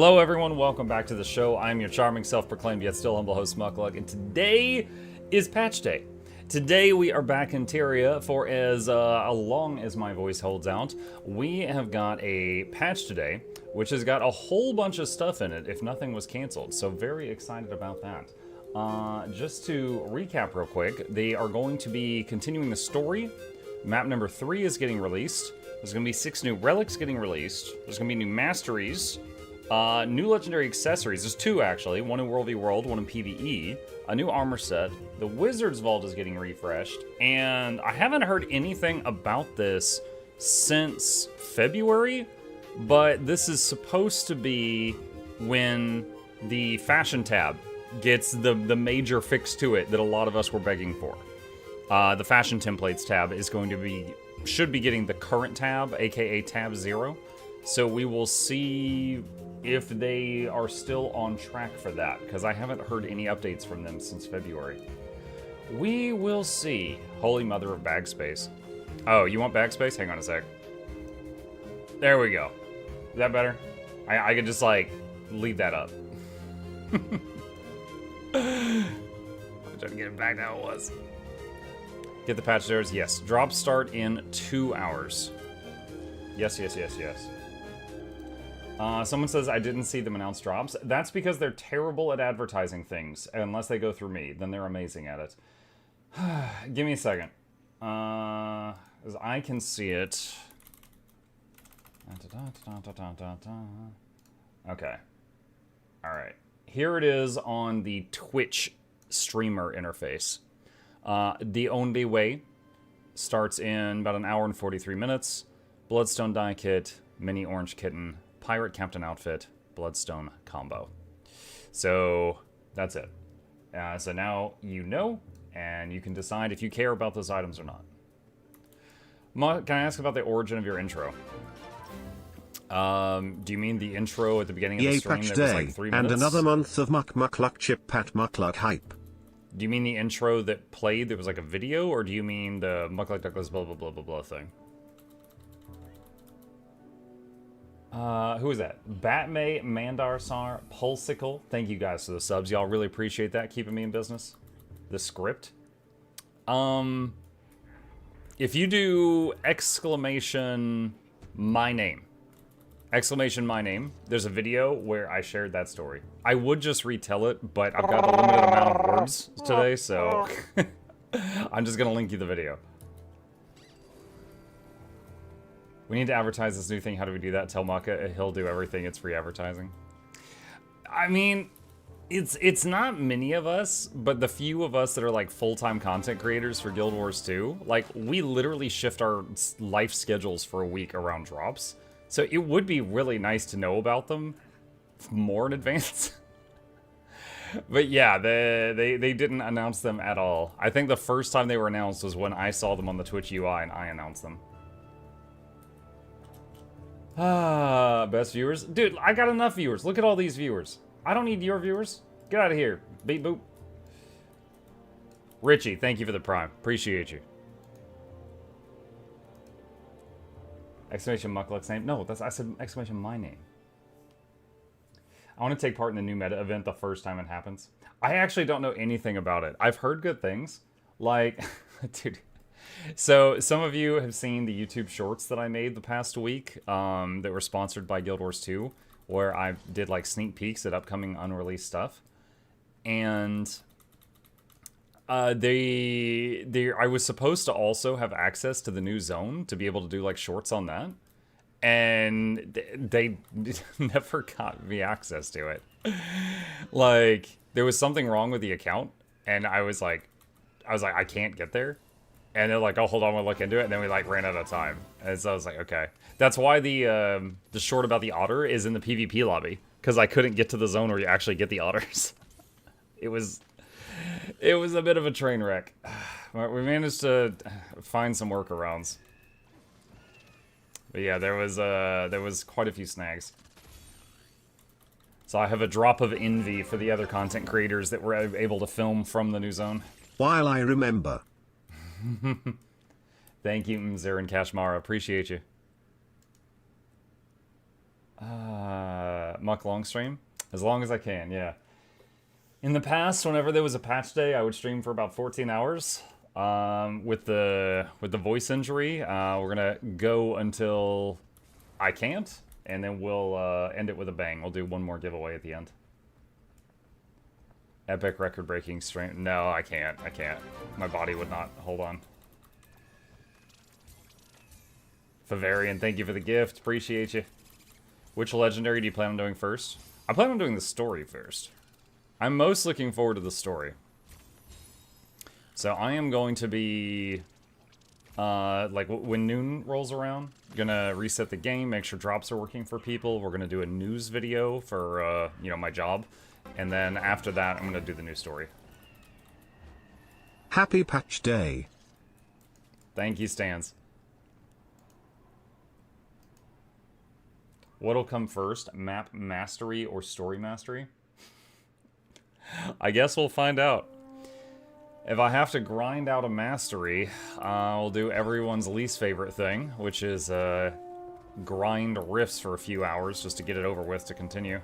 Hello everyone, welcome back to the show. I'm your charming, self-proclaimed yet still humble host, Mukluk, and today is patch day. Today we are back in Terraria for as long as my voice holds out. We have got a patch today, which has got a whole bunch of stuff in it if nothing was canceled, so very excited about that. Just to recap real quick, they are going to be continuing the story. Map number 3 is getting released. There's going to be 6 new relics getting released. There's going to be new masteries. New legendary accessories. There's 2 actually. One in World v World, one in PvE. A new armor set. The Wizard's Vault is getting refreshed. And I haven't heard anything about this since February, but this is supposed to be when the fashion tab gets the major fix to it that a lot of us were begging for. The fashion templates tab is going to be, should be getting the current tab, aka tab 0. So we will see if they are still on track for that, because I haven't heard any updates from them since February. We will see. Holy mother of bag space. Oh, you want bag space? Hang on a sec. There we go. Is that better? I could just, like, leave that up. I'm trying to get it back to how it was. Get the patch stairs? Yes. Drops start in 2 hours. Yes, yes, yes, yes. Someone says I didn't see them announce drops. That's because they're terrible at advertising things. Unless they go through me, then they're amazing at it. Give me a second. As I can see it. Okay. Alright. Here it is on the Twitch streamer interface. The only way starts in about an hour and 43 minutes. Bloodstone die kit, mini orange kitten, pirate captain outfit, bloodstone combo. So that's it. So now you know, and you can decide if you care about those items or not. Can I ask about the origin of your intro? Do you mean the intro at the beginning of the stream that was like 3 minutes? And another month of Mukluk chip pat Mukluk hype. Do you mean the intro that played that was like a video, or do you mean the Mukluk Douglas blah blah blah blah blah thing? Who is that? Batmay, Mandarsar, Pulsicle. Thank you guys for the subs. Y'all really appreciate that, keeping me in business. The script. If you do exclamation my name, there's a video where I shared that story. I would just retell it, but I've got a limited amount of words today, so I'm just gonna link you the video. We need to advertise this new thing. How do we do that? Tell Mucka he'll do everything. It's free advertising. I mean, it's not many of us, but the few of us that are like full-time content creators for Guild Wars 2, like we literally shift our life schedules for a week around drops. So it would be really nice to know about them more in advance. But yeah, they didn't announce them at all. I think the first time they were announced was when I saw them on the Twitch UI and I announced them. Best viewers? Dude, I got enough viewers. Look at all these viewers. I don't need your viewers. Get out of here. Beep boop. Richie, thank you for the prime. Appreciate you. Exclamation Mukluk's name? No, I said exclamation my name. I want to take part in the new meta event the first time it happens. I actually don't know anything about it. I've heard good things. Like, dude. So, some of you have seen the YouTube shorts that I made the past week that were sponsored by Guild Wars 2, where I did like sneak peeks at upcoming unreleased stuff. And I was supposed to also have access to the new zone to be able to do like shorts on that. And they never got me access to it. Like, there was something wrong with the account, and I was like, I can't get there. And they're like, oh, hold on, we'll look into it. And then we like ran out of time. And so I was like, okay. That's why the short about the otter is in the PvP lobby. Because I couldn't get to the zone where you actually get the otters. It was a bit of a train wreck. We managed to find some workarounds. But yeah, there was quite a few snags. So I have a drop of envy for the other content creators that were able to film from the new zone. While I remember. Thank you, Mzer and Kashmara. Appreciate you. Muck long stream? As long as I can, yeah. In the past, whenever there was a patch day, I would stream for about 14 hours. With the voice injury, we're gonna go until I can't, and then we'll end it with a bang. We'll do one more giveaway at the end. Epic record-breaking stream. No, I can't. I can't. My body would not. Hold on. Favarian, thank you for the gift. Appreciate you. Which legendary do you plan on doing first? I plan on doing the story first. I'm most looking forward to the story. So I am going to be, like, when noon rolls around, gonna reset the game, make sure drops are working for people. We're gonna do a news video for, you know, my job. And then after that, I'm gonna do the new story. Happy patch day. Thank you, Stans. What'll come first, map mastery or story mastery? I guess we'll find out. If I have to grind out a mastery, I'll do everyone's least favorite thing, which is grind riffs for a few hours just to get it over with to continue.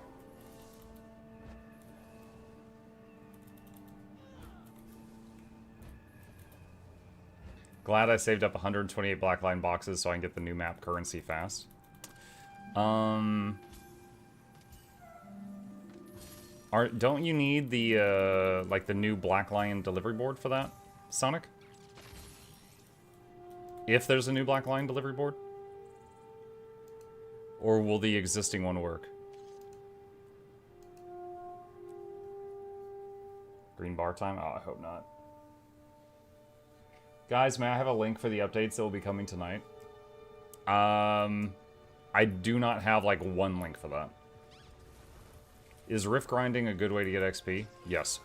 Glad I saved up 128 blackline boxes so I can get the new map currency fast. Don't you need the, like, the new Black Lion delivery board for that, Sonic? If there's a new Black Lion delivery board? Or will the existing one work? Green bar time? Oh, I hope not. Guys, may I have a link for the updates that will be coming tonight? I do not have, like, one link for that. Is riff grinding a good way to get XP? Yes.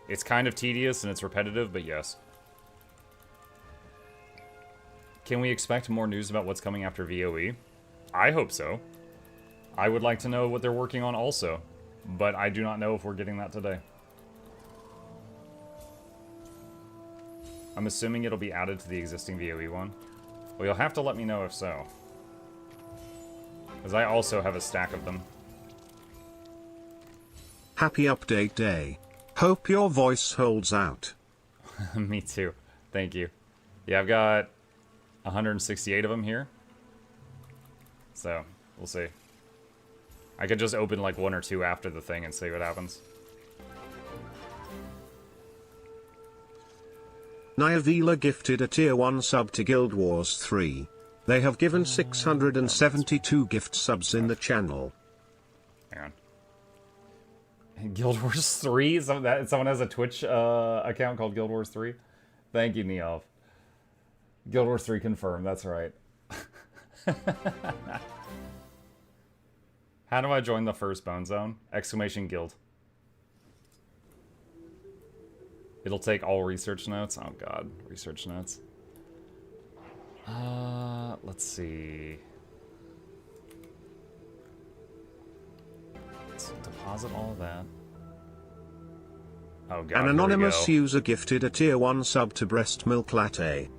It's kind of tedious and it's repetitive, but yes. Can we expect more news about what's coming after VOE? I hope so. I would like to know what they're working on also, but I do not know if we're getting that today. I'm assuming it'll be added to the existing VOE one. Well, you'll have to let me know if so. Because I also have a stack of them. Happy update day. Hope your voice holds out. Me too. Thank you. Yeah, I've got 168 of them here. So, we'll see. I could just open like one or two after the thing and see what happens. Nyavila gifted a tier 1 sub to Guild Wars 3. They have given 672 gift subs in the channel. Hang on. Guild Wars 3? Someone has a Twitch account called Guild Wars 3? Thank you, Neov. Guild Wars 3 confirmed, that's right. How do I join the first Bone Zone? Exclamation guild. It'll take all research notes. Oh god, research notes. Let's see. Let's deposit all of that. Oh god, An anonymous user gifted a tier 1 sub to Breast Milk Latte.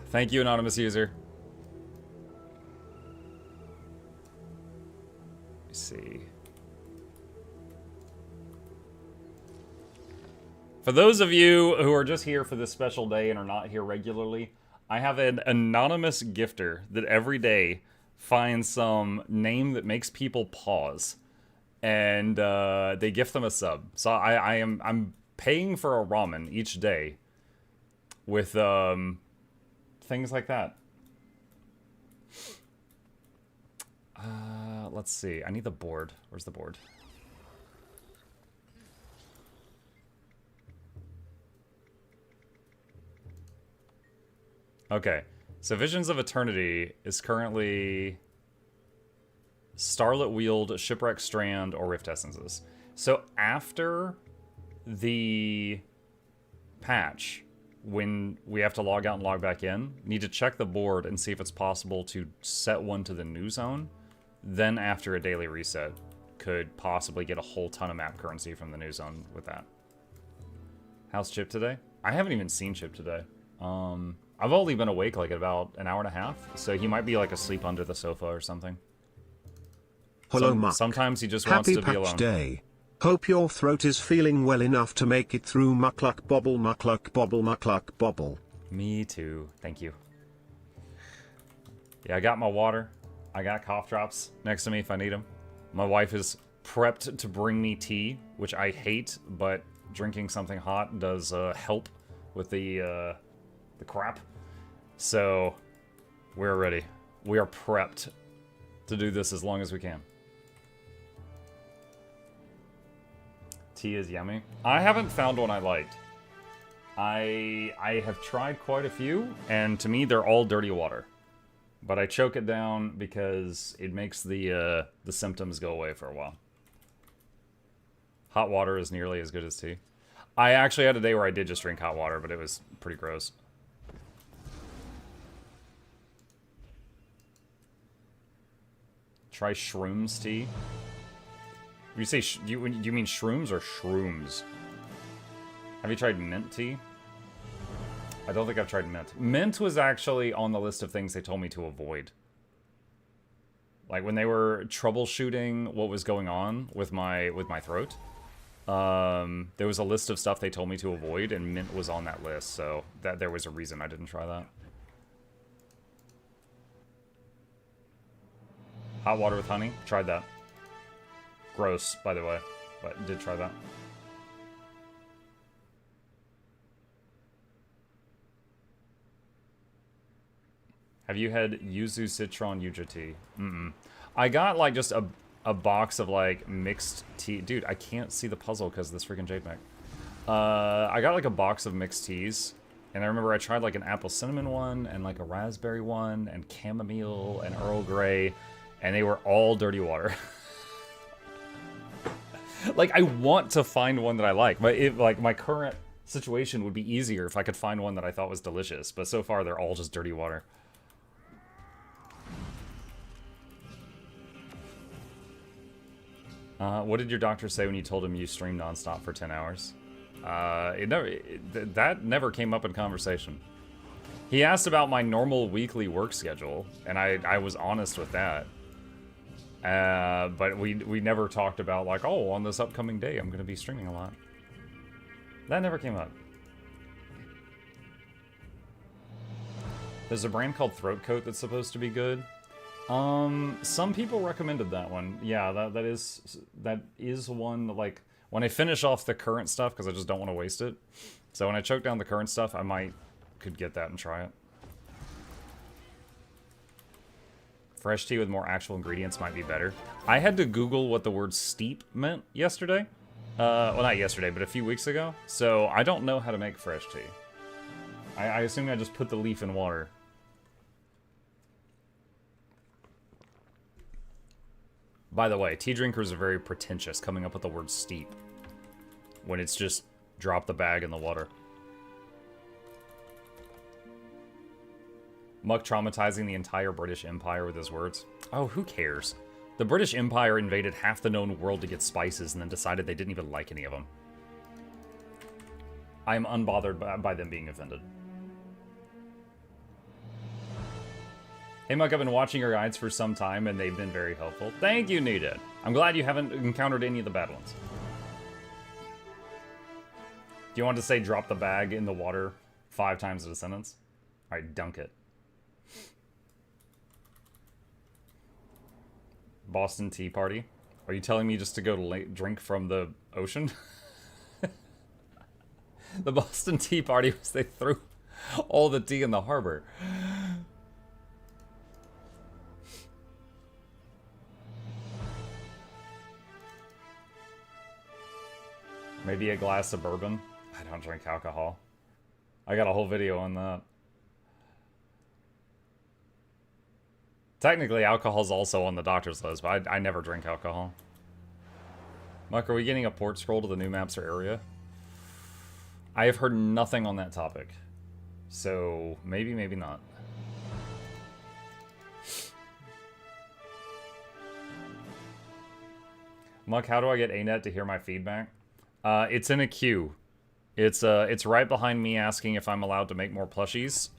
Thank you, anonymous user. Let's see. For those of you who are just here for this special day and are not here regularly, I have an anonymous gifter that every day finds some name that makes people pause, and they gift them a sub. So I'm paying for a ramen each day with things like that. Let's see. I need the board. Where's the board? Okay, so Visions of Eternity is currently Starlit Wield, Shipwreck Strand, or Rift Essences. So after the patch, when we have to log out and log back in, need to check the board and see if it's possible to set one to the new zone. Then after a daily reset, could possibly get a whole ton of map currency from the new zone with that. How's Chip today? I haven't even seen Chip today. I've only been awake like about an hour and a half, so he might be like asleep under the sofa or something. Hello, Muck. Sometimes he just wants to be alone. Happy Patch Day. Hope your throat is feeling well enough to make it through Mukluk Bobble, Mukluk Bobble, Mukluk Bobble. Me too. Thank you. Yeah, I got my water. I got cough drops next to me if I need them. My wife is prepped to bring me tea, which I hate, but drinking something hot does help with the crap. So, we're ready. We are prepped to do this as long as we can. Tea is yummy. I haven't found one I liked. I have tried quite a few, and to me they're all dirty water. But I choke it down because it makes the symptoms go away for a while. Hot water is nearly as good as tea. I actually had a day where I did just drink hot water, but it was pretty gross. Try shrooms tea. You say do you mean shrooms or shrooms? Have you tried mint tea? I don't think I've tried mint. Mint was actually on the list of things they told me to avoid. Like when they were troubleshooting what was going on with my throat, there was a list of stuff they told me to avoid, and mint was on that list, so that there was a reason I didn't try that. Hot water with honey? Tried that. Gross, by the way, but did try that. Have you had yuzu citron yuja tea? I got like just a box of like mixed tea. Dude, I can't see the puzzle because of this freaking JPEG. I got like a box of mixed teas, and I remember I tried like an apple cinnamon one and like a raspberry one and chamomile and Earl Grey, and they were all dirty water. Like, I want to find one that I like. Like, my current situation would be easier if I could find one that I thought was delicious. But so far, they're all just dirty water. What did your doctor say when you told him you streamed nonstop for 10 hours? That never came up in conversation. He asked about my normal weekly work schedule, and I was honest with that. But we never talked about, like, oh, on this upcoming day, I'm going to be streaming a lot. That never came up. There's a brand called Throat Coat that's supposed to be good. Some people recommended that one. Yeah, that is one that, like, when I finish off the current stuff, because I just don't want to waste it. So when I choke down the current stuff, I could get that and try it. Fresh tea with more actual ingredients might be better. I had to Google what the word steep meant yesterday. Well, not yesterday, but a few weeks ago. So I don't know how to make fresh tea. I assume I just put the leaf in water. By the way, tea drinkers are very pretentious coming up with the word steep when it's just drop the bag in the water. Muck traumatizing the entire British Empire with his words. Oh, who cares? The British Empire invaded half the known world to get spices and then decided they didn't even like any of them. I am unbothered by them being offended. Hey Muck, I've been watching your guides for some time and they've been very helpful. Thank you, Nita. I'm glad you haven't encountered any of the bad ones. Do you want to say drop the bag in the water 5 times in a sentence? Alright, dunk it. Boston Tea Party. Are you telling me just to go to drink from the ocean? The Boston Tea Party was they threw all the tea in the harbor. Maybe a glass of bourbon. I don't drink alcohol. I got a whole video on that. Technically, alcohol's also on the doctor's list, but I never drink alcohol. Muck, are we getting a port scroll to the new maps or area? I have heard nothing on that topic. So, maybe, maybe not. Muck, how do I get ANET to hear my feedback? It's in a queue. It's right behind me asking if I'm allowed to make more plushies,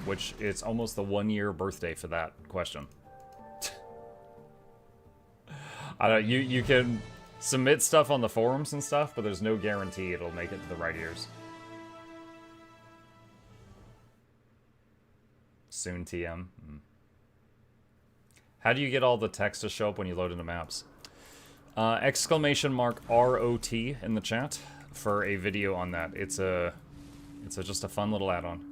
which it's almost the 1-year birthday for that question. I don't. You can submit stuff on the forums and stuff, but there's no guarantee it'll make it to the right ears. Soon TM. How do you get all the text to show up when you load into maps? Exclamation mark ROT in the chat for a video on that. It's just a fun little add-on.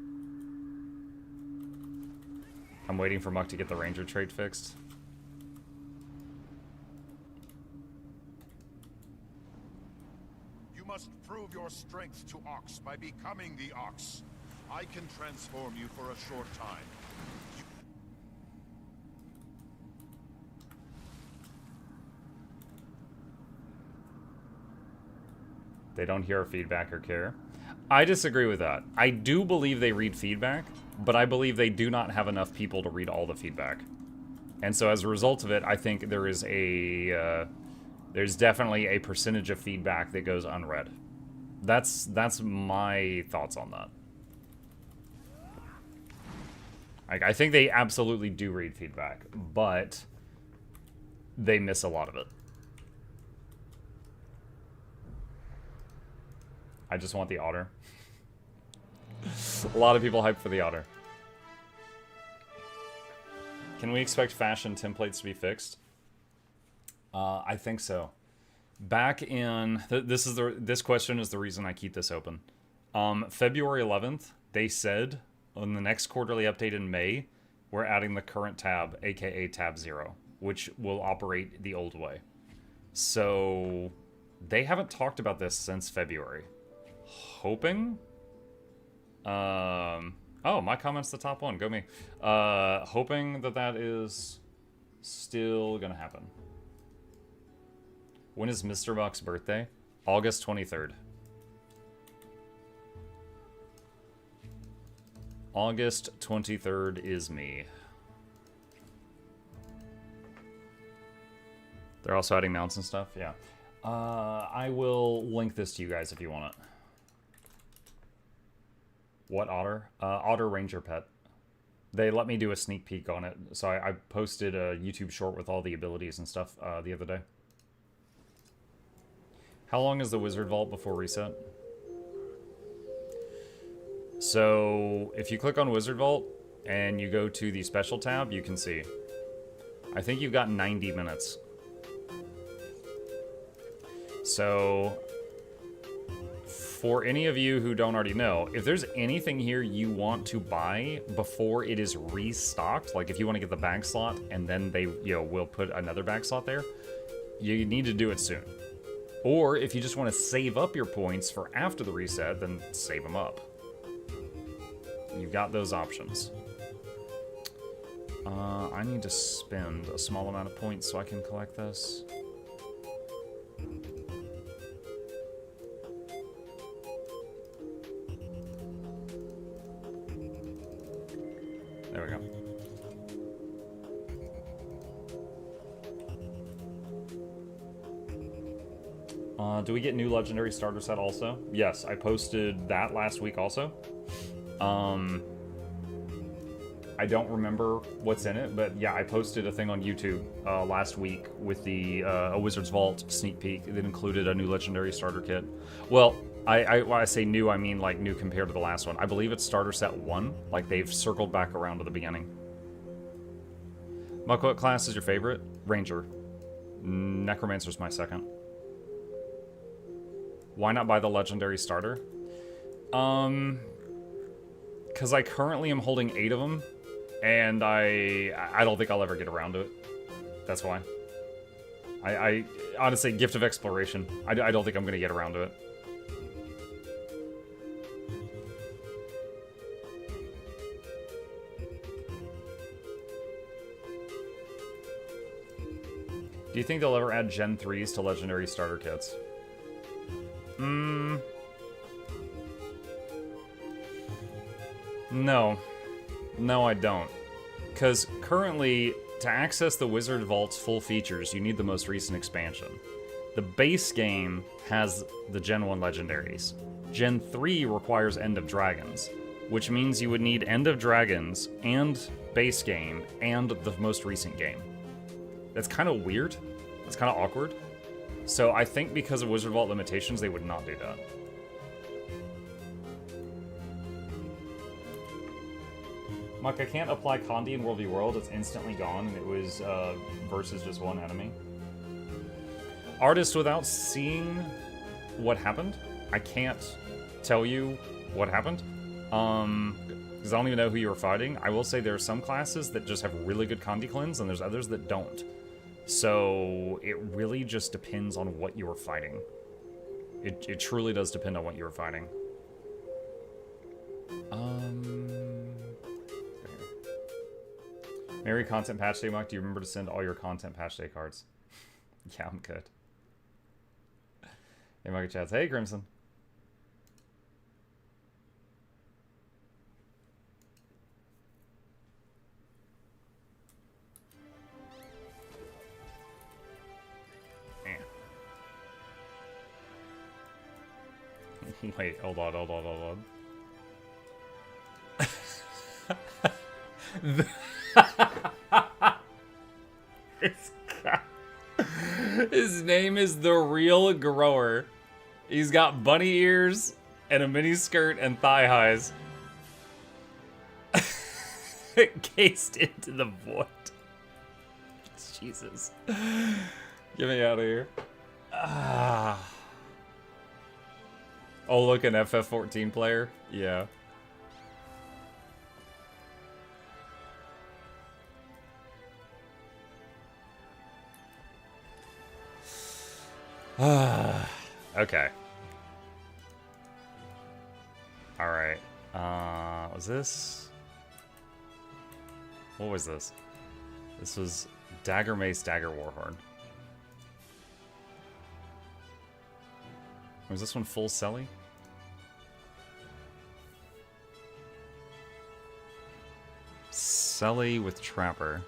I'm waiting for Muck to get the Ranger trait fixed. You must prove your strength to Ox by becoming the Ox. I can transform you for a short time. They don't hear our feedback or care. I disagree with that. I do believe they read feedback, but I believe they do not have enough people to read all the feedback. And so as a result of it, I think there is there's definitely a percentage of feedback that goes unread. That's my thoughts on that. I think they absolutely do read feedback, but they miss a lot of it. I just want the otter. A lot of people hype for the otter. Can we expect fashion templates to be fixed? I think so. Back in this question is the reason I keep this open. February 11th, they said on the next quarterly update in May, we're adding the current tab, aka tab 0, which will operate the old way. So they haven't talked about this since February. Hoping? Oh, my comment's the top one. Go me. Hoping that is still gonna happen. When is Mr. Buck's birthday? August 23rd. August 23rd is me. They're also adding mounts and stuff? Yeah. I will link this to you guys if you want it. What otter? Otter Ranger Pet. They let me do a sneak peek on it, so I posted a YouTube short with all the abilities and stuff the other day. How long is the Wizard Vault before reset? So, if you click on Wizard Vault and you go to the Special tab, you can see. I think you've got 90 minutes. So, for any of you who don't already know, if there's anything here you want to buy before it is restocked, like if you want to get the bag slot and then they, will put another bag slot there, you need to do it soon. Or if you just want to save up your points for after the reset, then save them up. You've got those options. I need to spend a small amount of points so I can collect this. There we go. Do we get new legendary starter set also? Yes, I posted that last week also. I don't remember what's in it, but yeah, I posted a thing on YouTube last week with the a Wizard's Vault sneak peek that included a new legendary starter kit. Well, when I say new, I mean like new compared to the last one. I believe it's starter set 1, like they've circled back around to the beginning. Muck, what class is your favorite? Ranger. Necromancer's my second. Why not buy the legendary starter? Because I currently am holding 8 of them, and I don't think I'll ever get around to it. That's why. I honestly, Gift of Exploration. I don't think I'm going to get around to it. Do you think they'll ever add Gen 3s to legendary starter kits? No. No, I don't. Because currently, to access the Wizard Vault's full features, you need the most recent expansion. The base game has the Gen 1 legendaries. Gen 3 requires End of Dragons, which means you would need End of Dragons and base game and the most recent game. That's kind of weird. It's kind of awkward. So I think because of Wizard Vault limitations, they would not do that. Muck, I can't apply Condi in World v World. It's instantly gone, and it was versus just one enemy. Artist, without seeing what happened, I can't tell you what happened. Because I don't even know who you were fighting. I will say there are some classes that just have really good Condi cleanse, and there's others that don't. So it really just depends on what you were fighting. It truly does depend on what you were fighting. Merry content patch day, Muck. Do you remember to send all your content patch day cards? Yeah, I'm good. Hey, Muck chats. Hey, Crimson. Wait, hold on. His name is The Real Grower. He's got bunny ears and a mini skirt and thigh highs. Cased into the void. Jesus. Get me out of here. Oh, look, an FF14 player? Yeah. Okay. Alright. Was this? What was this? This was Dagger Mace, Dagger Warhorn. Was this one full Selly? Selly with Trapper.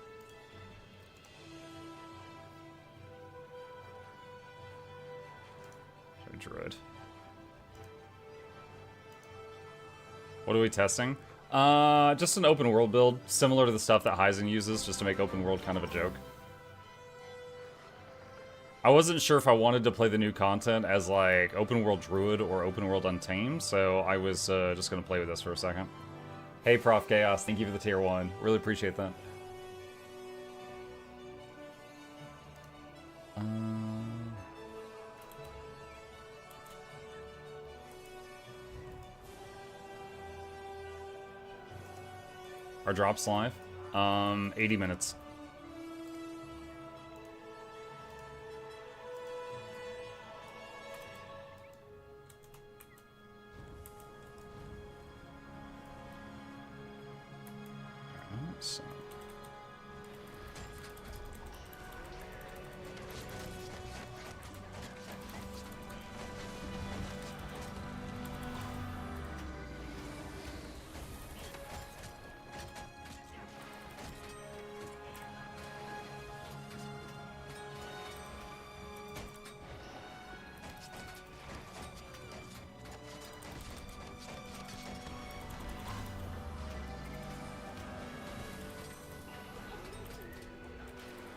Druid. What are we testing? Just an open world build, similar to the stuff that Heisen uses, just to make open world kind of a joke. I wasn't sure if I wanted to play the new content as like open world Druid or open world Untamed, so I was just gonna play with this for a second. Hey Prof Chaos, thank you for the tier 1. Really appreciate that. Our drops live. 80 minutes. So.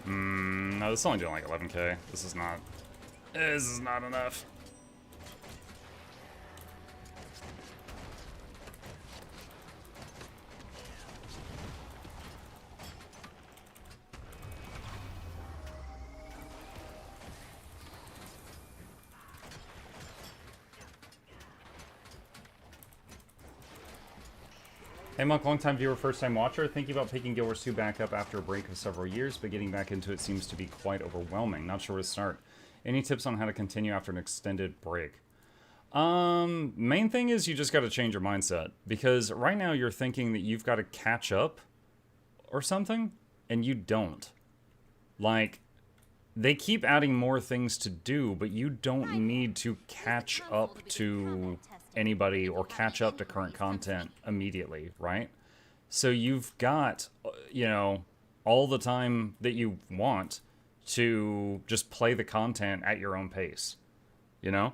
No, this is only doing like 11k. This is not enough. Hey Monk, long-time viewer, first-time watcher. Thinking about picking Guild Wars 2 back up after a break of several years, but getting back into it seems to be quite overwhelming. Not sure where to start. Any tips on how to continue after an extended break? Main thing is you just got to change your mindset. Because right now you're thinking that you've got to catch up or something, and you don't. Like, they keep adding more things to do, but you don't need to catch up to anybody or catch up to current content immediately, right? So you've got, you know, all the time that you want to just play the content at your own pace, you know?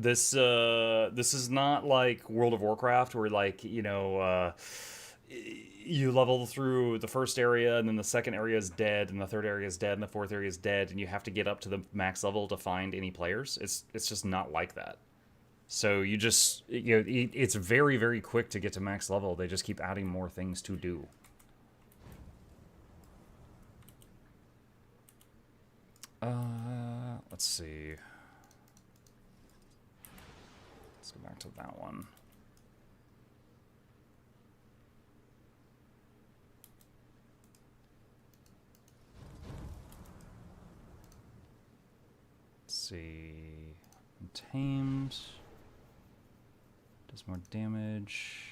This is not like World of Warcraft where, like, you know, you level through the first area and then the second area is dead and the third area is dead and the fourth area is dead and you have to get up to the max level to find any players. It's just not like that. So you just, you know, it's very, very quick to get to max level. They just keep adding more things to do. Let's see. Let's go back to that one. Let's see. Tamed. Does more damage.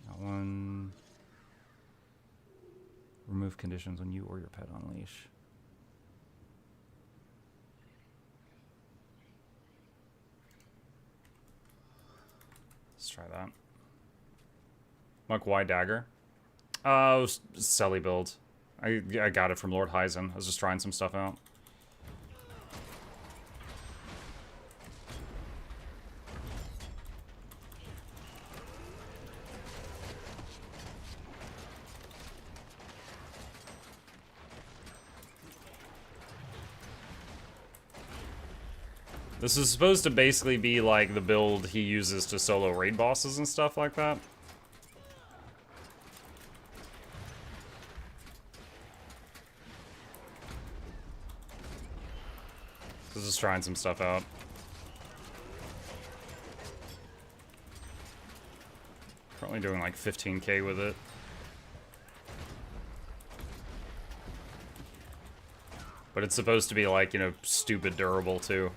That one. Remove conditions when you or your pet on leash. Let's try that. Like, why dagger? It was Selly build. I got it from Lord Hyzen. I was just trying some stuff out. This is supposed to basically be like the build he uses to solo raid bosses and stuff like that. This is trying some stuff out. Currently doing like 15k with it. But it's supposed to be like, you know, stupid durable too.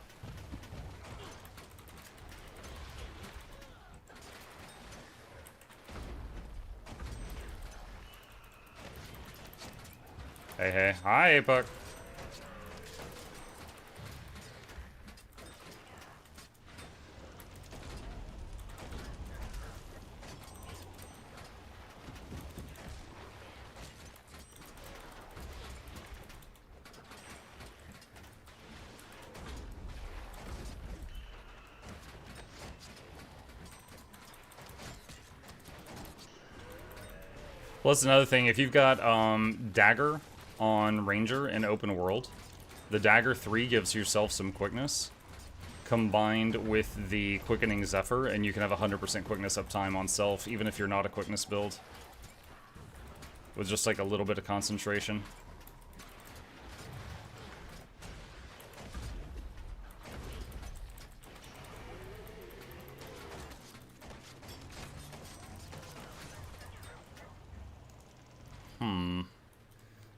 Hey, hey. Hi, Apuck. Plus another thing, if you've got Dagger on Ranger in open world, the Dagger 3 gives yourself some quickness combined with the Quickening Zephyr, and you can have 100% quickness uptime on self, even if you're not a quickness build. With just like a little bit of concentration.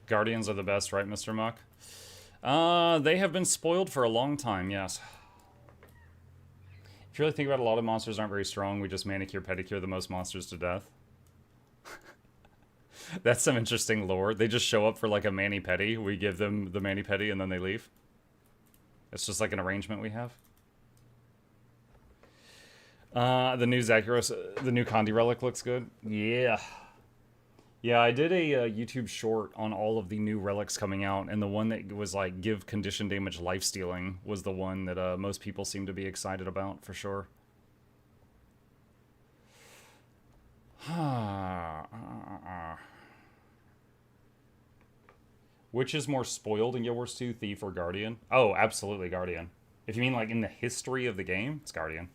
Guardians are the best, right, Mr. Muck? They have been spoiled for a long time, yes. If you really think about it, a lot of monsters aren't very strong. We just manicure, pedicure the most monsters to death. That's some interesting lore. They just show up for like a mani-pedi. We give them the mani-pedi and then they leave. It's just like an arrangement we have. The new Zakuros, the new Kandi relic looks good. Yeah. Yeah, I did a YouTube short on all of the new relics coming out, and the one that was like give condition damage lifestealing was the one that most people seem to be excited about for sure. Which is more spoiled in Guild Wars 2, Thief or Guardian? Oh, absolutely Guardian. If you mean like in the history of the game, it's Guardian.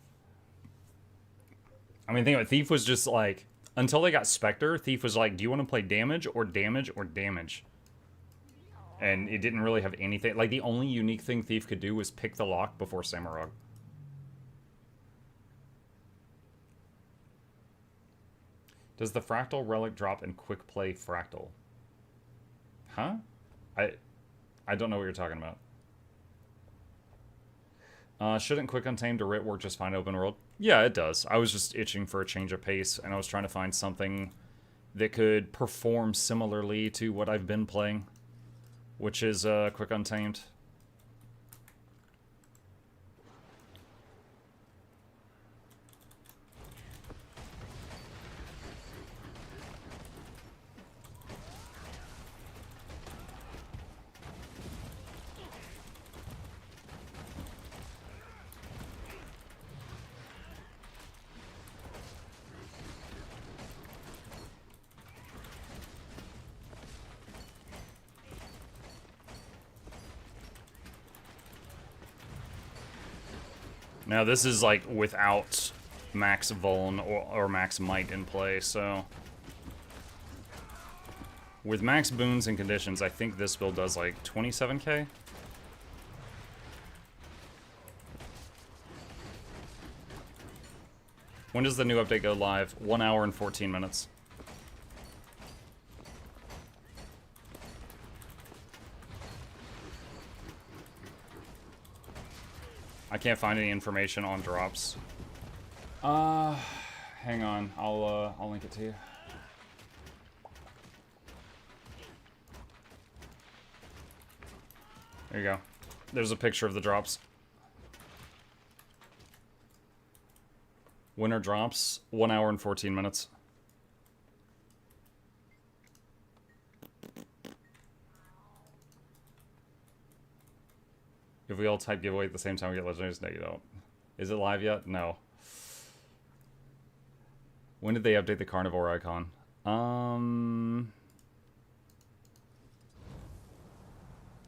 I mean, think about it, Thief was just like, until they got Spectre, Thief was like, do you want to play damage or damage or damage? And it didn't really have anything. Like, the only unique thing Thief could do was pick the lock before Samurag. Does the Fractal Relic drop in Quick Play Fractal? Huh? I don't know what you're talking about. Shouldn't Quick Untamed or Writ work just fine open world? Yeah, it does. I was just itching for a change of pace, and I was trying to find something that could perform similarly to what I've been playing, which is Quick Untamed. Now this is like without max vuln or max might in play, so with max boons and conditions, I think this build does like 27k. When does the new update go live? 1 hour and 14 minutes. I can't find any information on drops. Hang on. I'll link it to you. There you go. There's a picture of the drops. Winter drops, 1 hour and 14 minutes. If we all type giveaway at the same time, we get legendaries? No, you don't. Is it live yet? No. When did they update the carnivore icon?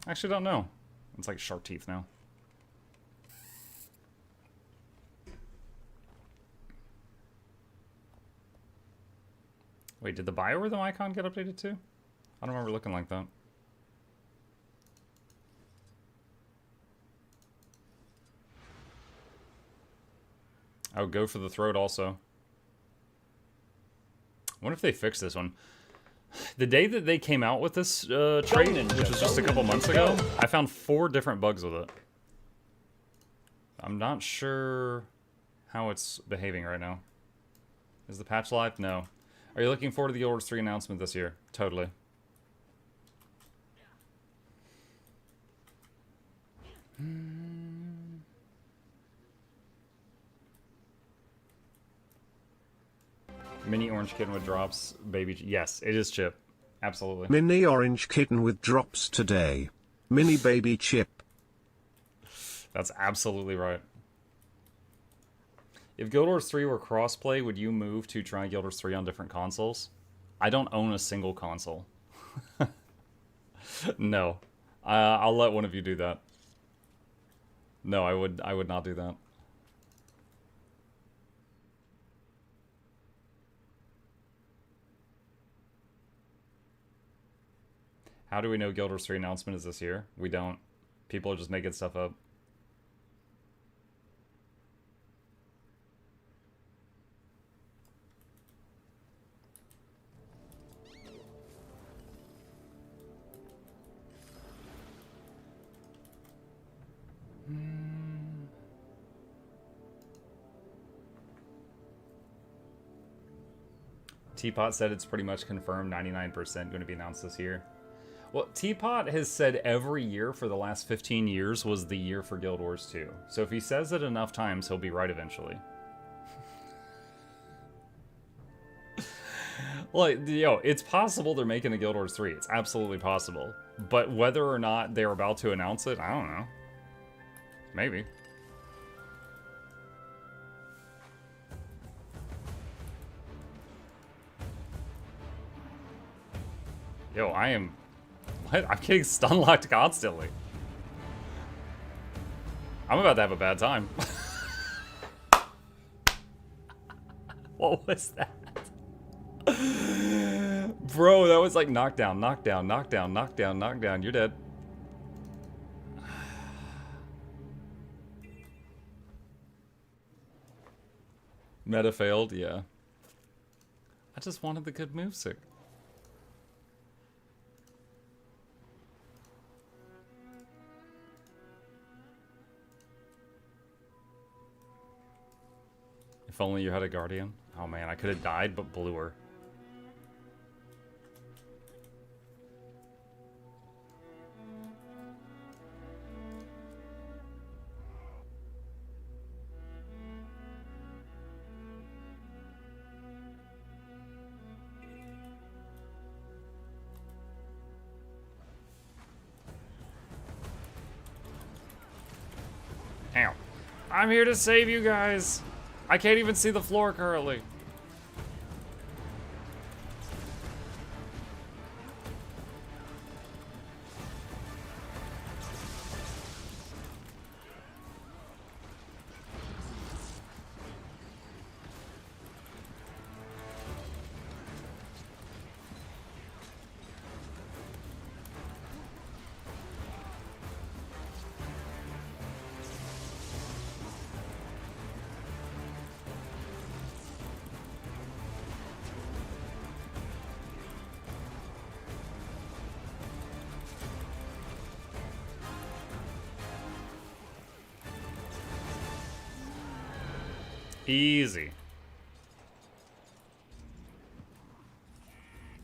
Actually don't know. It's like shark teeth now. Wait, did the biorhythm icon get updated too? I don't remember looking like that. Oh, go for the throat also. I wonder if they fixed this one. The day that they came out with this trait, which was just a couple months ago, I found 4 different bugs with it. I'm not sure how it's behaving right now. Is the patch live? No. Are you looking forward to the Guild Wars 3 announcement this year? Totally. Mini orange kitten with drops, baby. Yes, it is Chip. Absolutely. Mini orange kitten with drops today. Mini baby Chip. That's absolutely right. If Guild Wars 3 were crossplay, would you move to try Guild Wars 3 on different consoles? I don't own a single console. No. I'll let one of you do that. No, I would not do that. How do we know Guild Wars 3 announcement is this year? We don't. People are just making stuff up. Teapot said it's pretty much confirmed, 99% going to be announced this year. Well, Teapot has said every year for the last 15 years was the year for Guild Wars 2. So if he says it enough times, he'll be right eventually. Like, yo, it's possible they're making a Guild Wars 3. It's absolutely possible. But whether or not they're about to announce it, I don't know. Maybe. Yo, I am... What? I'm getting stun locked constantly. I'm about to have a bad time. What was that? Bro, that was like knockdown, knockdown, knockdown, knockdown, knockdown. You're dead. Meta failed, yeah. I just wanted the good moveset. If only you had a guardian. Oh man, I could have died but blew her. Ow. I'm here to save you guys. I can't even see the floor currently. Easy.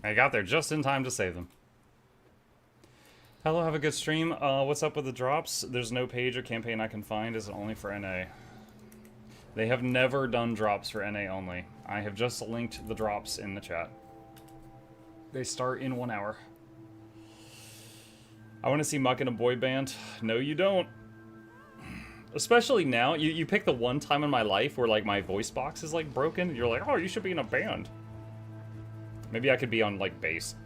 I got there just in time to save them. Hello, have a good stream. What's up with the drops? There's no page or campaign I can find. Is it only for NA? They have never done drops for NA only. I have just linked the drops in the chat. They start in 1 hour. I want to see Muck in a boy band. No, you don't. Especially now. You pick the one time in my life where, like, my voice box is, like, broken. You're like, oh, you should be in a band. Maybe I could be on, like, bass.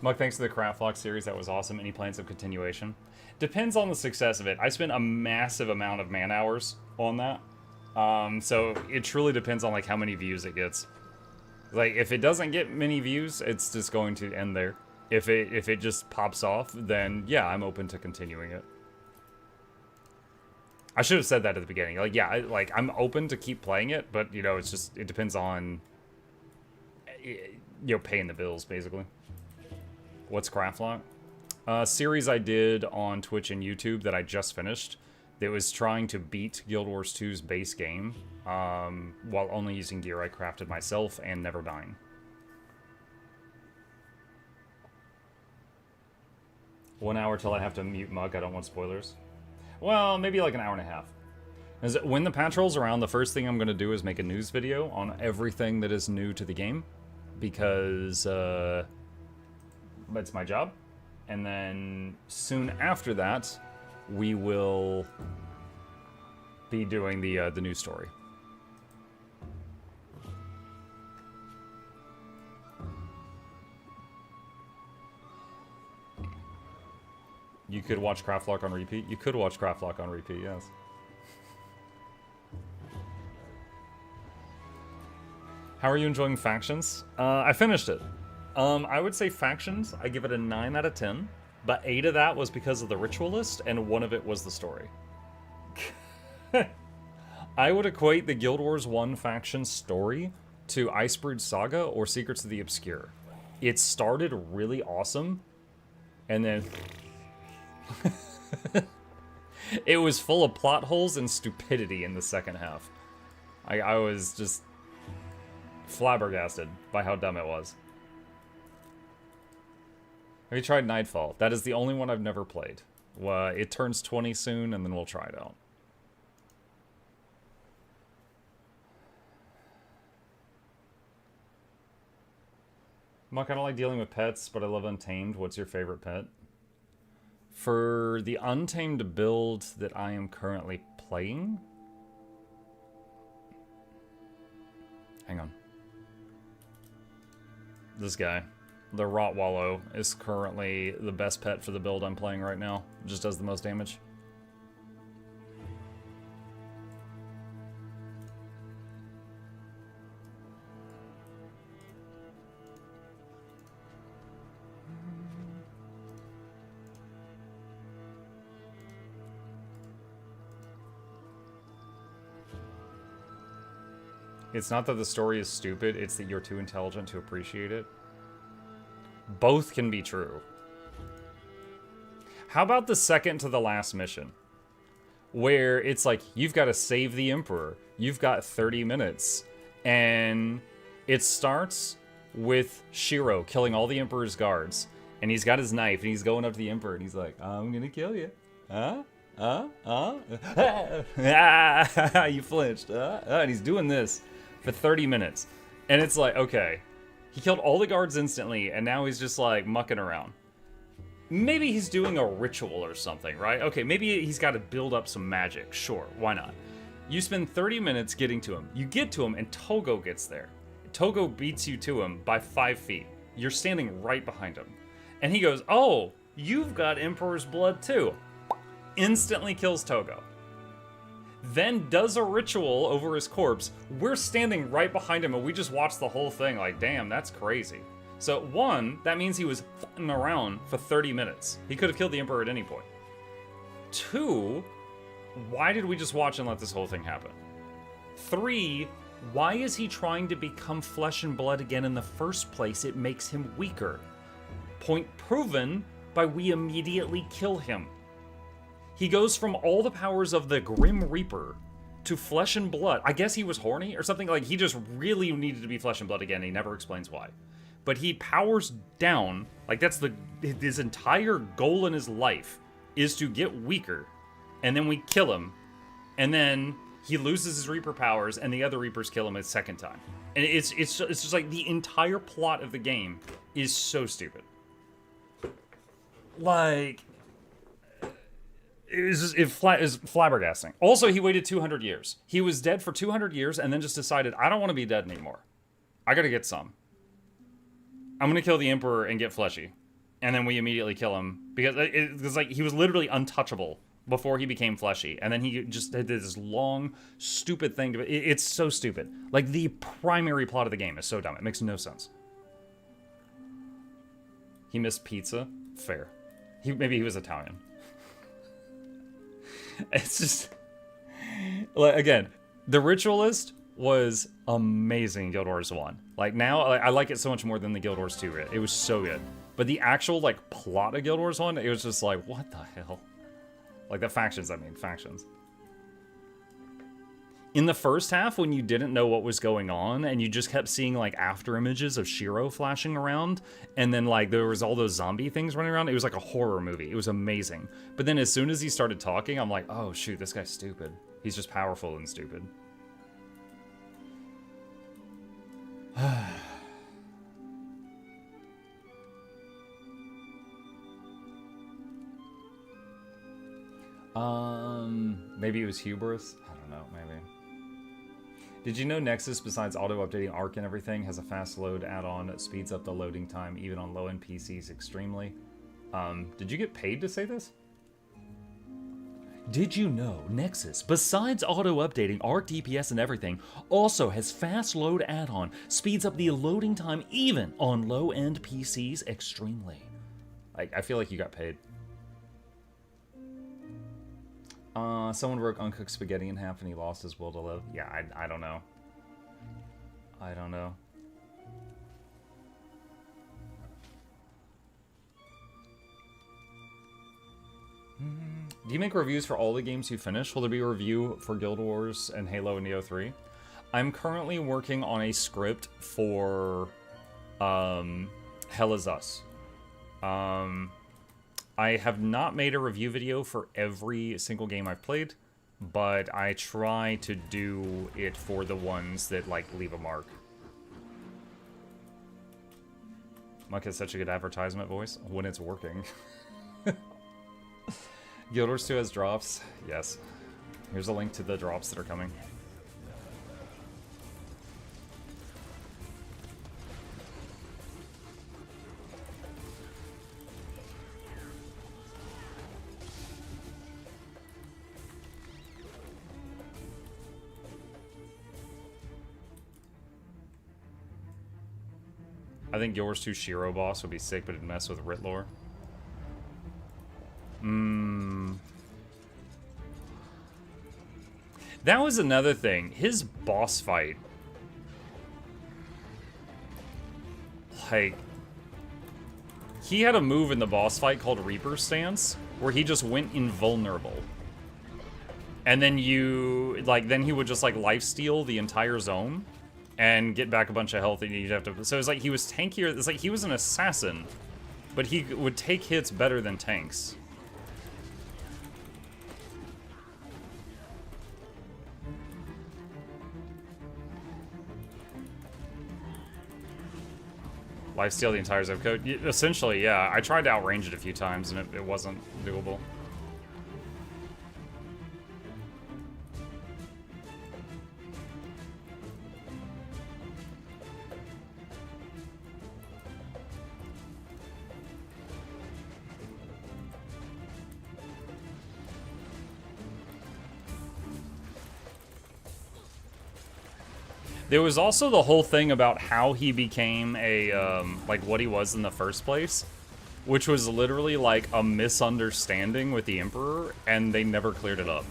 Muck, thanks for the Craftlock series. That was awesome. Any plans of continuation? Depends on the success of it. I spent a massive amount of man hours on that. So it truly depends on, like, how many views it gets. Like, if it doesn't get many views, it's just going to end there. If it just pops off, then yeah, I'm open to continuing it. I should have said that at the beginning. Like, yeah, I'm open to keep playing it, but, you know, it's just, it depends on, you know, paying the bills, basically. What's Craftlock? Series I did on Twitch and YouTube that I just finished. That was trying to beat Guild Wars 2's base game, while only using gear I crafted myself and never dying. One hour till I have to mute Mug. I don't want spoilers. Well, maybe like an hour and a half. When the patch rolls around, the first thing I'm going to do is make a news video on everything that is new to the game. Because, it's my job. And then soon after that, we will be doing the news story. You could watch Craftlock on repeat? You could watch Craftlock on repeat, yes. How are you enjoying Factions? I finished it. I would say Factions, I give it a 9 out of 10. But 8 of that was because of the Ritualist, and 1 of it was the story. I would equate the Guild Wars 1 faction story to Icebrood Saga or Secrets of the Obscure. It started really awesome, and then... it was full of plot holes and stupidity in the second half. I was just flabbergasted by how dumb it was. Have you tried Nightfall? That is the only one I've never played. It turns 20 soon, and then we'll try it out. Muck, I don't like dealing with pets, but I love Untamed. What's your favorite pet? For the Untamed build that I am currently playing... Hang on. This guy. The Rottweiler is currently the best pet for the build I'm playing right now. It just does the most damage. It's not that the story is stupid, it's that you're too intelligent to appreciate it. Both can be true. How about the second to the last mission? Where it's like, you've got to save the Emperor. You've got 30 minutes. And it starts with Shiro killing all the Emperor's guards. And he's got his knife, and he's going up to the Emperor, and he's like, I'm gonna kill you. You flinched. And he's doing this for 30 minutes. And it's like, okay. He killed all the guards instantly, and now he's just, like, mucking around. Maybe he's doing a ritual or something, right? Okay, maybe he's got to build up some magic. Sure, why not? You spend 30 minutes getting to him. You get to him, and Togo gets there. Togo beats you to him by 5 feet. You're standing right behind him. And he goes, oh, you've got Emperor's blood too. Instantly kills Togo. Then does a ritual over his corpse. We're standing right behind him, and we just watch the whole thing like, damn, that's crazy. So, 1, that means he was f***ing around for 30 minutes. He could have killed the Emperor at any point. 2, why did we just watch and let this whole thing happen? 3, why is he trying to become flesh and blood again in the first place? It makes him weaker. Point proven by we immediately kill him. He goes from all the powers of the Grim Reaper to flesh and blood. I guess he was horny or something. Like, he just really needed to be flesh and blood again. He never explains why. But he powers down. Like, that's his entire goal in his life is to get weaker. And then we kill him. And then he loses his Reaper powers, and the other Reapers kill him a second time. And it's just like the entire plot of the game is so stupid. Like, it is flabbergasting. Also, he waited 200 years. He was dead for 200 years and then just decided, I don't want to be dead anymore. I gotta get some. I'm gonna kill the Emperor and get fleshy. And then we immediately kill him. Because it's like, he was literally untouchable before he became fleshy. And then he just did this long, stupid thing. It's so stupid. Like, the primary plot of the game is so dumb. It makes no sense. He missed pizza? Fair. Maybe he was Italian. It's just... Like, again, the Ritualist was amazing in Guild Wars 1. Like, now, I like it so much more than the Guild Wars 2 bit. It was so good. But the actual, like, plot of Guild Wars 1, it was just like, what the hell? Like, the factions, I mean, factions. In the first half, when you didn't know what was going on, and you just kept seeing, like, after images of Shiro flashing around, and then, like, there was all those zombie things running around, it was like a horror movie. It was amazing. But then as soon as he started talking, I'm like, oh, shoot, this guy's stupid. He's just powerful and stupid. Maybe it was hubris? I don't know, maybe. Did you know Nexus, besides auto-updating Arc and everything, has a fast load add-on that speeds up the loading time even on low-end PCs extremely? Did you get paid to say this? Did you know Nexus, besides auto-updating Arc DPS and everything, also has fast load add-on, speeds up the loading time even on low-end PCs extremely? I feel like you got paid. Someone broke uncooked spaghetti in half and he lost his will to live. Yeah, I don't know. I don't know. Do you make reviews for all the games you finish? Will there be a review for Guild Wars and Halo and Neo 3? I'm currently working on a script for Hell Is Us. I have not made a review video for every single game I've played, but I try to do it for the ones that, like, leave a mark. Muck has such a good advertisement voice when it's working. Guild Wars 2 has drops? Yes. Here's a link to the drops that are coming. I think Guild Wars 2 Shiro boss would be sick, but it'd mess with Rit lore. That was another thing. His boss fight. Like, he had a move in the boss fight called Reaper Stance, where he just went invulnerable. And then then he would just, like, lifesteal the entire zone and get back a bunch of health, and you'd have to... So it's like he was tankier. It's like he was an assassin, but he would take hits better than tanks. Lifesteal the entire zone code. Essentially, yeah. I tried to outrange it a few times, and it wasn't doable. There was also the whole thing about how he became a, like, what he was in the first place, which was literally, like, a misunderstanding with the Emperor, and they never cleared it up.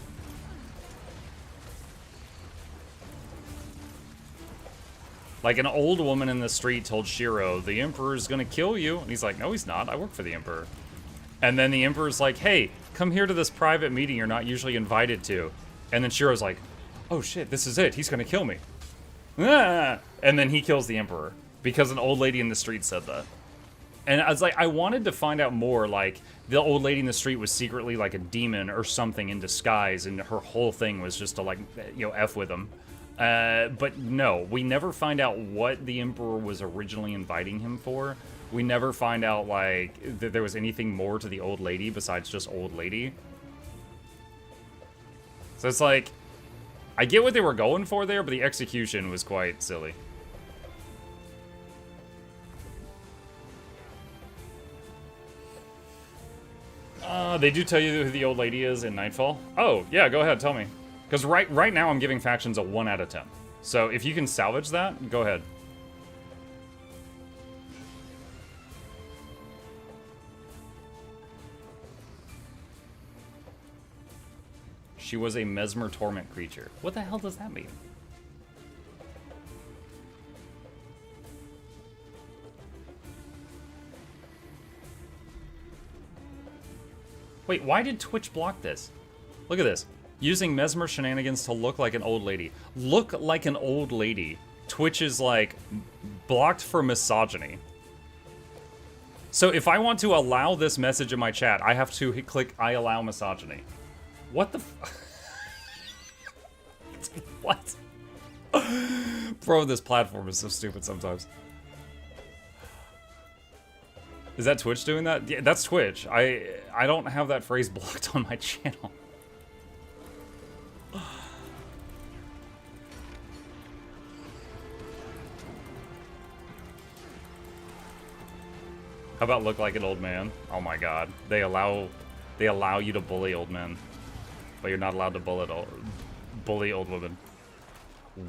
Like, an old woman in the street told Shiro, the Emperor's gonna kill you, and he's like, no, he's not, I work for the Emperor. And then the Emperor's like, hey, come here to this private meeting you're not usually invited to. And then Shiro's like, oh shit, this is it. He's gonna kill me. Ah! And then he kills the Emperor because an old lady in the street said that. And I was like, I wanted to find out more, like, the old lady in the street was secretly like a demon or something in disguise, and her whole thing was just to, like, you know, F with him. But no, we never find out what the Emperor was originally inviting him for. We never find out, like, that there was anything more to the old lady besides just old lady. So it's like, I get what they were going for there, but the execution was quite silly. They do tell you who the old lady is in Nightfall. Oh, yeah, go ahead, tell me. Because right now I'm giving factions a 1 out of 10. So if you can salvage that, go ahead. She was a mesmer torment creature. What the hell does that mean? Wait, why did Twitch block this? Look at this. Using mesmer shenanigans to look like an old lady. Look like an old lady. Twitch is, like, blocked for misogyny. So if I want to allow this message in my chat, I have to click I allow misogyny. What the What? Bro, this platform is so stupid sometimes. Is that Twitch doing that? Yeah, that's Twitch. I don't have that phrase blocked on my channel. How about look like an old man? Oh my god. They allow you to bully old men, but you're not allowed to bully old women.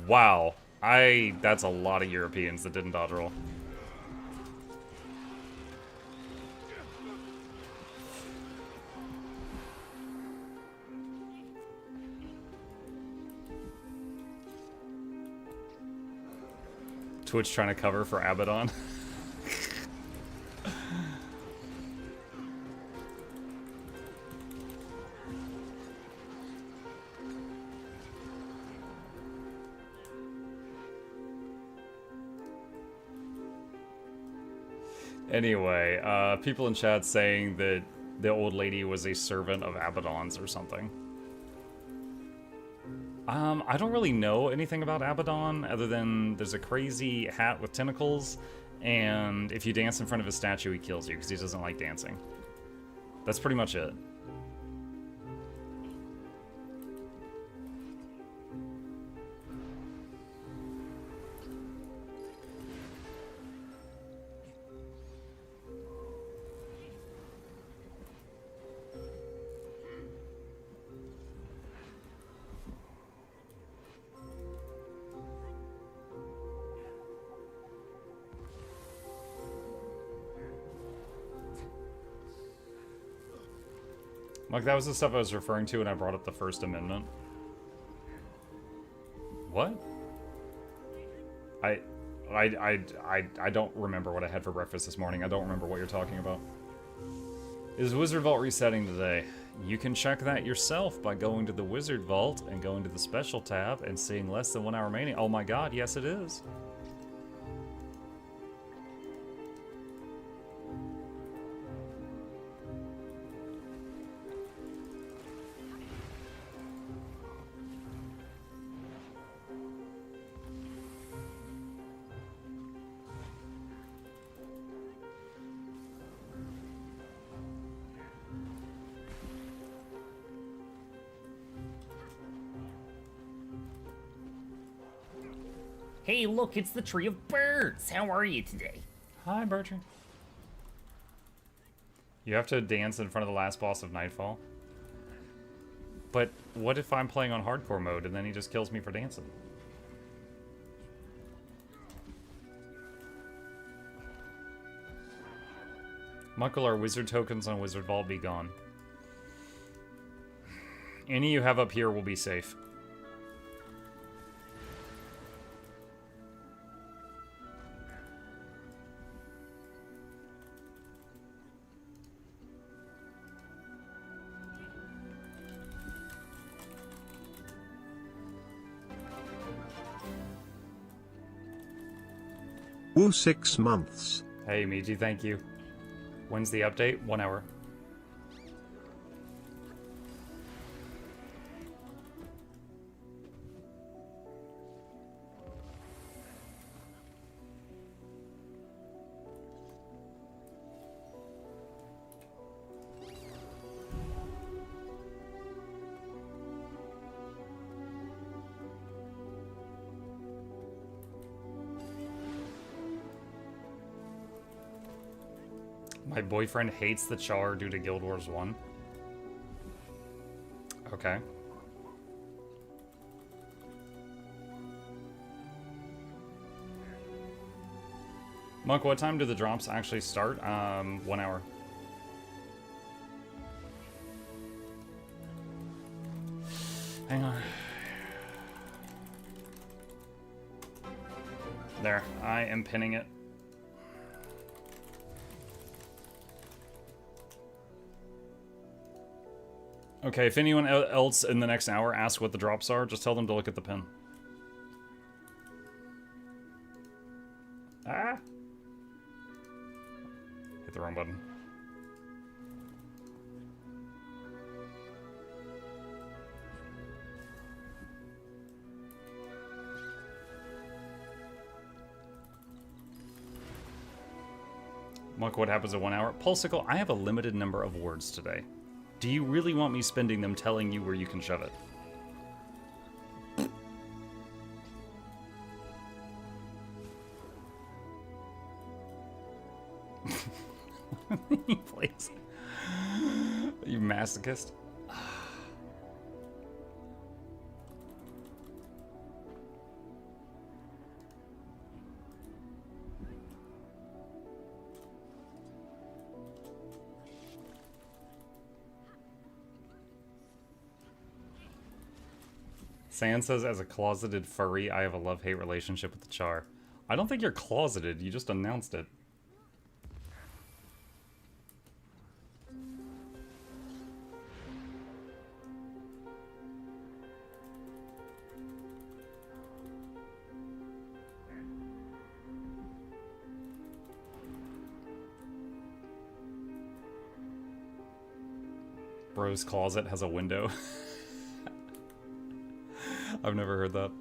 Wow. That's a lot of Europeans that didn't dodge roll. Twitch trying to cover for Abaddon. Anyway, people in chat saying that the old lady was a servant of Abaddon's or something. I don't really know anything about Abaddon other than there's a crazy hat with tentacles, and if you dance in front of his statue, he kills you because he doesn't like dancing. That's pretty much it. Like, that was the stuff I was referring to when I brought up the First Amendment. What? I don't remember what I had for breakfast this morning. I don't remember what you're talking about. Is Wizard Vault resetting today? You can check that yourself by going to the Wizard Vault and going to the Special tab and seeing less than 1 hour remaining. Oh my god, yes it is. Hey, look, it's the Tree of Birds. How are you today? Hi, Bertrand. You have to dance in front of the last boss of Nightfall. But what if I'm playing on hardcore mode and then he just kills me for dancing? Mukul, our wizard tokens on Wizard Vault be gone. Any you have up here will be safe. Woo 6 months. Hey, Miji, thank you. When's the update? 1 hour. My boyfriend hates the char due to Guild Wars 1. Okay. Monk, what time do the drops actually start? 1 hour. Hang on. There, I am pinning it. Okay, if anyone else in the next hour asks what the drops are, just tell them to look at the pin. Ah! Hit the wrong button. Monk, what happens in 1 hour? Pulsicle, I have a limited number of words today. Do you really want me spending them telling you where you can shove it? Please. You masochist. Sand says, as a closeted furry, I have a love-hate relationship with the char. I don't think you're closeted, you just announced it. Bro's closet has a window. I've never heard that.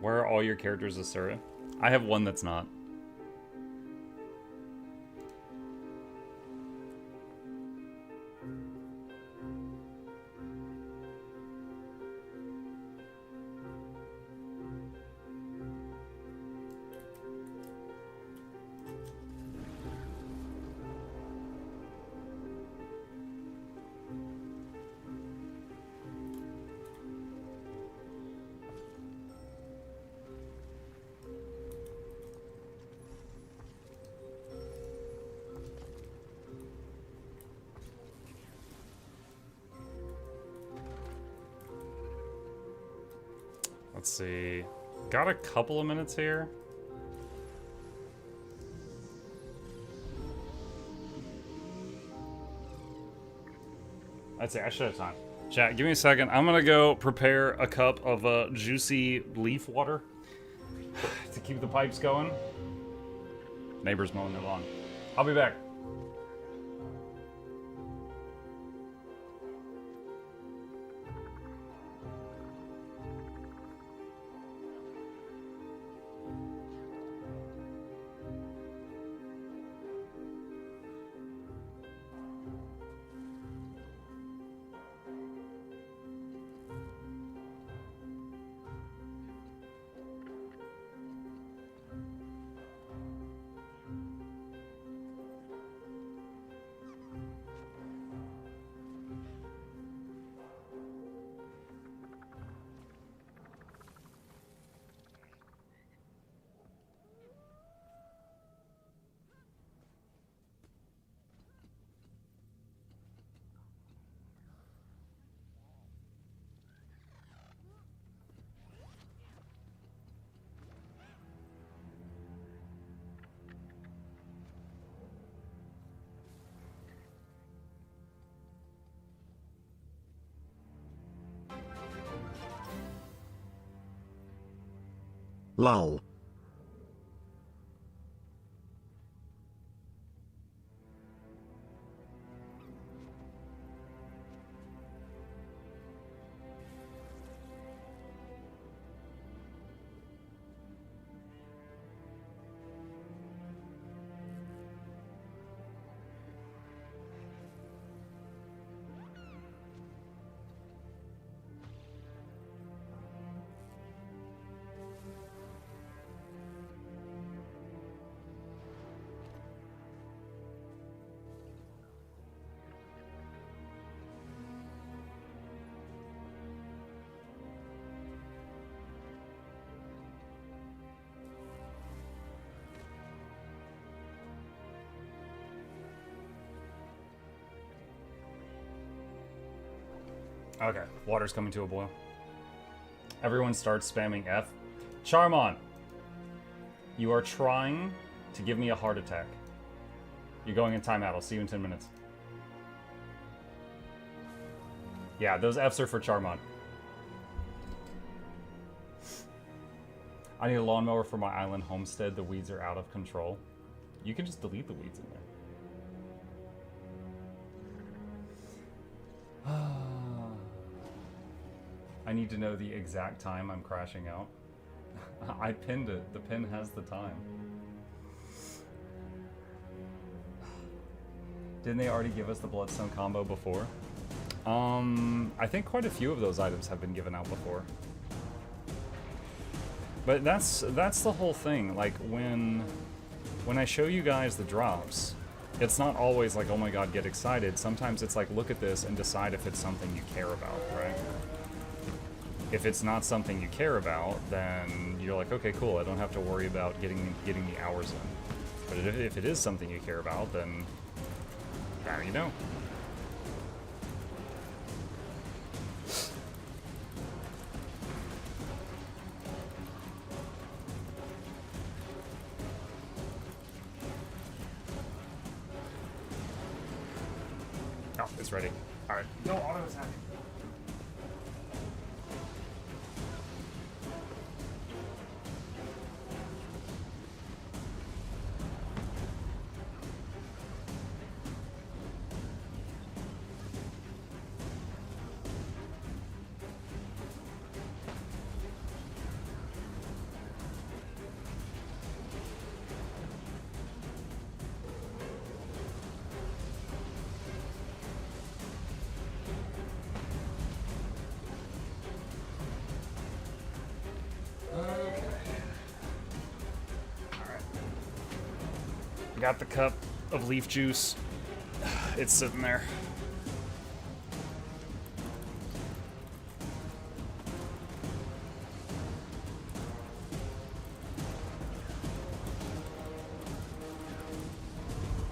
Where are all your characters Asura? I have one that's not. Let's see. Got a couple of minutes here. I'd say I should have time. Chat, give me a second. I'm gonna go prepare a cup of juicy leaf water to keep the pipes going. Neighbors mowing their lawn. I'll be back. Lol. Okay, water's coming to a boil. Everyone starts spamming F. Charmon, you are trying to give me a heart attack. You're going in timeout. I'll see you in 10 minutes. Yeah, those Fs are for Charmon. I need a lawnmower for my island homestead. The weeds are out of control. You can just delete the weeds in there. I need to know the exact time I'm crashing out. I pinned it. The pin has the time. Didn't they already give us the Bloodstone combo before? I think quite a few of those items have been given out before. But that's the whole thing. Like when I show you guys the drops, it's not always like, oh my god, get excited. Sometimes it's like, look at this and decide if it's something you care about, right? If it's not something you care about, then you're like, okay, cool, I don't have to worry about getting the hours in. But if it is something you care about, then now you know. Oh, it's ready. Alright. No auto attack. Got the cup of leaf juice. It's sitting there.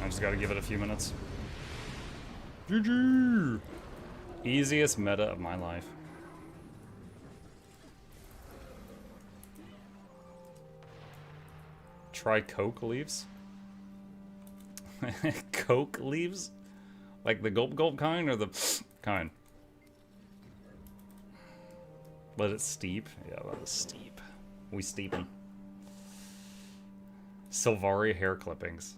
I just gotta give it a few minutes. GG! Easiest meta of my life. Try Coke leaves? Coke leaves? Like the gulp gulp kind or the kind? Let it steep? Yeah, let it steep. We steepin'. Sylvari hair clippings.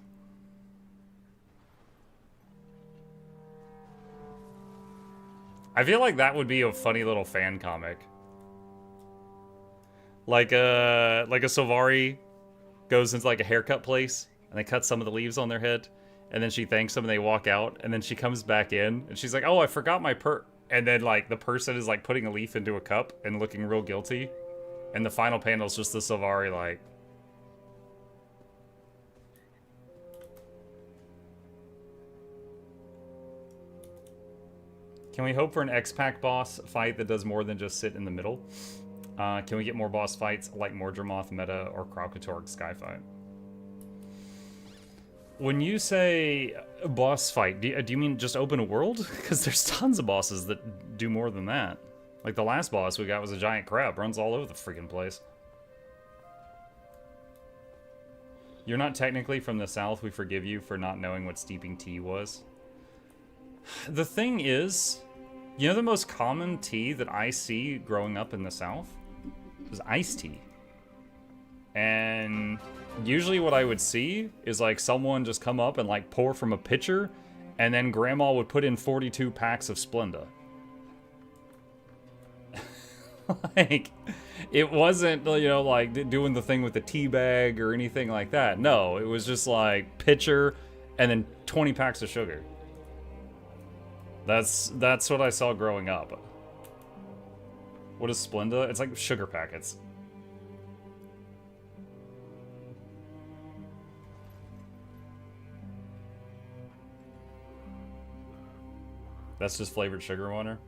I feel like that would be a funny little fan comic. Like a Sylvari goes into like a haircut place and they cut some of the leaves on their head, and then she thanks them and they walk out, and then she comes back in and she's like, oh, I forgot my and then like the person is like putting a leaf into a cup and looking real guilty, and the final panel is just the Sylvari like, can we hope for an X-Pac boss fight that does more than just sit in the middle? Can we get more boss fights like Mordramoth meta or Kralkatorg Skyfight? When you say boss fight, do you mean just open a world? Because there's tons of bosses that do more than that. Like the last boss we got was a giant crab, runs all over the freaking place. You're not technically from the South, we forgive you for not knowing what steeping tea was. The thing is, you know the most common tea that I see growing up in the South? Is iced tea. And usually what I would see is like someone just come up and like pour from a pitcher, and then grandma would put in 42 packs of Splenda. Like, it wasn't, you know, like doing the thing with the tea bag or anything like that. No, it was just like pitcher and then 20 packs of sugar. That's what I saw growing up. What is Splenda? It's like sugar packets. That's just flavored sugar water.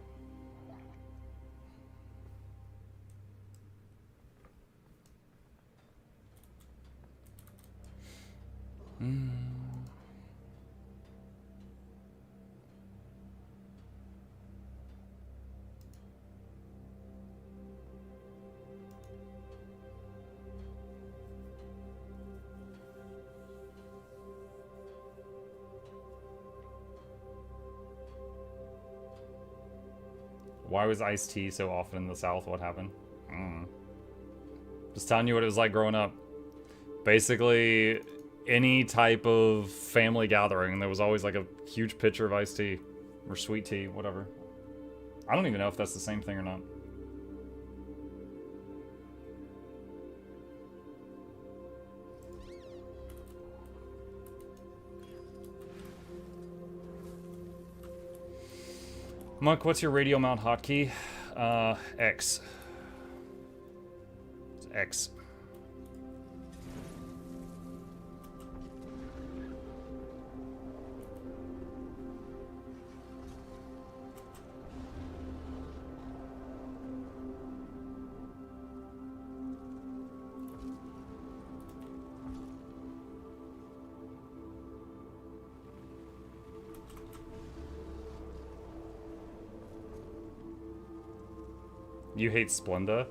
Why was iced tea so often in the South? What happened? Just telling you what it was like growing up. Basically, any type of family gathering, there was always like a huge pitcher of iced tea. Or sweet tea, whatever. I don't even know if that's the same thing or not. Monk, what's your radio mount hotkey? X. It's X. You hate Splenda?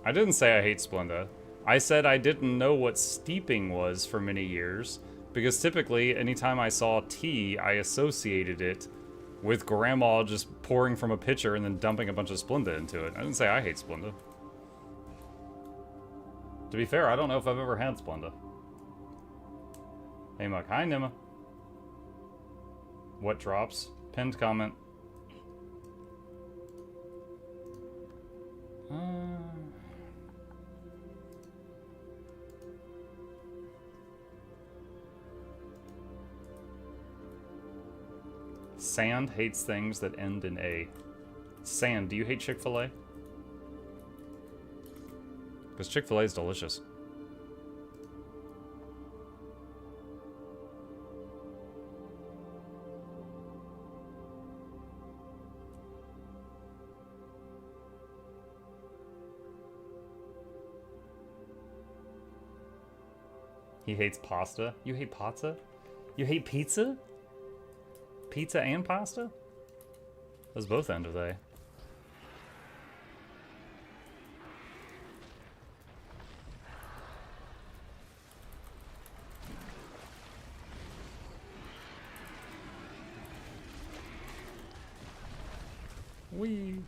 I didn't say I hate Splenda. I said I didn't know what steeping was for many years, because typically, anytime I saw tea, I associated it with grandma just pouring from a pitcher and then dumping a bunch of Splenda into it. I didn't say I hate Splenda. To be fair, I don't know if I've ever had Splenda. Hey Muck, hi Nima. What drops? Pinned comment. Sand hates things that end in A. Sand, do you hate Chick-fil-A? Because Chick-fil-A is delicious. He hates pasta. You hate pizza? You hate pizza? Pizza and pasta? Those both end with A. Wee.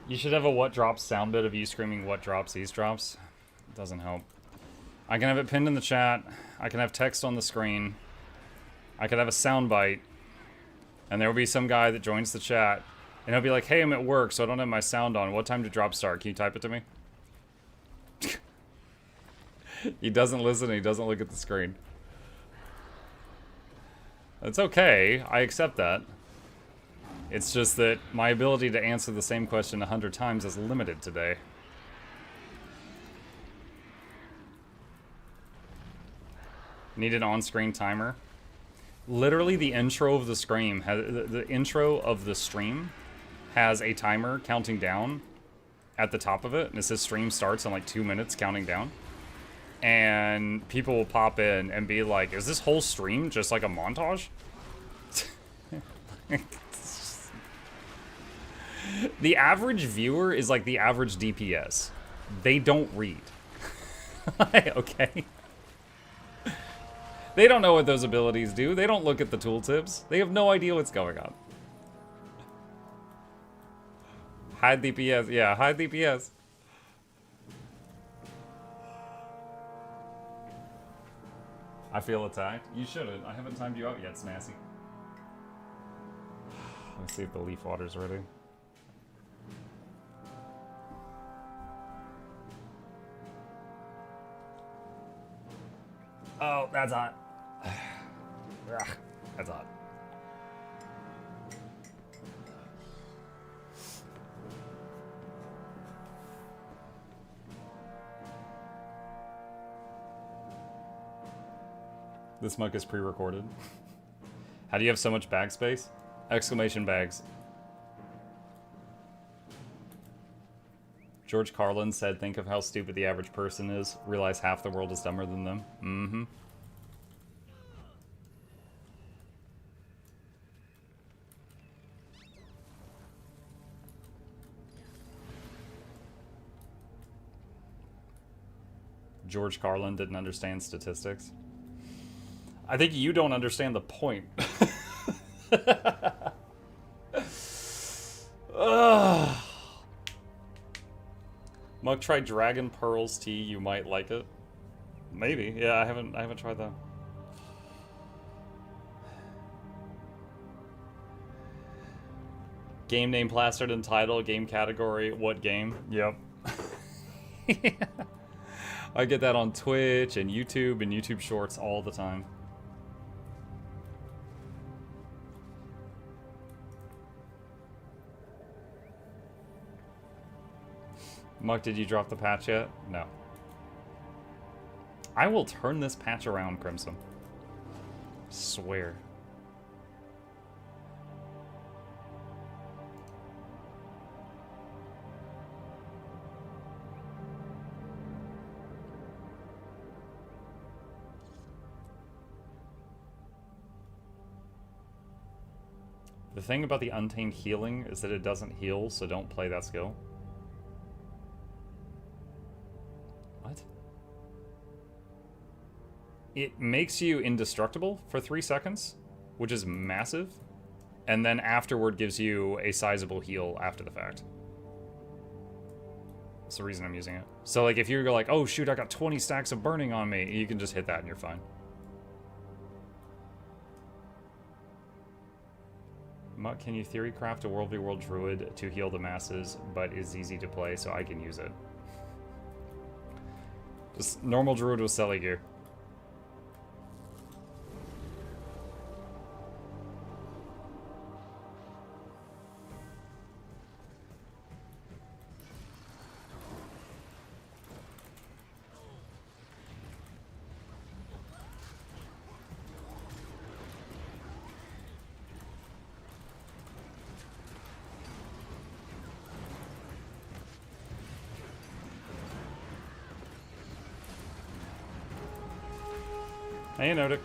You should have a what drops sound bit of you screaming what drops, these drops. It doesn't help. I can have it pinned in the chat. I can have text on the screen. I could have a sound bite. And there will be some guy that joins the chat. And he'll be like, hey, I'm at work, so I don't have my sound on. What time did drop start? Can you type it to me? He doesn't listen and he doesn't look at the screen. It's okay. I accept that. It's just that my ability to answer the same question 100 times is limited today. Need an on-screen timer. Literally, the intro of the stream has the intro of the stream has a timer counting down at the top of it, and it says stream starts in like 2 minutes, counting down. And people will pop in and be like, "Is this whole stream just like a montage?" The average viewer is like the average DPS. They don't read. Okay. They don't know what those abilities do. They don't look at the tooltips. They have no idea what's going on. Hide DPS. Yeah, hide DPS. I feel attacked. You shouldn't. I haven't timed you out yet, Snassy. Let's see if the leaf water's ready. Oh, that's hot. Ugh, that's hot. This mug is pre-recorded. How do you have so much bag space? Exclamation bags. George Carlin said, think of how stupid the average person is. Realize half the world is dumber than them. Mm-hmm. George Carlin didn't understand statistics. I think you don't understand the point. Mug, try Dragon Pearls tea. You might like it. Maybe. Yeah, I haven't tried that. Game name plastered in title. Game category. What game? Yep. I get that on Twitch and YouTube Shorts all the time. Muck, did you drop the patch yet? No. I will turn this patch around, Crimson. Swear. The thing about the Untamed healing is that it doesn't heal, so don't play that skill. What? It makes you indestructible for 3 seconds, which is massive, and then afterward gives you a sizable heal after the fact. That's the reason I'm using it. So like if you go like, oh shoot, I got 20 stacks of burning on me, you can just hit that and you're fine. Muck, can you theory craft a World v World Druid to heal the masses, but is easy to play, so I can use it? Just normal Druid with Selly gear. Hey, Nodic.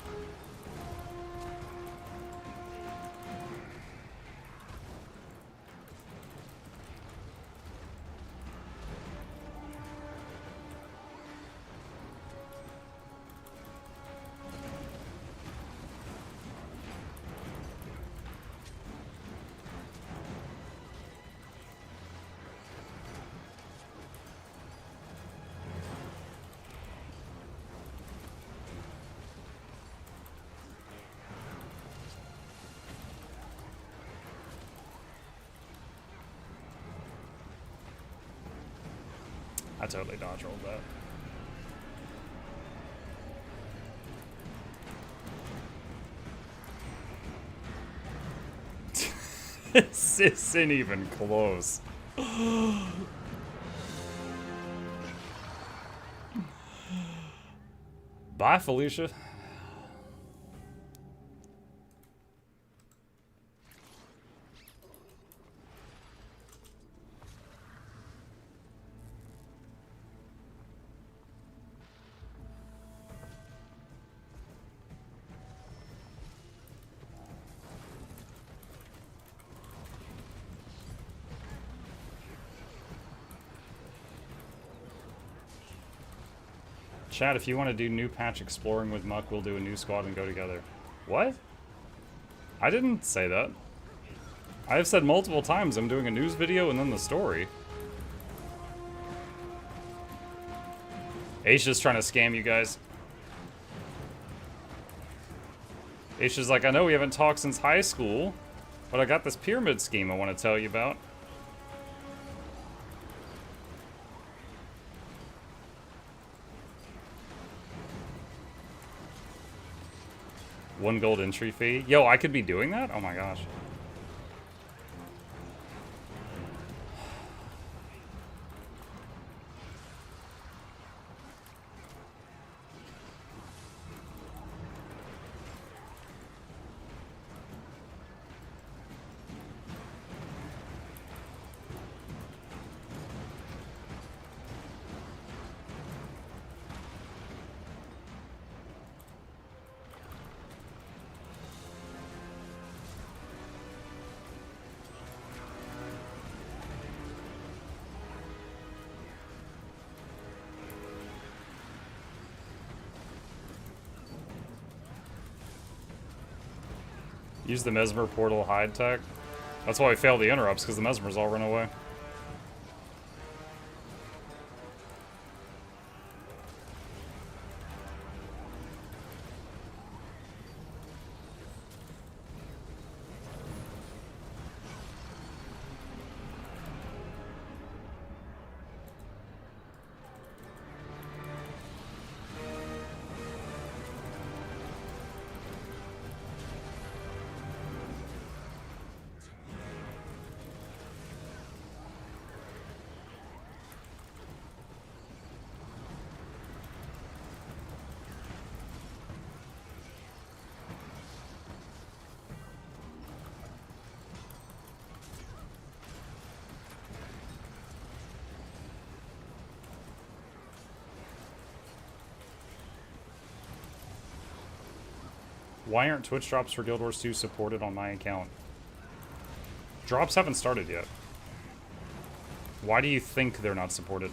I totally dodge rolled that. This isn't even close. Bye, Felicia. Chat, if you want to do new patch exploring with Muck, we'll do a new squad and go together. What? I didn't say that. I have said multiple times I'm doing a news video and then the story. Aisha's trying to scam you guys. Aisha's like, I know we haven't talked since high school, but I got this pyramid scheme I want to tell you about. $1 gold entry fee. Yo, I could be doing that? Oh my gosh. Use the Mesmer portal hide tech. That's why I failed the interrupts, because the Mesmers all run away. Why aren't Twitch drops for Guild Wars 2 supported on my account? Drops haven't started yet. Why do you think they're not supported?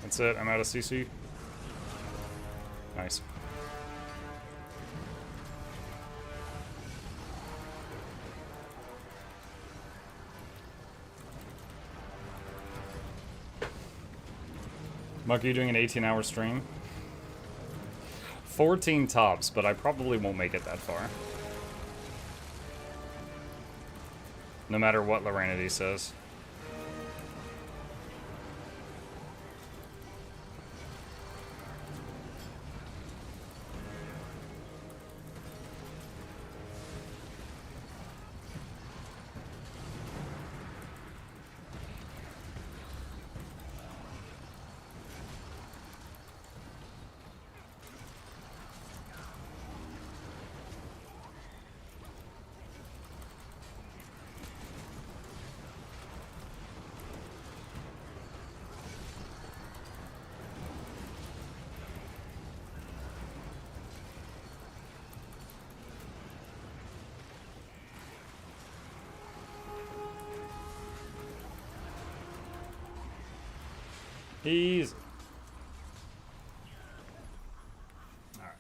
That's it, I'm out of CC. Nice. Muck, are you doing an 18-hour stream? 14 tops, but I probably won't make it that far. No matter what Loranity says. Easy. Alright.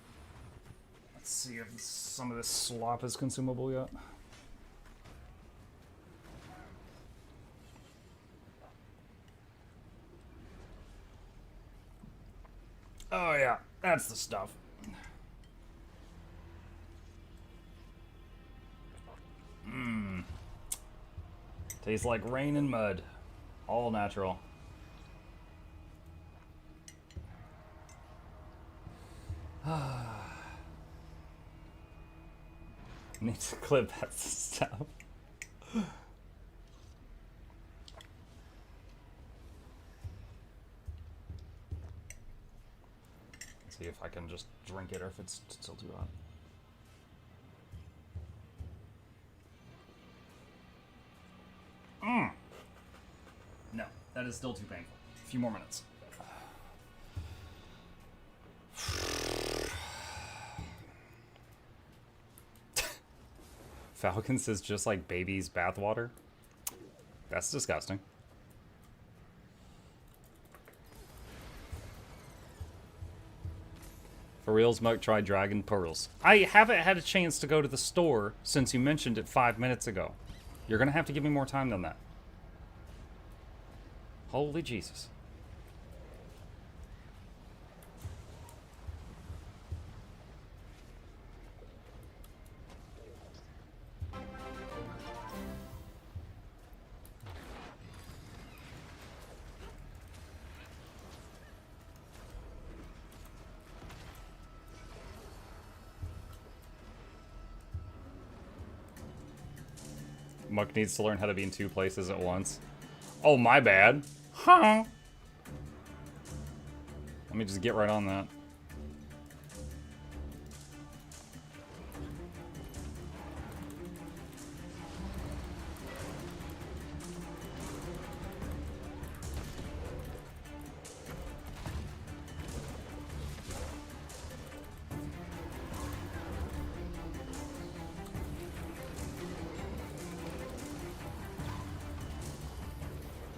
Let's see if some of this slop is consumable yet. Oh yeah, that's the stuff. Mmm. Tastes like rain and mud. All natural. Need to clip that stuff. See if I can just drink it or if it's still too hot. No, that is still too painful. A few more minutes. Falcons is just like baby's bathwater. That's disgusting. For reals, Muck, try Dragon Pearls. I haven't had a chance to go to the store since you mentioned it 5 minutes ago. You're gonna have to give me more time than that. Holy Jesus. Muck needs to learn how to be in 2 places at once. Oh, my bad. Huh. Let me just get right on that.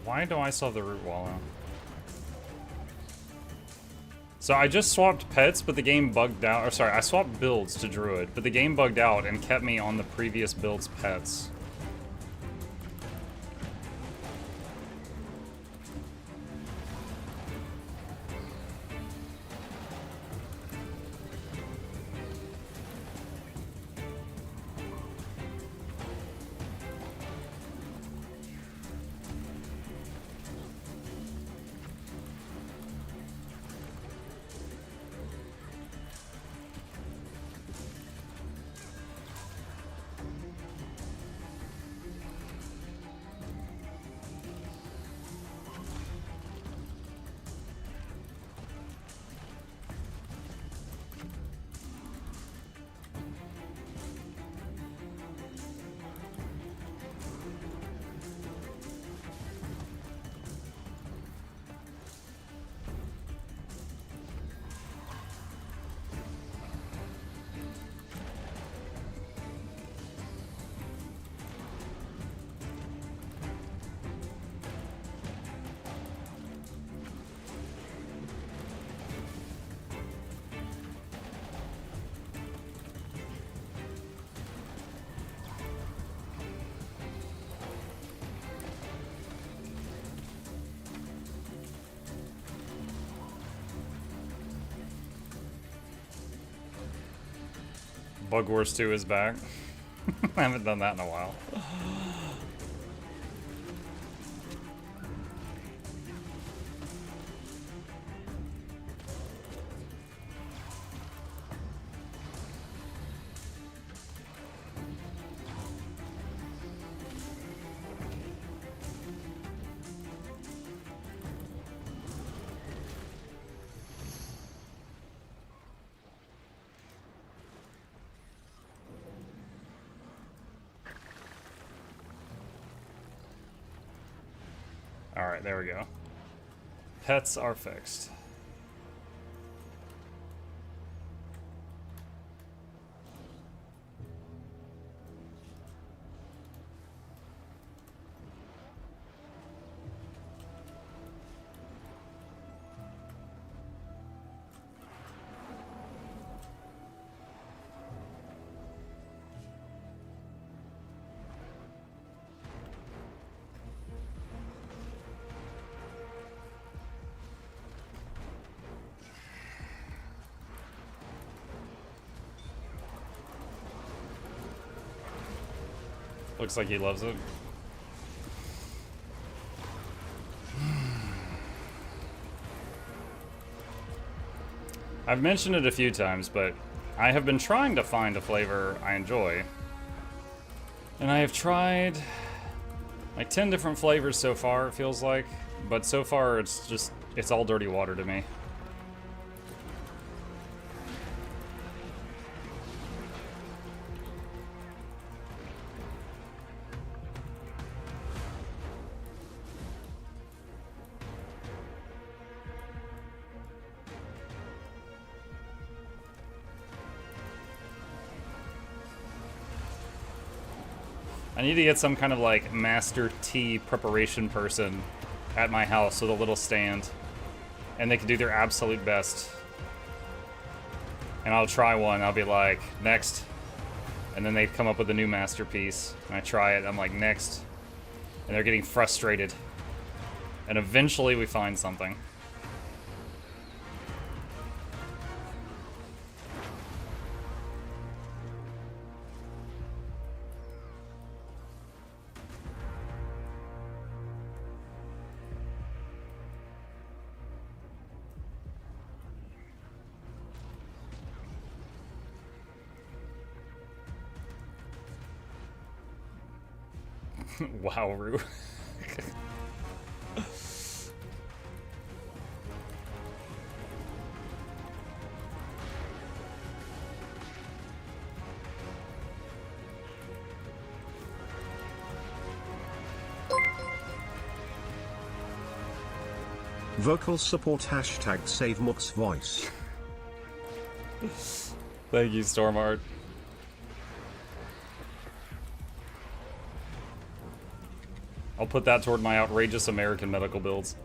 Why do I still have the root wall out? So I just swapped pets, but the game bugged out. Or sorry, I swapped builds to Druid, but the game bugged out and kept me on the previous build's pets. Bug Wars 2 is back. I haven't done that in a while. Alright, there we go. Pets are fixed. Looks like he loves it. I've mentioned it a few times, but I have been trying to find a flavor I enjoy. And I have tried like 10 different flavors so far, it feels like. But so far, it's all dirty water to me. I need to get some kind of like master tea preparation person at my house with a little stand, and they can do their absolute best. And I'll try one, I'll be like, next. And then they come up with a new masterpiece, and I try it, I'm like, next. And they're getting frustrated. And eventually we find something. Wow, Rue. Vocal support hashtag save Mook's voice. Thank you, Stormart. I'll put that toward my outrageous American medical bills.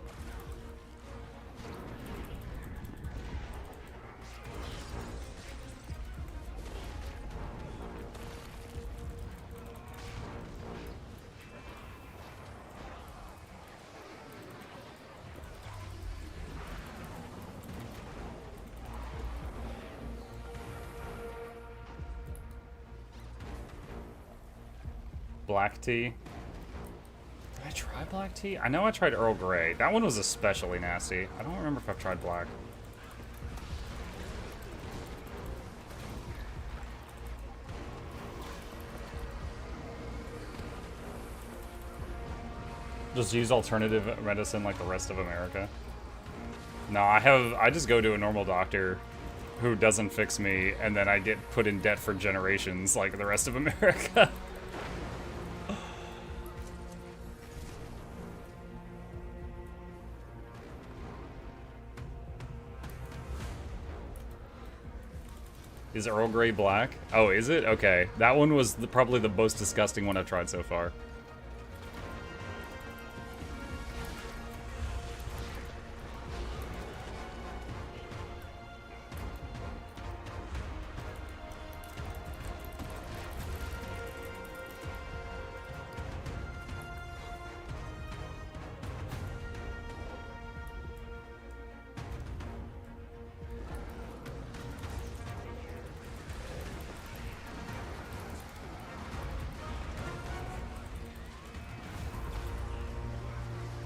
Black tea. Did I try black tea? I know I tried Earl Grey. That one was especially nasty. I don't remember if I've tried black. Just use alternative medicine like the rest of America. No, I just go to a normal doctor who doesn't fix me, and then I get put in debt for generations like the rest of America. Is Earl Grey black? Oh, is it? Okay. That one was probably the most disgusting one I've tried so far.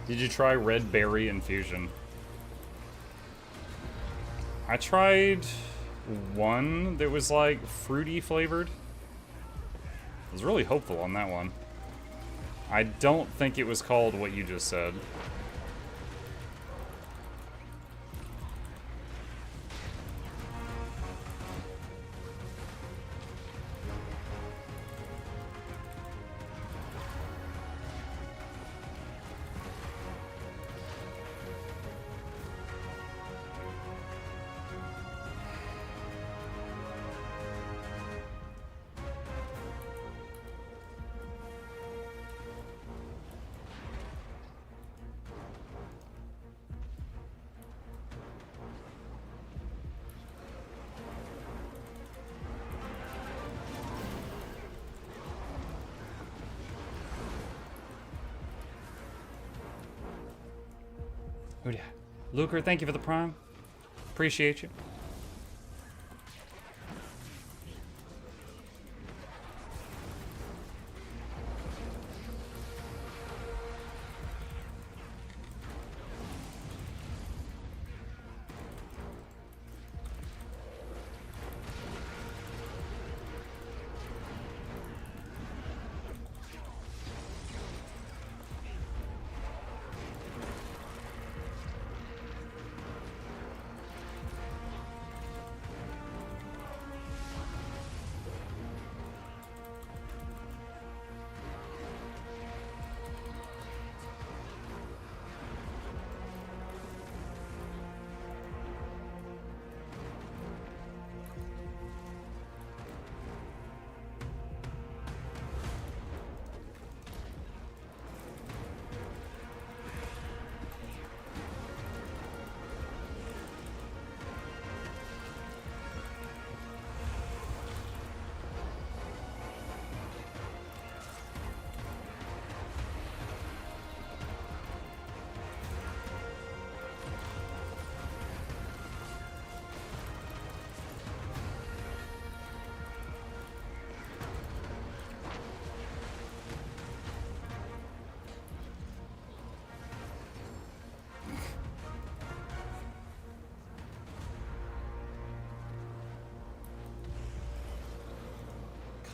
Did you try red berry infusion? I tried one that was like fruity flavored. I was really hopeful on that one. I don't think it was called what you just said. Who'd ya? Luker, thank you for the prime. Appreciate you.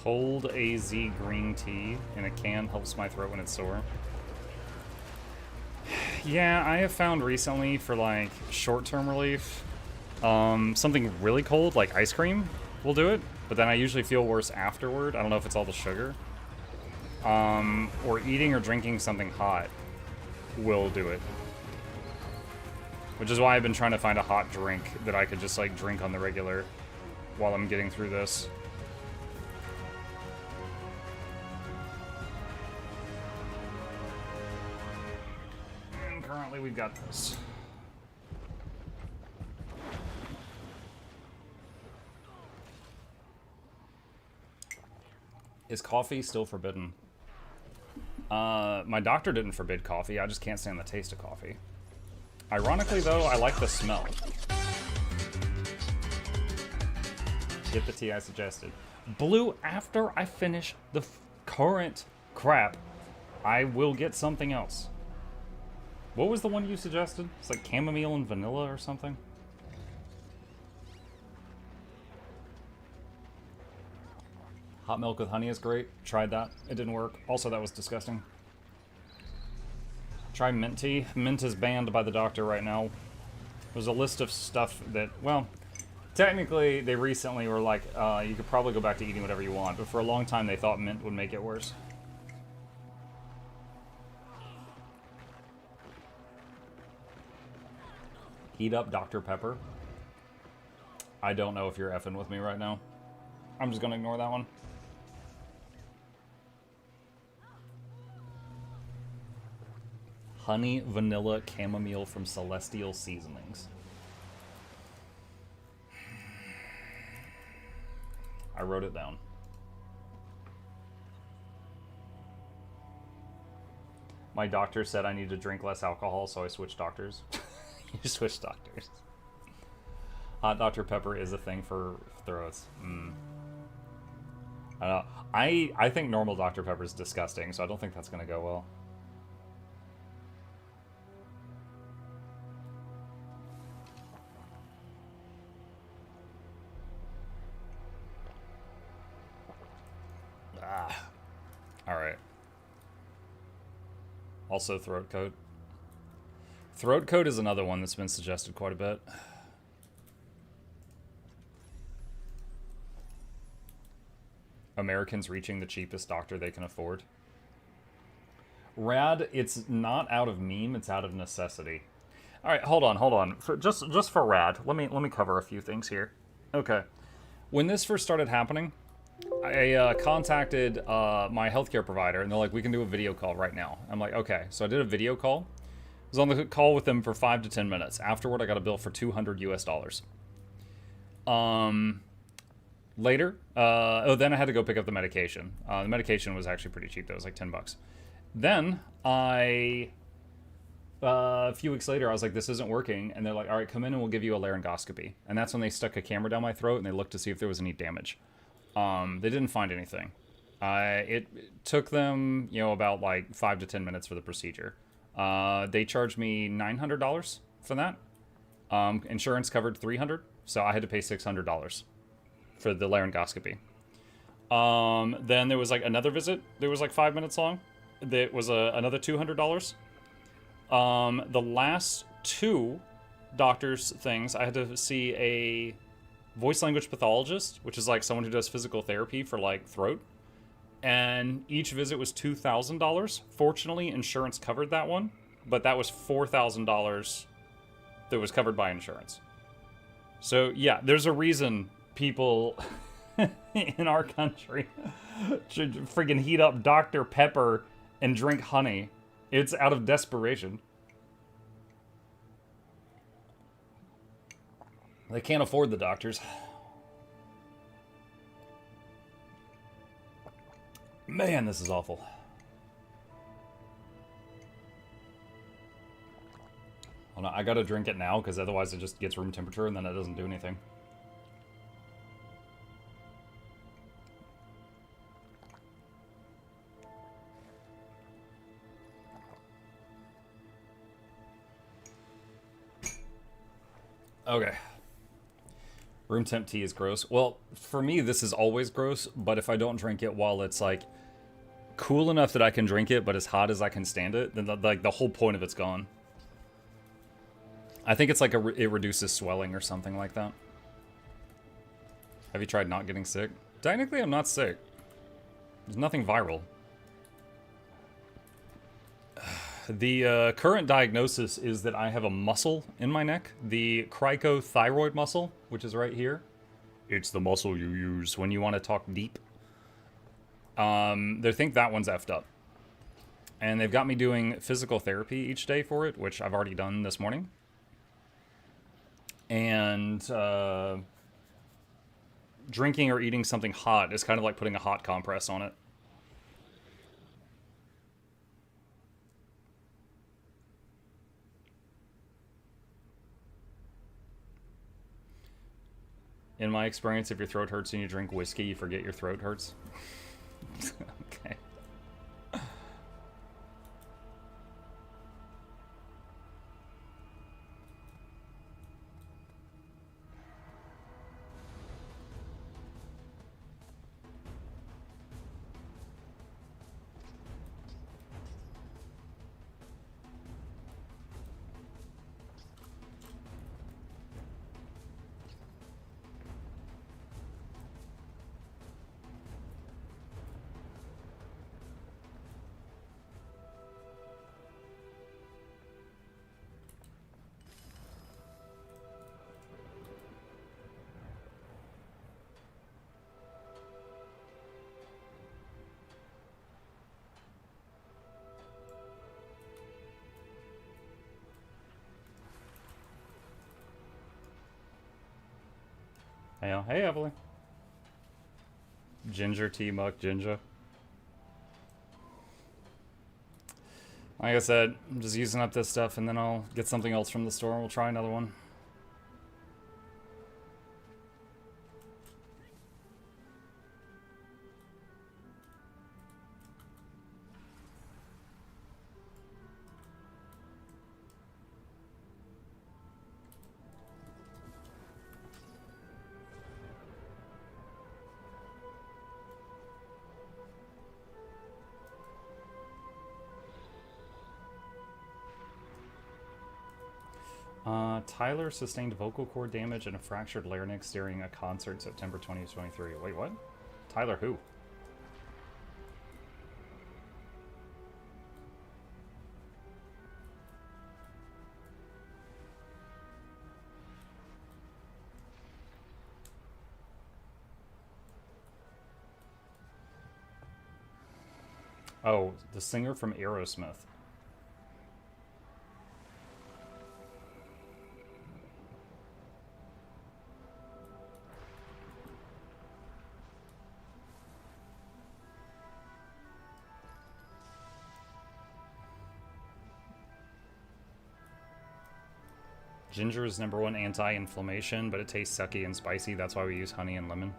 Cold AZ green tea in a can helps my throat when it's sore. Yeah, I have found recently for like short-term relief, something really cold like ice cream will do it, but then I usually feel worse afterward. I don't know if it's all the sugar. Or eating or drinking something hot will do it. Which is why I've been trying to find a hot drink that I could just like drink on the regular while I'm getting through this. And currently we've got this. Is coffee still forbidden? My doctor didn't forbid coffee. I just can't stand the taste of coffee. Ironically, though, I like the smell. Get the tea I suggested. Blue, after I finish the current crap, I will get something else. What was the one you suggested? It's like chamomile and vanilla or something? Hot milk with honey is great. Tried that. It didn't work. Also, that was disgusting. Try mint tea. Mint is banned by the doctor right now. There's a list of stuff that, well, technically they recently were like, you could probably go back to eating whatever you want, but for a long time they thought mint would make it worse. Heat up Dr. Pepper. I don't know if you're effing with me right now. I'm just gonna ignore that one. Honey, vanilla, chamomile from Celestial Seasonings. I wrote it down. My doctor said I need to drink less alcohol, so I switched doctors. You switched doctors. Hot Dr. Pepper is a thing for throats. I think normal Dr. Pepper is disgusting, so I don't think that's going to go well. Alright. Also throat coat. Throat coat is another one that's been suggested quite a bit. Americans reaching the cheapest doctor they can afford. Rad, it's not out of meme, it's out of necessity. Alright, hold on. Just for Rad, let me cover a few things here. Okay. When this first started happening, I contacted my healthcare provider, and they're like, we can do a video call right now. I'm like, okay. So I did a video call. I was on the call with them for 5 to 10 minutes. Afterward, I got a bill for $200 US. Later, then I had to go pick up the medication. The medication was actually pretty cheap, though. It was like 10 bucks. Then a few weeks later, I was like, this isn't working. And they're like, all right, come in and we'll give you a laryngoscopy. And that's when they stuck a camera down my throat and they looked to see if there was any damage. They didn't find anything. It took them, about like 5 to 10 minutes for the procedure. They charged me $900 for that. Insurance covered $300, so I had to pay $600 for the laryngoscopy. Then there was like another visit. There was like 5 minutes long. That was another $200. The last two doctor's things, I had to see a voice language pathologist, which is like someone who does physical therapy for like throat. And each visit was $2,000. Fortunately, insurance covered that one, but that was $4,000 that was covered by insurance. So yeah, there's a reason people in our country should friggin' heat up Dr. Pepper and drink honey. It's out of desperation. They can't afford the doctors. Man, this is awful. Well, no, I gotta drink it now, because otherwise it just gets room temperature and then it doesn't do anything. Okay. Room temp tea is gross. Well, for me, this is always gross, but if I don't drink it while it's like cool enough that I can drink it, but as hot as I can stand it, then the whole point of it's gone. I think it's like it reduces swelling or something like that. Have you tried not getting sick? Technically, I'm not sick. There's nothing viral. The current diagnosis is that I have a muscle in my neck, the cricothyroid muscle, which is right here. It's the muscle you use when you want to talk deep. They think that one's effed up. And they've got me doing physical therapy each day for it, which I've already done this morning. And drinking or eating something hot is kind of like putting a hot compress on it. In my experience, if your throat hurts and you drink whiskey, you forget your throat hurts. Okay. Hey, Evelyn. Ginger tea, muck, ginger. Like I said, I'm just using up this stuff and then I'll get something else from the store and we'll try another one. Tyler sustained vocal cord damage and a fractured larynx during a concert September 2023. Wait, what? Tyler who? Oh, the singer from Aerosmith. Ginger is #1 anti-inflammation, but it tastes sucky and spicy. That's why we use honey and lemon.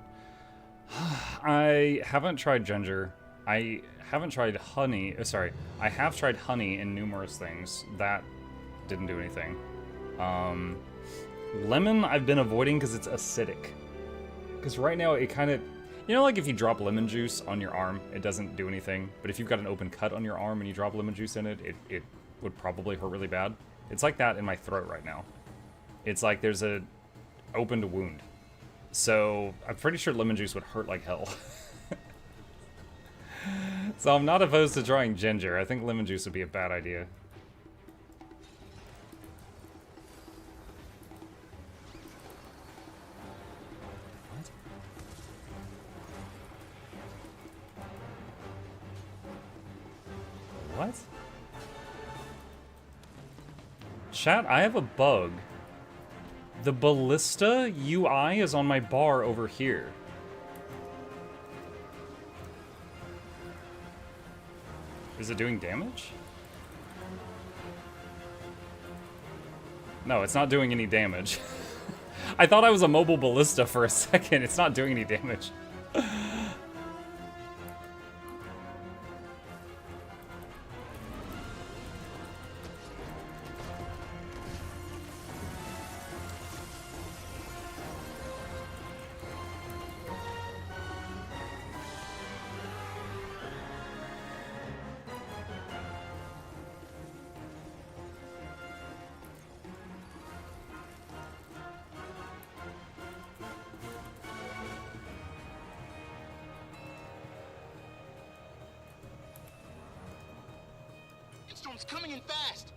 I haven't tried ginger. I haven't tried honey. Sorry, I have tried honey in numerous things. That didn't do anything. Lemon I've been avoiding because it's acidic. Because right now it kind of... You know, like if you drop lemon juice on your arm, it doesn't do anything. But if you've got an open cut on your arm and you drop lemon juice in it, it would probably hurt really bad. It's like that in my throat right now. It's like there's a opened wound. So I'm pretty sure lemon juice would hurt like hell. So I'm not opposed to trying ginger. I think lemon juice would be a bad idea. What? Chat, I have a bug. The Ballista UI is on my bar over here. Is it doing damage? No, it's not doing any damage. I thought I was a mobile Ballista for a second. It's not doing any damage. storm's coming in fast.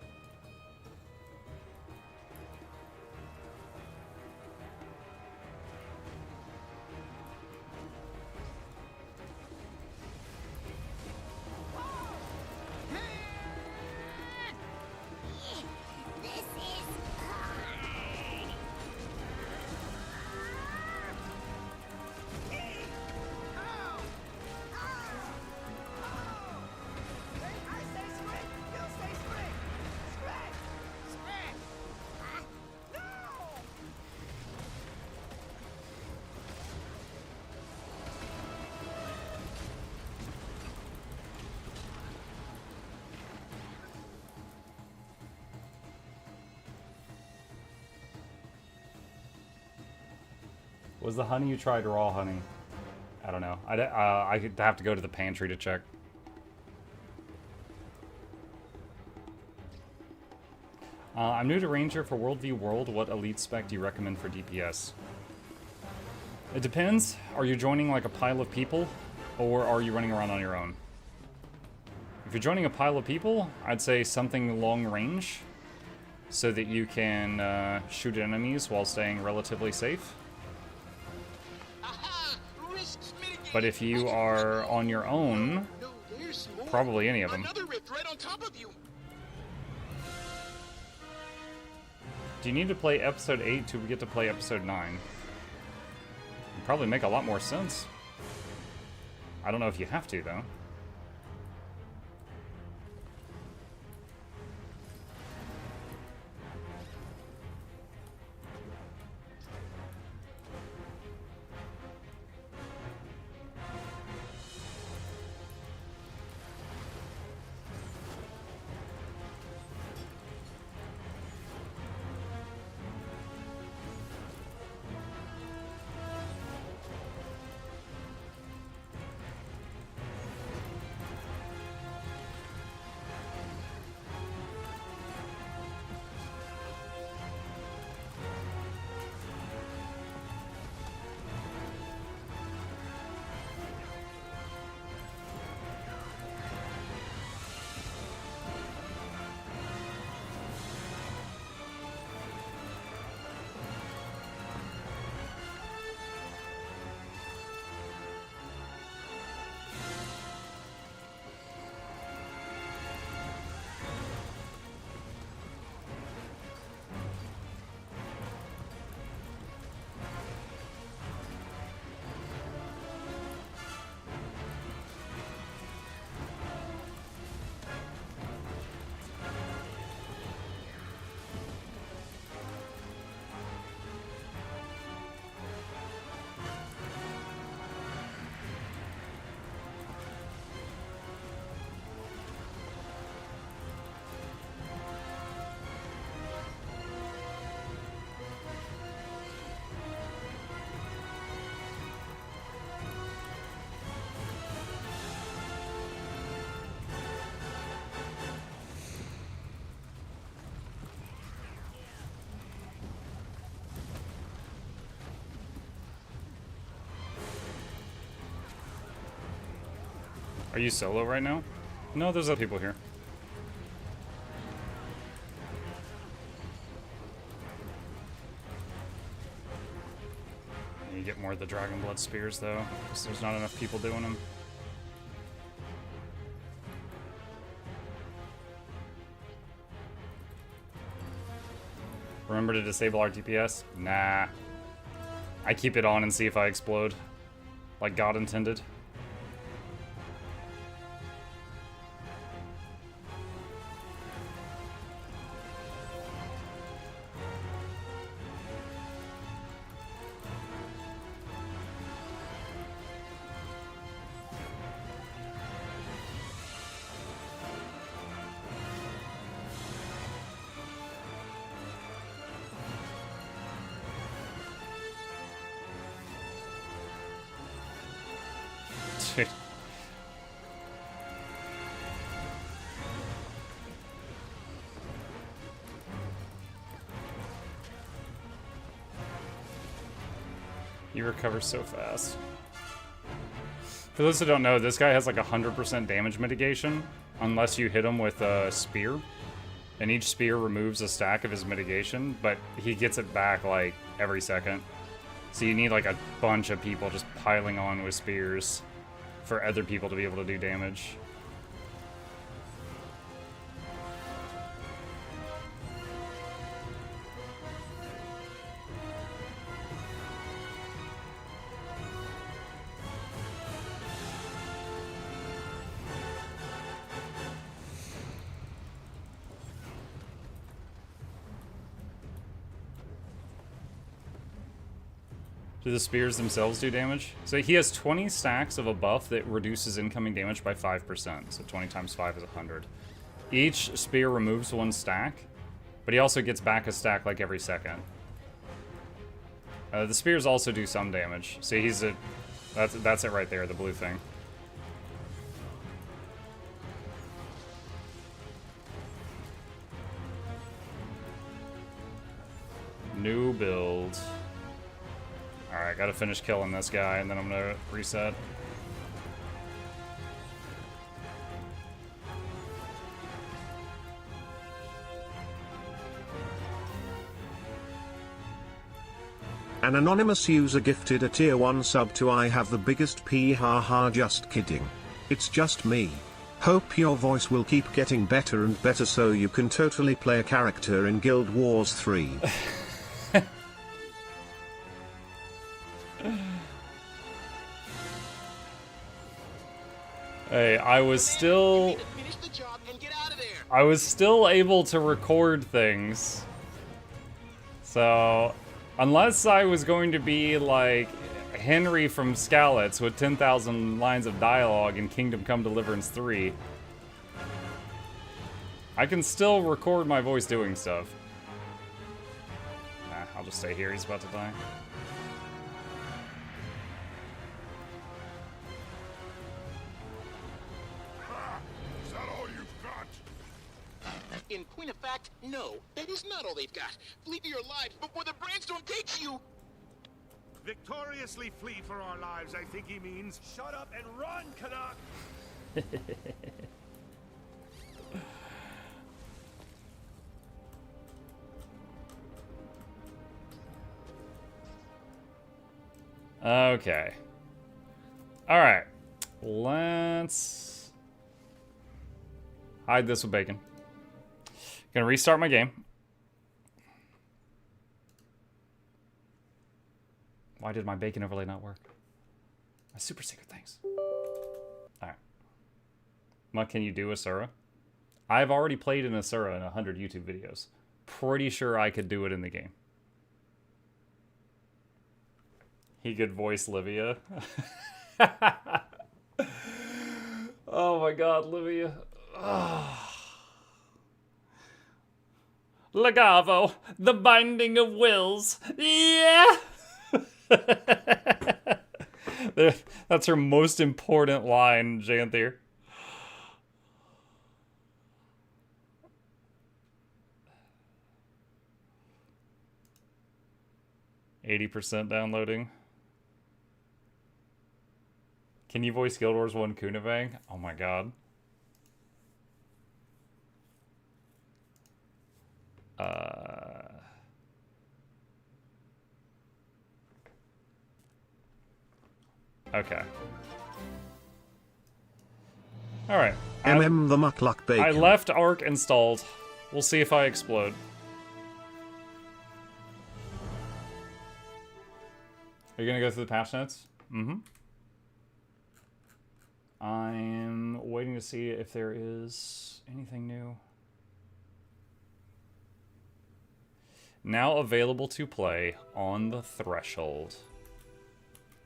Was the honey you tried raw honey? I don't know. I could have to go to the pantry to check. I'm new to Ranger for World v World. What elite spec do you recommend for DPS? It depends. Are you joining like a pile of people, or are you running around on your own? If you're joining a pile of people, I'd say something long range, so that you can shoot enemies while staying relatively safe. But if you are on your own, probably any of them. Another rift right on top of you. Do you need to play episode 8 to get to play episode 9? It'd probably make a lot more sense. I don't know if you have to, though. Are you solo right now? No, there's other people here. You get more of the Dragon Blood Spears, though, because there's not enough people doing them. Remember to disable our DPS? Nah. I keep it on and see if I explode. Like God intended. Dude. You recover so fast. For those who don't know, this guy has like 100% damage mitigation, unless you hit him with a spear. And each spear removes a stack of his mitigation, but he gets it back, like, every second. So you need, like, a bunch of people just piling on with spears for other people to be able to do damage. Do the spears themselves do damage? So he has 20 stacks of a buff that reduces incoming damage by 5%. So 20 times 5 is 100. Each spear removes one stack, but he also gets back a stack like every second. The spears also do some damage. See, he's a... That's it right there, the blue thing. New build. Alright, gotta finish killing this guy, and then I'm gonna reset. An anonymous user gifted a tier 1 sub to I have the biggest P, haha, just kidding. It's just me. Hope your voice will keep getting better and better so you can totally play a character in Guild Wars 3. Hey, I was still able to record things. So, unless I was going to be like Henry from Skalitz with 10,000 lines of dialogue in Kingdom Come Deliverance 3, I can still record my voice doing stuff. I'll just stay here, he's about to die. In point of fact, no, that is not all they've got. Flee for your lives before the brainstorm takes you! Victoriously flee for our lives, I think he means. Shut up and run, Canuck! Okay. Alright. Let's hide this with bacon. Gonna restart my game. Why did my bacon overlay not work? My super secret things. Alright. Muk, can you do Asura? I've already played an Asura in 100 YouTube videos. Pretty sure I could do it in the game. He could voice Livia. Oh my god, Livia. Oh. Legavo, the binding of wills. Yeah! That's her most important line, Janthier. %, downloading. Can you voice Guild Wars 1 Kunavang? Oh my god. Okay. Alright. The Mukluk bacon. I left Arc installed. We'll see if I explode. Are you gonna go through the patch notes? Mm-hmm. I'm waiting to see if there is anything new. Now available to play on the threshold.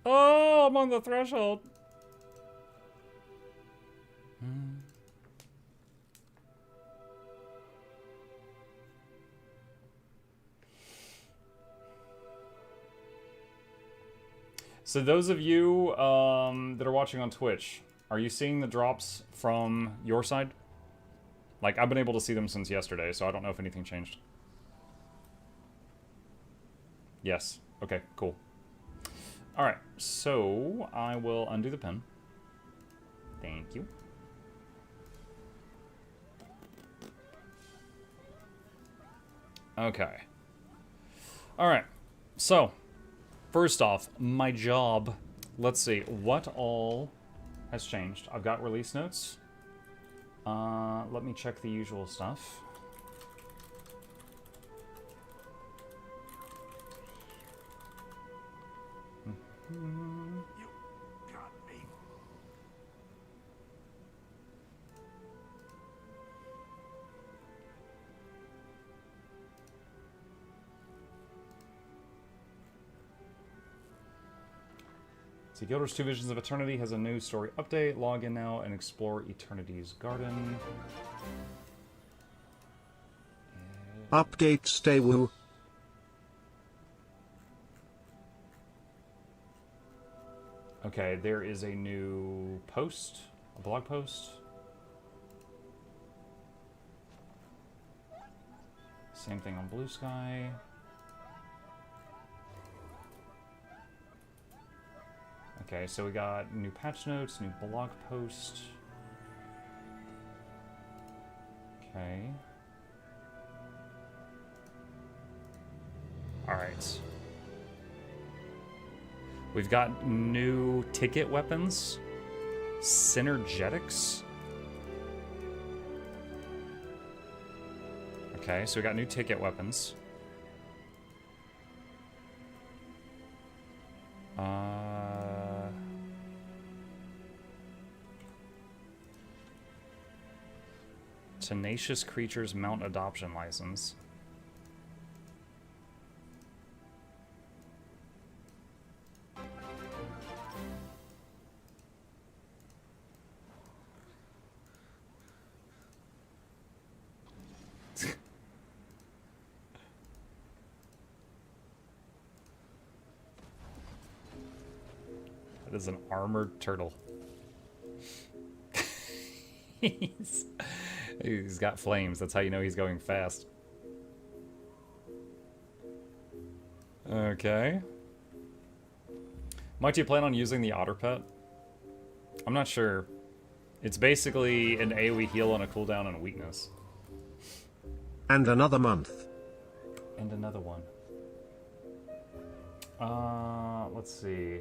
Oh, I'm on the threshold. So those of you that are watching on Twitch, are you seeing the drops from your side? Like, I've been able to see them since yesterday, so I don't know if anything changed. Yes. Okay, cool. Alright, so I will undo the pin. Thank you. Okay. Alright. So, first off, my job. Let's see. What all has changed? I've got release notes. Let me check the usual stuff. See, Gilder's Two Visions of Eternity has a new story update. Log in now and explore Eternity's Garden. Update stay woo. Okay, there is a new post, a blog post. Same thing on Blue Sky. Okay, so we got new patch notes, new blog post. Okay. Alright. We've got new ticket weapons. Synergetics. Okay, so we got new ticket weapons. Tenacious Creatures Mount Adoption License. That is an armored turtle. He's got flames. That's how you know he's going fast. Okay. Might you plan on using the otter pet? I'm not sure. It's basically an AoE heal on a cooldown and a weakness. And another month. And another one. Let's see.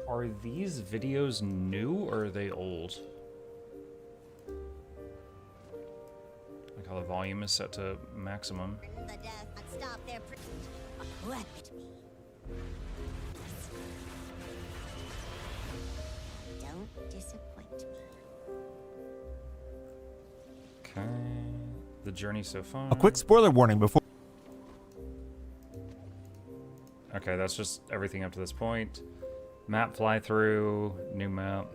Are these videos new or are they old? Like how the volume is set to maximum. Don't disappoint me. Okay. The journey so far. A quick spoiler warning before. Okay, that's just everything up to this point. Map fly through, new map.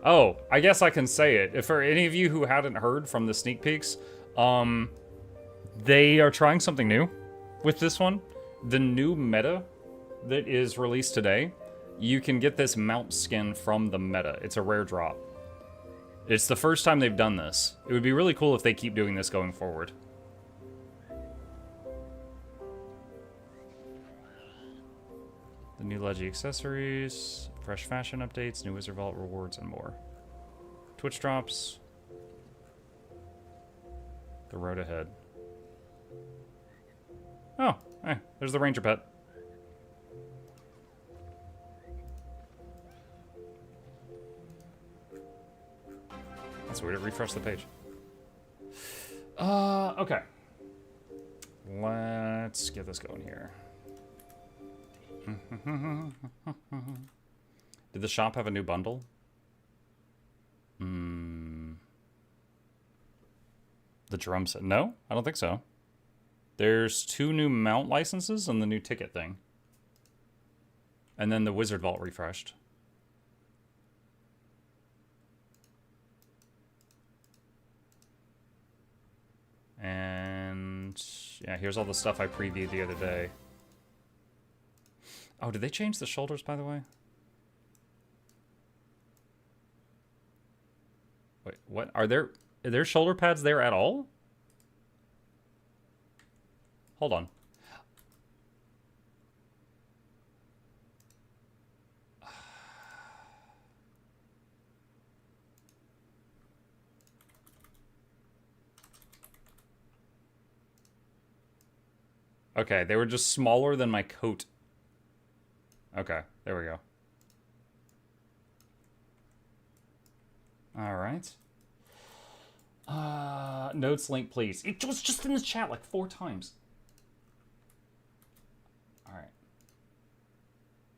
Oh, I guess I can say it. If for any of you who hadn't heard from the sneak peeks, they are trying something new with this one. The new meta that is released today, you can get this mount skin from the meta. It's a rare drop. It's the first time they've done this. It would be really cool if they keep doing this going forward. The new Legi accessories, fresh fashion updates, new Wizard Vault rewards, and more. Twitch drops. The road ahead. Oh, hey, there's the ranger pet. That's weird, it refreshed the page. Okay. Let's get this going here. Did the shop have a new bundle? The drum set? No, I don't think so. There's 2 new mount licenses and the new ticket thing. And then the Wizard Vault refreshed. And yeah, here's all the stuff I previewed the other day. Oh, did they change the shoulders, by the way? Wait, what? Are there shoulder pads there at all? Hold on. Okay, they were just smaller than my coat. Okay, there we go. All right. Notes link, please. It was just in the chat like 4 times. All right.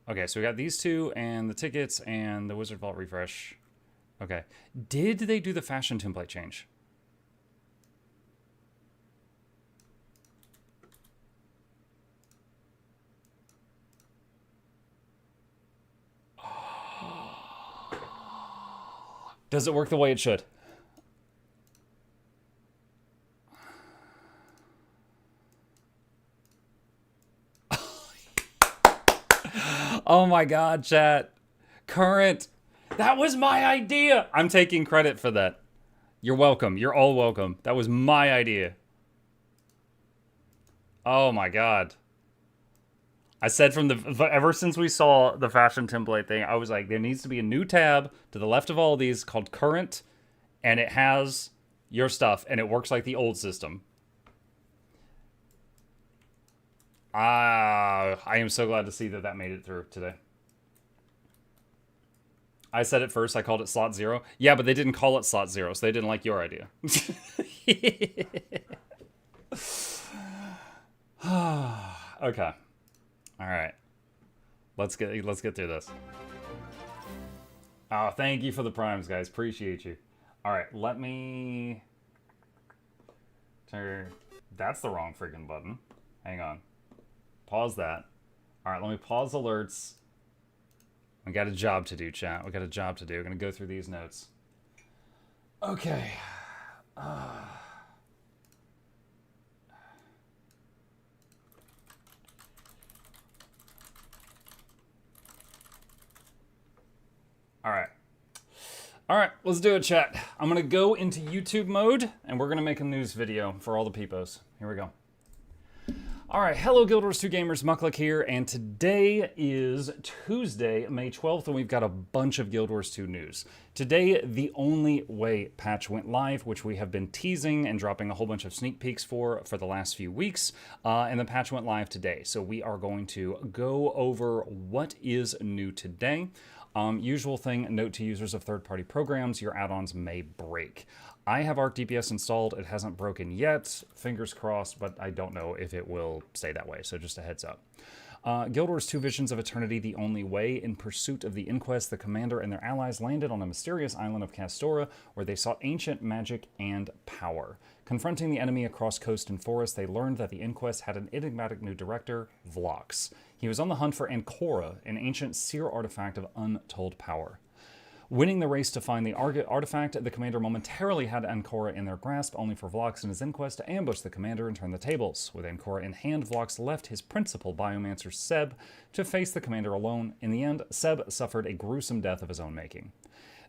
Okay, so we got these 2 and the tickets and the Wizard Vault refresh. Okay. Did they do the fashion template change? Does it work the way it should? Oh my god, chat. Current. That was my idea. I'm taking credit for that. You're welcome. You're all welcome. That was my idea. Oh my god. I said from the ever since we saw the fashion template thing, I was like, there needs to be a new tab to the left of all of these called current, and it has your stuff, and it works like the old system. I am so glad to see that that made it through today. I said it first. I called it slot 0. Yeah, but they didn't call it slot 0, so they didn't like your idea. Okay. All right. Let's get through this. Oh, thank you for the primes, guys. Appreciate you. All right, let me turn. That's the wrong freaking button. Hang on. Pause that. All right, let me pause alerts. We got a job to do, chat. We got a job to do. We're gonna go through these notes. Okay. All right, let's do it, chat. I'm gonna go into YouTube mode, and we're gonna make a news video for all the peepos. Here we go. All right, hello Guild Wars 2 gamers, Mukluk here, and today is Tuesday, May 12th, and we've got a bunch of Guild Wars 2 news. Today, the Only Way patch went live, which we have been teasing and dropping a whole bunch of sneak peeks for the last few weeks, and the patch went live today. So we are going to go over what is new today. Usual thing, note to users of third-party programs, your add-ons may break. I have Arc DPS installed. It hasn't broken yet. Fingers crossed, but I don't know if it will stay that way, so just a heads up. Guild Wars 2 Visions of Eternity, The Only Way. In pursuit of the Inquest, the commander and their allies landed on a mysterious island of Castora, where they sought ancient magic and power. Confronting the enemy across coast and forest, they learned that the Inquest had an enigmatic new director, Vlox. He was on the hunt for Ancora, an ancient seer artifact of untold power. Winning the race to find the artifact, the commander momentarily had Ancora in their grasp, only for Vlox and his Inquest to ambush the commander and turn the tables. With Ancora in hand, Vlox left his principal biomancer, Seb, to face the commander alone. In the end, Seb suffered a gruesome death of his own making.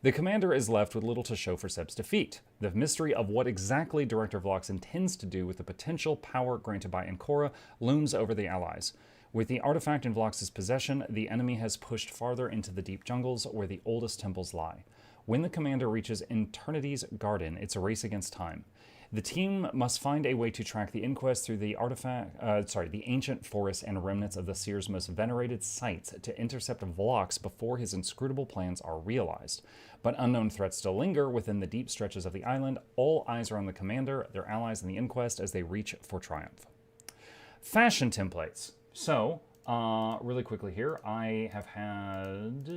The commander is left with little to show for Seb's defeat. The mystery of what exactly Director Vlox intends to do with the potential power granted by Ancora looms over the allies. With the artifact in Vlox's possession, the enemy has pushed farther into the deep jungles where the oldest temples lie. When the commander reaches Eternity's Garden, it's a race against time. The team must find a way to track the Inquest through the the ancient forests and remnants of the Seer's most venerated sites to intercept Vlox before his inscrutable plans are realized. But unknown threats still linger within the deep stretches of the island. All eyes are on the commander, their allies, and the Inquest as they reach for triumph. Fashion templates. So, really quickly here, I have had...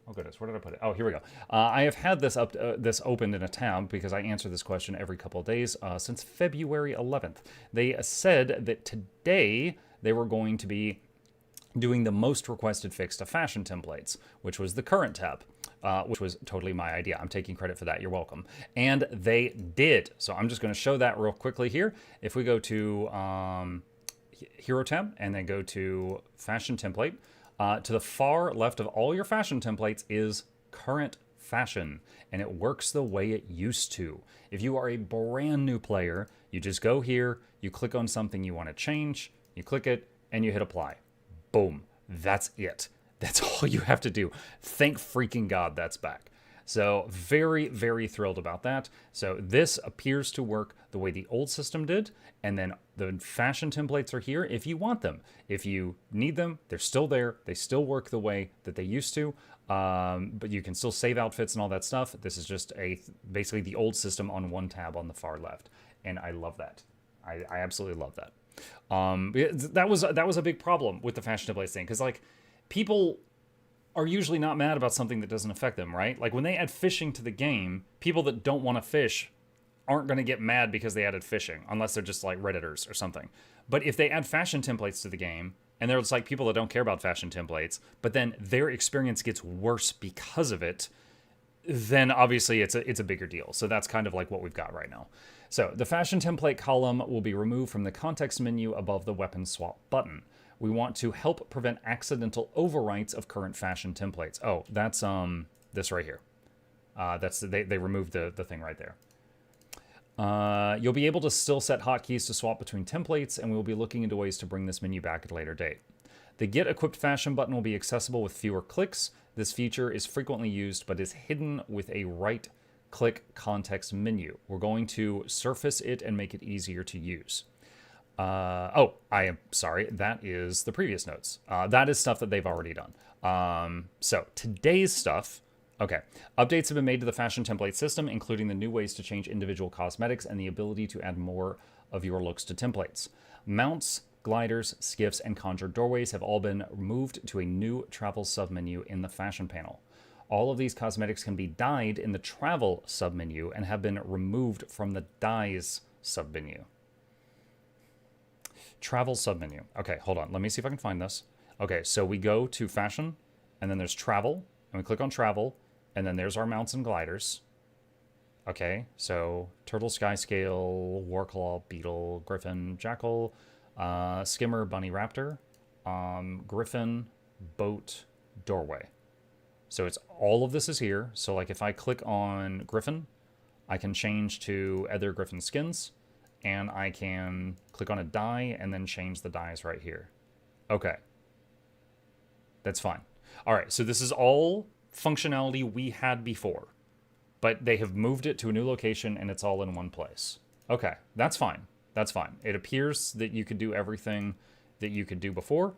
Oh goodness, where did I put it? Oh, here we go. I have had this this opened in a tab because I answer this question every couple of days since February 11th. They said that today they were going to be doing the most requested fix to fashion templates, which was the current tab, which was totally my idea. I'm taking credit for that. You're welcome. And they did. So I'm just going to show that real quickly here. If we go to Hero tab and then go to fashion template, to the far left of all your fashion templates is current fashion, and it works the way it used to. If you are a brand new player, you just go here, you click on something you want to change, you click it, and you hit apply. Boom. That's it. That's all you have to do. Thank freaking God that's back. So very, very thrilled about that. So this appears to work the way the old system did. And then the fashion templates are here if you want them. If you need them, they're still there. They still work the way that they used to. But you can still save outfits and all that stuff. This is just basically the old system on one tab on the far left. And I love that. I absolutely love that. That was a big problem with the fashion templates thing. Because, like, people are usually not mad about something that doesn't affect them, right? Like, when they add fishing to the game, people that don't want to fish aren't going to get mad because they added fishing, unless they're just, like, Redditors or something. But if they add fashion templates to the game, and there's, like, people that don't care about fashion templates, but then their experience gets worse because of it, then obviously it's a bigger deal. So that's kind of like what we've got right now. So the fashion template column will be removed from the context menu above the weapon swap button. We want to help prevent accidental overwrites of current fashion templates. Oh, that's this right here. They removed the thing right there. You'll be able to still set hotkeys to swap between templates, and we'll be looking into ways to bring this menu back at a later date. The Get Equipped Fashion button will be accessible with fewer clicks. This feature is frequently used, but is hidden with a right-click context menu. We're going to surface it and make it easier to use. I am sorry. That is the previous notes. That is stuff that they've already done. So today's stuff. Okay. Updates have been made to the fashion template system, including the new ways to change individual cosmetics and the ability to add more of your looks to templates. Mounts, gliders, skiffs, and conjure doorways have all been moved to a new travel submenu in the fashion panel. All of these cosmetics can be dyed in the travel submenu and have been removed from the dyes submenu. Travel submenu. Okay, hold on. Let me see if I can find this. Okay, so we go to fashion, and then there's travel, and we click on travel, and then there's our mounts and gliders. Okay, so turtle, sky scale, warclaw, beetle, griffin, jackal, skimmer, bunny, raptor, griffin, boat, doorway. So it's all of this is here. So like if I click on griffin, I can change to other griffin skins, and I can click on a dye and then change the dyes right here. Okay. That's fine. All right, so this is all functionality we had before, but they have moved it to a new location and it's all in one place. Okay, that's fine. That's fine. It appears that you could do everything that you could do before.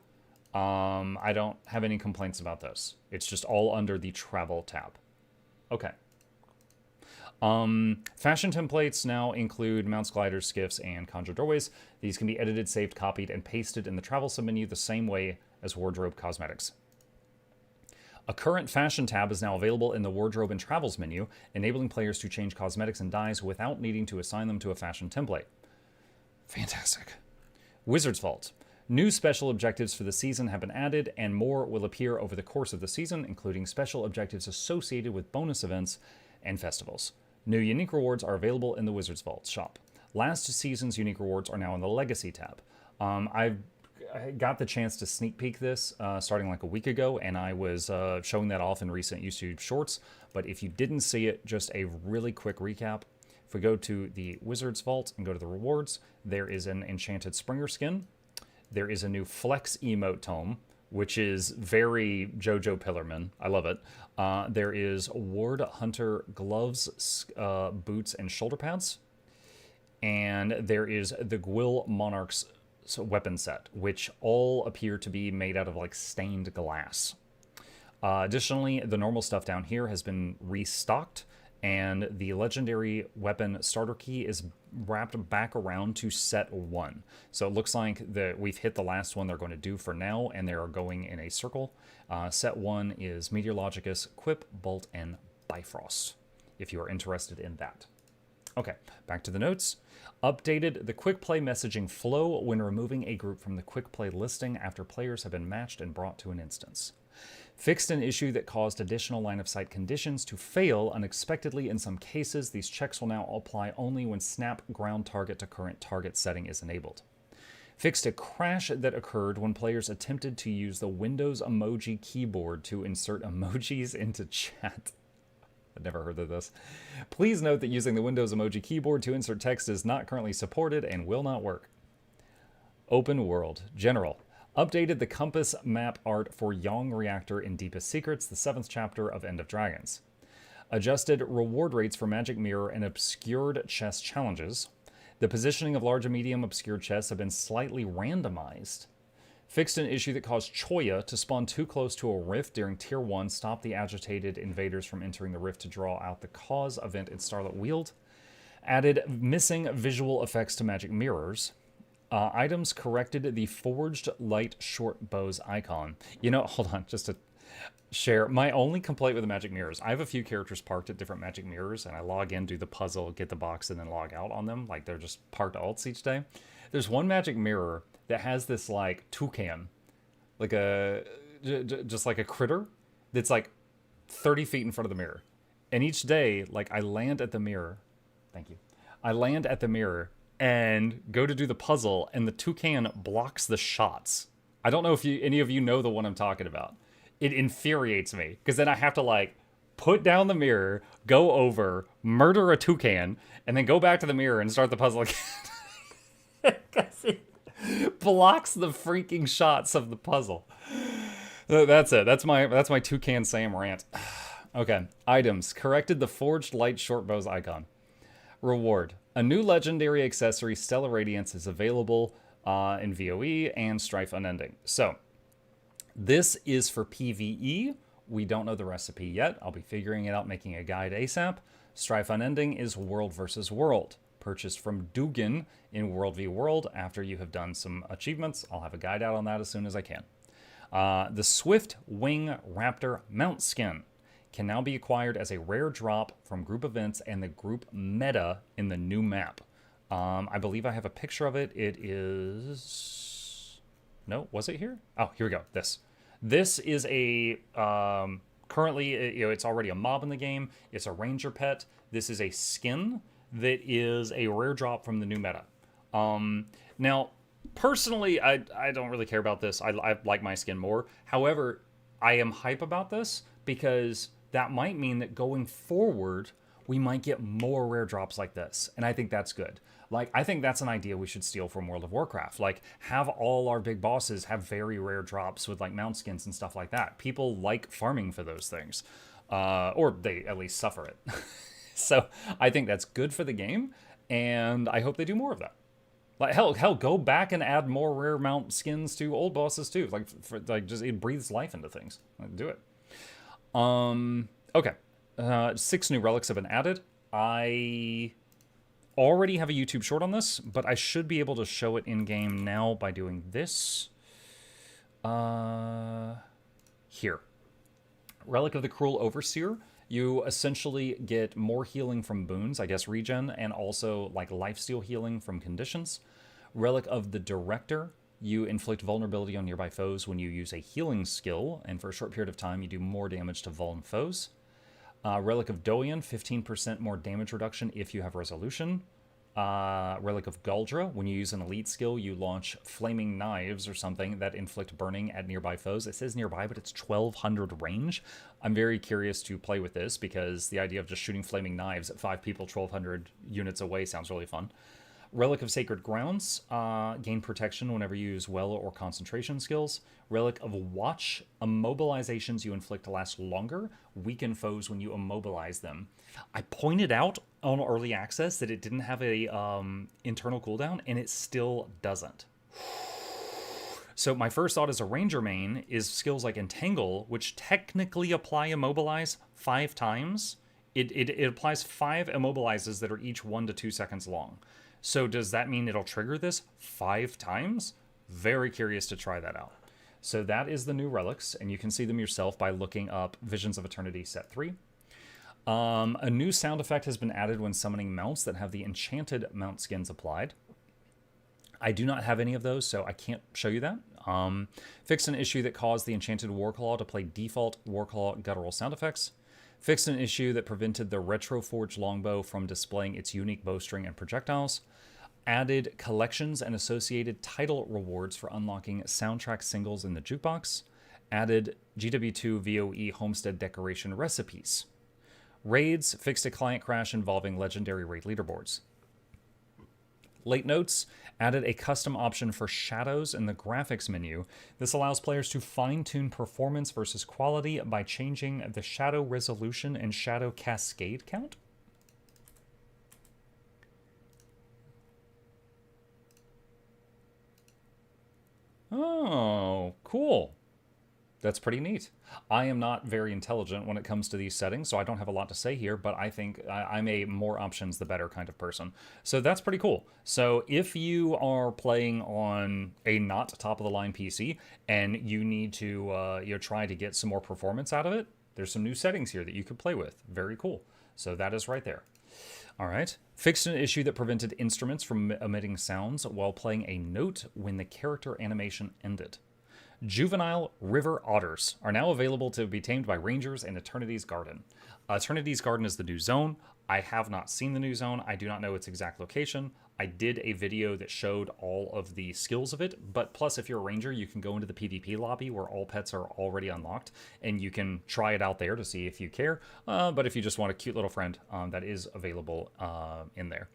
I don't have any complaints about this. It's just all under the travel tab. Okay. Fashion templates now include mounts, gliders, skiffs, and conjure doorways. These can be edited, saved, copied, and pasted in the travel submenu the same way as wardrobe cosmetics. A current fashion tab is now available in the wardrobe and travels menu, enabling players to change cosmetics and dyes without needing to assign them to a fashion template. Fantastic. Wizard's Vault. New special objectives for the season have been added, and more will appear over the course of the season, including special objectives associated with bonus events and festivals. New unique rewards are available in the Wizard's Vault shop. Last season's unique rewards are now in the Legacy tab. I got the chance to sneak peek this starting like a week ago, and I was showing that off in recent YouTube shorts. But if you didn't see it, just a really quick recap. If we go to the Wizard's Vault and go to the rewards, there is an Enchanted Springer skin. There is a new Flex emote tome, which is very JoJo Pillarman. I love it. There is Ward Hunter gloves, boots, and shoulder pads. And there is the Gwill Monarch's weapon set, which all appear to be made out of like stained glass. Additionally, the normal stuff down here has been restocked, and the legendary weapon starter key is wrapped back around to set 1. So it looks like we've hit the last one they're going to do for now, and they are going in a circle. Set 1 is Meteorologicus, Quip, Bolt, and Bifrost, if you are interested in that. Okay, back to the notes. Updated the quick play messaging flow when removing a group from the quick play listing after players have been matched and brought to an instance. Fixed an issue that caused additional line of sight conditions to fail unexpectedly in some cases. These checks will now apply only when snap ground target to current target setting is enabled. Fixed a crash that occurred when players attempted to use the Windows emoji keyboard to insert emojis into chat. I've never heard of this. Please note that using the Windows emoji keyboard to insert text is not currently supported and will not work. Open World. General. Updated the compass map art for Yong Reactor in Deepest Secrets, the 7th chapter of End of Dragons. Adjusted reward rates for magic mirror and obscured chest challenges. The positioning of large and medium obscured chests have been slightly randomized. Fixed an issue that caused Choya to spawn too close to a rift during Tier 1, stop the agitated invaders from entering the rift to draw out the cause event in Starlit Weald. Added missing visual effects to magic mirrors. Items corrected the forged light short bows icon. You know, hold on, just to share. My only complaint with the magic mirrors, I have a few characters parked at different magic mirrors, and I log in, do the puzzle, get the box, and then log out on them. Like, they're just parked alts each day. There's one magic mirror that has this, like, toucan. Like just like a critter that's, like, 30 feet in front of the mirror. And each day, like, I land at the mirror. Thank you. I land at the mirror and go to do the puzzle, and the toucan blocks the shots. I don't know if any of you know the one I'm talking about. It infuriates me, because then I have to, like, put down the mirror, go over, murder a toucan, and then go back to the mirror and start the puzzle again. Because it blocks the freaking shots of the puzzle. That's it. That's my toucan Sam rant. Okay. Items. Corrected the forged light short bows icon. Reward. A new legendary accessory, Stellar Radiance, is available in VOE and Strife Unending. So, this is for PvE. We don't know the recipe yet. I'll be figuring it out, making a guide ASAP. Strife Unending is World versus World. Purchased from Dugan in World v World. After you have done some achievements, I'll have a guide out on that as soon as I can. The Swift Wing Raptor Mount Skin can now be acquired as a rare drop from group events and the group meta in the new map. I believe I have a picture of it. It is... No, was it here? Oh, here we go. This is a... currently, it's already a mob in the game. It's a ranger pet. This is a skin that is a rare drop from the new meta. Now, personally, I don't really care about this. I like my skin more. However, I am hype about this because that might mean that going forward, we might get more rare drops like this. And I think that's good. Like, I think that's an idea we should steal from World of Warcraft. Like, have all our big bosses have very rare drops with, like, mount skins and stuff like that. People like farming for those things. Or they at least suffer it. So, I think that's good for the game, and I hope they do more of that. Like, hell, go back and add more rare mount skins to old bosses, too. Like, just, it breathes life into things. Like, do it. Okay. 6 new relics have been added. I already have a YouTube short on this, but I should be able to show it in-game now by doing this. Here. Relic of the Cruel Overseer. You essentially get more healing from boons, I guess regen, and also like lifesteal healing from conditions. Relic of the Director. You inflict vulnerability on nearby foes when you use a healing skill, and for a short period of time you do more damage to vuln foes. Relic of Doyen, 15% more damage reduction if you have resolution. Relic of Galdra, when you use an elite skill, you launch flaming knives or something that inflict burning at nearby foes. It says nearby, but it's 1200 range. I'm very curious to play with this because the idea of just shooting flaming knives at 5 people 1200 units away sounds really fun. Relic of Sacred Grounds, gain protection whenever you use well or concentration skills. Relic of Watch, immobilizations you inflict last longer, weaken foes when you immobilize them. I pointed out on early access that it didn't have a internal cooldown, and it still doesn't. So my first thought as a ranger main is skills like Entangle, which technically apply immobilize 5 times. It applies 5 immobilizes that are each 1 to 2 seconds long. So does that mean it'll trigger this 5 times? Very curious to try that out. So that is the new relics, and you can see them yourself by looking up Visions of Eternity Set 3. A new sound effect has been added when summoning mounts that have the enchanted mount skins applied. I do not have any of those, so I can't show you that. Fixed an issue that caused the enchanted Warclaw to play default Warclaw guttural sound effects. Fixed an issue that prevented the Retroforged Longbow from displaying its unique bowstring and projectiles. Added collections and associated title rewards for unlocking soundtrack singles in the jukebox. Added GW2 VOE homestead decoration recipes. Raids fixed a client crash involving legendary raid leaderboards. Late Notes added a custom option for shadows in the graphics menu. This allows players to fine-tune performance versus quality by changing the shadow resolution and shadow cascade count. Oh, cool. That's pretty neat. I am not very intelligent when it comes to these settings, so I don't have a lot to say here, but I think I'm a more options the better kind of person. So that's pretty cool. So if you are playing on a not top-of-the-line PC and you need to try to get some more performance out of it, there's some new settings here that you could play with. Very cool. So that is right there. All right. Fixed an issue that prevented instruments from emitting sounds while playing a note when the character animation ended. Juvenile river otters are now available to be tamed by rangers in Eternity's Garden. Eternity's Garden is the new zone. I have not seen the new zone. I do not know its exact location. I did a video that showed all of the skills of it, but plus if you're a ranger, you can go into the PvP lobby where all pets are already unlocked, and you can try it out there to see if you care. But if you just want a cute little friend, that is available in there.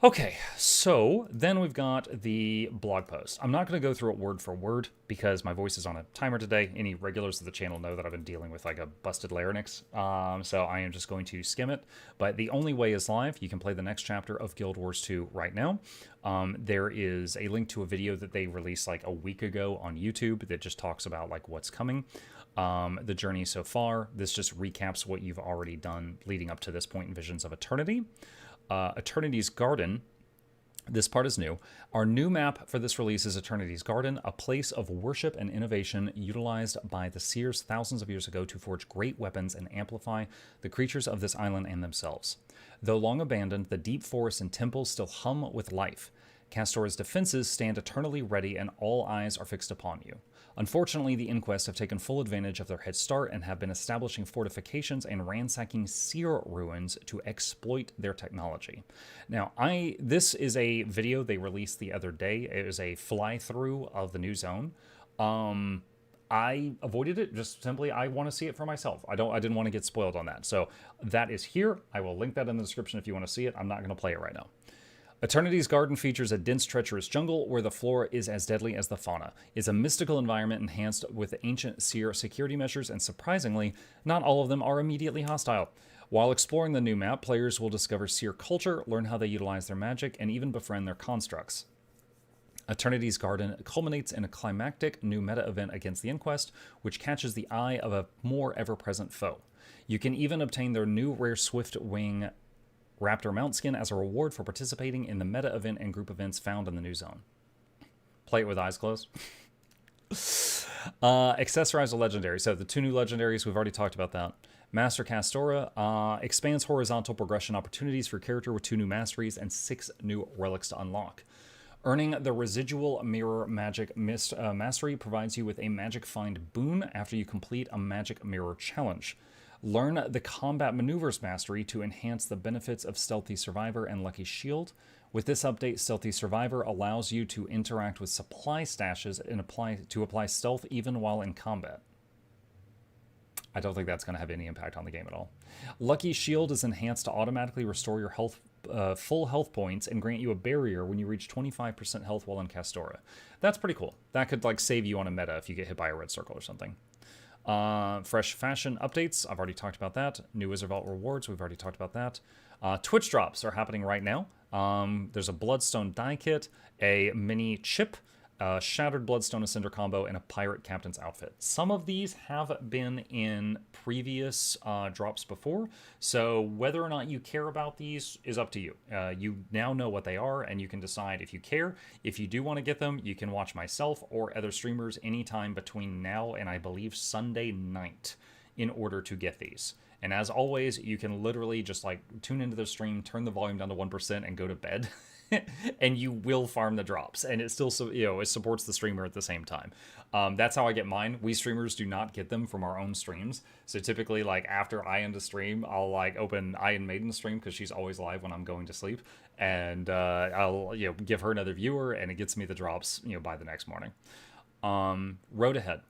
Okay, so then we've got the blog post. I'm not going to go through it word for word because my voice is on a timer today. Any regulars of the channel know that I've been dealing with like a busted larynx, so I am just going to skim it. But the only way is live. You can play the next chapter of Guild Wars 2 right now. There is a link to a video that they released like a week ago on YouTube that just talks about like what's coming. The journey so far. This just recaps what you've already done leading up to this point in Visions of Eternity. Eternity's Garden, this part is new. Our new map for this release is Eternity's Garden, a place of worship and innovation utilized by the seers thousands of years ago to forge great weapons and amplify the creatures of this island and themselves. Though long abandoned, the deep forests and temples still hum with life. Castora's defenses stand eternally ready and all eyes are fixed upon you. Unfortunately, the Inquest have taken full advantage of their head start and have been establishing fortifications and ransacking seer ruins to exploit their technology. Now, this is a video they released the other day. It was a fly-through of the new zone. I avoided it just simply. I want to see it for myself. I didn't want to get spoiled on that. So that is here. I will link that in the description if you want to see it. I'm not going to play it right now. Eternity's Garden features a dense, treacherous jungle where the flora is as deadly as the fauna. It's a mystical environment enhanced with ancient seer security measures, and surprisingly, not all of them are immediately hostile. While exploring the new map, players will discover seer culture, learn how they utilize their magic, and even befriend their constructs. Eternity's Garden culminates in a climactic new meta event against the Inquest, which catches the eye of a more ever-present foe. You can even obtain their new rare Swift Wing Raptor mount skin as a reward for participating in the meta event and group events found in the new zone. Play it with eyes closed. Accessorize the legendary. So the two new legendaries, we've already talked about that. Master Castora expands horizontal progression opportunities for your character with 2 new masteries and 6 new relics to unlock. Earning the residual mirror magic mastery provides you with a magic find boon after you complete a magic mirror challenge. Learn the combat maneuvers mastery to enhance the benefits of Stealthy Survivor and Lucky Shield. With this update, Stealthy Survivor allows you to interact with supply stashes and apply stealth even while in combat. I don't think that's going to have any impact on the game at all. Lucky Shield is enhanced to automatically restore your health, full health points and grant you a barrier when you reach 25% health while in Castora. That's pretty cool. That could like save you on a meta if you get hit by a red circle or something. Fresh fashion updates, I've already talked about that. New Wizard Vault rewards, we've already talked about that. Twitch drops are happening right now. There's a Bloodstone die kit, a mini chip, a Shattered Bloodstone Ascender combo, and a Pirate Captain's outfit. Some of these have been in previous drops before, so whether or not you care about these is up to you. You now know what they are, and you can decide if you care. If you do want to get them, you can watch myself or other streamers anytime between now and I believe Sunday night in order to get these. And as always, you can literally just like tune into the stream, turn the volume down to 1% and go to bed. And you will farm the drops, and it still, it supports the streamer at the same time. That's how I get mine. We streamers do not get them from our own streams. So typically, like after I end a stream, I'll like open Iron Maiden's stream because she's always live when I'm going to sleep, and I'll give her another viewer, and it gets me the drops by the next morning. Road ahead.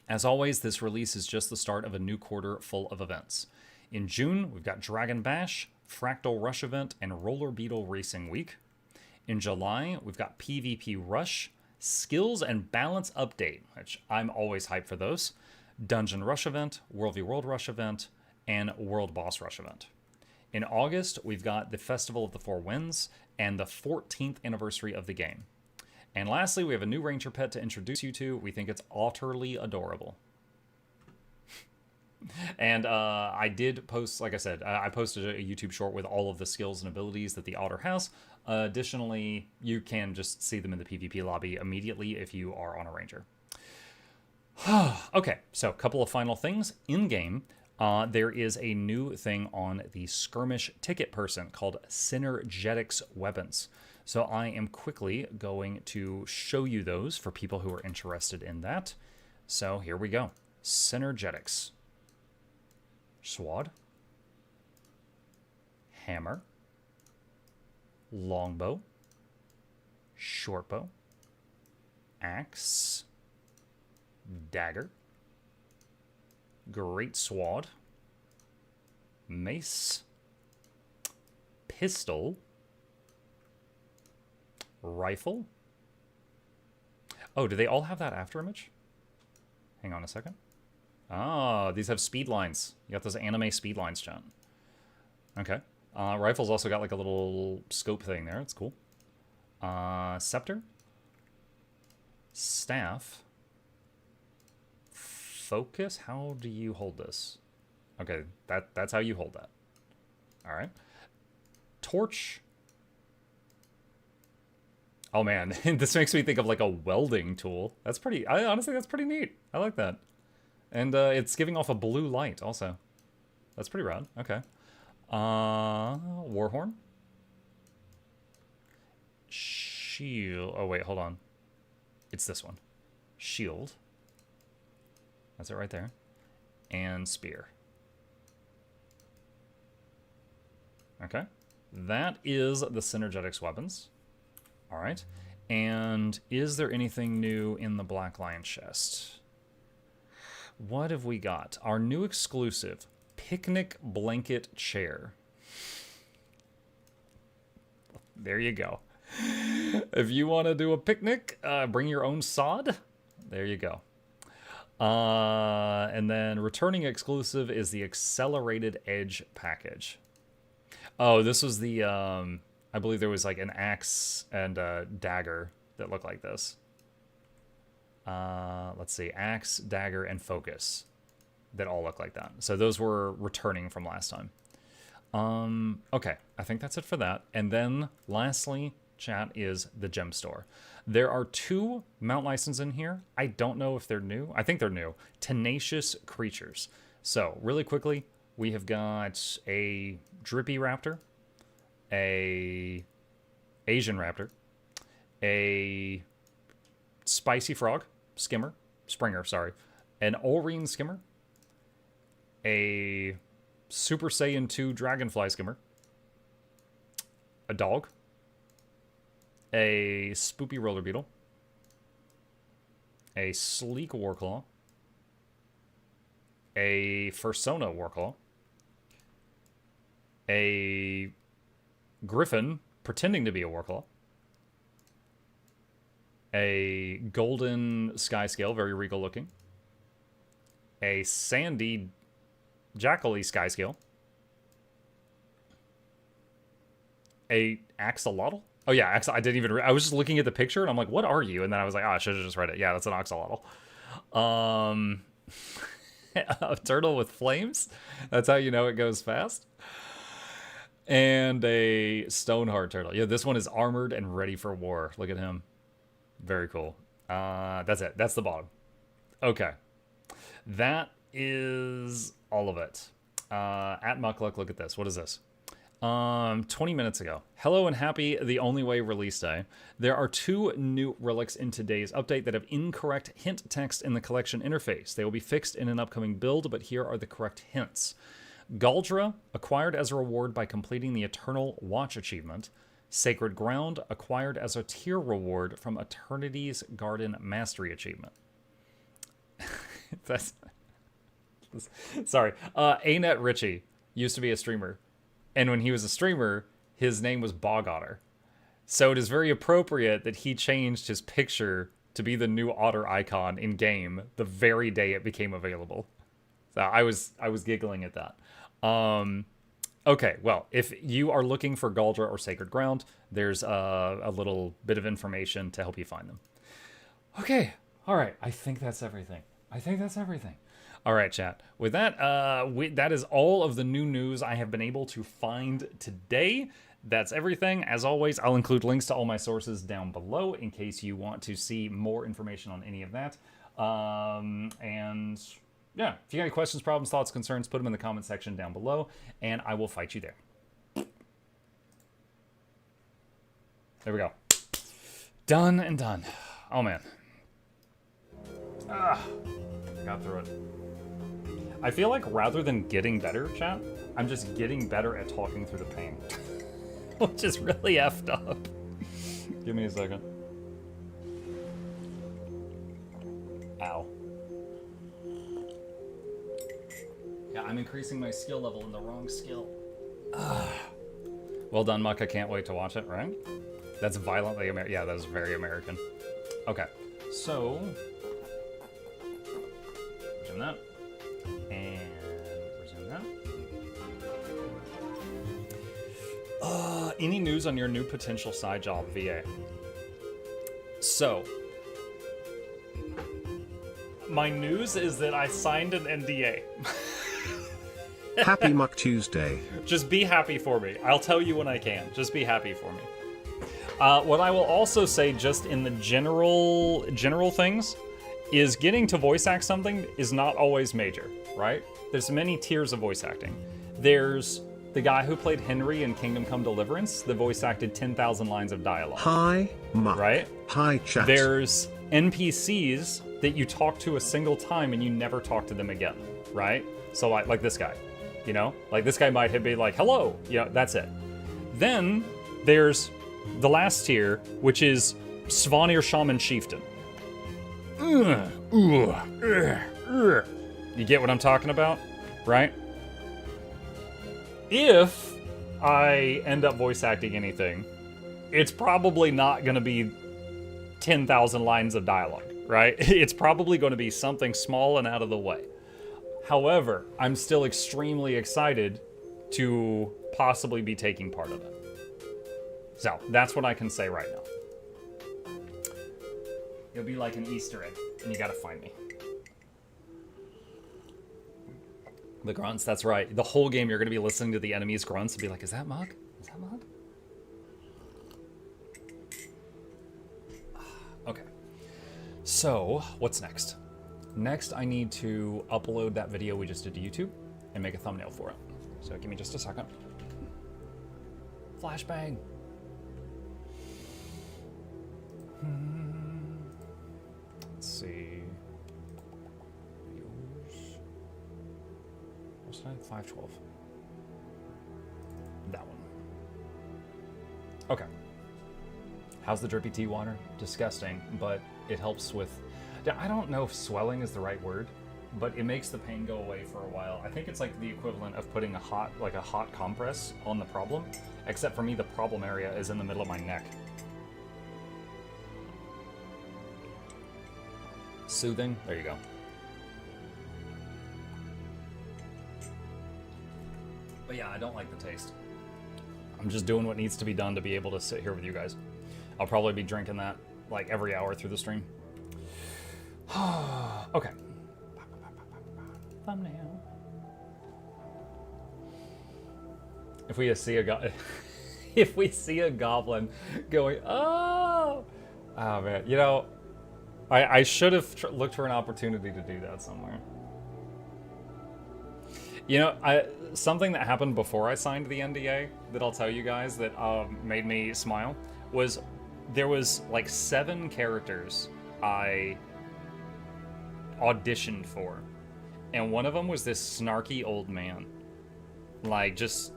As always, this release is just the start of a new quarter full of events. In June, we've got Dragon Bash, Fractal Rush event, and Roller Beetle Racing Week. In July, we've got PvP Rush, Skills and Balance Update, which I'm always hyped for those, Dungeon Rush event, World v World Rush event, and World Boss Rush event. In August, we've got the Festival of the Four Winds and the 14th anniversary of the game. And lastly, we have a new Ranger pet to introduce you to. We think it's utterly adorable. And I did post, like I said, I posted a YouTube short with all of the skills and abilities that the otter has. Additionally, you can just see them in the PvP lobby immediately if you are on a Ranger. Okay, so a couple of final things. In-game, there is a new thing on the skirmish ticket person called Synergetics Weapons. So I am quickly going to show you those for people who are interested in that. So here we go. Synergetics. Sword. Hammer. Longbow. Shortbow. Axe. Dagger. Great sword. Mace. Pistol. Rifle. Oh, do they all have that after image? Hang on a second. Ah, these have speed lines. You got those anime speed lines, chat. Okay. Rifle's also got like a little scope thing there. It's cool. Scepter. Staff. Focus. How do you hold this? Okay, that's how you hold that. All right. Torch. Oh man, this makes me think of like a welding tool. That's pretty, honestly, that's pretty neat. I like that. And it's giving off a blue light also. That's pretty rad. Okay. Warhorn. Shield. Oh wait, hold on. It's this one. Shield. That's it right there. And spear. Okay. That is the Synergetics weapons. All right. And is there anything new in the Black Lion chest? What have we got? Our new exclusive, picnic blanket chair. There you go. If you want to do a picnic, bring your own sod. There you go. And then returning exclusive is the Accelerated Edge package. Oh, this was the, I believe there was like an axe and a dagger that looked like this. Let's see, axe, dagger, and focus that all look like that. So those were returning from last time. Okay, I think that's it for that. And then lastly, chat, is the gem store. There are 2 mount licenses in here. I don't know if they're new. I think they're new. Tenacious Creatures. So really quickly, we have got a Drippy Raptor, a Asian Raptor, a Spicy Frog, Springer, sorry, an Oreen Skimmer, a Super Saiyan 2 Dragonfly Skimmer, a dog, a Spoopy Roller Beetle, a Sleek Warclaw, a Fursona Warclaw, a Griffin pretending to be a Warclaw, a Golden Sky Scale, very regal looking, a Sandy Jackally Sky Scale, a Axolotl. Oh yeah, I didn't even. I was just looking at the picture and I'm like, "What are you?" And then I was like, "Oh, I should have just read it." Yeah, that's an axolotl. A turtle with flames. That's how you know it goes fast. And a Stoneheart turtle. Yeah, this one is armored and ready for war. Look at him. Very cool. That's it. That's the bottom. Okay, that is all of it. At Mukluk, look at this. What is this? 20 minutes ago. Hello and happy The Only Way release day. There are 2 new relics in today's update that have incorrect hint text in the collection interface. They will be fixed in an upcoming build, but here are the correct hints. Galdra, acquired as a reward by completing the Eternal Watch achievement. Sacred Ground, acquired as a tier reward from Eternity's Garden Mastery achievement. Sorry. Anet Ritchie used to be a streamer. And when he was a streamer, his name was Bog Otter. So it is very appropriate that he changed his picture to be the new otter icon in game the very day it became available. So I was giggling at that. Okay, well, if you are looking for Galdra or Sacred Ground, there's a little bit of information to help you find them. Okay, all right. I think that's everything. All right, chat. With that, that is all of the new news I have been able to find today. That's everything. As always, I'll include links to all my sources down below in case you want to see more information on any of that. And yeah, if you got any questions, problems, thoughts, concerns, put them in the comment section down below, and I will fight you there. There we go. Done and done. Oh, man. Got through it. I feel like rather than getting better, chat, I'm just getting better at talking through the pain. Which is really effed up. Give me a second. Ow. Yeah, I'm increasing my skill level in the wrong skill. Well done, Muck. I can't wait to watch it, right? That's violently American. Yeah, that is very American. Okay, so... resume that. And resume that. Any news on your new potential side job, VA? So, my news is that I signed an NDA. Happy Muck Tuesday. Just be happy for me. I'll tell you when I can. Just be happy for me. What I will also say, just in the general things, is getting to voice act something is not always major, right? There's many tiers of voice acting. There's the guy who played Henry in Kingdom Come Deliverance, that voice acted 10,000 lines of dialogue. Hi, Muck. Right? Hi, chat. There's NPCs that you talk to a single time and you never talk to them again, right? So like this guy, you know? Like this guy might be like, hello, yeah, that's it. Then there's the last tier, which is Svanir Shaman Chieftain. You get what I'm talking about, right? If I end up voice acting anything, it's probably not going to be 10,000 lines of dialogue, right? It's probably going to be something small and out of the way. However, I'm still extremely excited to possibly be taking part of it. So, that's what I can say right now. It'll be like an Easter egg, and you gotta find me. The grunts, that's right. The whole game you're gonna be listening to the enemy's grunts and be like, is that Mug? Is that Mug? Okay. So, what's next? Next, I need to upload that video we just did to YouTube and make a thumbnail for it. So give me just a second. Flashbang. Let's see. What's that? 512. That one. Okay. How's the drippy tea water? Disgusting, but it helps with... I don't know if swelling is the right word, but it makes the pain go away for a while. I think it's like the equivalent of putting a hot compress on the problem, except for me, the problem area is in the middle of my neck. Soothing, there you go. But yeah, I don't like the taste. I'm just doing what needs to be done to be able to sit here with you guys. I'll probably be drinking that like every hour through the stream. Okay. Thumbnail. If we see a goblin going, oh man, you know, I should have looked for an opportunity to do that somewhere. You know, something that happened before I signed the NDA that I'll tell you guys that made me smile was there was like 7 characters I auditioned for, and one of them was this snarky old man, like just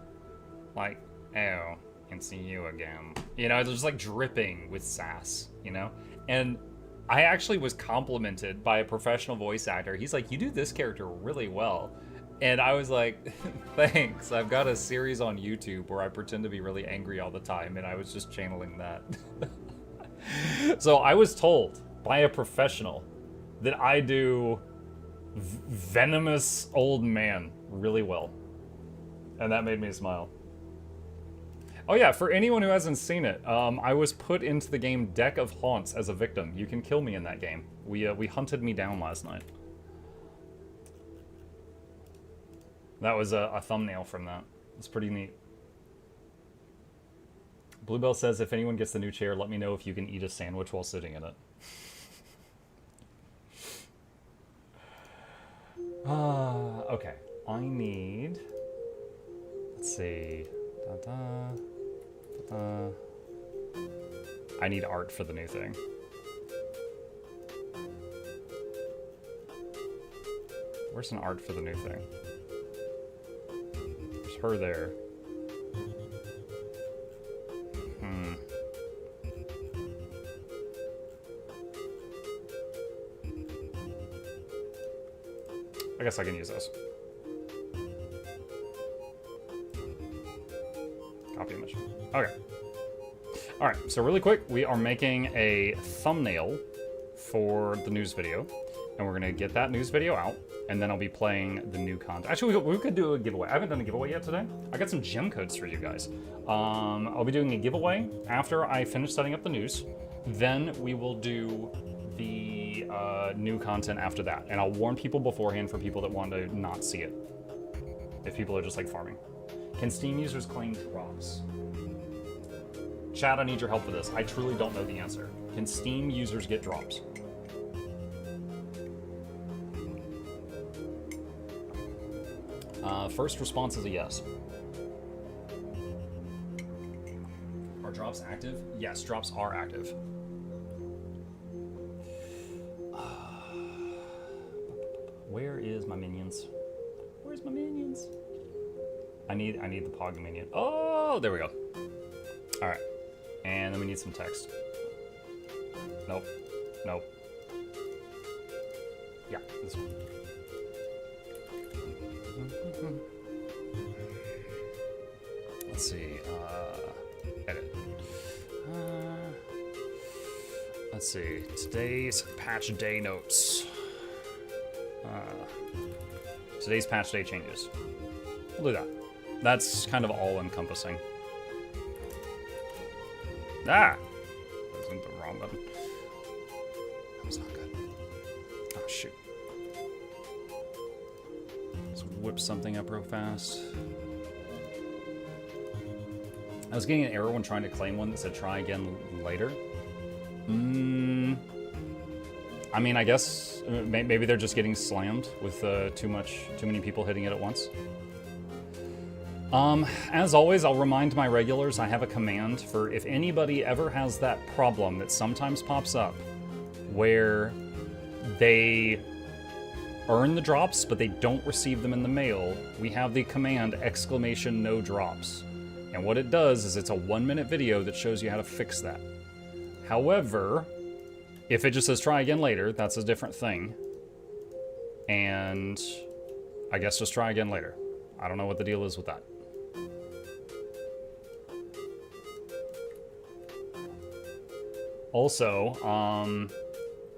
like, oh, and see you again, you know, it was like dripping with sass, you know. And I actually was complimented by a professional voice actor. He's like, you do this character really well. And I was like, thanks. I've got a series on YouTube where I pretend to be really angry all the time, and I was just channeling that. So I was told by a professional that I do venomous old man really well. And that made me smile. Oh yeah, for anyone who hasn't seen it, I was put into the game Deck of Haunts as a victim. You can kill me in that game. We hunted me down last night. That was a thumbnail from that. It's pretty neat. Bluebell says, if anyone gets the new chair, let me know if you can eat a sandwich while sitting in it. Okay. I need... Let's see. I need art for the new thing. Where's an art for the new thing? There's her there. I guess I can use this. Copy image. Okay. Alright, so really quick, we are making a thumbnail for the news video. And we're going to get that news video out. And then I'll be playing the new content. Actually, we could do a giveaway. I haven't done a giveaway yet today. I got some gem codes for you guys. I'll be doing a giveaway after I finish setting up the news. Then we will do the new content after that. And I'll warn people beforehand for people that want to not see it. If people are just like farming. Can Steam users claim drops? Chat, I need your help for this. I truly don't know the answer. Can Steam users get drops? First response is a yes. Are drops active? Yes, drops are active. Where is my minions? Where's my minions? I need the Pog minion. Oh, there we go. All right, and then we need some text. Nope. Nope. Yeah, this one. Let's see, edit. Let's see, today's patch day notes. Today's patch day changes. We'll do that. That's kind of all encompassing. Ah! That wasn't the wrong button. That was not good. Oh, shoot. Let's whip something up real fast. I was getting an error when trying to claim one that said try again later. I mean, I guess maybe they're just getting slammed with too many people hitting it at once. As always, I'll remind my regulars I have a command for if anybody ever has that problem that sometimes pops up where they earn the drops but they don't receive them in the mail, we have the command !no drops. And what it does is it's a 1-minute video that shows you how to fix that. However, if it just says try again later, that's a different thing. And I guess just try again later. I don't know what the deal is with that. Also,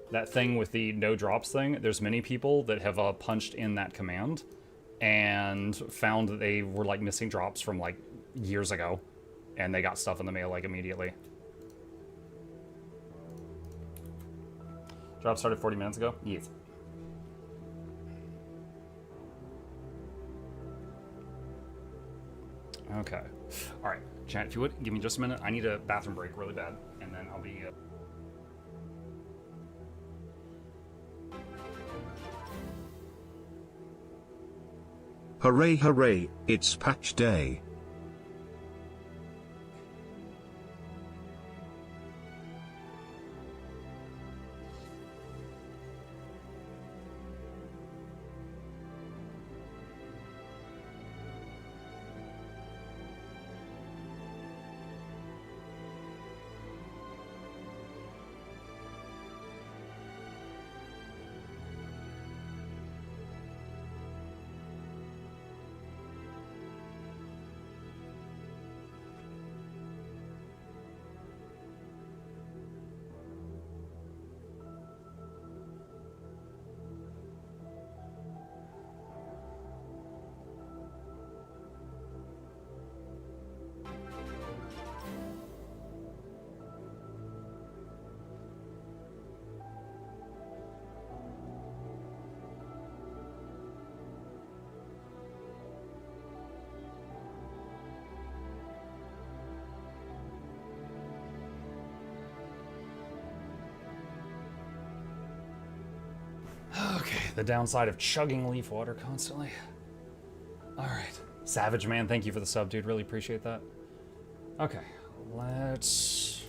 that thing with the no drops thing, there's many people that have punched in that command and found that they were like missing drops from like years ago, and they got stuff in the mail like immediately. Drop started 40 minutes ago? Yes. Okay. Alright, chat, if you would, give me just a minute. I need a bathroom break really bad, and then I'll be... Hooray, hooray, it's patch day. The downside of chugging leaf water constantly. Alright. Savage Man, thank you for the sub, dude. Really appreciate that. Okay, let's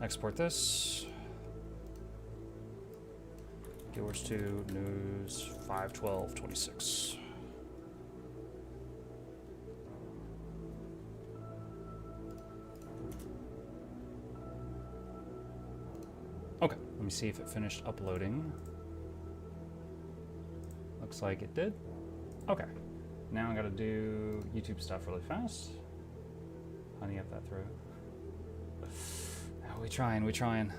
export this. Viewers 2, news 5/12/26. Okay, let me see if it finished uploading. Looks like it did. Okay, now I gotta do YouTube stuff really fast. Honey up that throat. Oh, we trying.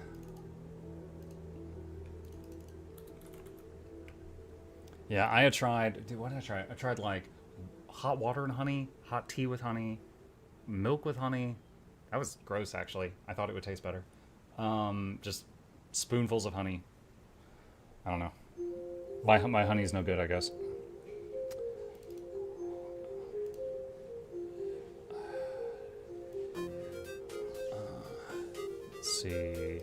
Yeah, I had tried, dude, what did I try? I tried like hot water and honey, hot tea with honey, milk with honey. That was gross, actually. I thought it would taste better. Just spoonfuls of honey. I don't know. My honey's no good, I guess. Let's see.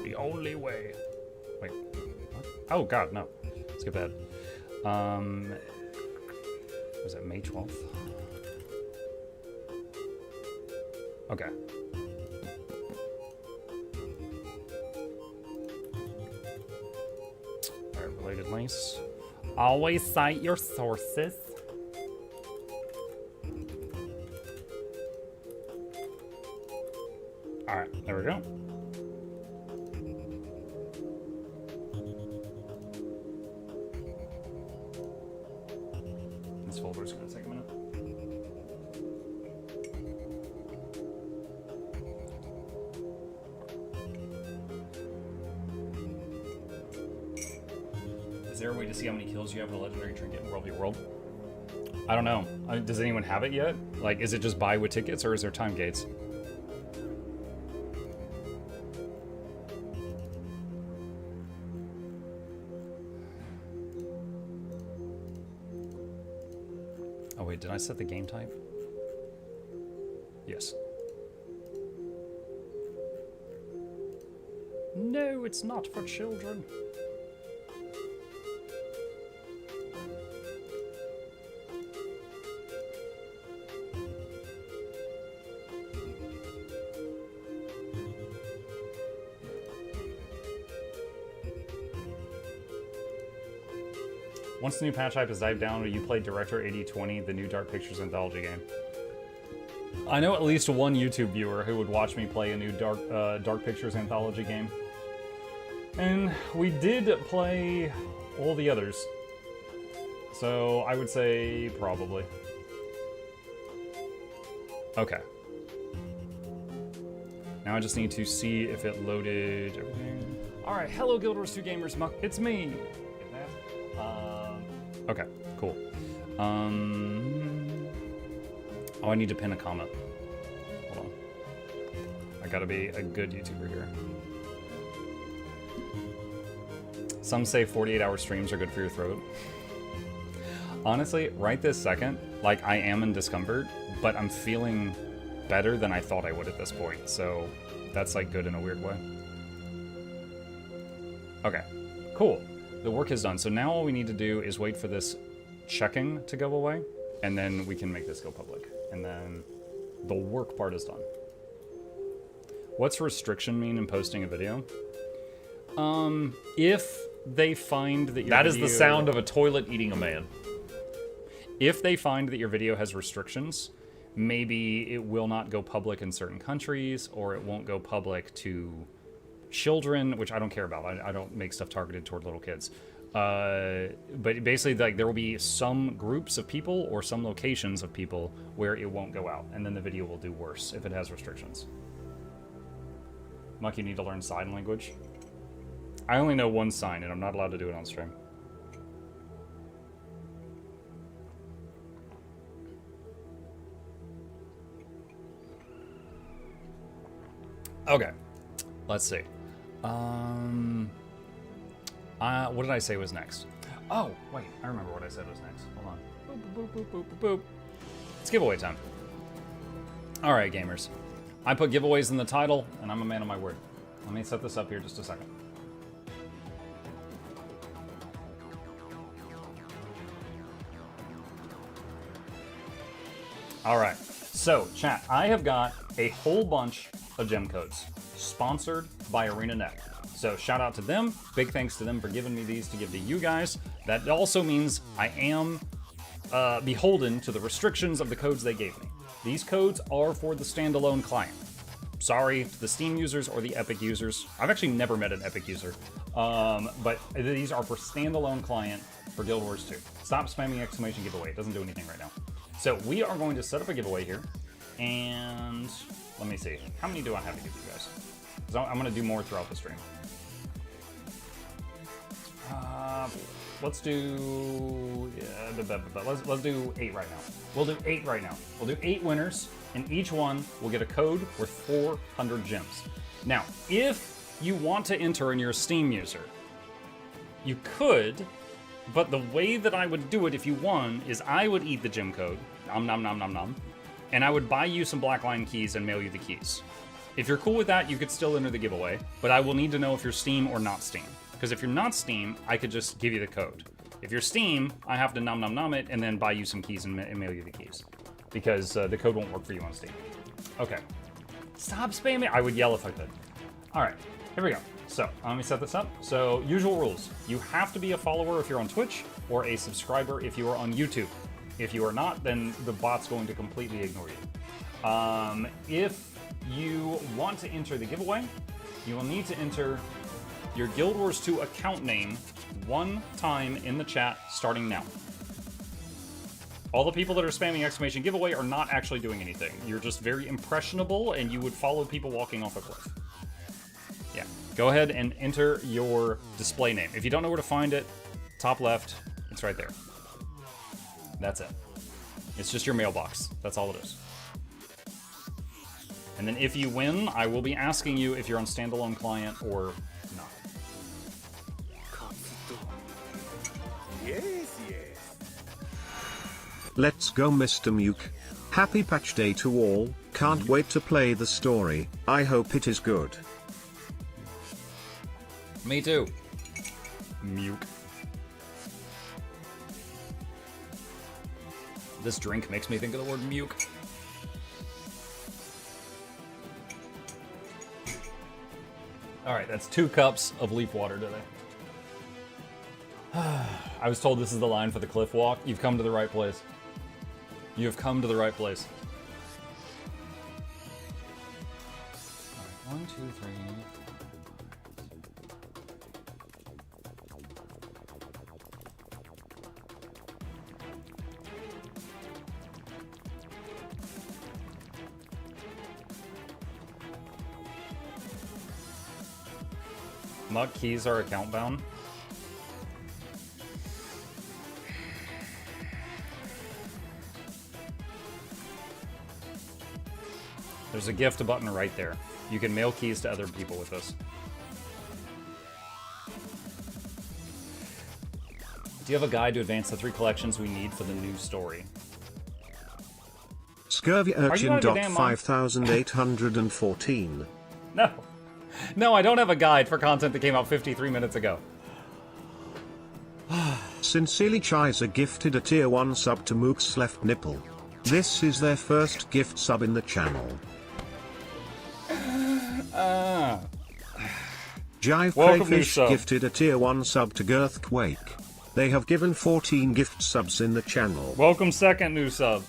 The only way. Wait. What? Oh God, no. Skip that. Was it May 12th? Okay. Alright, related links. Always cite your sources. Alright, there we go. This folder's gonna take a minute. Is there a way to see how many kills you have with a legendary trinket in World v. World? I don't know. Does anyone have it yet? Like, is it just buy with tickets, or is there time gates? Oh wait, did I set the game type? Yes. No, it's not for children. Once the new patch hype has died down, will you play Director 8020, the new Dark Pictures anthology game? I know at least one YouTube viewer who would watch me play a new Dark Pictures anthology game. And we did play all the others. So I would say probably. Okay. Now I just need to see if it loaded everything. Alright, hello Guild Wars 2 Gamers, it's me! Okay, cool. Oh, I need to pin a comment. Hold on. I gotta be a good YouTuber here. Some say 48-hour streams are good for your throat. Honestly, right this second, like, I am in discomfort, but I'm feeling better than I thought I would at this point, so that's, like, good in a weird way. Okay, cool. The work is done, so now all we need to do is wait for this checking to go away, and then we can make this go public. And then the work part is done. What's restriction mean in posting a video? If they find that your That is video... the sound of a toilet eating a man. If they find that your video has restrictions, maybe it will not go public in certain countries, or it won't go public to children, which I don't care about. I don't make stuff targeted toward little kids. But basically, like, there will be some groups of people or some locations of people where it won't go out, and then the video will do worse if it has restrictions. Muck, you need to learn sign language. I only know one sign, and I'm not allowed to do it on stream. Okay, let's see. What did I say was next? Oh, wait, I remember what I said was next. Hold on. Boop, boop, boop, boop, boop, boop. It's giveaway time. All right, gamers. I put giveaways in the title, and I'm a man of my word. Let me set this up here just a second. All right. So, chat, I have got a whole bunch of gem codes sponsored by ArenaNet. So, shout out to them. Big thanks to them for giving me these to give to you guys. That also means I am beholden to the restrictions of the codes they gave me. These codes are for the standalone client. Sorry to the Steam users or the Epic users. I've actually never met an Epic user. But these are for standalone client for Guild Wars 2. Stop spamming exclamation giveaway. It doesn't do anything right now. So we are going to set up a giveaway here. And let me see. How many do I have to give you guys? So I'm going to do more throughout the stream. Let's do... let's do 8 right now. We'll do 8 right now. We'll do 8 winners, and each one will get a code worth 400 gems. Now, if you want to enter and you're a Steam user, you could, but the way that I would do it if you won is I would eat the gem code, nom nom nom nom nom, and I would buy you some Blackline keys and mail you the keys. If you're cool with that, you could still enter the giveaway, but I will need to know if you're Steam or not Steam. Because if you're not Steam, I could just give you the code. If you're Steam, I have to nom nom nom it and then buy you some keys and mail you the keys. Because the code won't work for you on Steam. Okay. Stop spamming. I would yell if I could. All right, here we go. So let me set this up. So usual rules. You have to be a follower if you're on Twitch or a subscriber if you are on YouTube. If you are not, then the bot's going to completely ignore you. If you want to enter the giveaway, you will need to enter your Guild Wars 2 account name one time in the chat starting now. All the people that are spamming exclamation giveaway are not actually doing anything. You're just very impressionable and you would follow people walking off a cliff. Yeah, go ahead and enter your display name. If you don't know where to find it, top left, it's right there. That's it. It's just your mailbox. That's all it is. And then if you win, I will be asking you if you're on standalone client or not. Let's go, Mr. Muke. Happy patch day to all. Can't wait to play the story. I hope it is good. Me too. Muke. This drink makes me think of the word muke. Alright, that's 2 cups of leaf water today. I was told this is the line for the cliff walk. You've come to the right place. You have come to the right place. All right, 1, 2, 3. Muck keys are account bound. There's a gift button right there. You can mail keys to other people with this. Do you have a guide to advance the 3 collections we need for the new story? Scurvy Urchin. 5814. No. No, I don't have a guide for content that came out 53 minutes ago. Sincerely Chiza gifted a tier 1 sub to Mook's left nipple. This is their first gift sub in the channel. Jive Crayfish gifted a tier 1 sub to Girthquake. They have given 14 gift subs in the channel. Welcome second new sub.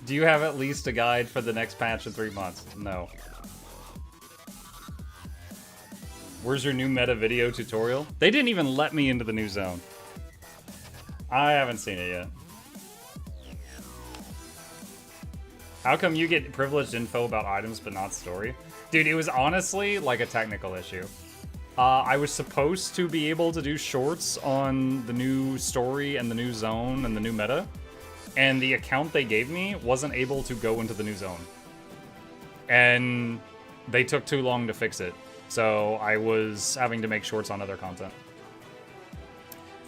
Do you have at least a guide for the next patch in 3 months? No. Where's your new meta video tutorial? They didn't even let me into the new zone. I haven't seen it yet. How come you get privileged info about items but not story? Dude, it was honestly like a technical issue. I was supposed to be able to do shorts on the new story and the new zone and the new meta. And the account they gave me wasn't able to go into the new zone. And they took too long to fix it. So I was having to make shorts on other content.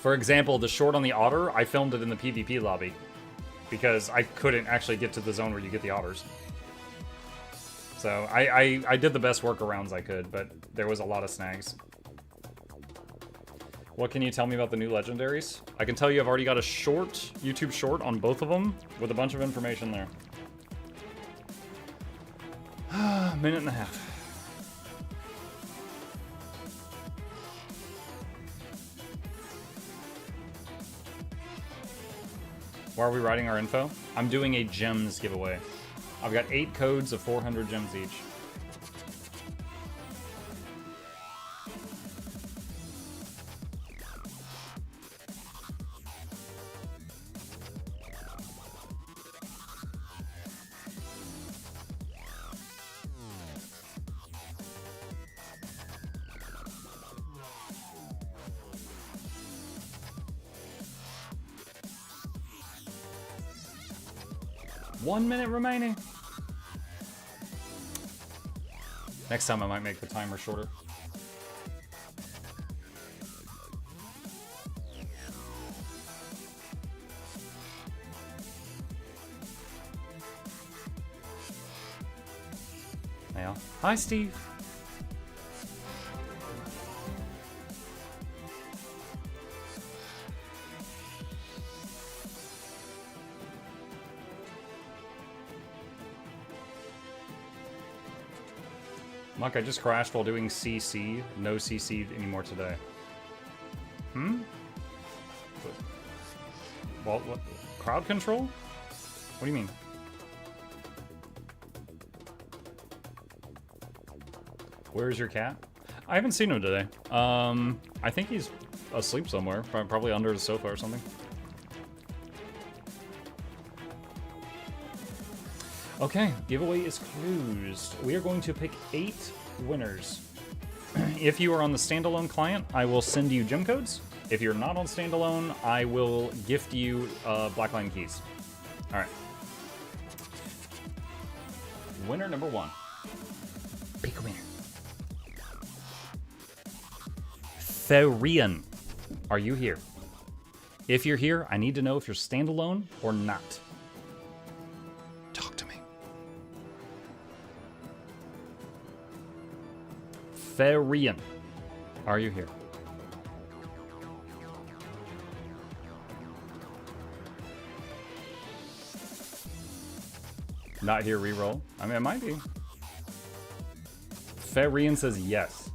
For example, the short on the otter, I filmed it in the PvP lobby because I couldn't actually get to the zone where you get the otters. So I did the best workarounds I could, but there was a lot of snags. What can you tell me about the new legendaries? I can tell you I've already got a short, YouTube short on both of them with a bunch of information there. Minute and a half. Why are we writing our info? I'm doing a gems giveaway. I've got 8 codes of 400 gems each. One minute remaining. Next time I might make the timer shorter. Yeah. Hi, Steve. Muck, I just crashed while doing CC. No CC anymore today. Hmm? What? Crowd control? What do you mean? Where's your cat? I haven't seen him today. I think he's asleep somewhere. Probably under the sofa or something. Okay, giveaway is closed. We are going to pick 8 winners. If you are on the standalone client, I will send you gem codes. If you're not on standalone, I will gift you Blackline keys. All right. Winner number 1. Pick a winner. Therian, are you here? If you're here, I need to know if you're standalone or not. Talk to me. Therian, are you here? Not here, reroll. I mean, it might be. Therian says yes.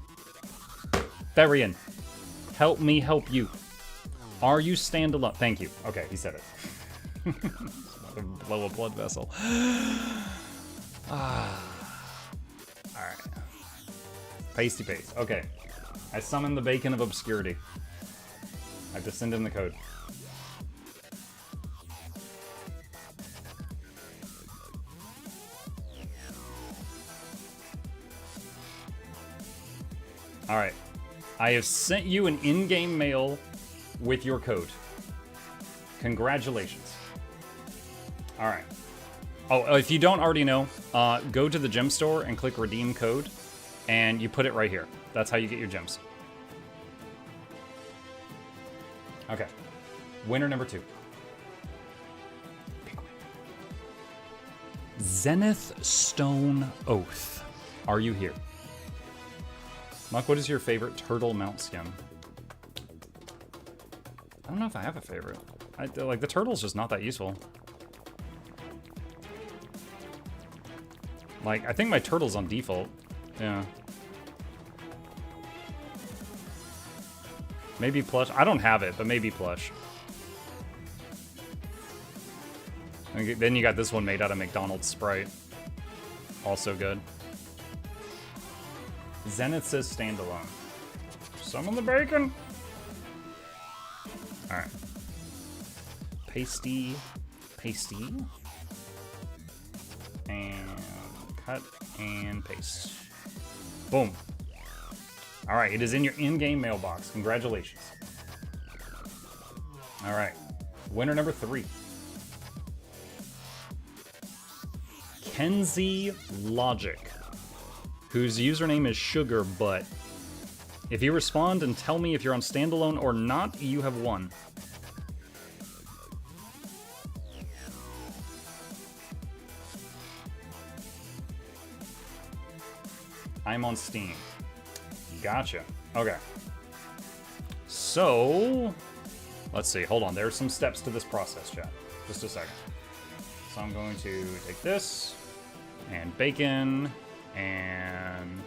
Therian, help me help you. Are you standalone? Thank you. Okay, he said it. Blow a blood vessel. Alright. Pasty paste. Okay. I summon the bacon of obscurity. I have to send in the code. Alright. I have sent you an in-game mail with your code. Congratulations. Alright. Oh, if you don't already know, go to the gem store and click redeem code, and you put it right here. That's how you get your gems. Okay. Winner number 2. Zenith Stone Oath. Are you here? Muck, what is your favorite turtle mount skin? I don't know if I have a favorite. Like, the turtle's just not that useful. Like, I think my turtle's on default. Yeah. Maybe plush. I don't have it, but maybe plush. And then you got this one made out of McDonald's Sprite. Also good. Zenith says standalone. Summon the bacon. Alright. Pasty. And cut and paste. Boom. Alright, it is in your in-game mailbox. Congratulations. Alright. Winner number 3. Kenzie Logic, whose username is Sugar Butt. If you respond and tell me if you're on standalone or not, you have won. I'm on Steam. Gotcha. Okay. So, let's see. Hold on. There's some steps to this process, chat. Just a second. So I'm going to take this and bacon and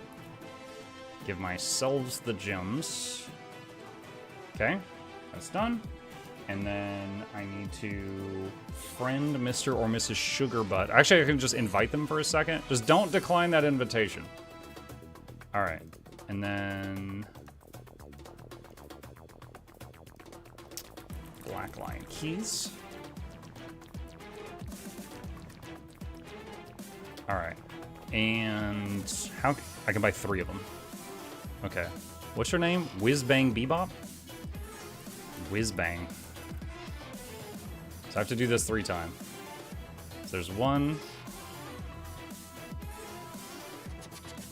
give myself the gems. Okay, that's done. And then I need to friend Mr. or Mrs. Sugarbutt. Actually, I can just invite them for a second. Just don't decline that invitation. All right, and then black line keys. All right, and how I can buy 3 of them. Okay, what's your name? Whizbang Bebop? Whizbang. So I have to do this 3 times. So there's 1,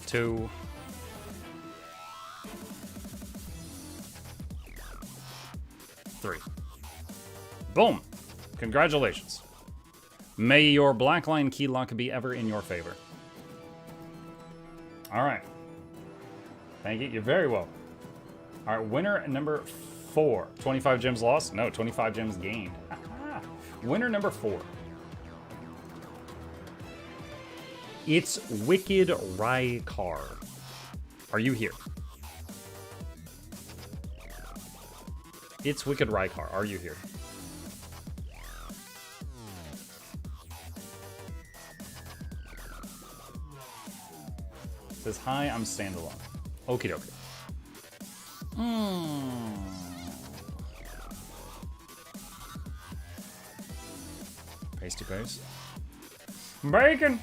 2, 3. Boom! Congratulations. May your blackline key lock be ever in your favor. Alright. Thank you. You're very welcome. Alright, winner number 4. 25 gems lost? No, 25 gems gained. Winner number 4. It's Wicked Raikar. Are you here? It's Wicked Raikar. Are you here? Says, hi, I'm standalone. Okie dokie. Pasty paste. Bacon!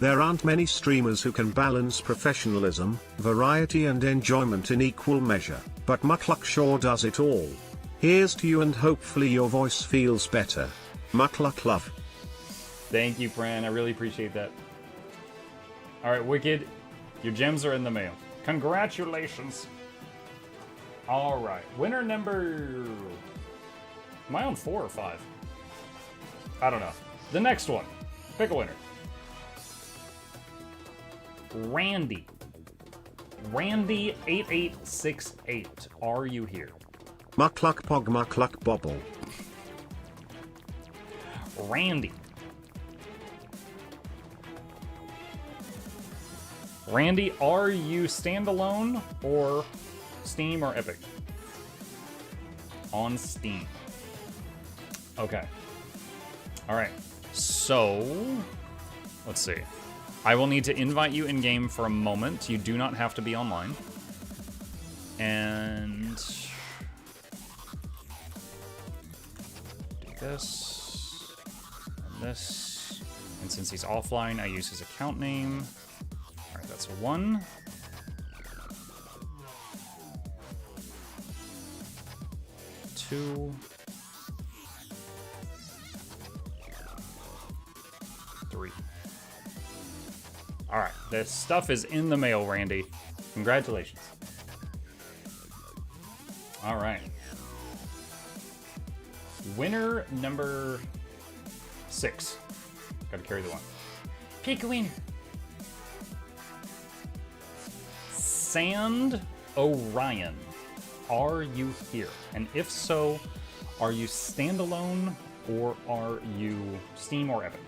There aren't many streamers who can balance professionalism, variety and enjoyment in equal measure, but Mukluk sure does it all. Here's to you and hopefully your voice feels better. Mukluk love. Thank you, Fran. I really appreciate that. Alright, Wicked, your gems are in the mail. Congratulations. Alright, winner number... Am I on 4 or 5? I don't know. The next one. Pick a winner. Randy. Randy8868. Are you here? Mukluk pog mukluk bobble. Randy. Randy, are you standalone or Steam or Epic? On Steam. Okay. Alright. So, let's see. I will need to invite you in-game for a moment. You do not have to be online. And... do this. And this. And since he's offline, I use his account name. Alright, that's 1. 2. 3. Alright, this stuff is in the mail, Randy. Congratulations. Alright. Winner number 6. Gotta carry the 1. Pick a winner. Sand Orion. Are you here? And if so, are you standalone or are you Steam or Epic?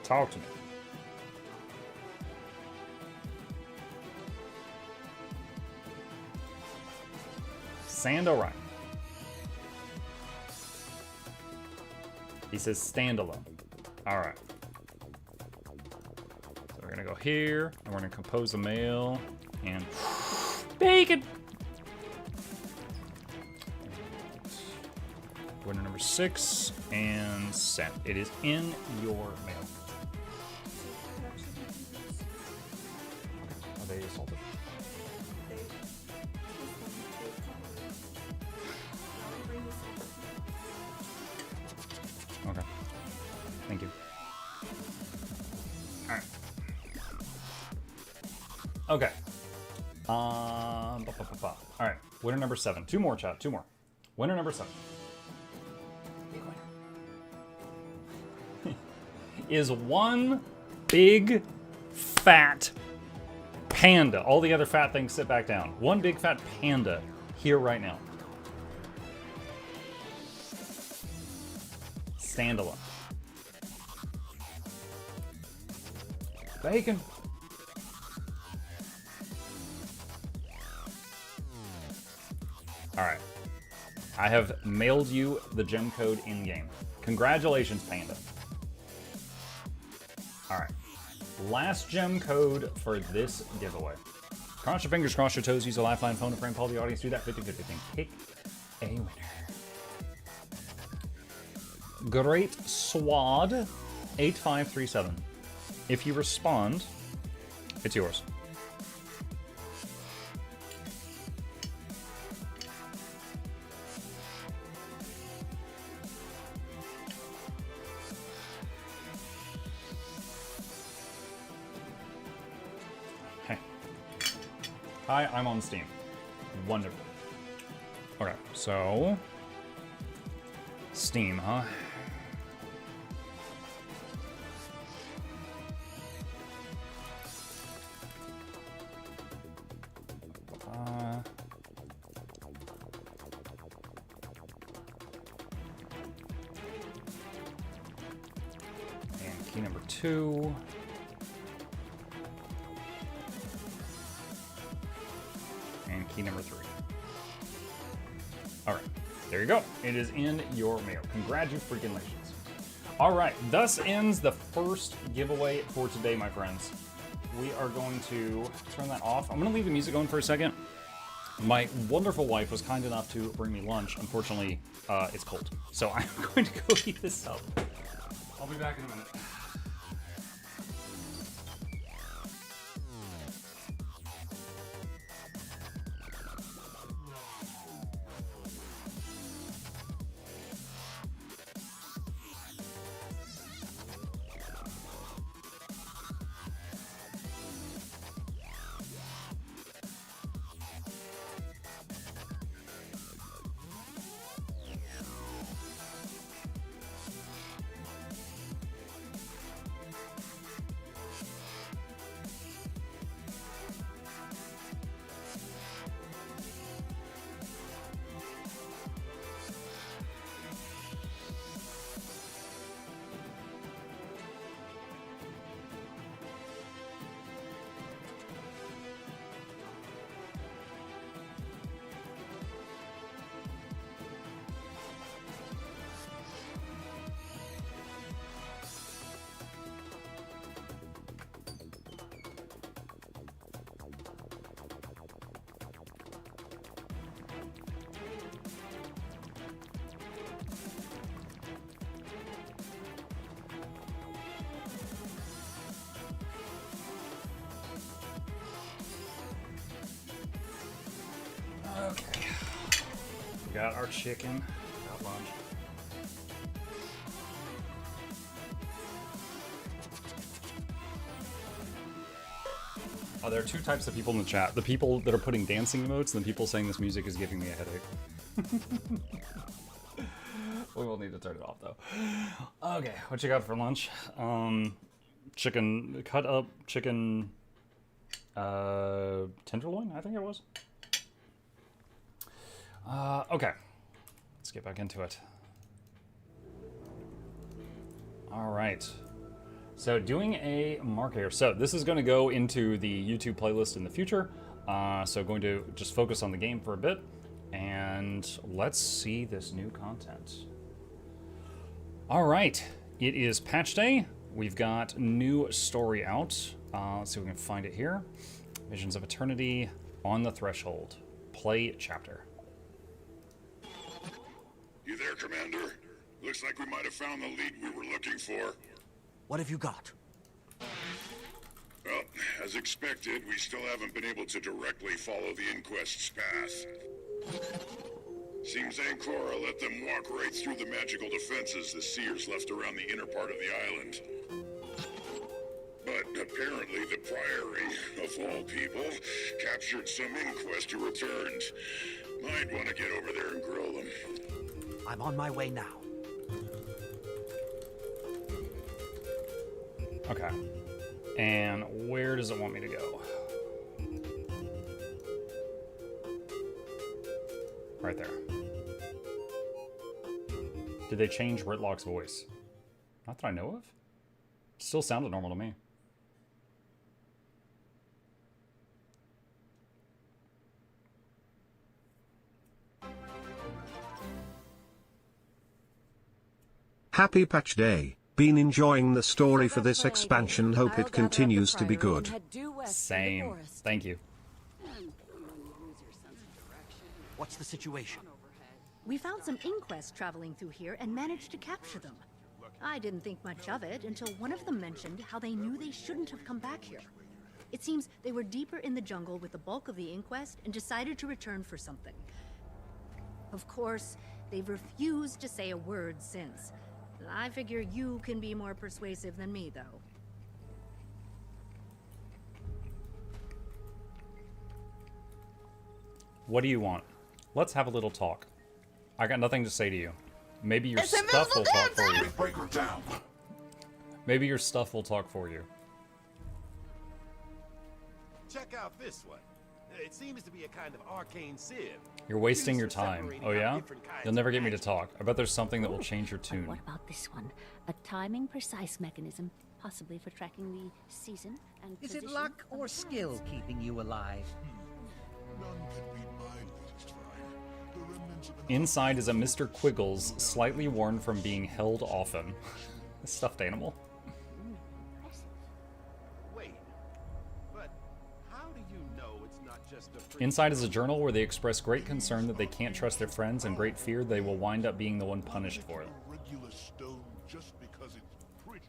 Talk to me. Sand Orion. He says standalone. Alright. So we're gonna go here, and we're gonna compose a mail, and bacon! Winner number 6, and sent. It is in your mail. Are they salted? Okay. All right. Winner number 7. 2 more, chat. 2 more. Winner number 7. Big winner. Is one big fat panda. All the other fat things sit back down. One big fat panda here right now. Standalone. Bacon. Alright. I have mailed you the gem code in-game. Congratulations, Panda. Alright. Last gem code for this giveaway. Cross your fingers, cross your toes, use a lifeline, phone a friend, call the audience, do that 50-50 thing. Pick a winner. Great Swad 8537. If you respond, it's yours. Hey. Hi, I'm on Steam. Wonderful. Okay, so Steam, huh? And key number 2. And key number 3. All right, there you go. It is in your mail. Congratulations. All right, thus ends the first giveaway for today, my friends. We are going to turn that off. I'm going to leave the music going for a second. My wonderful wife was kind enough to bring me lunch. Unfortunately, it's cold. So I'm going to go heat this up. I'll be back in a minute. Okay. We got our chicken. Got lunch. Oh, there are 2 types of people in the chat. The people that are putting dancing emotes and the people saying this music is giving me a headache. We will need to turn it off, though. Okay, what you got for lunch? Chicken, cut up chicken, tenderloin, I think it was. Okay, let's get back into it. All right. So doing a mark here. So this is going to go into the YouTube playlist in the future. So going to just focus on the game for a bit. And let's see this new content. All right. It is patch day. We've got new story out. Let's see if we can find it here. Visions of Eternity, On the Threshold. Play chapter. You there, Commander? Looks like we might have found the lead we were looking for. What have you got? Well, as expected, we still haven't been able to directly follow the Inquest's path. Seems Ancora let them walk right through the magical defenses the Seers left around the inner part of the island. But Apparently the Priory, of all people, captured some inquest who returned. Might want to get over there and grill them. I'm on my way now. Okay. And where does it want me to go? Right there. Did they change Ritlock's voice? Not that I know of. Still sounded normal to me. Happy patch day. Been enjoying the story for this expansion. Hope it continues to be good. Same. Thank you. What's the situation? We found some inquests traveling through here and managed to capture them. I didn't think much of it until one of them mentioned how they knew they shouldn't have come back here. It seems they were deeper in the jungle with the bulk of the inquest and decided to return for something. Of course, they've refused to say a word since. I figure you can be more persuasive than me, though. What do you want? Let's have a little talk. I got nothing to say to you. Maybe your stuff will talk for you. Break her down. Maybe your stuff will talk for you. Check out this one. It seems to be a kind of arcane sieve. You're wasting your time. Oh yeah? You'll never get me to talk. I bet there's something that will change your tune. What about this one? A timing precise mechanism, possibly for tracking the season and Is it position luck of or the skill planets. keeping you alive? None can beat my latest find. The remnants of an Inside is a Mr. Quiggles, slightly worn from being held often. A stuffed animal. Wait, but how do you know it's not just a Inside is a journal where they express great concern that they can't trust their friends and great fear they will wind up being the one punished for it. regular stone just because it's pretty?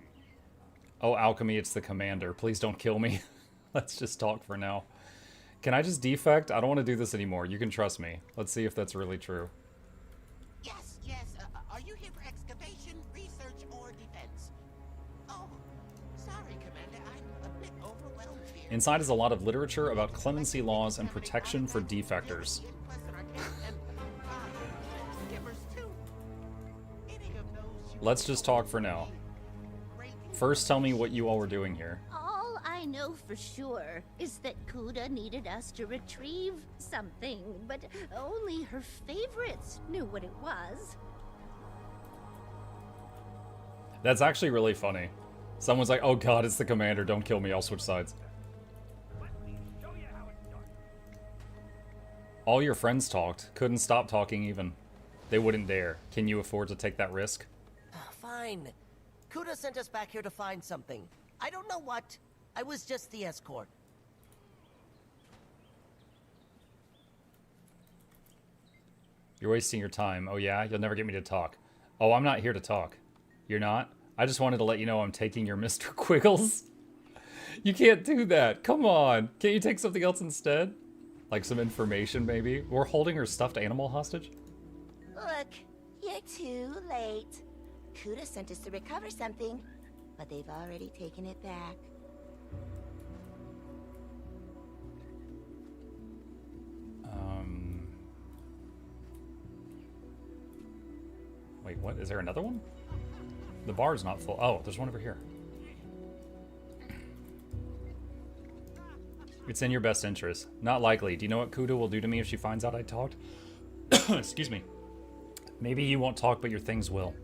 Oh, Alchemy, it's the commander. Please don't kill me. Let's just talk for now. Can I just defect? I don't want to do this anymore. You can trust me. Let's see if that's really true. Yes, yes. Are you here for excavation, research, or defense? Oh, sorry, Commander. I'm a bit overwhelmed here. Inside is a lot of literature about clemency laws and protection for defectors. Let's just talk for now. First, tell me what you all were doing here. All I know for sure is that Kuda needed us to retrieve something, but only her favorites knew what it was. That's actually really funny. Someone's like, oh god, it's the commander. Don't kill me. I'll switch sides. All your friends talked. Couldn't stop talking even. They wouldn't dare. Can you afford to take that risk? Fine. Kuda sent us back here to find something. I don't know what. I was just the escort. You're wasting your time. Oh yeah? You'll never get me to talk. Oh, I'm not here to talk. You're not? I just wanted to let you know I'm taking your Mr. Quiggles. You can't do that. Come on. Can't you take something else instead? Like some information, maybe? We're holding her stuffed animal hostage? Look, you're too late. Kuda sent us to recover something, but they've already taken it back. Wait, what? Is there another one? The bar's not full. Oh, there's one over here. It's in your best interest. Not likely. Do you know what Kuda will do to me if she finds out I talked? Excuse me. Maybe you won't talk, but your things will.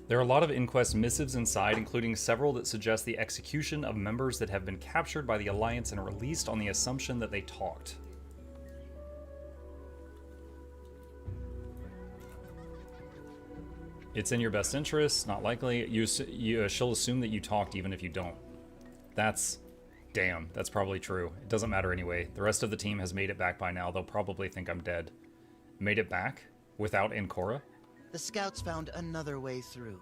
There are a lot of inquest missives inside, including several that suggest the execution of members that have been captured by the Alliance and released on the assumption that they talked. It's in your best interest, not likely. She'll assume that you talked even if you don't. Damn, that's probably true. It doesn't matter anyway. The rest of the team has made it back by now. They'll probably think I'm dead. Made it back? Without Ancora? The scouts found another way through.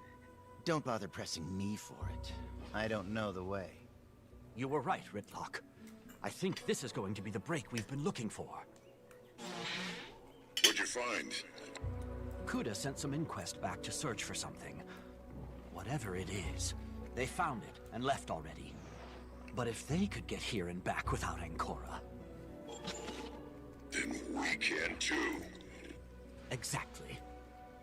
Don't bother pressing me for it. I don't know the way. You were right, Ritlock. I think this is going to be the break we've been looking for. find? Kuda sent some inquest back to search for something. Whatever it is, they found it and left already. But if they could get here and back without Ancora... Then we can too. Exactly.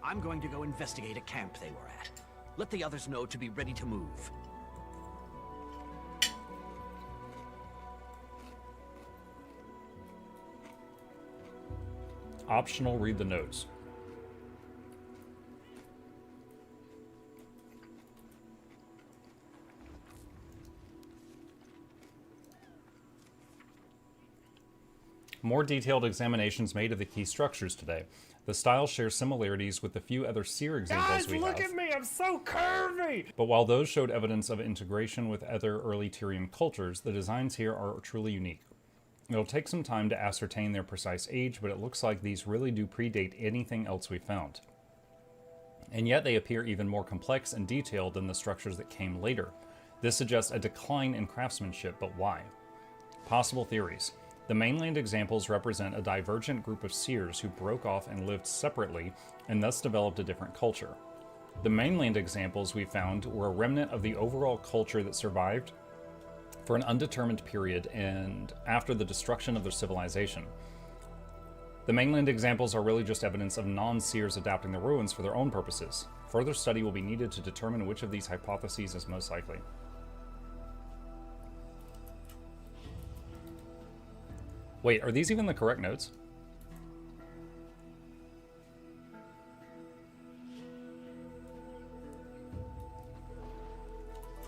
I'm going to go investigate a camp they were at. Let the others know to be ready to move. Optional, read the notes. More detailed examinations made of the key structures today. The style shares similarities with the few other seer examples we have. Guys, look at me! I'm so curvy! But while those showed evidence of integration with other early Tyrian cultures, the designs here are truly unique. It'll take some time to ascertain their precise age, but it looks like these really do predate anything else we found. And yet they appear even more complex and detailed than the structures that came later. This suggests a decline in craftsmanship, but why? Possible theories. The mainland examples represent a divergent group of seers who broke off and lived separately and thus developed a different culture. The mainland examples we found were a remnant of the overall culture that survived for an undetermined period and after the destruction of their civilization. The mainland examples are really just evidence of non-seers adapting the ruins for their own purposes. Further study will be needed to determine which of these hypotheses is most likely. Wait, are these even the correct notes?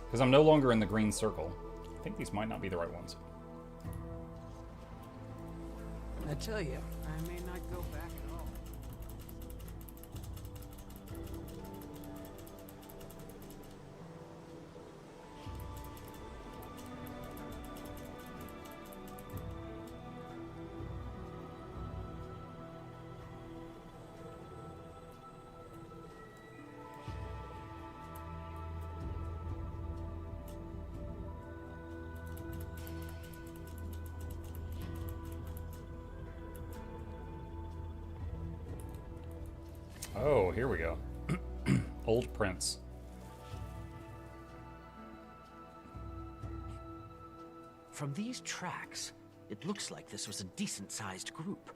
Because I'm no longer in the green circle. I think these might not be the right ones. I tell you, I may not go back at all. Oh, here we go. Old Prince. From these tracks, it looks like this was a decent-sized group.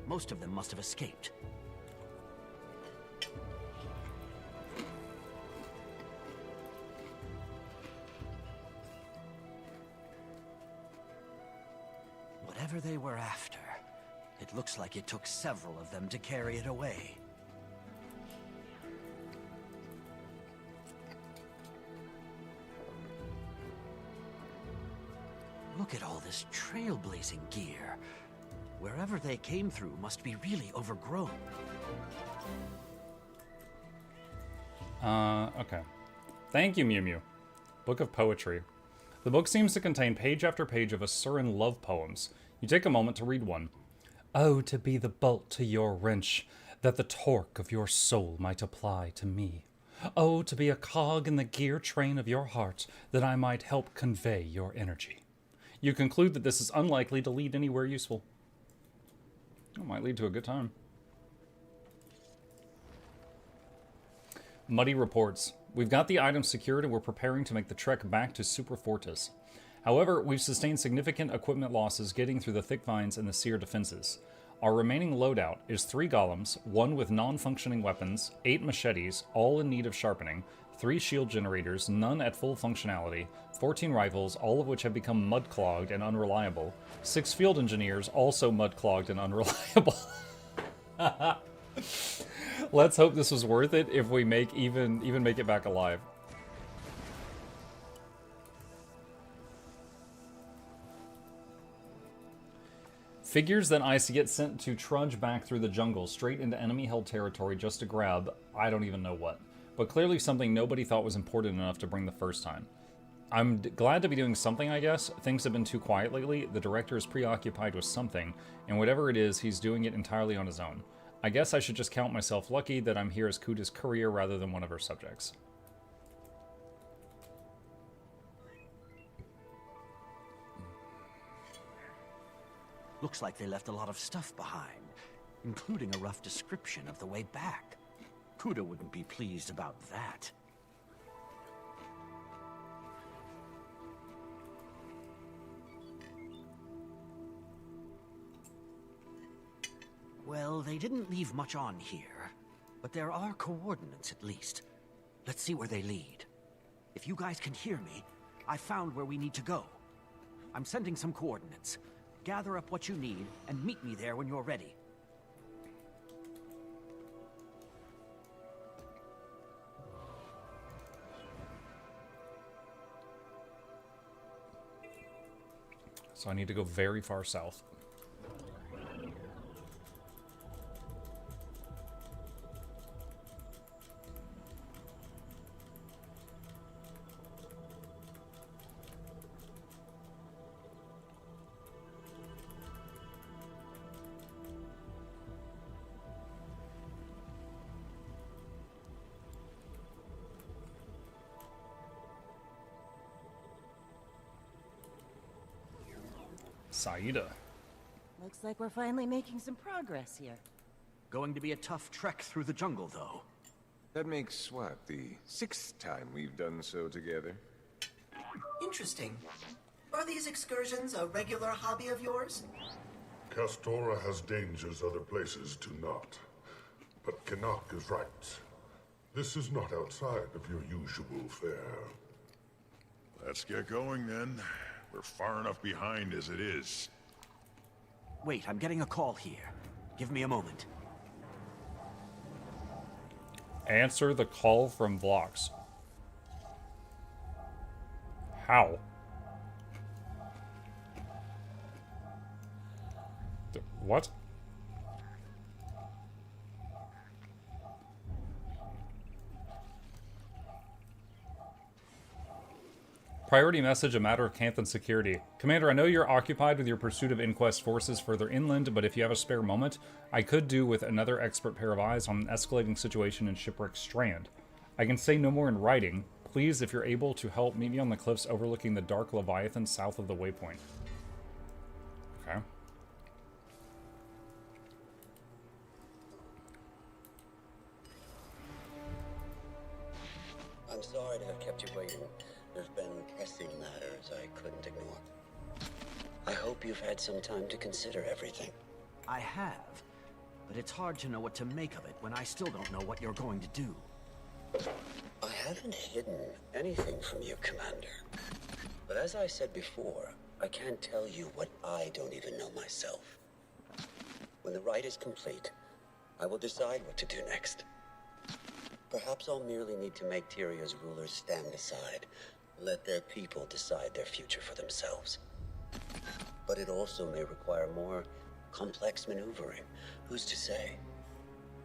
Most of them must have escaped. Whatever they were after, it looks like it took several of them to carry it away. Look at all this trailblazing gear. Wherever they came through must be really overgrown. Okay. Thank you, Mew Mew. Book of Poetry. The book seems to contain page after page of Asuran love poems. You take a moment to read one. Oh, to be the bolt to your wrench, that the torque of your soul might apply to me. Oh, to be a cog in the gear train of your heart, that I might help convey your energy. You conclude that this is unlikely to lead anywhere useful. It might lead to a good time. Muddy reports. We've got the items secured and we're preparing to make the trek back to Super Fortis. However, we've sustained significant equipment losses getting through the thick vines and the seer defenses. Our remaining loadout is 3 golems, 1 with non-functioning weapons, 8 machetes, all in need of sharpening, 3 shield generators, none at full functionality, 14 rifles, all of which have become mud-clogged and unreliable, 6 field engineers, also mud-clogged and unreliable. Let's hope this was worth it if we make even make it back alive. Figures that I get sent to trudge back through the jungle, straight into enemy-held territory just to grab, I don't even know what. But clearly something nobody thought was important enough to bring the first time. I'm glad to be doing something, I guess. Things have been too quiet lately. The director is preoccupied with something, and whatever it is, he's doing it entirely on his own. I guess I should just count myself lucky that I'm here as Kuda's courier rather than one of her subjects. Looks like they left a lot of stuff behind. including a rough description of the way back. Kuda wouldn't be pleased about that. Well, they didn't leave much on here, but there are coordinates at least. Let's see where they lead. If you guys can hear me, I found where we need to go. I'm sending some coordinates. Gather up what you need and meet me there when you're ready. So I need to go very far south. Saida. Looks like we're finally making some progress here. Going to be a tough trek through the jungle, though. That makes, what, the 6th time we've done so together? Interesting. Are these excursions a regular hobby of yours? Castora has dangers other places do not. But Canuck is right. This is not outside of your usual fare. Let's get going then. We're far enough behind as it is. Wait, I'm getting a call here. Give me a moment. Answer the call from Vlox. How? What? Priority message, a matter of Canthan security. Commander, I know you're occupied with your pursuit of Inquest forces further inland, but if you have a spare moment, I could do with another expert pair of eyes on an escalating situation in Shipwreck Strand. I can say no more in writing. Please, if you're able to help, meet me on the cliffs overlooking the Dark Leviathan south of the waypoint. Okay. I'm sorry to have kept you waiting. There's been pressing matters I couldn't ignore. I hope you've had some time to consider everything. I have, but it's hard to know what to make of it when I still don't know what you're going to do. I haven't hidden anything from you, Commander. But as I said before, I can't tell you what I don't even know myself. When the rite is complete, I will decide what to do next. Perhaps I'll merely need to make Tyria's rulers stand aside. Let their people decide their future for themselves. But it also may require more complex maneuvering. Who's to say?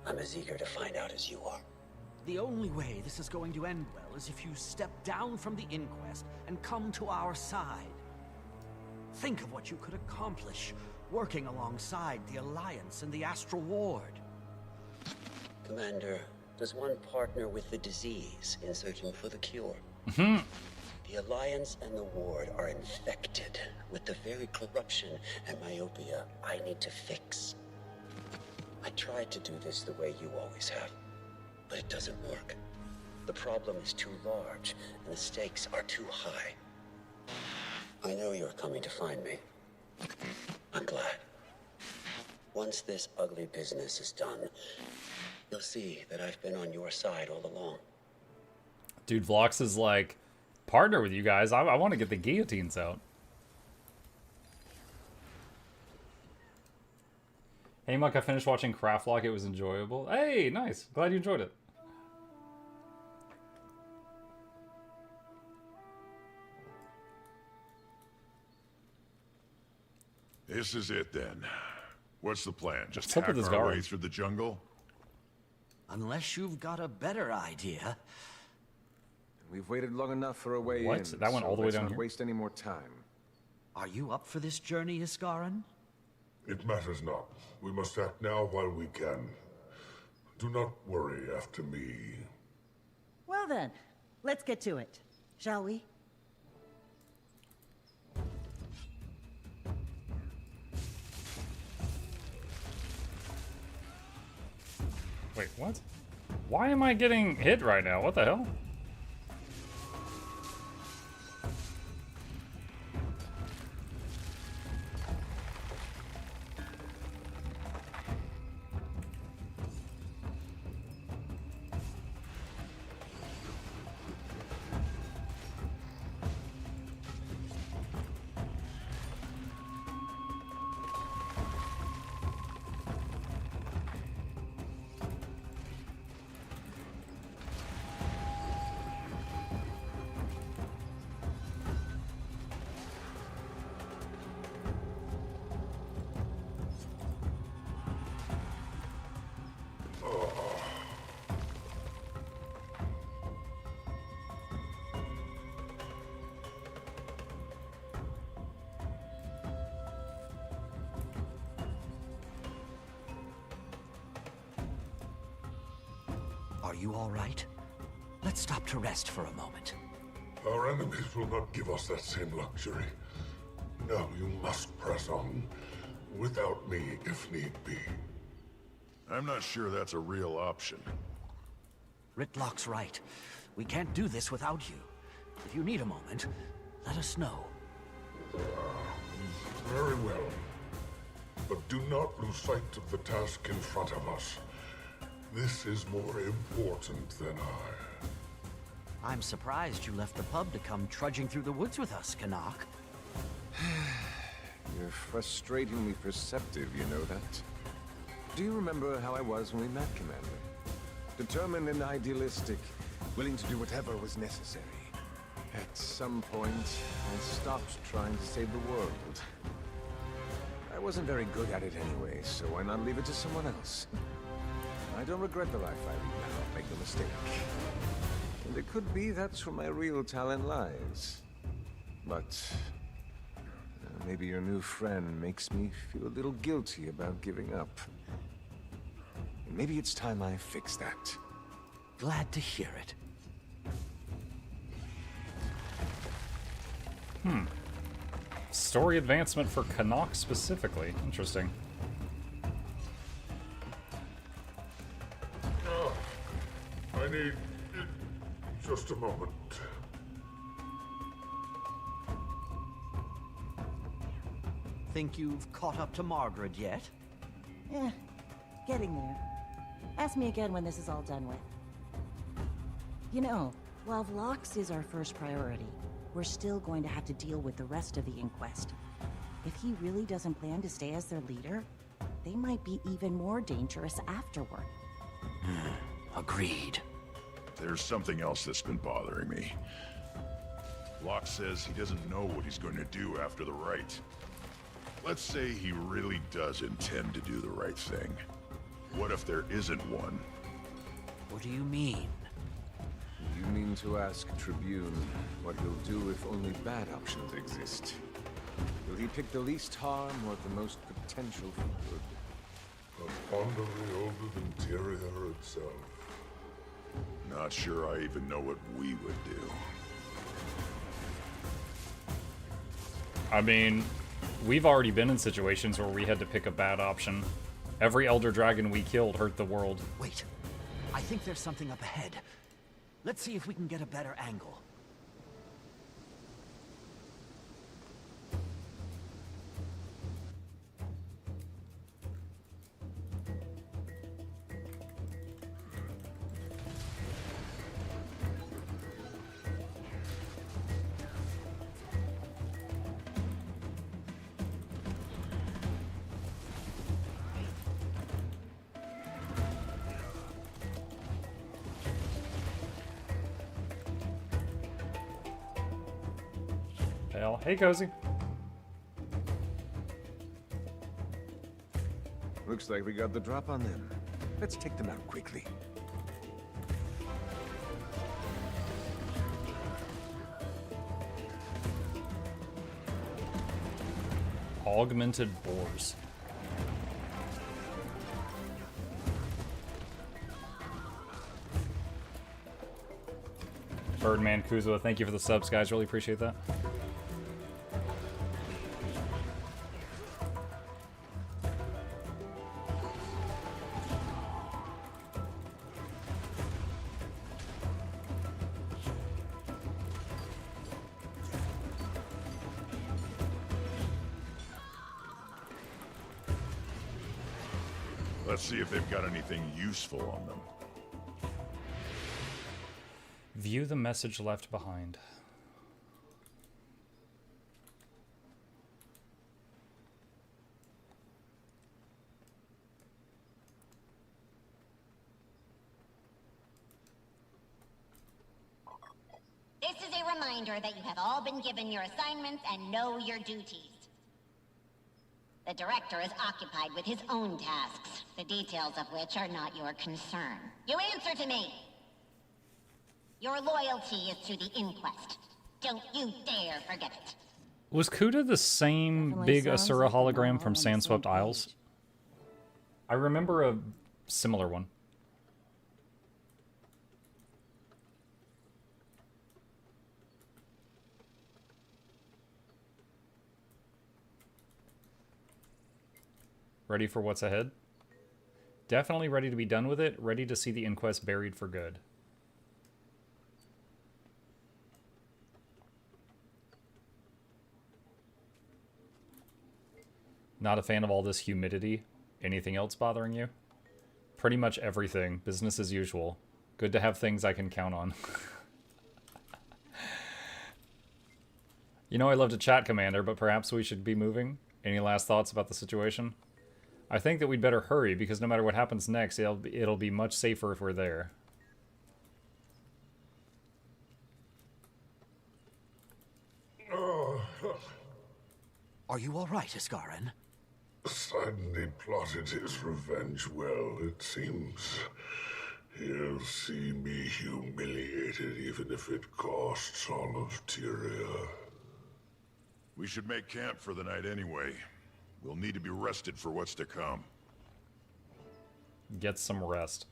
I'm as eager to find out as you are. The only way this is going to end well is if you step down from the Inquest and come to our side. Think of what you could accomplish working alongside the Alliance and the Astral Ward. Commander, does one partner with the disease in searching for the cure? The Alliance and the Ward are infected with the very corruption and myopia I need to fix. I tried to do this the way you always have, but it doesn't work. The problem is too large, and the stakes are too high. I know you're coming to find me. I'm glad. Once this ugly business is done, you'll see that I've been on your side all along. Dude, Vlox is like, partner with you guys. I want to get the guillotines out. Hey, Muck, I finished watching Craftlock. It was enjoyable. Hey, nice. Glad you enjoyed it. This is it then. What's the plan? Just What's up hack with this our guard? way through the jungle? Unless you've got a better idea. We've waited long enough for a way What? in. That went all the way let's down not here? waste any more time. Are you up for this journey, Iskaran? It matters not. We must act now while we can. Do not worry after me. Well then, let's get to it, shall we? Wait, what? Why am I getting hit right now? What the hell? Are you all right? Let's stop to rest for a moment. Our enemies will not give us that same luxury. Now you must press on, without me if need be. I'm not sure that's a real option. Ritlock's right. We can't do this without you. If you need a moment, let us know. Very well. But do not lose sight of the task in front of us. This is more important than I. I'm surprised you left the pub to come trudging through the woods with us, Canuck. You're frustratingly perceptive, you know that? Do you remember how I was when we met, Commander? Determined and idealistic, willing to do whatever was necessary. At some point, I stopped trying to save the world. I wasn't very good at it anyway, so why not leave it to someone else? I don't regret the life I lead now, make no mistake. And it could be that's where my real talent lies. But maybe your new friend makes me feel a little guilty about giving up. Maybe it's time I fix that. Glad to hear it. Story advancement for Canuck specifically. Interesting. I need just a moment. Think you've caught up to Margaret yet? Eh, getting there. Ask me again when this is all done with. You know, while Vlox is our first priority, we're still going to have to deal with the rest of the inquest. If he really doesn't plan to stay as their leader, they might be even more dangerous afterward. Agreed. There's something else that's been bothering me. Locke says he doesn't know what he's going to do after the rite. Let's say he really does intend to do the right thing. What if there isn't one? What do you mean? You mean to ask Tribune what he'll do if only bad options exist? Will he pick the least harm or the most potential for good? A pondery older than Tyria itself. Not sure I even know what we would do. I mean, we've already been in situations where we had to pick a bad option. Every Elder Dragon we killed hurt the world. Wait, I think there's something up ahead. Let's see if we can get a better angle. Pale. Hey, Cozy. Looks like we got the drop on them. Let's take them out quickly. Augmented boars. Birdman Kuzua, thank you for the subs, guys. Really appreciate that. Let's see if they've got anything useful on them. View the message left behind. This is a reminder that you have all been given your assignments and know your duties. The director is occupied with his own tasks, the details of which are not your concern. You answer to me! Your loyalty is to the inquest. Don't you dare forget it. Was Kuda the same Definitely big sounds Asura like we're all hologram on from the same Sandswept Isles? page. I remember a similar one. Ready for what's ahead? Definitely ready to be done with it. Ready to see the inquest buried for good. Not a fan of all this humidity. Anything else bothering you? Pretty much everything. Business as usual. Good to have things I can count on. You know I love to chat, Commander, but perhaps we should be moving? Any last thoughts about the situation? I think that we'd better hurry, because no matter what happens next, it'll be much safer if we're there. Are you all right, Iskarin? Sidney plotted his revenge well, it seems. He'll see me humiliated, even if it costs all of Tyria. We should make camp for the night anyway. We'll need to be rested for what's to come. Get some rest.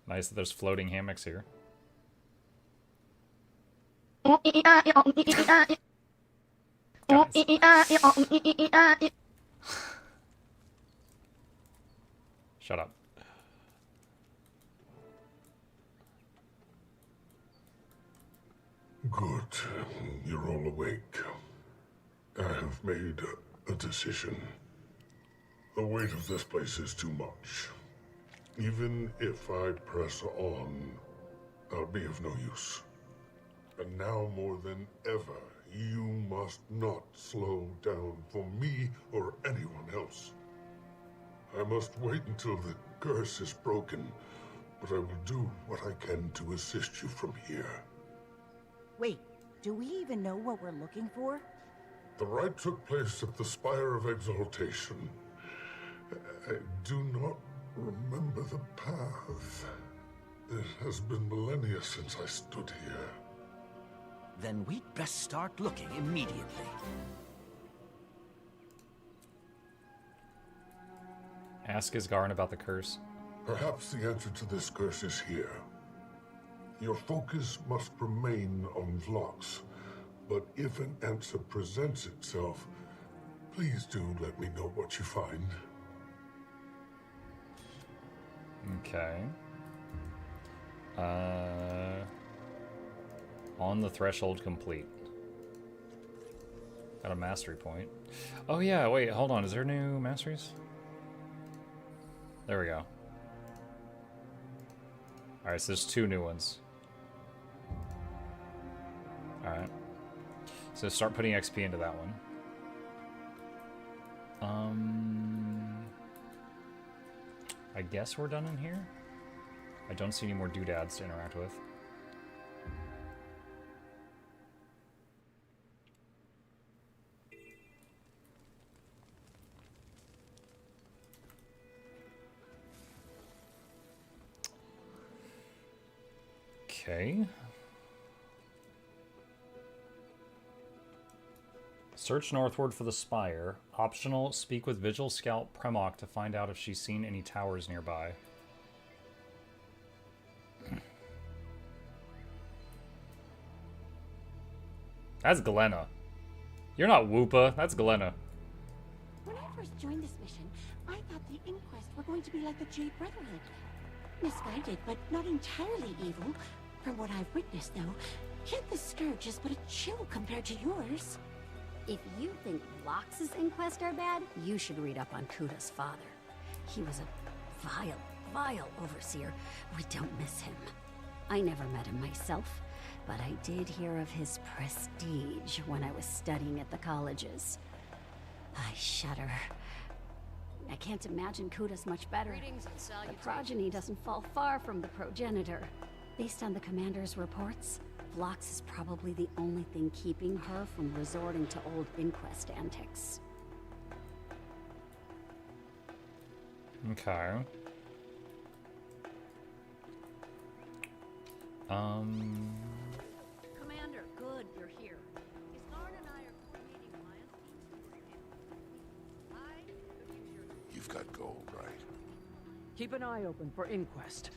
Nice that there's floating hammocks here. Shut up. Good. You're all awake. I have made a decision. The weight of this place is too much. Even if I press on, I'll be of no use. And now more than ever, you must not slow down for me or anyone else. I must wait until the curse is broken, but I will do what I can to assist you from here. Wait, do we even know what we're looking for? The rite took place at the Spire of Exaltation. I do not remember the path. It has been millennia since I stood here. Then we'd best start looking immediately. Ask Isgarin about the curse. Perhaps the answer to this curse is here. Your focus must remain on Vlox, but if an answer presents itself, please do let me know what you find. Okay. On the threshold complete. Got a mastery point. Oh yeah, wait, hold on. Is there new masteries? There we go. Alright, so there's 2 new ones. Alright. So start putting XP into that one. I guess we're done in here? I don't see any more doodads to interact with. Okay. Search northward for the spire. Optional, speak with Vigil Scout Premok to find out if she's seen any towers nearby. That's Glenna. You're not Woopa, that's Glenna. When I first joined this mission, I thought the Inquest were going to be like the Jade Brotherhood. Misguided, but not entirely evil. From what I've witnessed, though, yet the Scourge is but a chill compared to yours. If you think Lox's inquest are bad, you should read up on Kuda's father. He was a vile overseer. We don't miss him. I never met him myself, but I did hear of his prestige when I was studying at the colleges. I shudder. I can't imagine Kuda's much better. The progeny doesn't fall far from the progenitor. Based on the commander's reports, Lox is probably the only thing keeping her from resorting to old inquest antics. Okay. Commander, good, you're here. Isgarn and I are coordinating alliance teams. You've got gold, right? Keep an eye open for inquest.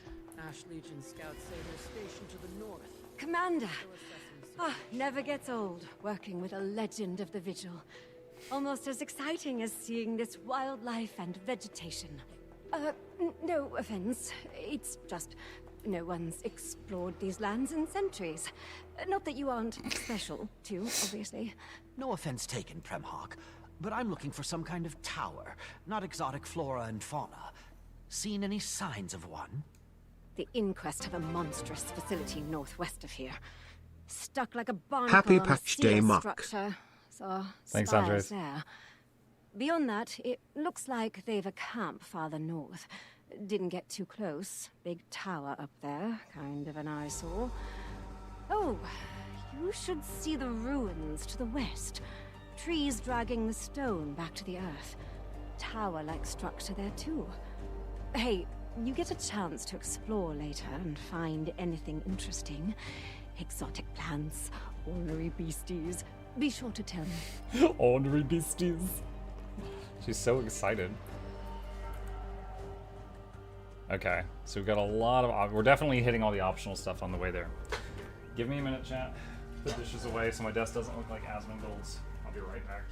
Ash Legion scouts say they're stationed to the north. Commander! Never gets old, working with a legend of the Vigil. Almost as exciting as seeing this wildlife and vegetation. No offense. It's just, no one's explored these lands in centuries. Not that you aren't special, too, obviously. No offense taken, Premhawk, but I'm looking for some kind of tower, not exotic flora and fauna. Seen any signs of one? The inquest have a monstrous facility northwest of here. Stuck like a barnacle Happy on a Patch Day, steel Muck. structure. So, Thanks, spires Andres. there. Beyond that, it looks like they've a camp farther north. Didn't get too close. Big tower up there, kind of an eyesore. Oh, you should see the ruins to the west. Trees dragging the stone back to the earth. Tower-like structure there too. Hey, you get a chance to explore later and find anything interesting. Exotic plants, ornery beasties. Be sure to tell me. Ornery beasties. She's so excited. Okay, so we've got a lot of... We're definitely hitting all the optional stuff on the way there. Give me a minute, chat. Put the dishes away so my desk doesn't look like Asmongold's. I'll be right back.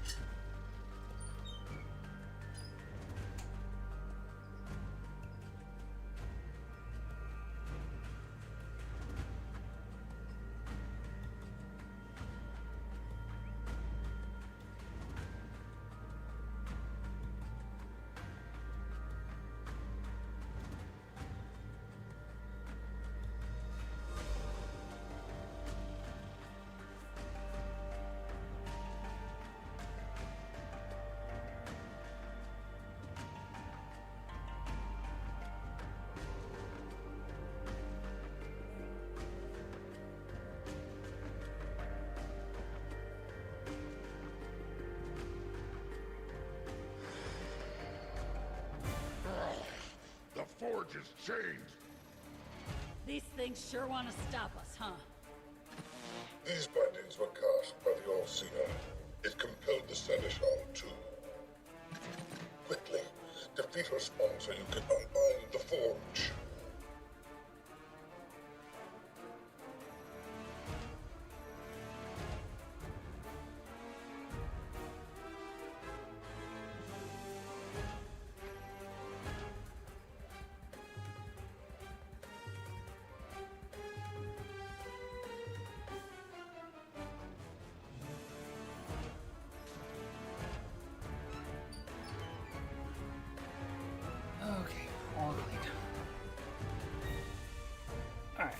The forge is changed. These things sure want to stop us, huh? These bindings were cast by the All-Seer. It compelled the Seneschal to... Quickly, defeat her spawn so you can unbind the forge. Okay, all clean. Alright.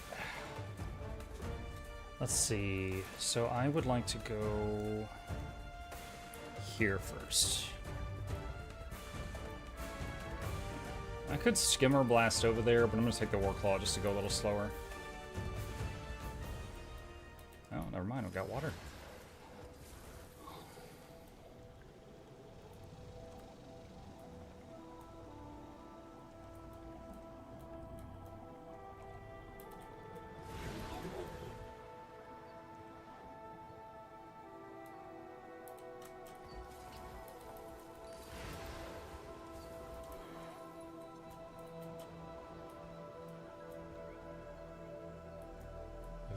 Let's see. So I would like to go here first. I could skimmer blast over there, but I'm going to take the Warclaw just to go a little slower. Oh, never mind. We've got water.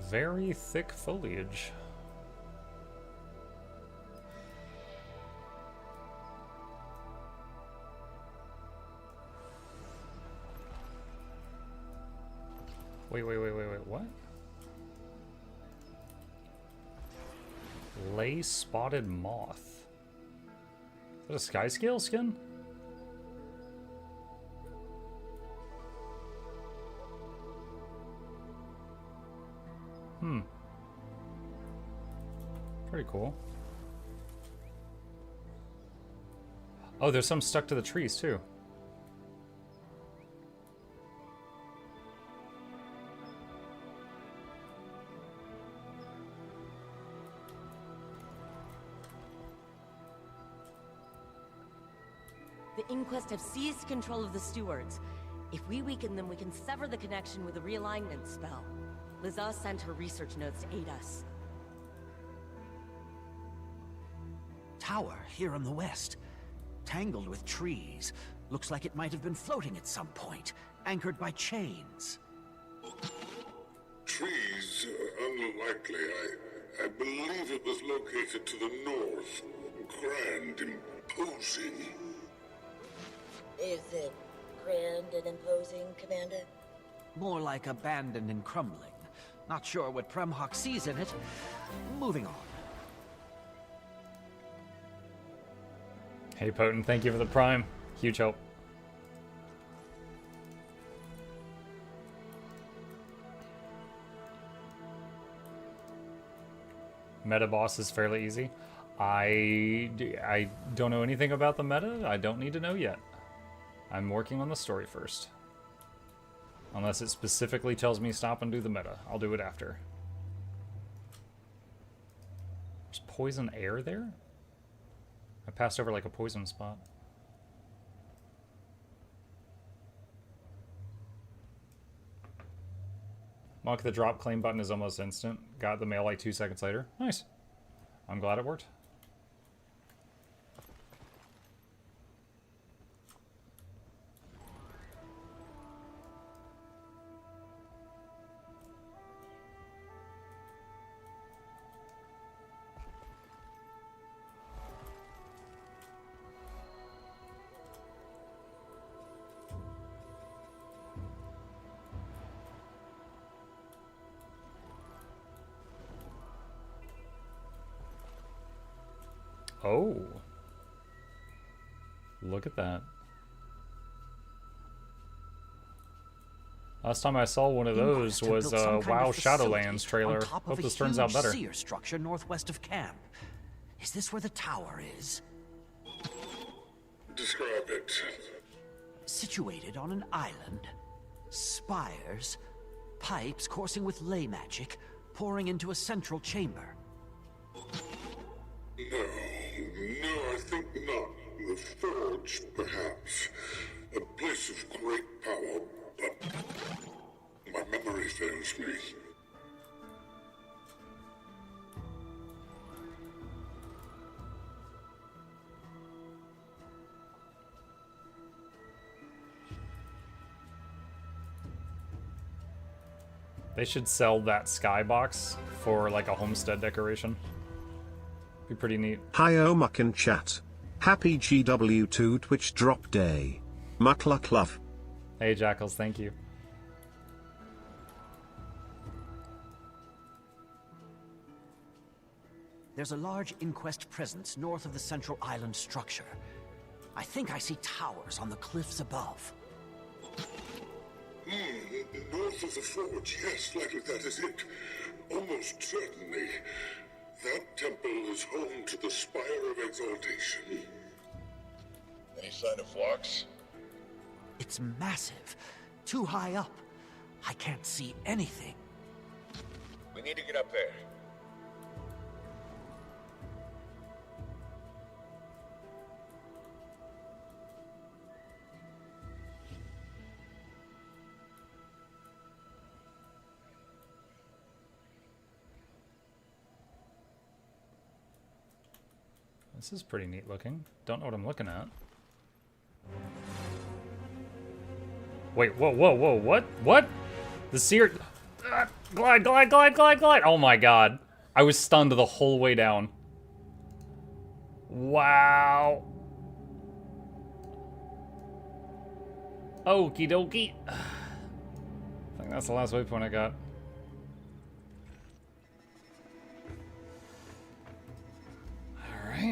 Very thick foliage. Wait, what? Clay spotted moth. Is that a sky scale skin? Hmm. Pretty cool. Oh, there's some stuck to the trees too. The Inquest have seized control of the stewards. If we weaken them, we can sever the connection with a realignment spell. Liza sent her research notes to aid us. Tower here in the west. Tangled with trees. Looks like it might have been floating at some point, anchored by chains. Trees? Unlikely. I believe it was located to the north. Grand, imposing. Is it grand and imposing, Commander? More like abandoned and crumbling. Not sure what Premhawk sees in it. Moving on. Hey, Potent, thank you for the Prime. Huge help. Meta boss is fairly easy. I don't know anything about the meta. I don't need to know yet. I'm working on the story first. Unless it specifically tells me stop and do the meta. I'll do it after. There's poison air there? I passed over like a poison spot. Monk, the drop claim button is almost instant. Got the mail like 2 seconds later. Nice. I'm glad it worked. Oh. Look at that. Last time I saw one of those was WoW Shadowlands trailer. Hope this turns out better. Seer structure northwest of camp. Is this where the tower is? Describe it. Situated on an island. Spires. Pipes coursing with ley magic, pouring into a central chamber. No, I think not. The Forge, perhaps. A place of great power, but my memory fails me. They should sell that skybox for like a homestead decoration. Be pretty neat. Hi Muck in chat. Happy GW2 Twitch drop day. Mukluk love. Hey Jackals, thank you. There's a large Inquest presence north of the central island structure. I think I see towers on the cliffs above. North of the Forge, yes, likely that is it. Almost certainly. That temple is home to the Spire of Exaltation. Any sign of Phlox? It's massive. Too high up. I can't see anything. We need to get up there. This is pretty neat looking. Don't know what I'm looking at. Wait, whoa, whoa, whoa, what? What? The seer... glide, glide, glide, glide, glide! Oh my god. I was stunned the whole way down. Wow. Okie dokie. I think that's the last waypoint I got.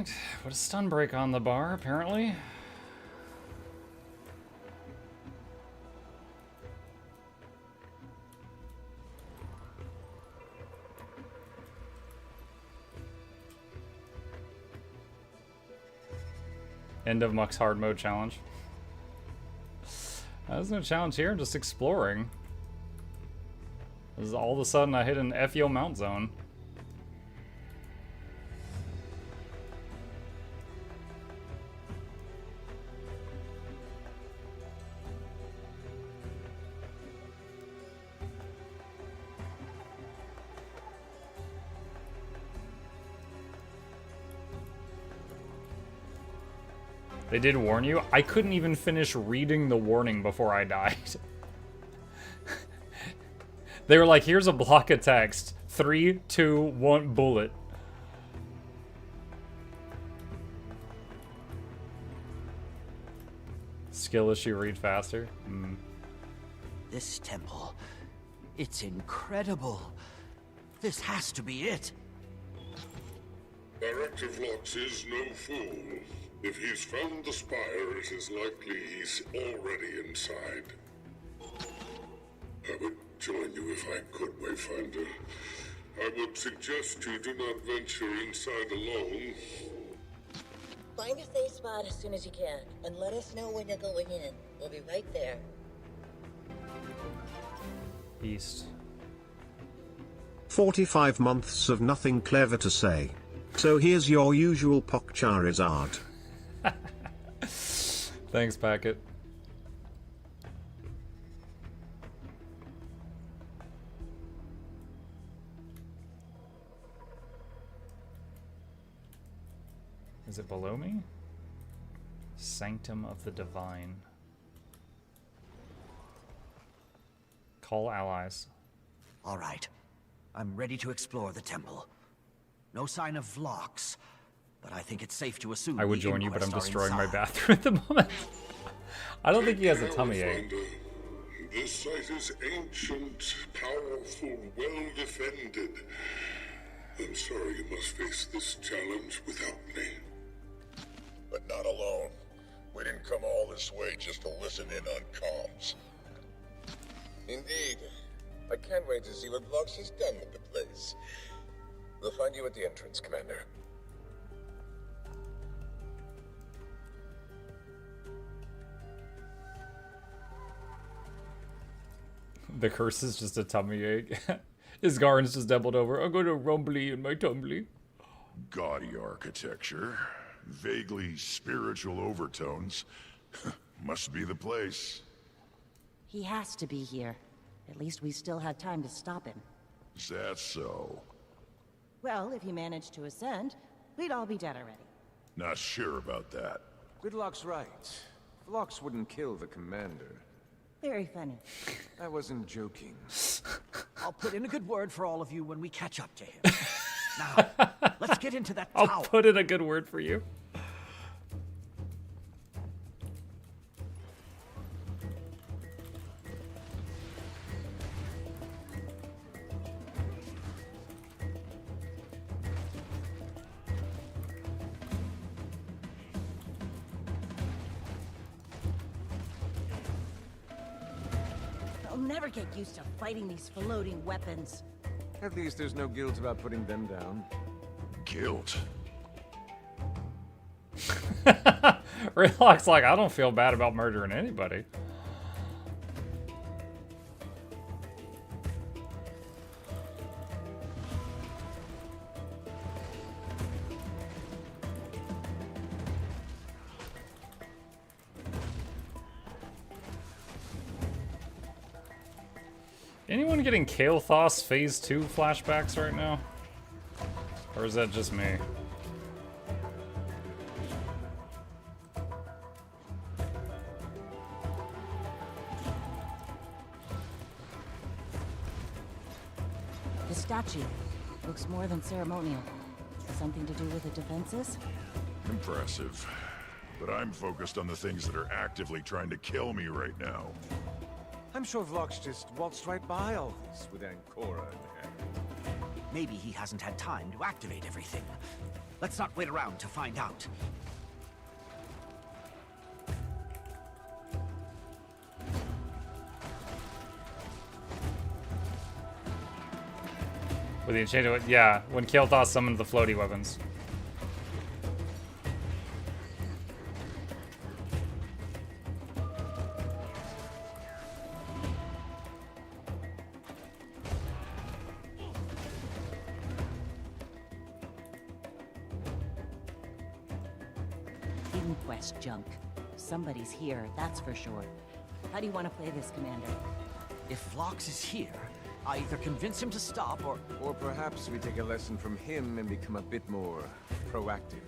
Alright. Put a stun break on the bar, apparently. End of Muck's hard mode challenge. There's no challenge here, just exploring. This is all of a sudden I hit an FEO mount zone. They did warn you? I couldn't even finish reading the warning before I died. They were like, here's a block of text. 3, 2, 1, bullet. Skill issue, read faster. This temple, it's incredible. This has to be it. Director Vlox is no fool. If he's found the spire, it is likely he's already inside. I would join you if I could, Wayfinder. I would suggest you do not venture inside alone. Find a safe spot as soon as you can, and let us know when you're going in. We'll be right there. East. 45 months of nothing clever to say. So here's your usual Pokcharizard. Thanks, Packet. Is it below me? Sanctum of the Divine. Call allies. All right. I'm ready to explore the temple. No sign of Vlox, but I think it's safe to assume I would the join you, but I'm Inquest are destroying my inside. bathroom at the moment. I don't think he has a tummy ache. This site is ancient, powerful, well defended. I'm sorry you must face this challenge without me. But not alone. We didn't come all this way just to listen in on comms. Indeed. I can't wait to see what Vlox has done with the place. We'll find you at the entrance, Commander. The curse is just a tummy ache. His Garn's just doubled over. I'm going to rumbly in my tumbly. Gaudy architecture, vaguely spiritual overtones. Must be the place. He has to be here. At least we still had time to stop him. Is that so? Well, if he managed to ascend, we'd all be dead already. Not sure about that. Gridlock's right. Vlox wouldn't kill the commander. Very funny. I wasn't joking. I'll put in a good word for all of you when we catch up to him. Now, let's get into that tower. I'll put in a good word for you. I'll never get used to fighting these floating weapons. At least there's no guilt about putting them down. Guilt? Relax, like, I don't feel bad about murdering anybody. Anyone getting Kael'thas Phase 2 flashbacks right now? Or is that just me? The statue looks more than ceremonial. Something to do with the defenses? Impressive. But I'm focused on the things that are actively trying to kill me right now. I'm sure Vlox just waltzed right by all this with Ancora in hand. Maybe he hasn't had time to activate everything. Let's not wait around to find out. With the enchanted, yeah, when Kael'thas summoned the floaty weapons. Inquest junk. Somebody's here, that's for sure. How do you want to play this, Commander? If Lox is here, I either convince him to stop or... Or perhaps we take a lesson from him and become a bit more proactive.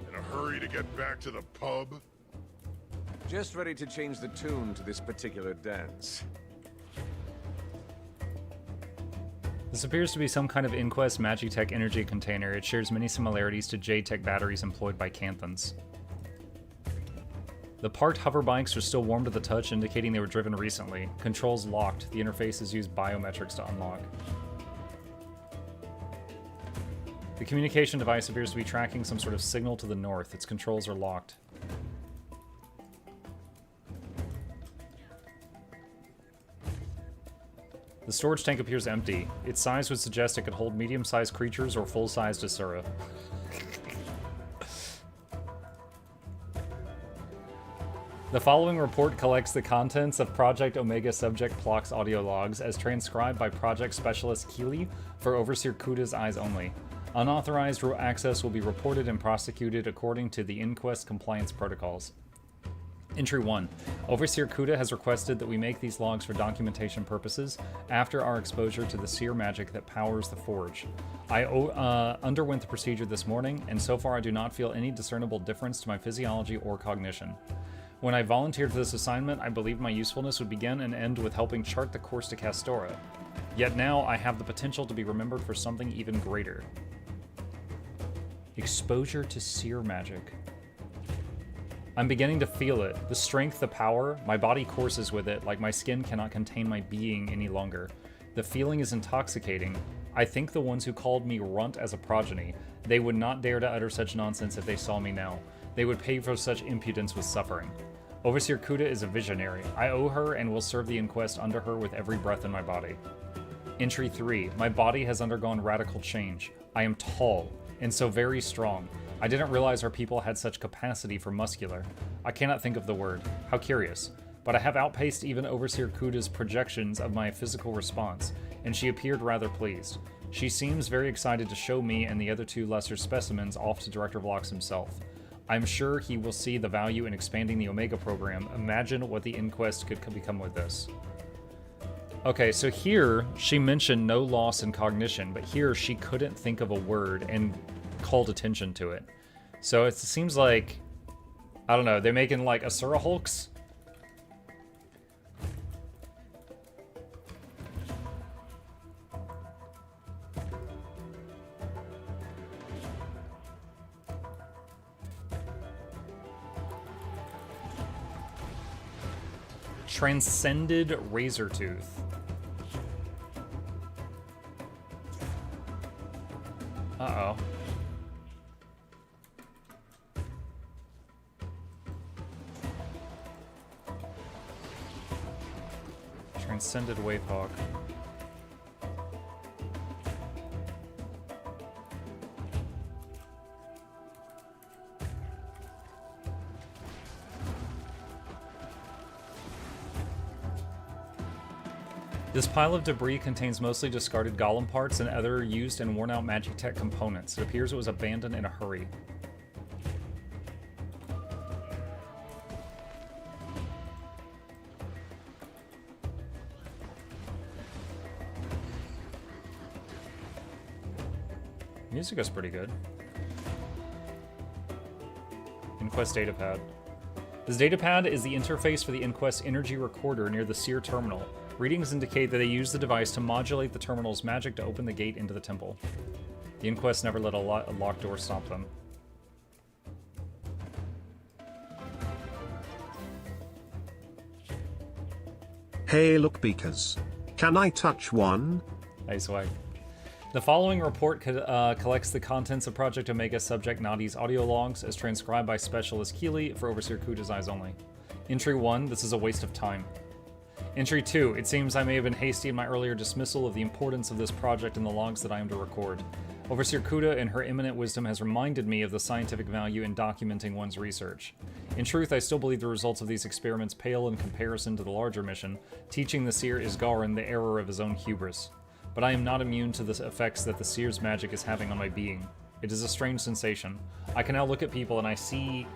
In a hurry to get back to the pub? Just ready to change the tune to this particular dance. This appears to be some kind of Inquest Magitech energy container. It shares many similarities to J-Tech batteries employed by Canthons. The parked hover bikes are still warm to the touch, indicating they were driven recently. Controls locked. The interfaces use biometrics to unlock. The communication device appears to be tracking some sort of signal to the north. Its controls are locked. The storage tank appears empty. Its size would suggest it could hold medium-sized creatures or full-sized Asura. The following report collects the contents of Project Omega Subject Plock's audio logs as transcribed by Project Specialist Keeley for Overseer Kuda's eyes only. Unauthorized access will be reported and prosecuted according to the Inquest compliance protocols. Entry 1. Overseer Kuda has requested that we make these logs for documentation purposes after our exposure to the seer magic that powers the forge. I underwent the procedure this morning, and so far I do not feel any discernible difference to my physiology or cognition. When I volunteered for this assignment, I believed my usefulness would begin and end with helping chart the course to Castora. Yet now I have the potential to be remembered for something even greater. Exposure to seer magic. I'm beginning to feel it. The strength, the power, my body courses with it like my skin cannot contain my being any longer. The feeling is intoxicating. I think the ones who called me runt as a progeny, they would not dare to utter such nonsense if they saw me now. They would pay for such impudence with suffering. Overseer Kuda is a visionary. I owe her and will serve the Inquest under her with every breath in my body. Entry 3. My body has undergone radical change. I am tall, and so very strong. I didn't realize our people had such capacity for muscular. I cannot think of the word. How curious. But I have outpaced even Overseer Kuda's projections of my physical response, and she appeared rather pleased. She seems very excited to show me and the other two lesser specimens off to Director Vlox himself. I'm sure he will see the value in expanding the Omega program. Imagine what the Inquest could become with this. Okay, so here she mentioned no loss in cognition, but here she couldn't think of a word and called attention to it. So it seems like, I don't know, they're making like Asura Hulks? Transcended Razortooth. Uh-oh. Transcended Wavehawk. This pile of debris contains mostly discarded golem parts and other used and worn out Magitech components. It appears it was abandoned in a hurry. Music is pretty good. Inquest datapad. This datapad is the interface for the Inquest energy recorder near the Seer terminal. Readings indicate that they use the device to modulate the terminal's magic to open the gate into the temple. The Inquest never let a locked door stop them. Hey look beakers. Can I touch one? Hey swag. The following report collects the contents of Project Omega subject Nadi's audio logs as transcribed by Specialist Keeley for Overseer Kuda's eyes only. Entry 1, this is a waste of time. Entry 2, it seems I may have been hasty in my earlier dismissal of the importance of this project in the logs that I am to record. Overseer Kuda, in her eminent wisdom, has reminded me of the scientific value in documenting one's research. In truth, I still believe the results of these experiments pale in comparison to the larger mission, teaching the seer Isgarin the error of his own hubris. But I am not immune to the effects that the seer's magic is having on my being. It is a strange sensation. I can now look at people and I see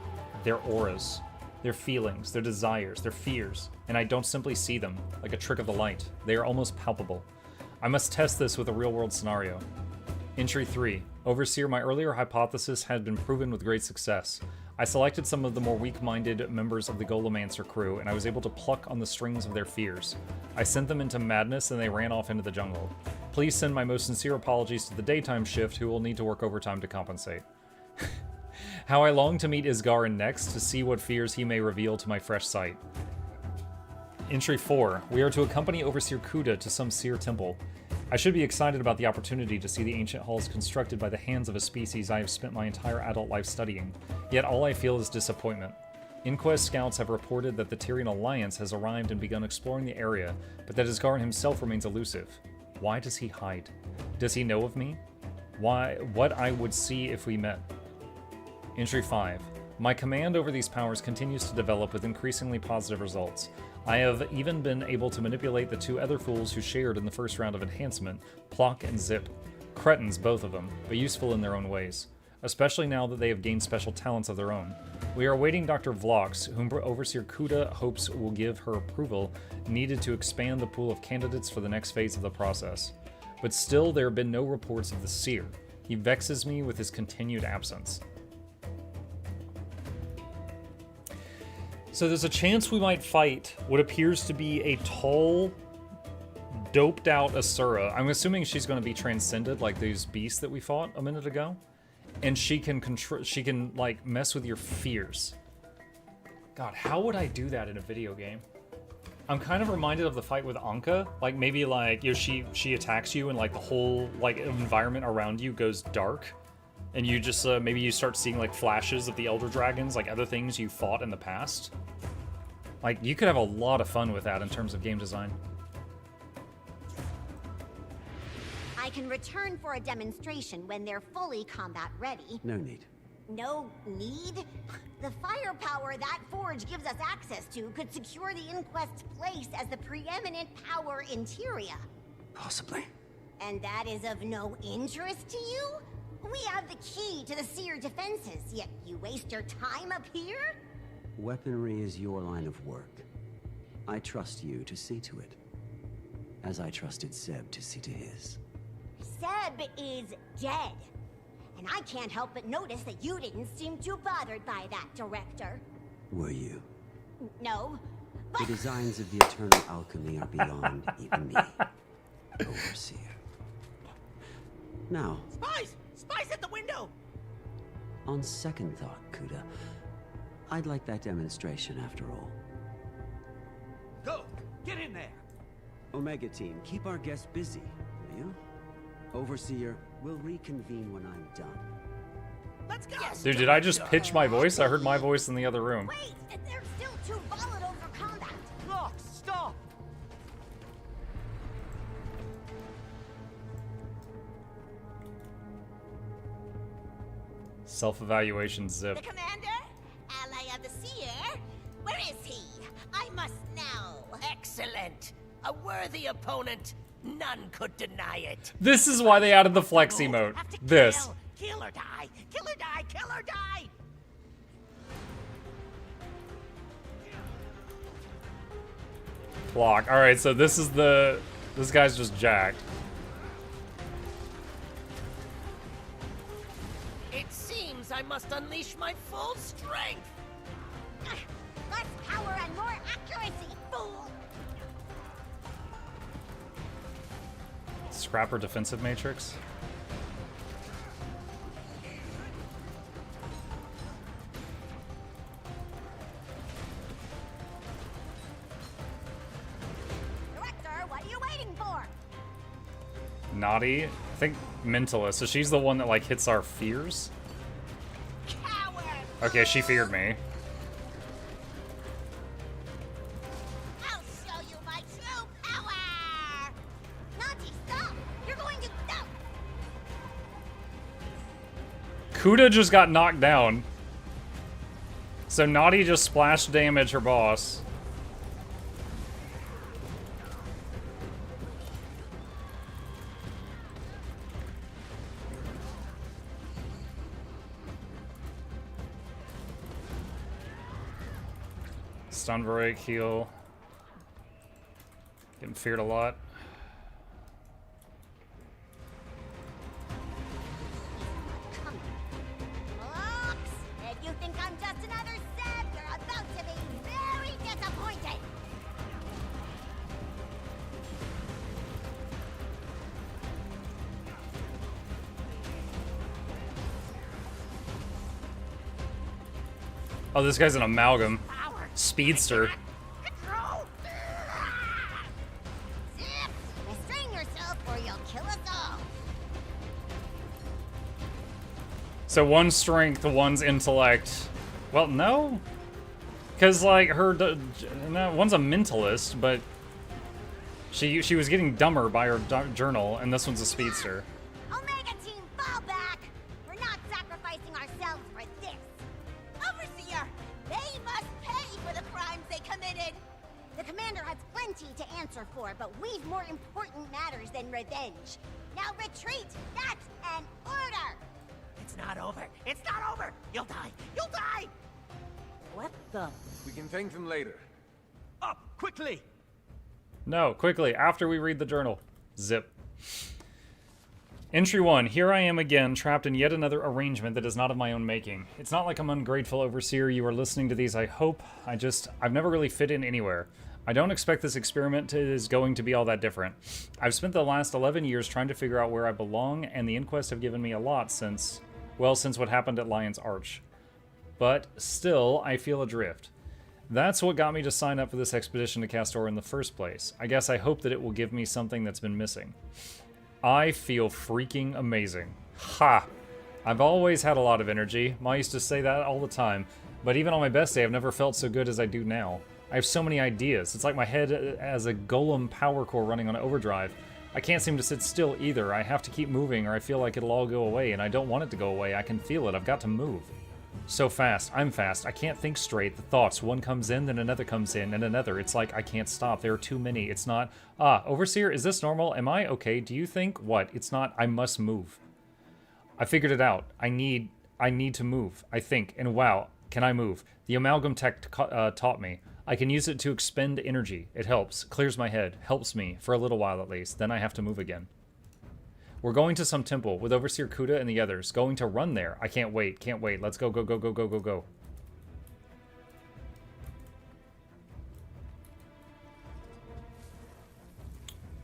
their auras, their feelings, their desires, their fears, and I don't simply see them, like a trick of the light. They are almost palpable. I must test this with a real-world scenario. Entry 3. Overseer, my earlier hypothesis had been proven with great success. I selected some of the more weak-minded members of the Golomancer crew, and I was able to pluck on the strings of their fears. I sent them into madness, and they ran off into the jungle. Please send my most sincere apologies to the daytime shift, who will need to work overtime to compensate. How I long to meet Isgarin next, to see what fears he may reveal to my fresh sight. Entry 4. We are to accompany Overseer Kuda to some seer temple. I should be excited about the opportunity to see the ancient halls constructed by the hands of a species I have spent my entire adult life studying, yet all I feel is disappointment. Inquest scouts have reported that the Tyrian Alliance has arrived and begun exploring the area, but that Isgarin himself remains elusive. Why does he hide? Does he know of me? What I would see if we met? Entry 5. My command over these powers continues to develop with increasingly positive results. I have even been able to manipulate the two other fools who shared in the first round of enhancement, Plock and Zip. Cretins, both of them, but useful in their own ways, especially now that they have gained special talents of their own. We are awaiting Dr. Vlox, whom Overseer Kuda hopes will give her approval needed to expand the pool of candidates for the next phase of the process. But still, there have been no reports of the seer. He vexes me with his continued absence. So there's a chance we might fight what appears to be a tall, doped out Asura. I'm assuming she's going to be transcended like those beasts that we fought a minute ago. And she can like mess with your fears. God, how would I do that in a video game? I'm kind of reminded of the fight with Anka. Like maybe like, you know, she attacks you and like the whole like environment around you goes dark. And you just, maybe you start seeing like flashes of the Elder Dragons, like other things you fought in the past. Like, you could have a lot of fun with that in terms of game design. I can return for a demonstration when they're fully combat ready. No need. No need? The firepower that forge gives us access to could secure the Inquest's place as the preeminent power in Tyria. Possibly. And that is of no interest to you? We have the key to the seer defenses, yet you waste your time up here? Weaponry is your line of work. I trust you to see to it, as I trusted Seb to see to his. Seb is dead. And I can't help but notice that you didn't seem too bothered by that, Director. Were you? No, The designs of the eternal alchemy are beyond even me, Overseer. Now, Spies! Spies at the window! on second thought, Kuda, I'd like that demonstration after all. Go! Get in there! Omega Team, keep our guests busy, will you? Overseer, we'll reconvene when I'm done. Let's go! Dude, did I just pitch my voice? I heard my voice in the other room. Wait! They're still too volatile for combat! Look, stop! Self-evaluation Zip. The commander? Ally of the seer? Where is he? I must know. Excellent. A worthy opponent. None could deny it. This is why they added the flex emote. This. Kill or die. Kill or die. Kill or die. Block. Alright, so this is the... This guy's just jacked. It seems I must unleash my full strength. Less power and more accuracy, fool! Scrapper defensive matrix. Director, what are you waiting for? Naughty. think mentalist. So she's the one that like hits our fears. Okay, she feared me. I'll show you my true power. Noxxi, stop! You're going to stop. Kuda just got knocked down. So Naughty just splash damage her boss. Stun break, heal. Getting feared a lot. Oops! If you think I'm just another Zeb, you're about to be very disappointed. Oh, this guy's an amalgam. Speedster. Zip! Restrain yourself or you'll kill us all. So one's strength, one's intellect. Well, no. Because, like, no, one's a mentalist, but she was getting dumber by her journal, and this one's a speedster. Omega Team, fall back! We're not sacrificing ourselves for this. Overseer, they must pay for the crimes they committed. The commander has plenty to answer for, but we've more important matters than revenge. Now retreat! That's an order! It's not over. It's not over. You'll die. You'll die. What the? We can thank them later. Up, quickly. No, quickly, after we read the journal. Zip. Entry 1. Here I am again, trapped in yet another arrangement that is not of my own making. It's not like I'm ungrateful, Overseer. You are listening to these, I hope. I've never really fit in anywhere. I don't expect this experiment is going to be all that different. I've spent the last 11 years trying to figure out where I belong, and the inquest have given me a lot since what happened at Lion's Arch. But still, I feel adrift. That's what got me to sign up for this expedition to Castor in the first place. I guess I hope that it will give me something that's been missing. I feel freaking amazing. Ha! I've always had a lot of energy. Ma used to say that all the time. But even on my best day, I've never felt so good as I do now. I have so many ideas. It's like my head has a golem power core running on overdrive. I can't seem to sit still either. I have to keep moving or I feel like it'll all go away, and I don't want it to go away. I can feel it. I've got to move. So fast. I'm fast. I can't think straight. The thoughts, one comes in, then another comes in, and another. It's like I can't stop. There are too many. It's not, Overseer, is this normal? Am I okay? Do you think? What? It's not, I must move. I figured it out. I need to move, I think. And wow, can I move? The amalgam tech taught me. I can use it to expend energy. It helps. Clears my head. Helps me. For a little while at least. Then I have to move again. We're going to some temple with Overseer Kuda and the others. Going to run there. I can't wait. Can't wait. Let's go, go, go, go, go, go, go.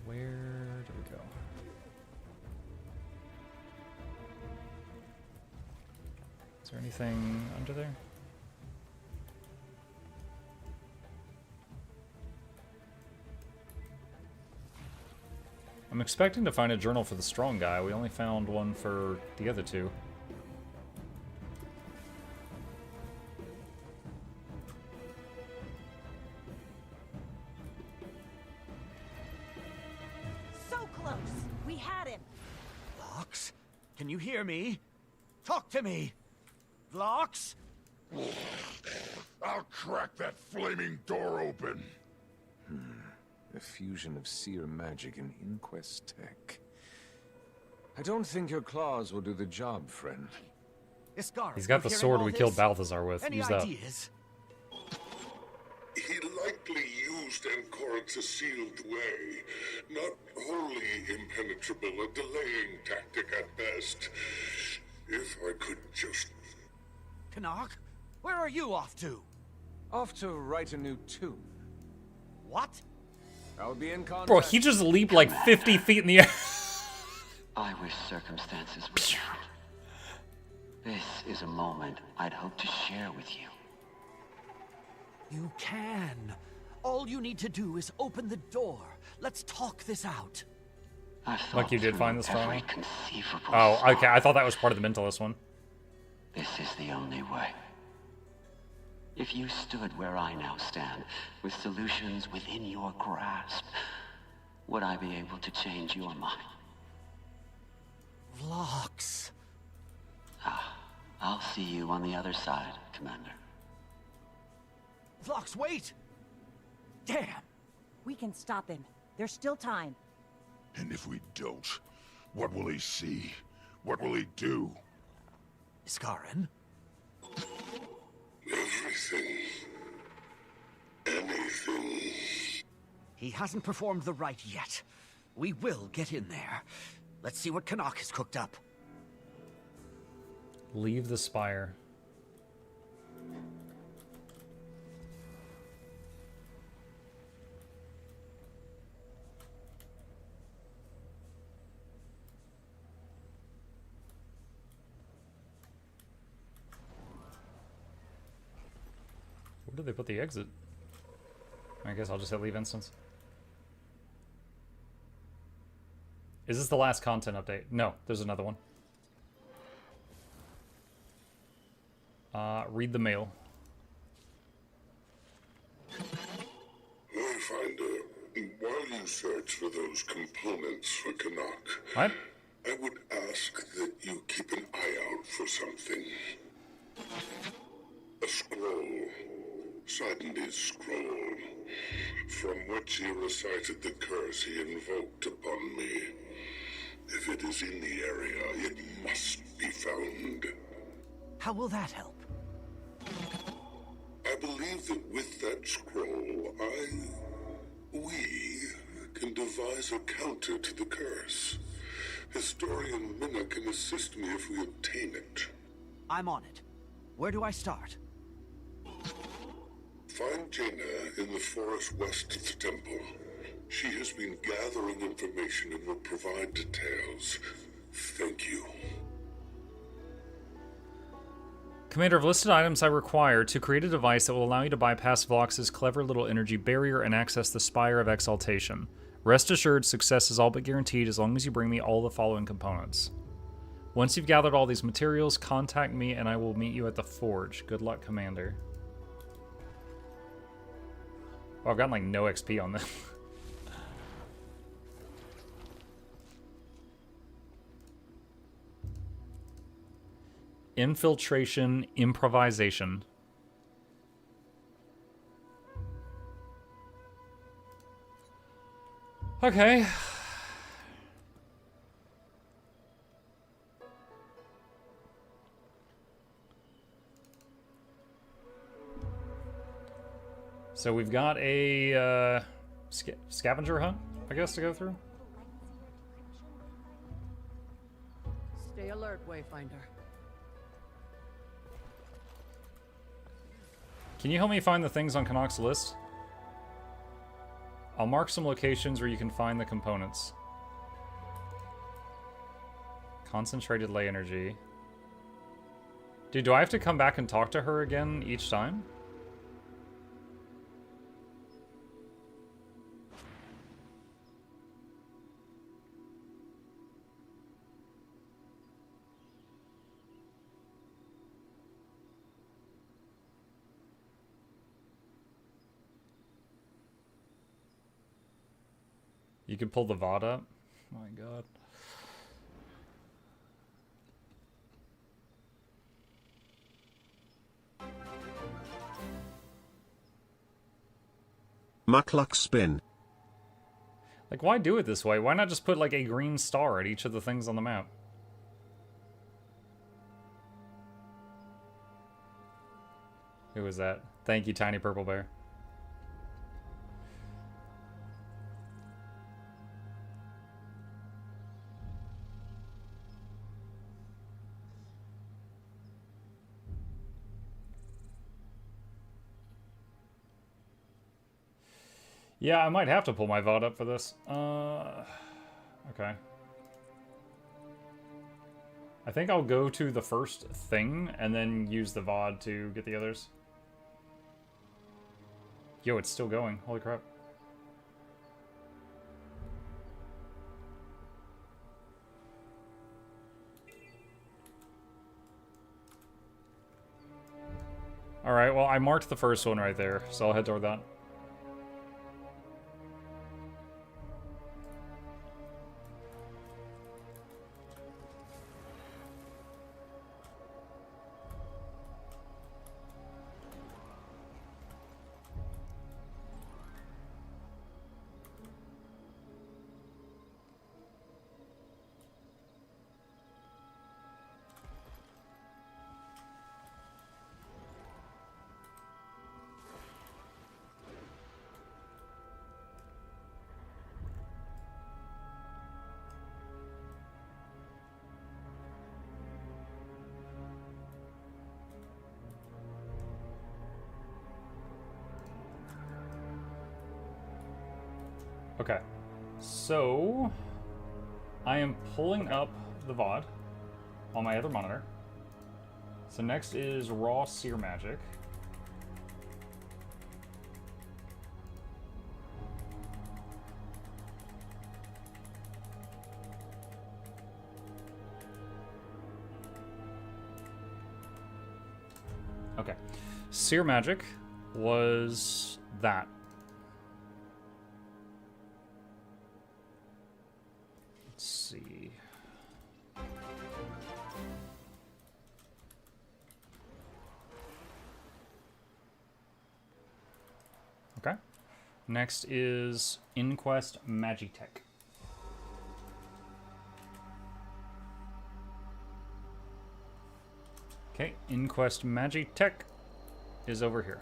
Where do we go? Is there anything under there? I'm expecting to find a journal for the strong guy. We only found one for the other two. So close. We had him. Vlox, can you hear me? Talk to me. Vlox? I'll crack that flaming door open. A fusion of seer magic and inquest tech. I don't think your claws will do the job, friend. Iskar, He's got the sword we killed Balthazar with. Any Use that. ideas? He likely used Ancora to seal the way. Not wholly impenetrable, a delaying tactic at best. If I could just... Canuck, where are you off to? Off to write a new tune. What? I'll be in contact. Bro, he just leaped like 50 feet in the air. I wish circumstances were different. This is a moment I'd hope to share with you. You can. All you need to do is open the door. Let's talk this out. Like you did find the strong one? Oh, okay. I thought that was part of the mentalist one. This is the only way. If you stood where I now stand, with solutions within your grasp, would I be able to change your mind? Vlox. I'll see you on the other side, Commander. Vlox, wait! Damn! We can stop him. There's still time. And if we don't, what will he see? What will he do? Iskarin? Everything. Anything. He hasn't performed the rite yet. We will get in there. Let's see what Canuck has cooked up. Leave the spire. Where did they put the exit? I guess I'll just hit leave instance. Is this the last content update? No, there's another one. Read the mail. Wayfinder, while you search for those components for Canuck, What? I would ask that you keep an eye out for something. A scroll. Seiden's scroll, from which he recited the curse he invoked upon me. If it is in the area, it must be found. How will that help? I believe that with that scroll, we can devise a counter to the curse. Historian Minna can assist me if we obtain it. I'm on it. Where do I start? Find Jaina in the forest west of the temple. She has been gathering information and will provide details. Thank you. Commander, of listed items I require to create a device that will allow you to bypass Vlox's clever little energy barrier and access the Spire of Exaltation. Rest assured, success is all but guaranteed as long as you bring me all the following components. Once you've gathered all these materials, contact me and I will meet you at the forge. Good luck, Commander. Oh, I've gotten like no XP on this. Infiltration, improvisation. Okay. So we've got a scavenger hunt, I guess, to go through. Stay alert, Wayfinder. Can you help me find the things on Canuck's list? I'll mark some locations where you can find the components. Concentrated ley energy. Dude, do I have to come back and talk to her again each time? You can pull the VOD up? Oh my god. Mukluk spin. Like, why do it this way? Why not just put like a green star at each of the things on the map? Who was that? Thank you, Tiny Purple Bear. Yeah, I might have to pull my VOD up for this. Okay. I think I'll go to the first thing and then use the VOD to get the others. Yo, it's still going. Holy crap. Alright, well, I marked the first one right there, so I'll head toward that. Okay, so I am pulling up the VOD on my other monitor. So next is raw seer magic. Okay, seer magic was that. Let's see. Okay. Next is Inquest Magitech. Okay, Inquest Magitech is over here.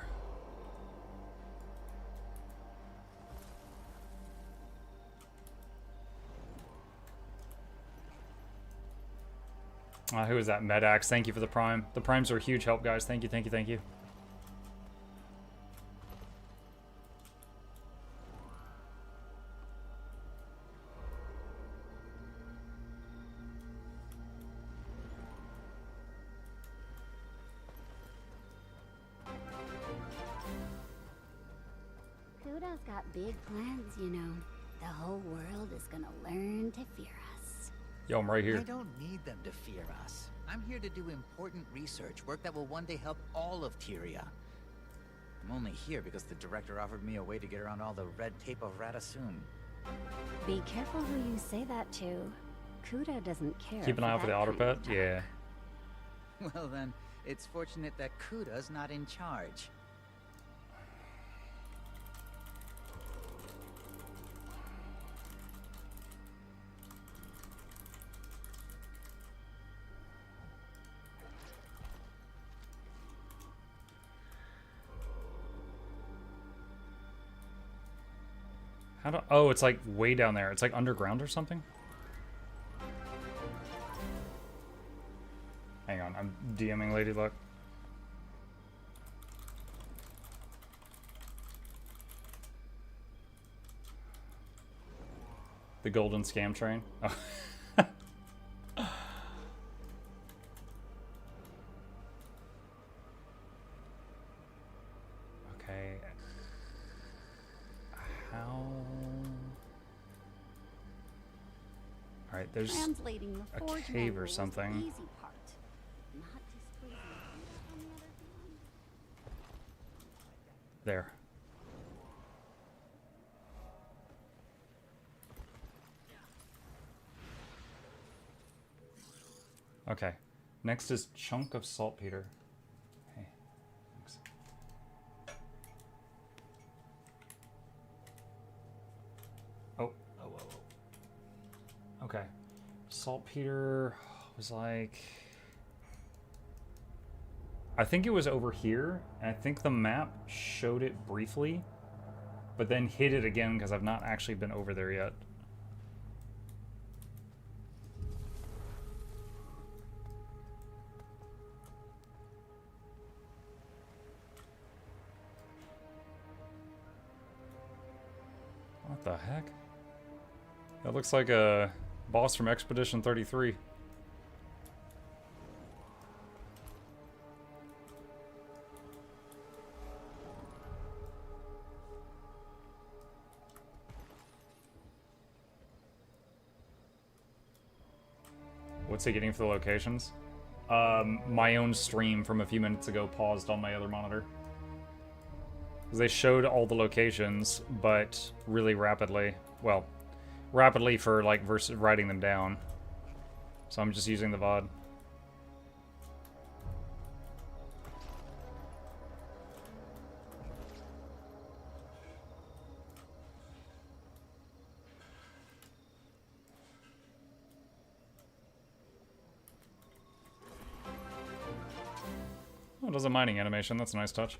Who is that? Medax. Thank you for the prime. The primes are a huge help, guys. Thank you, thank you, thank you. Kudo's got big plans, you know. The whole world is gonna learn to fear us. Yo, I'm right here. I don't need them to fear us. I'm here to do important research, work that will one day help all of Tyria. I'm only here because the director offered me a way to get around all the red tape of Radasun. Be careful who you say that to. Kudo doesn't care. Keep an eye out for the otter pet? Yeah. Well then, it's fortunate that Kuda's not in charge. How do... Oh, it's like way down there. It's like underground or something? Hang on, I'm DMing Lady Luck. The golden scam train? Oh. Okay. How... Alright, there's Translating the a forge cave manual or was the something. easy part. Not displeasing Kudos, on the other hand. There. Okay. Next is Chunk of Saltpeter. Hey. Thanks. Oh. Okay. Saltpeter was like... I think it was over here, and I think the map showed it briefly, but then hid it again because I've not actually been over there yet. What the heck? That looks like a boss from Expedition 33. What's he getting for the locations? my own stream from a few minutes ago paused on my other monitor. They showed all the locations, but really rapidly. Well, rapidly for like versus writing them down. So I'm just using the VOD. Oh, it does a mining animation. That's a nice touch.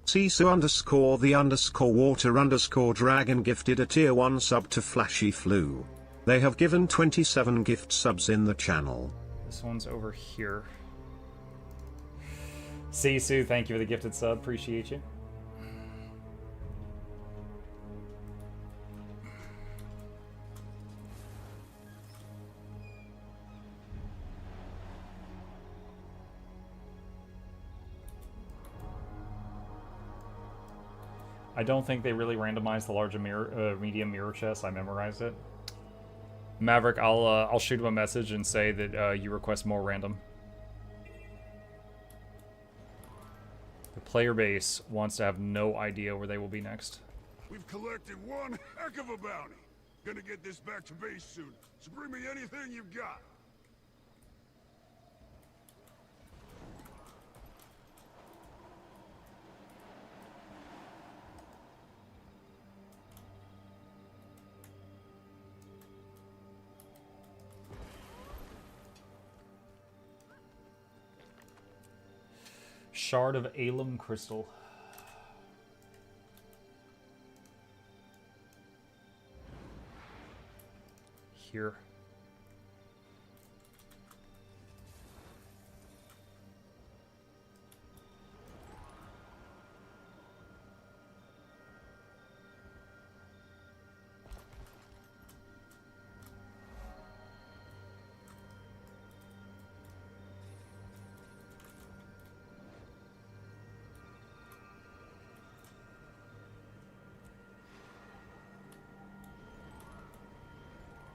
Sisu_the_water_dragon gifted a tier 1 sub to Flashy Flu. They have given 27 gift subs in the channel. This one's over here. Sisu, thank you for the gifted sub. Appreciate you. I don't think they really randomized the large mirror, medium mirror chest. I memorized it. Maverick, I'll shoot him a message and say that you request more random. The player base wants to have no idea where they will be next. We've collected one heck of a bounty. Gonna get this back to base soon, so bring me anything you've got. Shard of Alum Crystal. Here.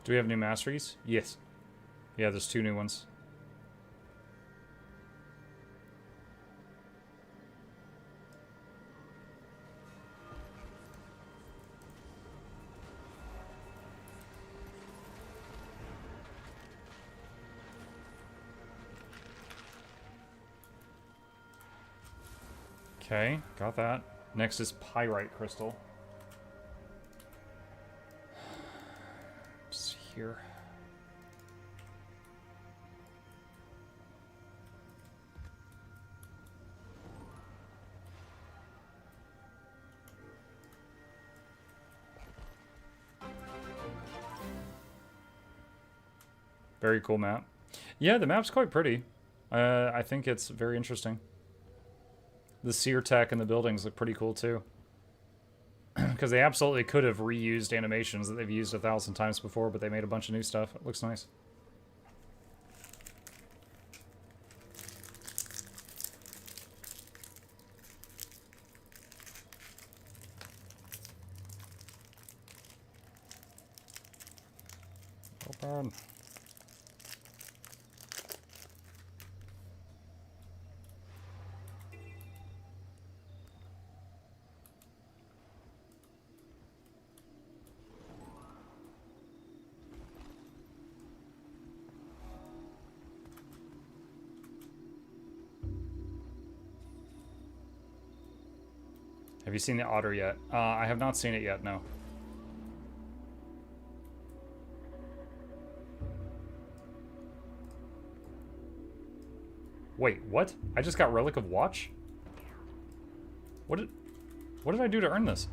Do we have new masteries? Yes. Yeah, there's 2 new ones. Okay, got that. Next is Pyrite Crystal. Here. Very cool map. Yeah, the map's quite pretty. I think it's very interesting. The seer tech and the buildings look pretty cool too. Because they absolutely could have reused animations that they've used 1,000 times before, but they made a bunch of new stuff. It looks nice. Open. Have you seen the otter yet? I have not seen it yet, no. Wait, what? I just got Relic of Watch? What did I do to earn this?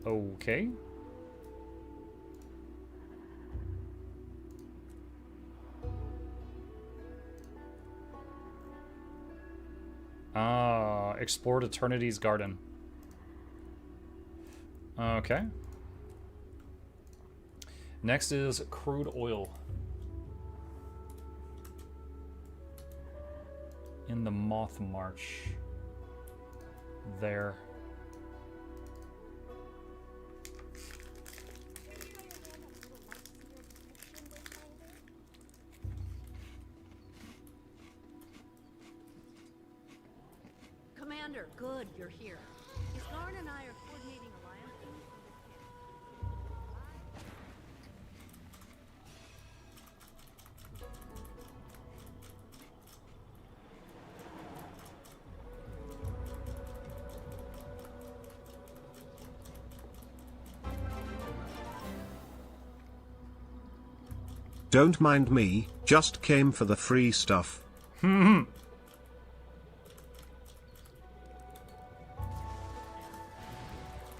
Okay. Explored Eternity's Garden. Okay. Next is crude oil. In the Moth March. There. Commander, good, you're here. Islarn and I are coordinating alliance moves for this Don't mind me, just came for the free stuff.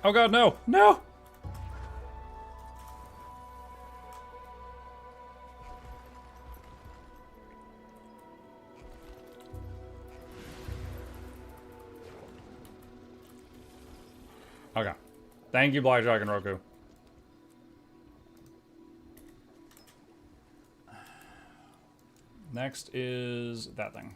Oh god, no! No! Okay. Thank you, Black Dragon Roku. Next is that thing.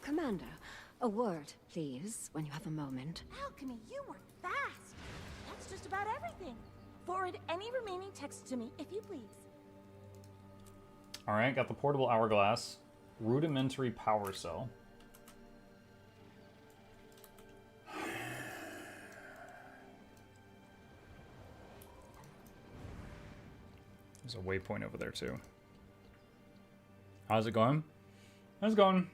Commander, a word, please, when you have a moment. Alchemy, you were fast. That's just about everything. Forward any remaining text to me, if you please. Alright, got the portable hourglass. Rudimentary power cell. There's a waypoint over there too. How's it going? How's it going?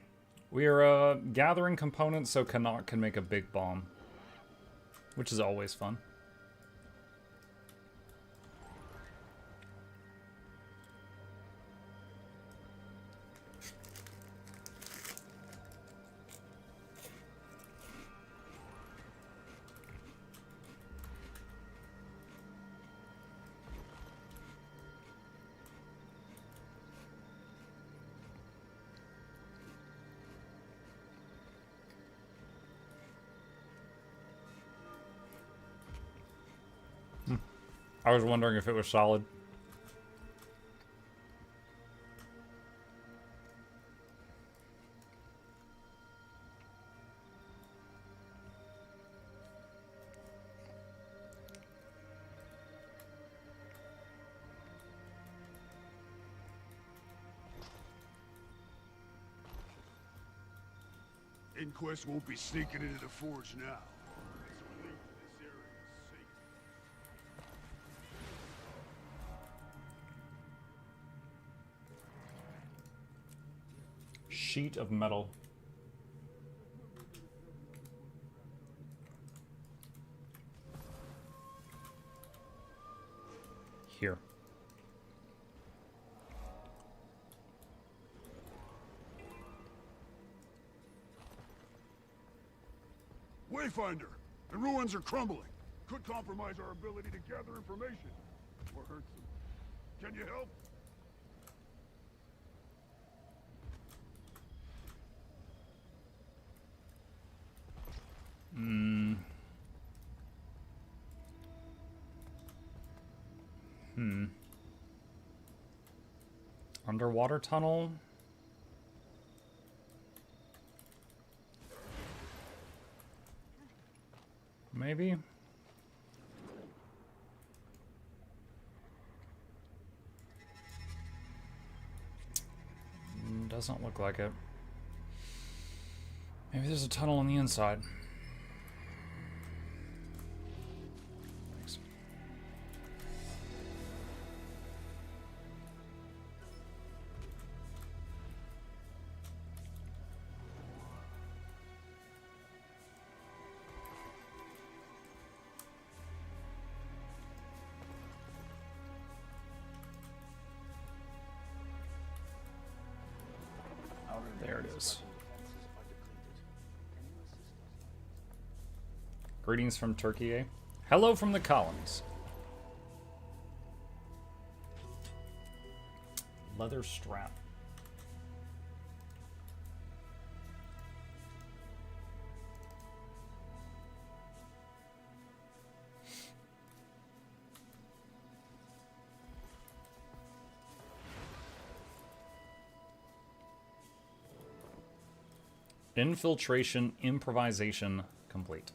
We are gathering components so Canuck can make a big bomb, which is always fun. I was wondering if it was solid. Inquest won't be sneaking into the forge now. Sheet of metal. Here. Wayfinder! The ruins are crumbling. Could compromise our ability to gather information. Or hurt them. Can you help? Underwater tunnel. Maybe. Doesn't look like it. Maybe there's a tunnel on the inside. Thanks. There it is. Greetings from Turkey, eh? Hello from the colonies. Leather strap. Infiltration improvisation complete.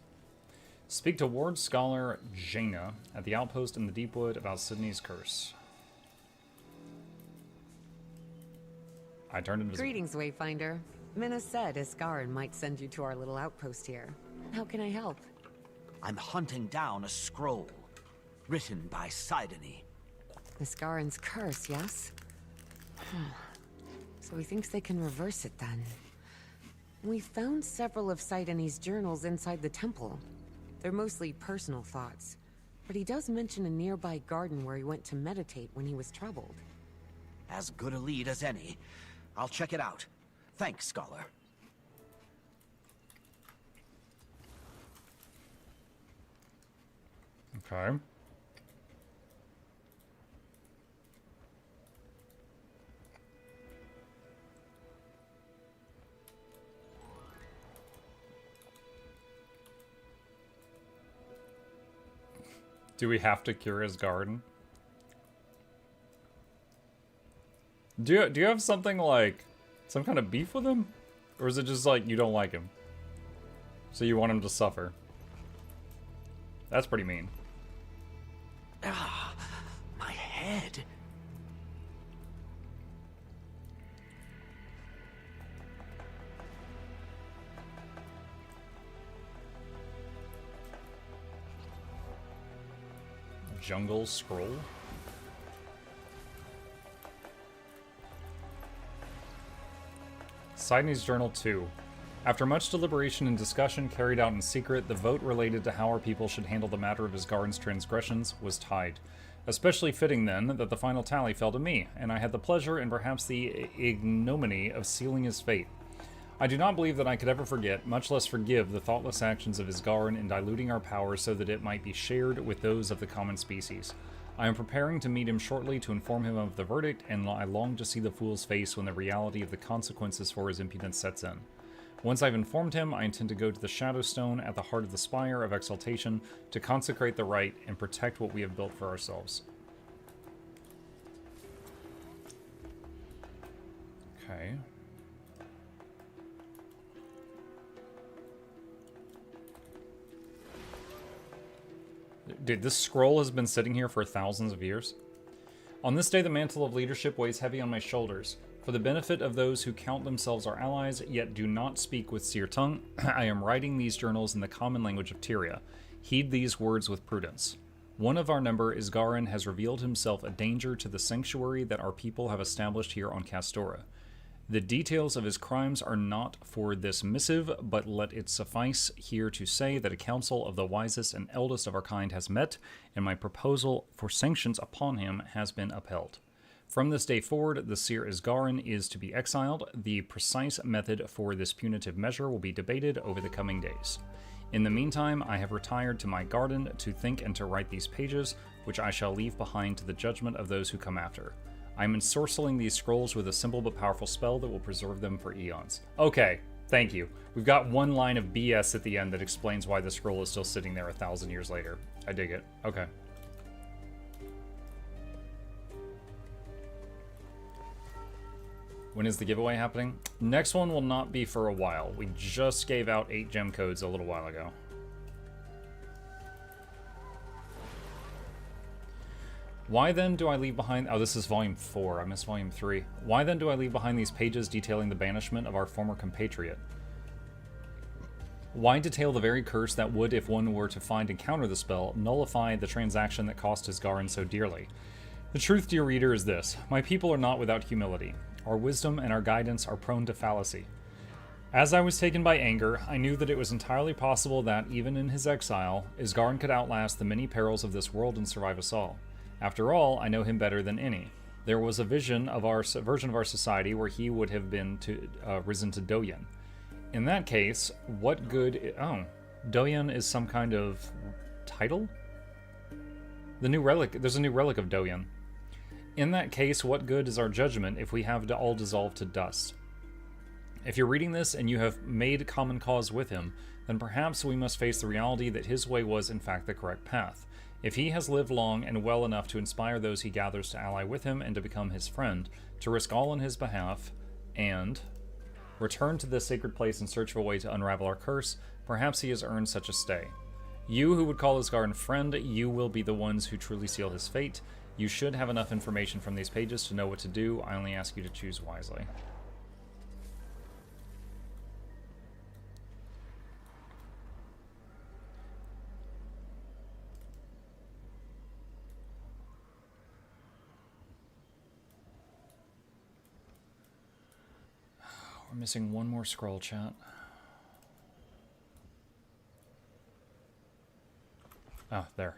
Speak to Ward Scholar Jaina at the outpost in the Deepwood about Sydney's curse. I turned invisible. Greetings, Wayfinder. Minna said Iskarin might send you to our little outpost here. How can I help? I'm hunting down a scroll, written by Sidony. Iskarin's curse, yes? So he thinks they can reverse it then. We found several of Sidony's journals inside the temple. They're mostly personal thoughts, but he does mention a nearby garden where he went to meditate when he was troubled. As good a lead as any. I'll check it out. Thanks, Scholar. Okay. Do we have to cure his garden? Do you have something like some kind of beef with him? Or is it just like you don't like him? So you want him to suffer? That's pretty mean. Ah, my head. Jungle scroll? Sidney's Journal 2. After much deliberation and discussion carried out in secret, the vote related to how our people should handle the matter of his garden's transgressions was tied. Especially fitting, then, that the final tally fell to me, and I had the pleasure and perhaps the ignominy of sealing his fate. I do not believe that I could ever forget, much less forgive, the thoughtless actions of his garden in diluting our power so that it might be shared with those of the common species. I am preparing to meet him shortly to inform him of the verdict, and I long to see the fool's face when the reality of the consequences for his impudence sets in. Once I've informed him, I intend to go to the Shadow Stone at the heart of the Spire of Exaltation to consecrate the rite and protect what we have built for ourselves. Okay. Dude, this scroll has been sitting here for thousands of years. On this day, the mantle of leadership weighs heavy on my shoulders. For the benefit of those who count themselves our allies, yet do not speak with seer tongue, I am writing these journals in the common language of Tyria. Heed these words with prudence. One of our number, Isgarin, has revealed himself a danger to the sanctuary that our people have established here on Castora. The details of his crimes are not for this missive, but let it suffice here to say that a council of the wisest and eldest of our kind has met, and my proposal for sanctions upon him has been upheld. From this day forward, the Seer Isgarin is to be exiled. The precise method for this punitive measure will be debated over the coming days. In the meantime, I have retired to my garden to think and to write these pages, which I shall leave behind to the judgment of those who come after. I am ensorceling these scrolls with a simple but powerful spell that will preserve them for eons. Okay, thank you. We've got one line of BS at the end that explains why the scroll is still sitting there 1,000 years later. I dig it. Okay. When is the giveaway happening? Next one will not be for a while. We just gave out 8 gem codes a little while ago. Why then do I leave behind... Oh, this is volume 4. I missed volume 3. Why then do I leave behind these pages detailing the banishment of our former compatriot? Why detail the very curse that would, if one were to find and counter the spell, nullify the transaction that cost Isgarin so dearly? The truth, dear reader, is this. My people are not without humility. Our wisdom and our guidance are prone to fallacy. As I was taken by anger, I knew that it was entirely possible that, even in his exile, Isgarin could outlast the many perils of this world and survive us all. After all, I know him better than any. There was a version of our society where he would have been risen to Doyen. In that case, what good... Doyen is some kind of title? The new relic... There's a new relic of Doyen. In that case, what good is our judgment if we have to all dissolve to dust? If you're reading this and you have made common cause with him, then perhaps we must face the reality that his way was in fact the correct path. If he has lived long and well enough to inspire those he gathers to ally with him and to become his friend, to risk all on his behalf, and return to this sacred place in search of a way to unravel our curse, perhaps he has earned such a stay. You who would call Isgarden friend, you will be the ones who truly seal his fate. You should have enough information from these pages to know what to do. I only ask you to choose wisely. We're missing one more scroll, chat. Oh, there.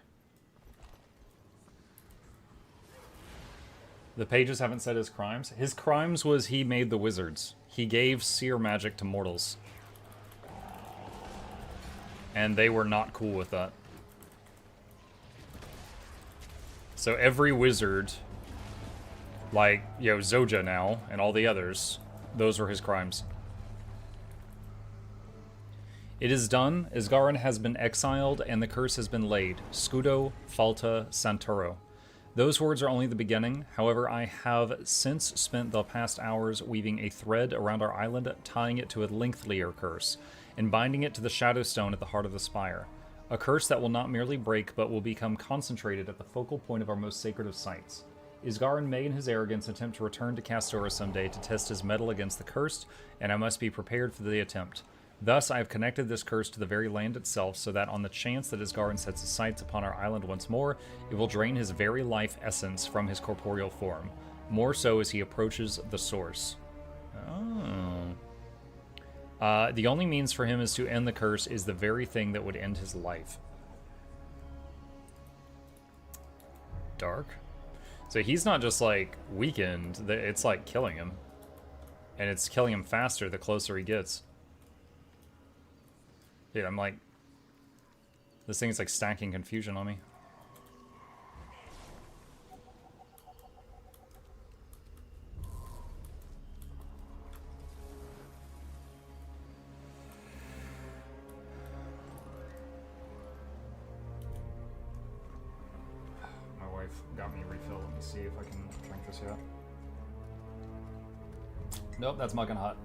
The pages haven't said his crimes. His crimes was he made the wizards. He gave seer magic to mortals. And they were not cool with that. So every wizard, like, you know, Zoja now, and all the others, those were his crimes. It is done. Isgarden has been exiled, and the curse has been laid. Scudo, Falta, Santuro. Those words are only the beginning. However, I have since spent the past hours weaving a thread around our island, tying it to a lengthlier curse, and binding it to the shadow stone at the heart of the spire. A curse that will not merely break, but will become concentrated at the focal point of our most sacred of sites. Isgarden may in his arrogance attempt to return to Castora someday to test his mettle against the cursed, and I must be prepared for the attempt. Thus, I have connected this curse to the very land itself, so that on the chance that Isgarden sets his sights upon our island once more, it will drain his very life essence from his corporeal form. More so as he approaches the source. Oh. The only means for him is to end the curse is the very thing that would end his life. Dark? So he's not just, like, weakened, it's, like, killing him. And it's killing him faster the closer he gets. Dude, I'm like... This thing is, like, stacking confusion on me. My wife got me a refill. Let me see if I can drink this yet. Nope, that's mucking hot.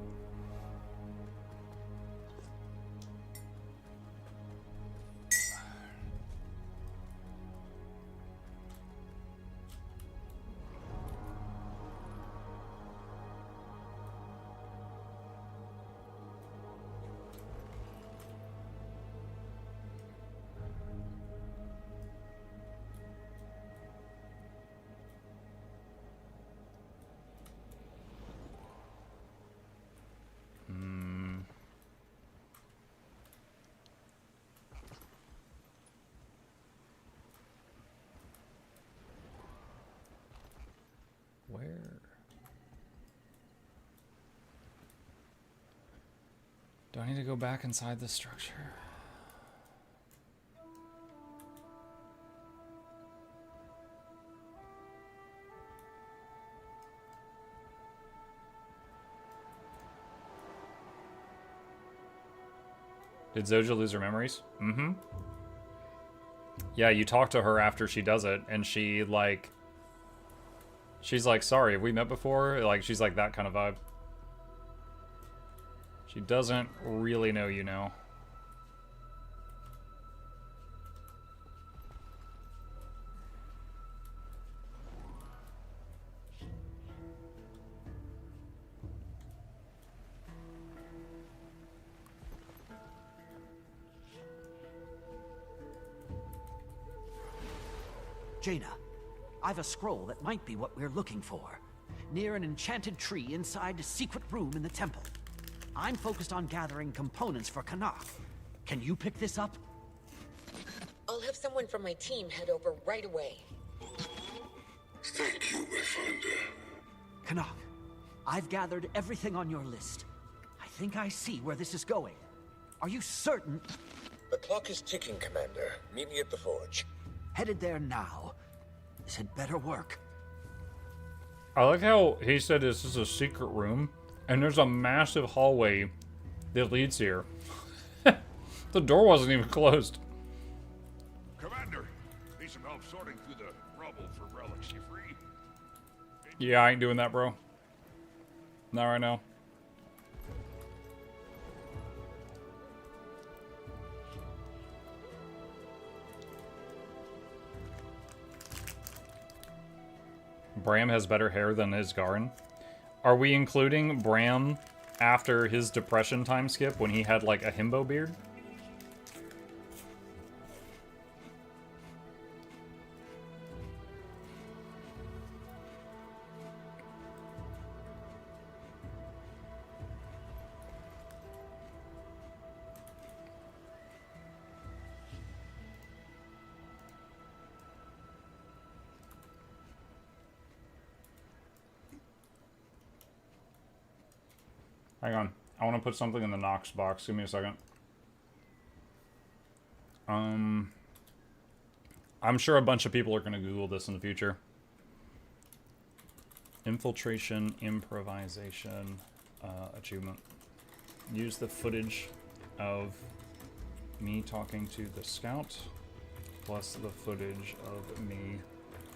Where? Do I need to go back inside the structure? Did Zoja lose her memories? Mm-hmm. Yeah, you talk to her after she does it, and she, like... She's like, sorry, have we met before? Like, she's like that kind of vibe. She doesn't really know you now. Jaina, I've a scroll that might be what we're looking for. Near an enchanted tree inside a secret room in the temple. I'm focused on gathering components for Canuck. Can you pick this up? I'll have someone from my team head over right away. Thank you, Wayfinder. Canuck, I've gathered everything on your list. I think I see where this is going. Are you certain? The clock is ticking, Commander. Meet me at the forge. Headed there now. This had better work. I like how he said this is a secret room, and there's a massive hallway that leads here. The door wasn't even closed. Commander, need some help sorting through the rubble for relics. You free? Yeah, I ain't doing that, bro. Not right now. Bram has better hair than his Garen. Are we including Bram after his depression time skip when he had like a himbo beard? Hang on. I want to put something in the Nox box. Give me a second. I'm sure a bunch of people are going to Google this in the future. Infiltration, improvisation, achievement. Use the footage of me talking to the scout, plus the footage of me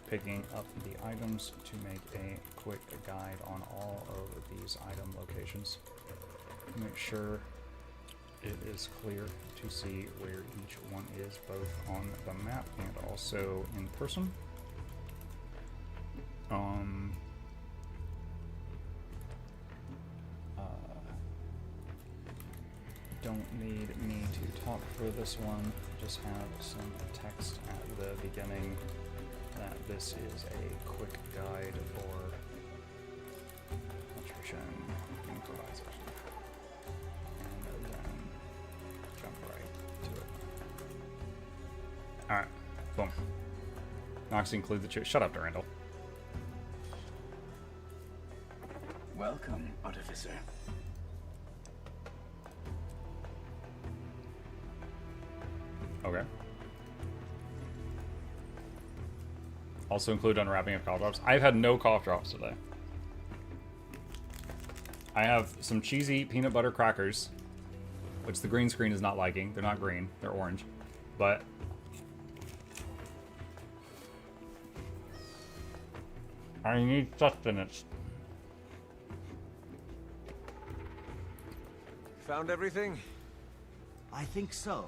picking up the items to make a quick guide on all of these item locations. Make sure it is clear to see where each one is, both on the map and also in person. Don't need me to talk for this one, just have some text at the beginning that this is a quick guide for nutrition improvisation. And then jump right to it. Alright, boom. Noxxi include the shut up, Durandal. Welcome, Artificer. Okay. Also include unwrapping of cough drops. I've had no cough drops today. I have some cheesy peanut butter crackers, which the green screen is not liking. They're not green, they're orange. But I need sustenance. Found everything? I think so.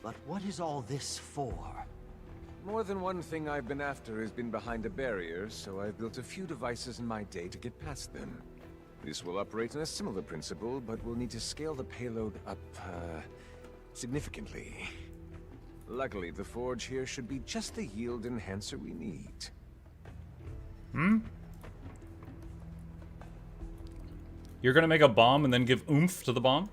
But what is all this for? More than one thing I've been after has been behind a barrier, so I've built a few devices in my day to get past them. This will operate on a similar principle, but we'll need to scale the payload up, significantly. Luckily, the forge here should be just the yield enhancer we need. You're gonna make a bomb and then give oomph to the bomb?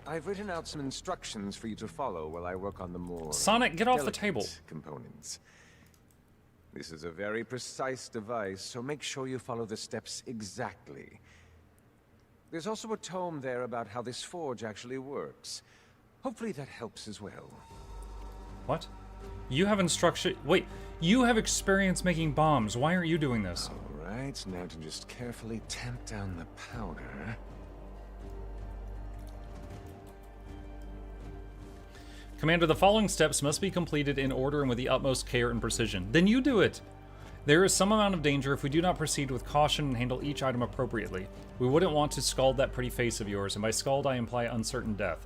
I've written out some instructions for you to follow while I work on the more Sonic, get off the delicate table. Components. This is a very precise device, so make sure you follow the steps exactly. There's also a tome there about how this forge actually works. Hopefully that helps as well. What? You have instruction. Wait, you have experience making bombs. Why aren't you doing this? Alright, now to just carefully tamp down the powder. Commander, the following steps must be completed in order and with the utmost care and precision. Then you do it! There is some amount of danger if we do not proceed with caution and handle each item appropriately. We wouldn't want to scald that pretty face of yours, and by scald I imply uncertain death.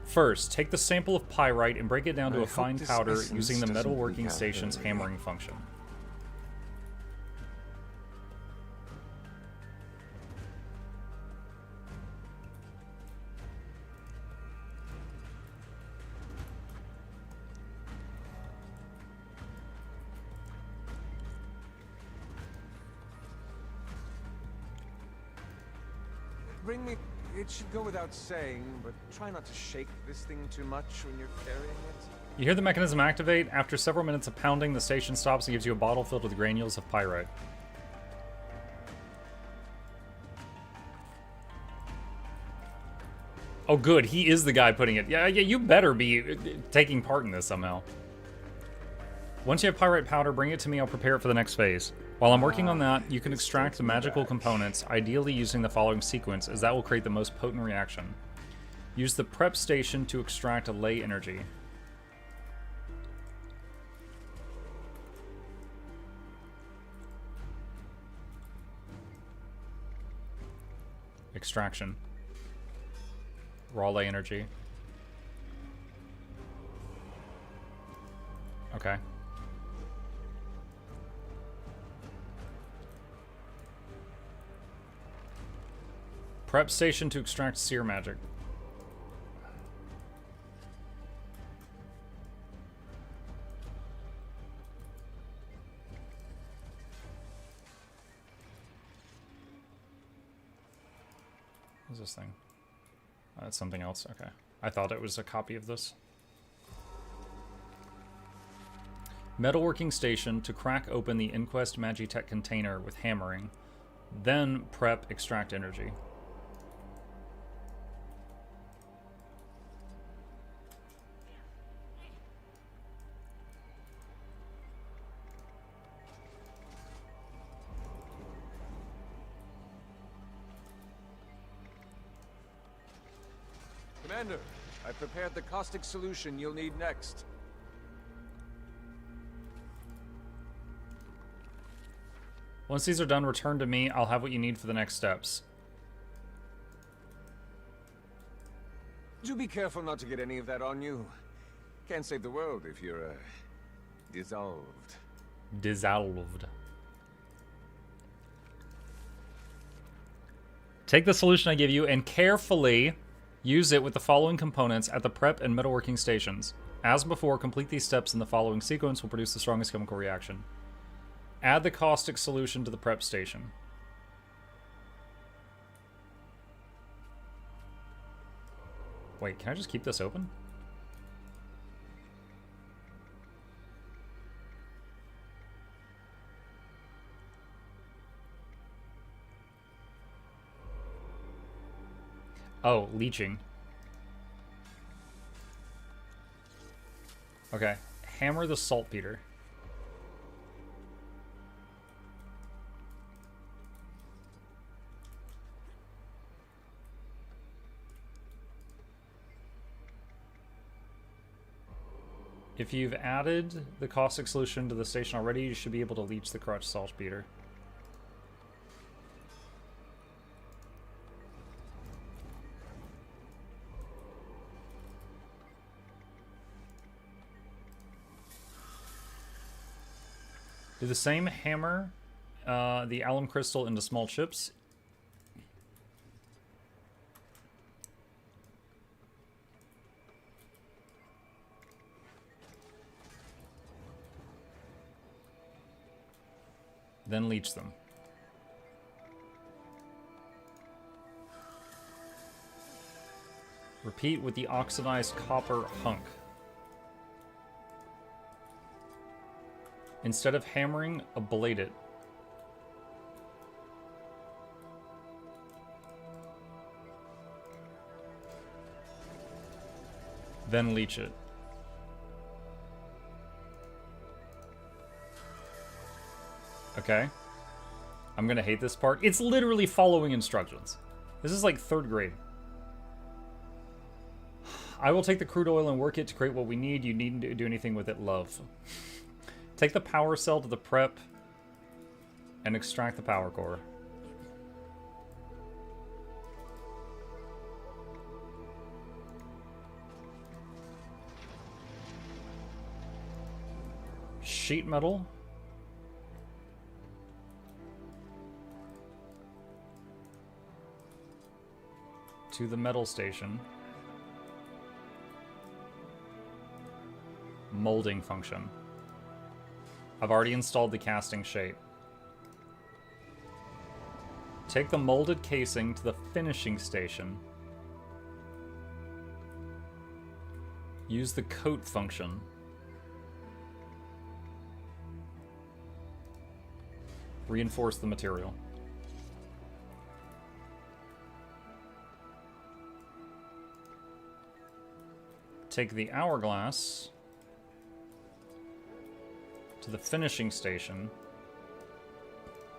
First, take the sample of pyrite and break it down to a fine powder using the metalworking station's hammering function. Bring me... It should go without saying, but try not to shake this thing too much when you're carrying it. You hear the mechanism activate. After several minutes of pounding, the station stops and gives you a bottle filled with granules of pyrite. Oh good, he is the guy putting it. Yeah, you better be taking part in this somehow. Once you have pyrite powder, bring it to me, I'll prepare it for the next phase. While I'm working on that, you can extract the magical components, ideally using the following sequence, as that will create the most potent reaction. Use the prep station to extract a ley energy. Extraction. Raw ley energy. Okay. Prep station to extract seer magic. What's this thing? Oh, that's something else. Okay. I thought it was a copy of this. Metalworking station to crack open the Inquest Magitech container with hammering. Then prep extract energy. Commander, I've prepared the caustic solution you'll need next. Once these are done, return to me. I'll have what you need for the next steps. Do be careful not to get any of that on you. Can't save the world if you're, dissolved. Dissolved. Take the solution I give you and carefully use it with the following components at the prep and metalworking stations. As before, complete these steps in the following sequence will produce the strongest chemical reaction. Add the caustic solution to the prep station. Wait, can I just keep this open? Oh, leeching. Okay. Hammer the saltpeter. If you've added the caustic solution to the station already, you should be able to leach the crushed saltpeter. Do the same hammer the alum crystal into small chips. Then leach them. Repeat with the oxidized copper hunk. Instead of hammering, ablate it. Then leach it. Okay. I'm gonna hate this part. It's literally following instructions. This is like 3rd grade. I will take the crude oil and work it to create what we need. You needn't do anything with it, love. Take the power cell to the prep and extract the power core. Sheet metal. To the metal station. Molding function. I've already installed the casting shape. Take the molded casing to the finishing station. Use the coat function. Reinforce the material. Take the hourglass to the finishing station.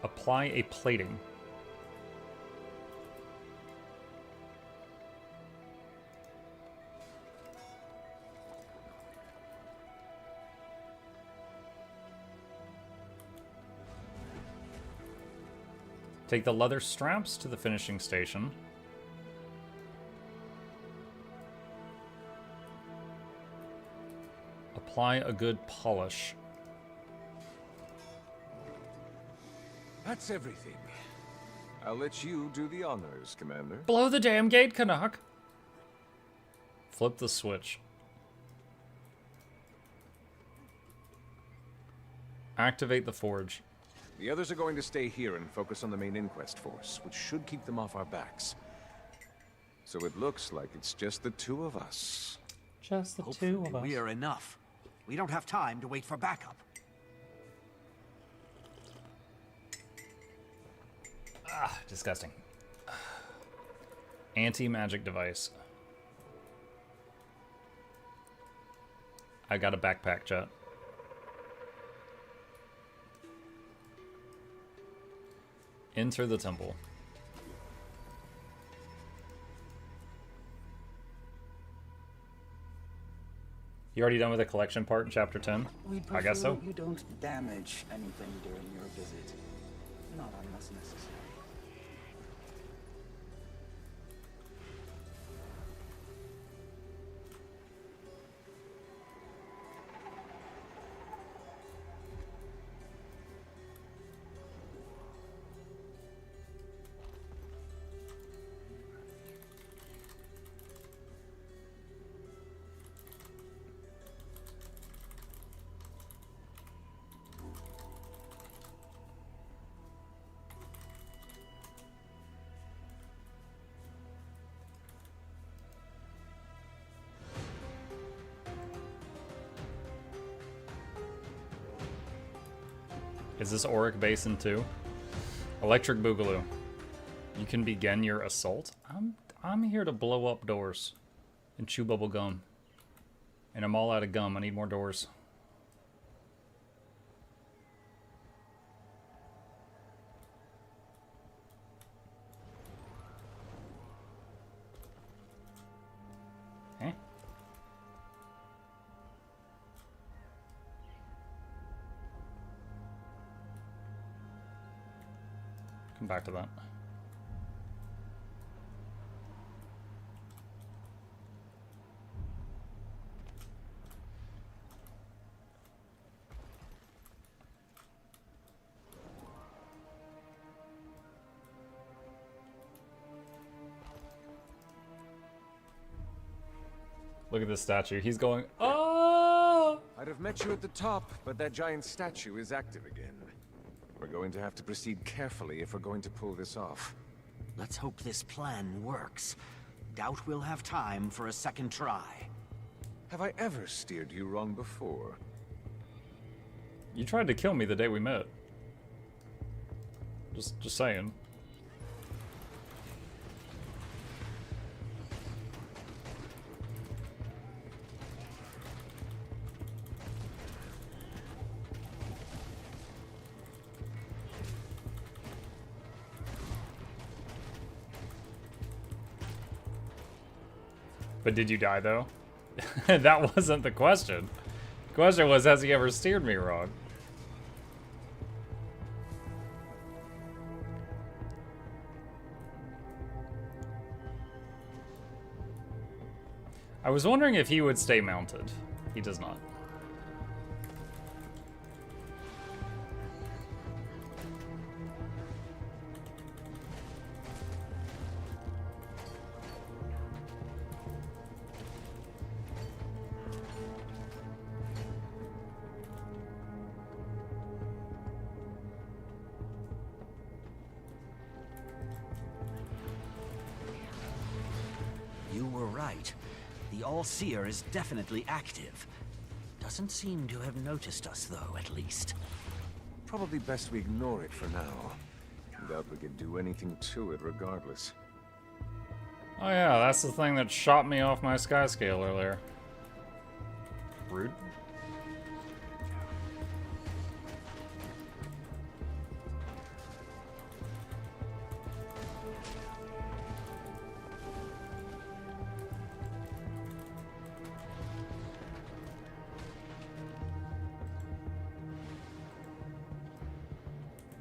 Apply a plating. Take the leather straps to the finishing station. Apply a good polish. That's everything. I'll let you do the honors, Commander. Blow the damn gate, Canuck. Flip the switch. Activate the forge. The others are going to stay here and focus on the main inquest force, which should keep them off our backs. So it looks like it's just the two of us. Just the Hopefully two of us. we are enough. We don't have time to wait for backup. Ah, disgusting. Anti-magic device. I got a backpack, chat. Enter the temple. You already done with the collection part in chapter 10? I guess so. You don't damage anything during your visit. Not unless necessary. Is this Auric Basin too? Electric Boogaloo. You can begin your assault? I'm here to blow up doors and chew bubble gum. And I'm all out of gum. I need more doors. Eh? Come back to that. Look at this statue. He's going, oh! I'd have met you at the top, but that giant statue is active again. We're going to have to proceed carefully if we're going to pull this off. Let's hope this plan works. Doubt we'll have time for a second try. Have I ever steered you wrong before? You tried to kill me the day we met. Just saying. But did you die, though? That wasn't the question. The question was, has he ever steered me wrong? I was wondering if he would stay mounted. He does not. You were right. The All-Seer is definitely active. Doesn't seem to have noticed us, though, at least. Probably best we ignore it for now. Doubt we could do anything to it regardless. Oh yeah, that's the thing that shot me off my sky scale earlier. Rude.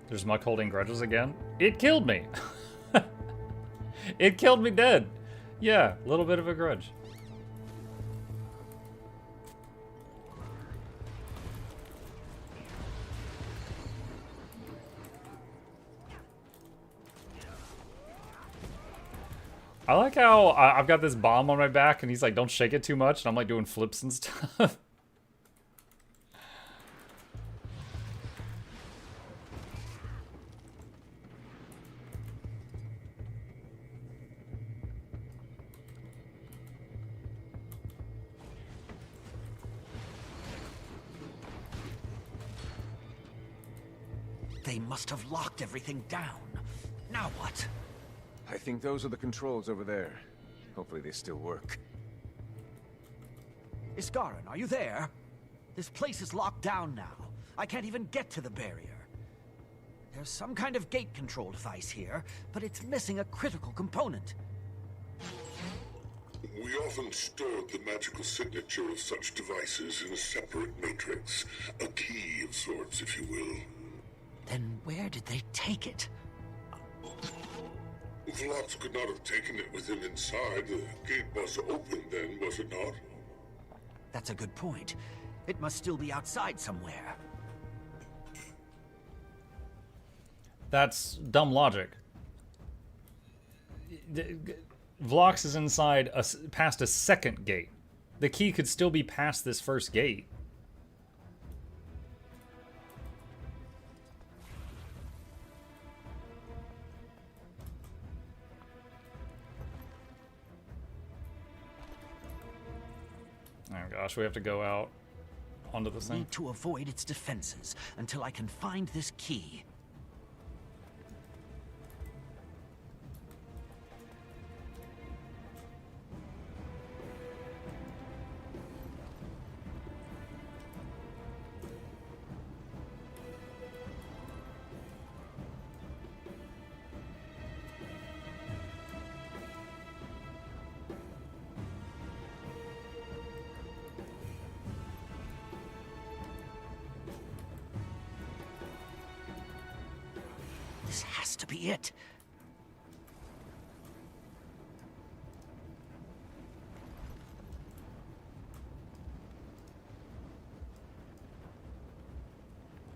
There's Muck holding grudges again. It killed me. It killed me dead. Yeah, a little bit of a grudge. I like how I've got this bomb on my back and he's like, don't shake it too much. And I'm like doing flips and stuff. They must have locked everything down. Now what? I think those are the controls over there. Hopefully they still work. Iskarin, are you there? This place is locked down now. I can't even get to the barrier. There's some kind of gate control device here, but it's missing a critical component. We often stored the magical signature of such devices in a separate matrix. A key of sorts, if you will. Then where did they take it? Vlox could not have taken it with him inside. The gate was open then, was it not? That's a good point. It must still be outside somewhere. That's dumb logic. Vlox is inside past a second gate. The key could still be past this first gate. Oh gosh, we have to go out onto this thing. Need to avoid its defenses until I can find this key. This has to be it.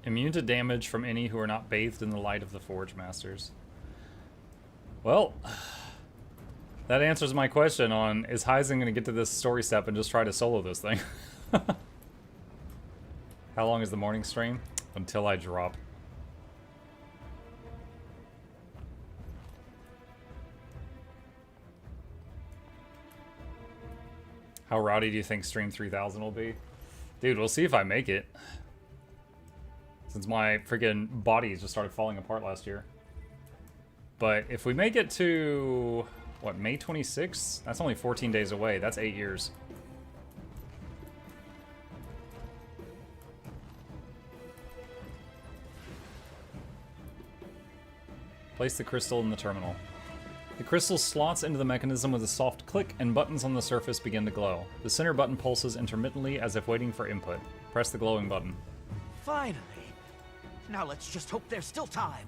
Immune to damage from any who are not bathed in the light of the Forge Masters. Well, that answers my question on, is Heisen going to get to this story step and just try to solo this thing? How long is the morning stream? Until I drop. How rowdy do you think stream 3000 will be? Dude, we'll see if I make it. Since my freaking body just started falling apart last year. But if we make it to, what, May 26th? That's only 14 days away. That's 8 years. Place the crystal in the terminal. The crystal slots into the mechanism with a soft click, and buttons on the surface begin to glow. The center button pulses intermittently as if waiting for input. Press the glowing button. Finally! Now let's just hope there's still time.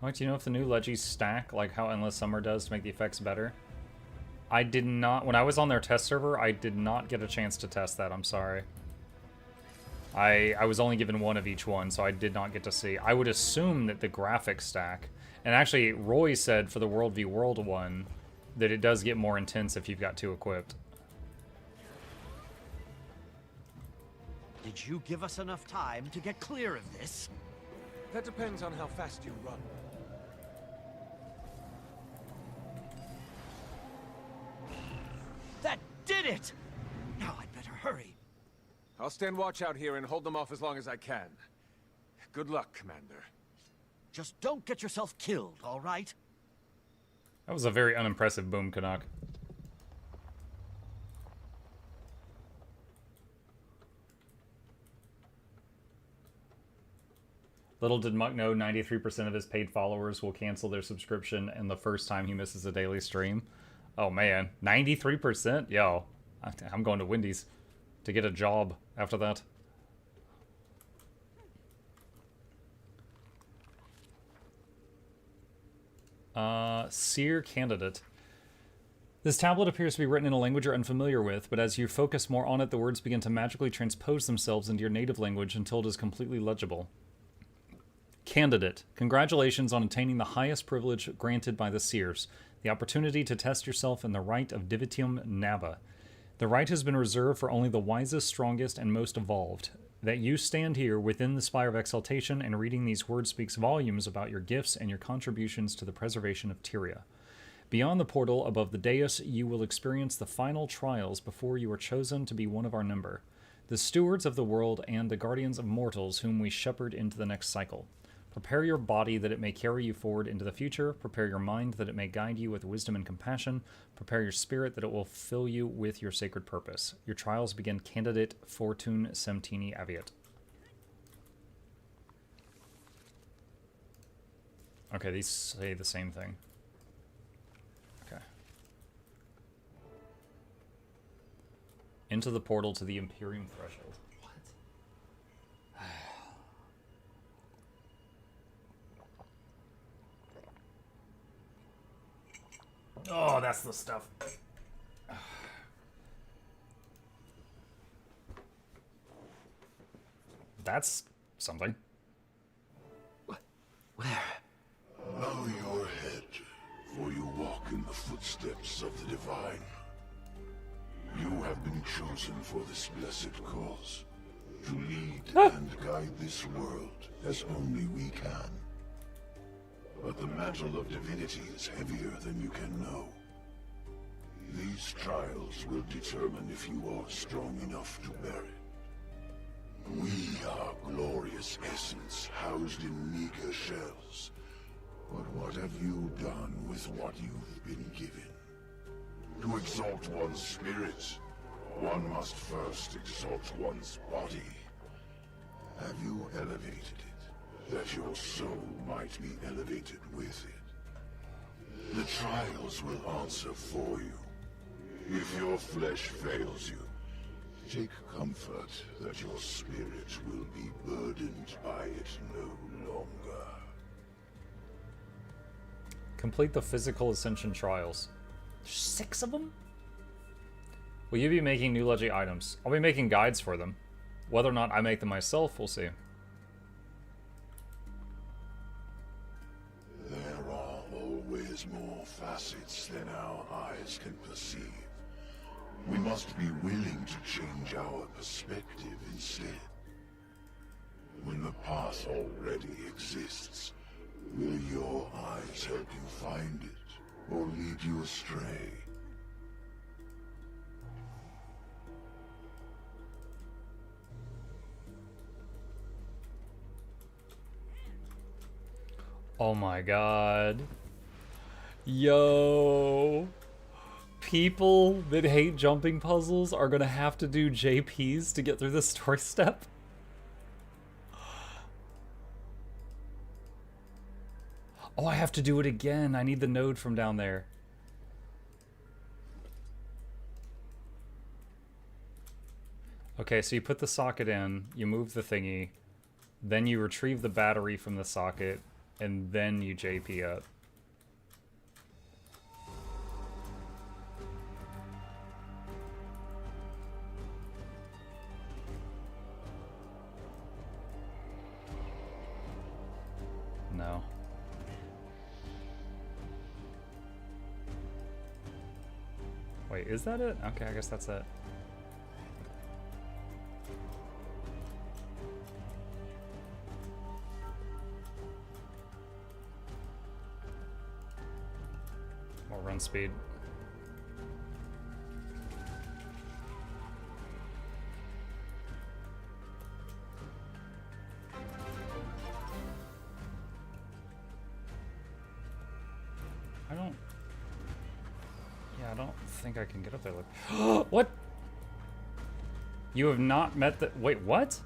Mike, do you know if the new Legis stack, like how Endless Summer does, to make the effects better? I did not, when I was on their test server, I did not get a chance to test that, I'm sorry. I was only given one of each one, so I did not get to see. I would assume that the graphics stack, and actually Roy said for the World v World one, that it does get more intense if you've got two equipped. Did you give us enough time to get clear of this? That depends on how fast you run. That did it! Now I'd better hurry. I'll stand watch out here and hold them off as long as I can. Good luck, Commander. Just don't get yourself killed, all right? That was a very unimpressive boom, Canuck. Little did Muck know 93% of his paid followers will cancel their subscription in the first time he misses a daily stream. Oh man, 93%? Yo, I'm going to Wendy's to get a job after that. Seer Candidate. This tablet appears to be written in a language you're unfamiliar with, but as you focus more on it, the words begin to magically transpose themselves into your native language until it is completely legible. Candidate. Congratulations on attaining the highest privilege granted by the Seers, the opportunity to test yourself in the rite of Divitium Naba. The rite has been reserved for only the wisest, strongest, and most evolved. That you stand here within the Spire of Exaltation and reading these words speaks volumes about your gifts and your contributions to the preservation of Tyria. Beyond the portal above the dais, you will experience the final trials before you are chosen to be one of our number, the stewards of the world and the guardians of mortals whom we shepherd into the next cycle. Prepare your body that it may carry you forward into the future. Prepare your mind that it may guide you with wisdom and compassion. Prepare your spirit that it will fill you with your sacred purpose. Your trials begin. Candidate Fortune Semtini Aviat. Okay, these say the same thing. Okay. Into the portal to the Imperium Threshold. Oh, that's the stuff. That's something. Where? Bow your head, for you walk in the footsteps of the divine. You have been chosen for this blessed cause, to lead and guide this world as only we can. But the mantle of divinity is heavier than you can know. These trials will determine if you are strong enough to bear it. We are glorious essence housed in meager shells. But what have you done with what you've been given? To exalt one's spirit, one must first exalt one's body. Have you elevated it? That your soul might be elevated with it. The trials will answer for you. If your flesh fails you, take comfort that your spirit will be burdened by it no longer. Complete the physical ascension trials. There's 6 of them? Will you be making new Legi items? I'll be making guides for them. Whether or not I make them myself, we'll see. There are always more facets than our eyes can perceive. We must be willing to change our perspective instead. When the path already exists, will your eyes help you find it, or lead you astray? Oh my god. Yo. People that hate jumping puzzles are gonna have to do JPs to get through the story step. Oh, I have to do it again. I need the node from down there. Okay, so you put the socket in, you move the thingy, then you retrieve the battery from the socket, and then you JP up. No. Wait, is that it? Okay, I guess that's it. More run speed. I don't think I can get up there. Look. What? You have not met the... Wait, what?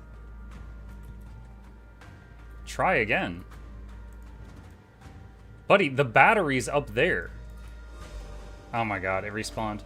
Try again. Buddy, the battery's up there. Oh my god, it respawned.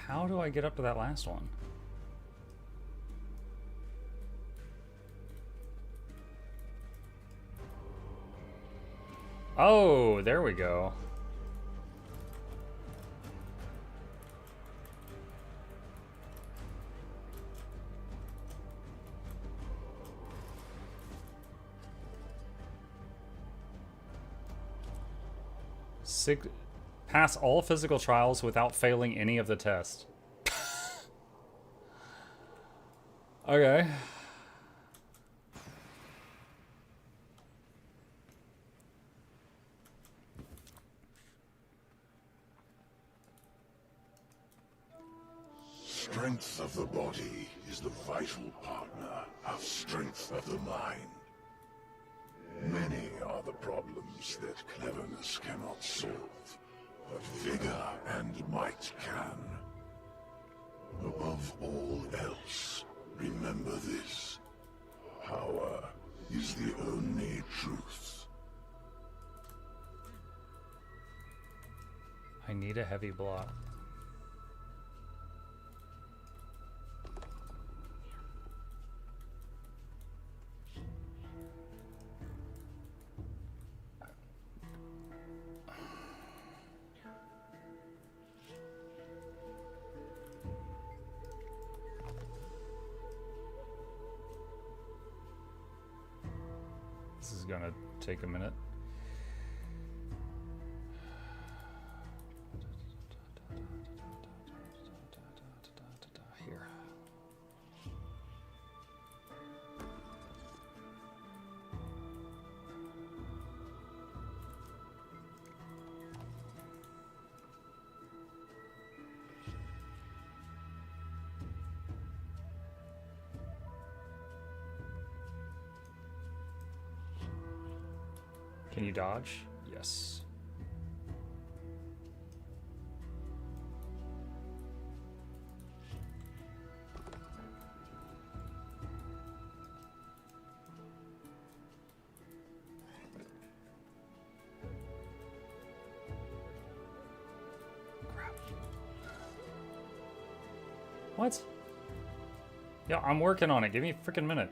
How do I get up to that last one? Oh, there we go. Pass all physical trials without failing any of the tests. Okay. Strength of the body is the vital partner of strength of the mind. Many are the problems that cleverness cannot solve, but vigor and might can. Above all else, remember this. Power is the only truth. I need a heavy block. This is gonna take a minute. Here. Can you dodge? Yes. Crap. What? Yeah, I'm working on it. Give me a freaking minute.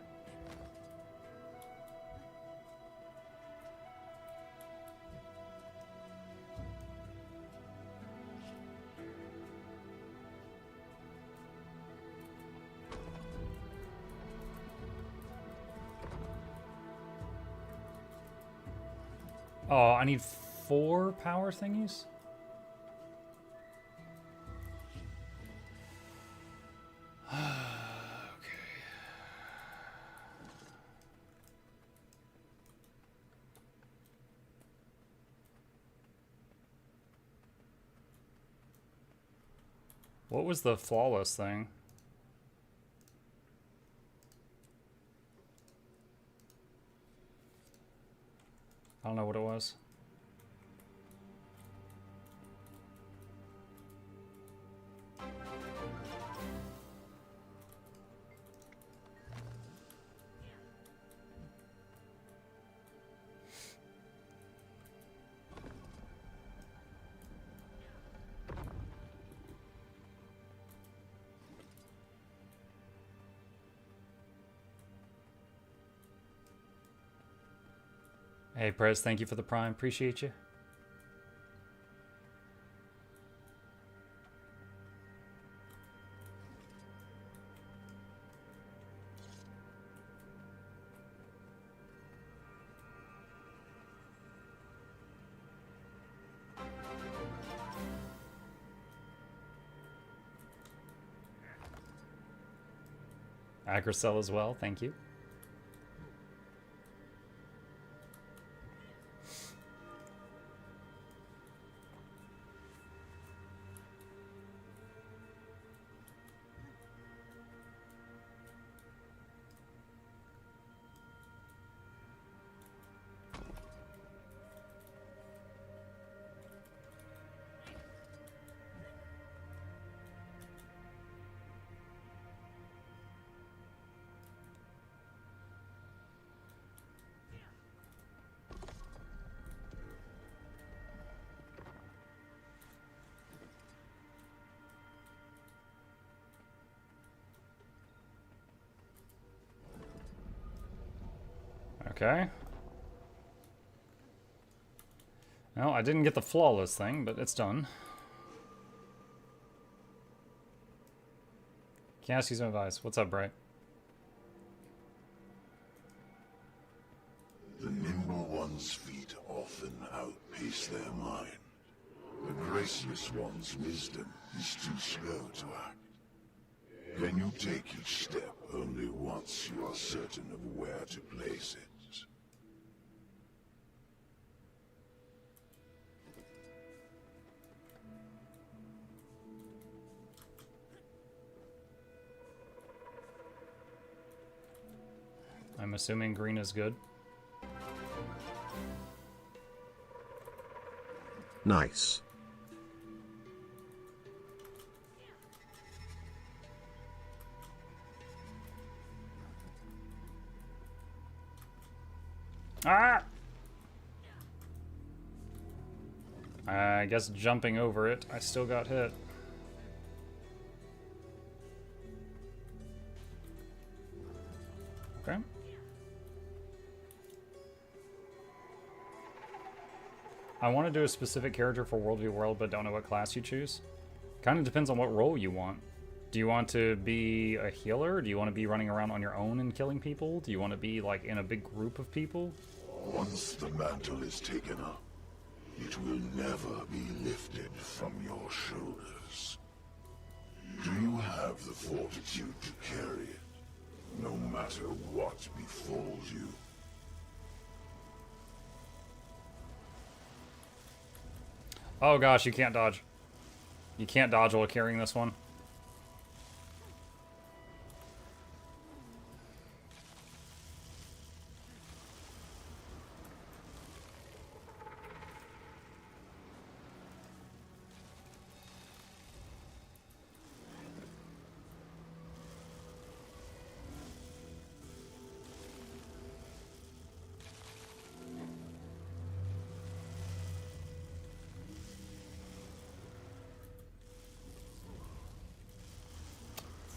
Oh, I need 4 power thingies? Okay. What was the flawless thing? I don't know what it was. Hey, Prez, thank you for the Prime. Appreciate you. Agricel as well, thank you. Okay. Well, I didn't get the flawless thing, but it's done. Can't use some advice. What's up, Bright? The nimble one's feet often outpace their mind. The graceless one's wisdom is too slow to act. Can you take each step only once you are certain of where to place it? I'm assuming green is good. Nice. Ah! I guess jumping over it, I still got hit. Okay. I want to do a specific character for World v. World, but don't know what class you choose. Kind of depends on what role you want. Do you want to be a healer? Do you want to be running around on your own and killing people? Do you want to be, like, in a big group of people? Once the mantle is taken up, it will never be lifted from your shoulders. Do you have the fortitude to carry it, no matter what befalls you? Oh gosh, you can't dodge. You can't dodge while carrying this one.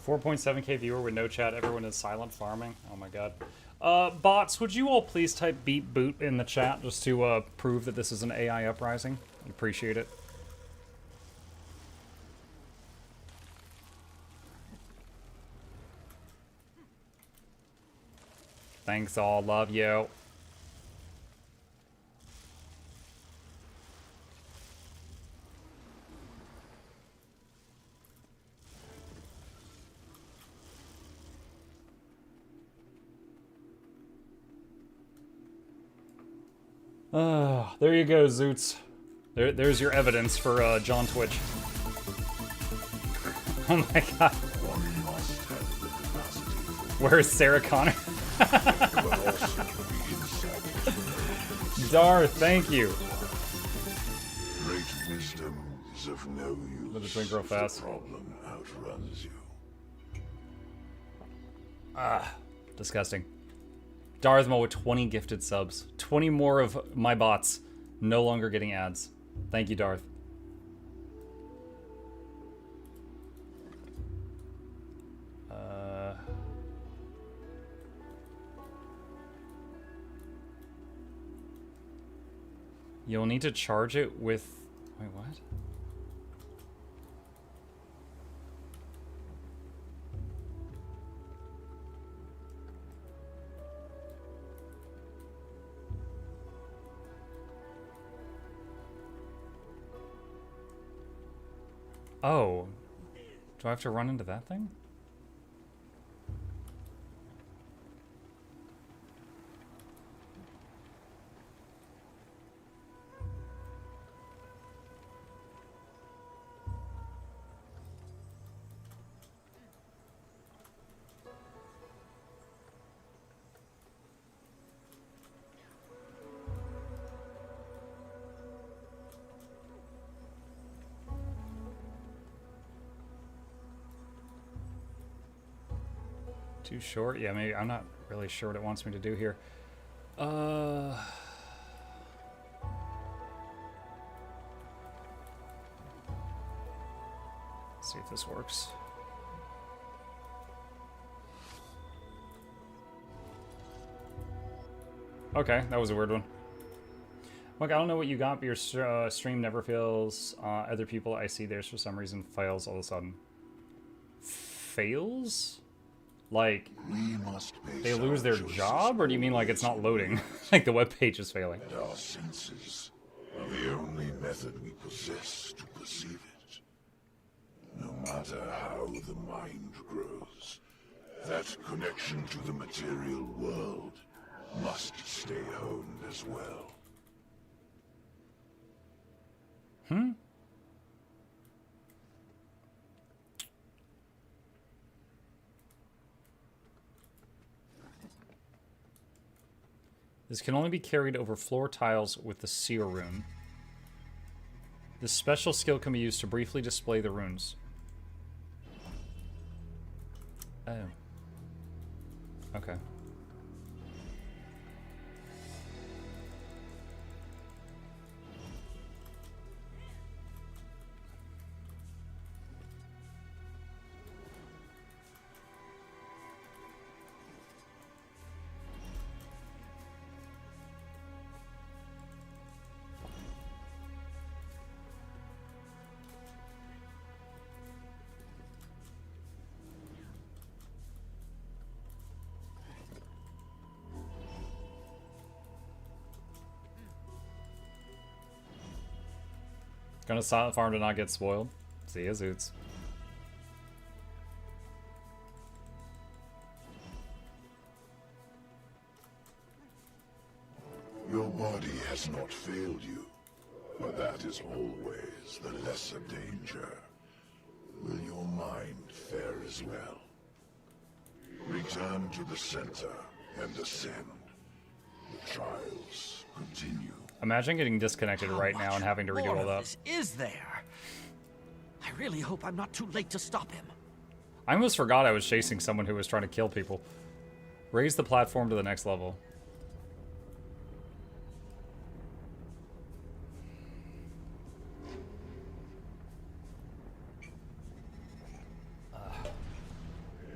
$4.7K viewer with no chat. Everyone is silent farming. Oh my god. Bots, would you all please type beat boot in the chat just to prove that this is an AI uprising? I appreciate it. Thanks all. Love you. There you go, Zoots. There's your evidence for John Twitch. Oh my god. Where is Sarah Connor? Dar, thank you. Great wisdom is of no use. Let it drink real fast. The problem outruns you. Ah, disgusting. Darthmo with 20 gifted subs. 20 more of my bots no longer getting ads. Thank you, Darth. You'll need to charge it with... Wait, what? Oh. Do I have to run into that thing? Too short? Yeah, maybe. I'm not really sure what it wants me to do here. See if this works. Okay, that was a weird one. Look, I don't know what you got, but your stream never fails. Other people I see there's for some reason fails all of a sudden. Fails? Like, they lose their job? Or do you mean like it's not loading? Like the web page is failing? And our senses are the only method we possess to perceive it. No matter how the mind grows, that connection to the material world must stay honed as well. Hmm? This can only be carried over floor tiles with the seer rune. This special skill can be used to briefly display the runes. Oh. Okay. Gonna silent farm to not get spoiled. See ya, Zoots. Your body has not failed you, but that is always the lesser danger. Will your mind fare as well? Return to the center and ascend. The trials continue. Imagine getting disconnected right now and having to redo all that. This is there. I really hope I'm not too late to stop him. I almost forgot I was chasing someone who was trying to kill people. Raise the platform to the next level.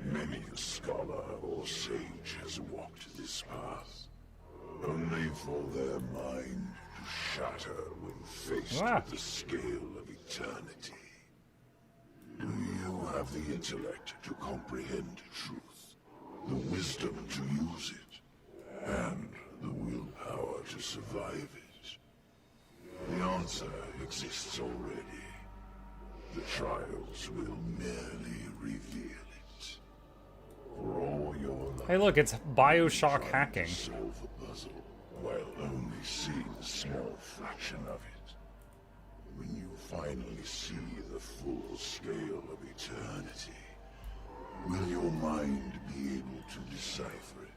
Many a scholar or sage has walked this path, only for their mind to shatter when faced with the scale of eternity. Do you have the intellect to comprehend truth, the wisdom to use it, and the willpower to survive it? The answer exists already. The trials will merely reveal it. For all your life, Hey, look, it's Bioshock hacking. solve the puzzle while only seeing a small fraction of it. When you finally see the full scale of eternity, will your mind be able to decipher it?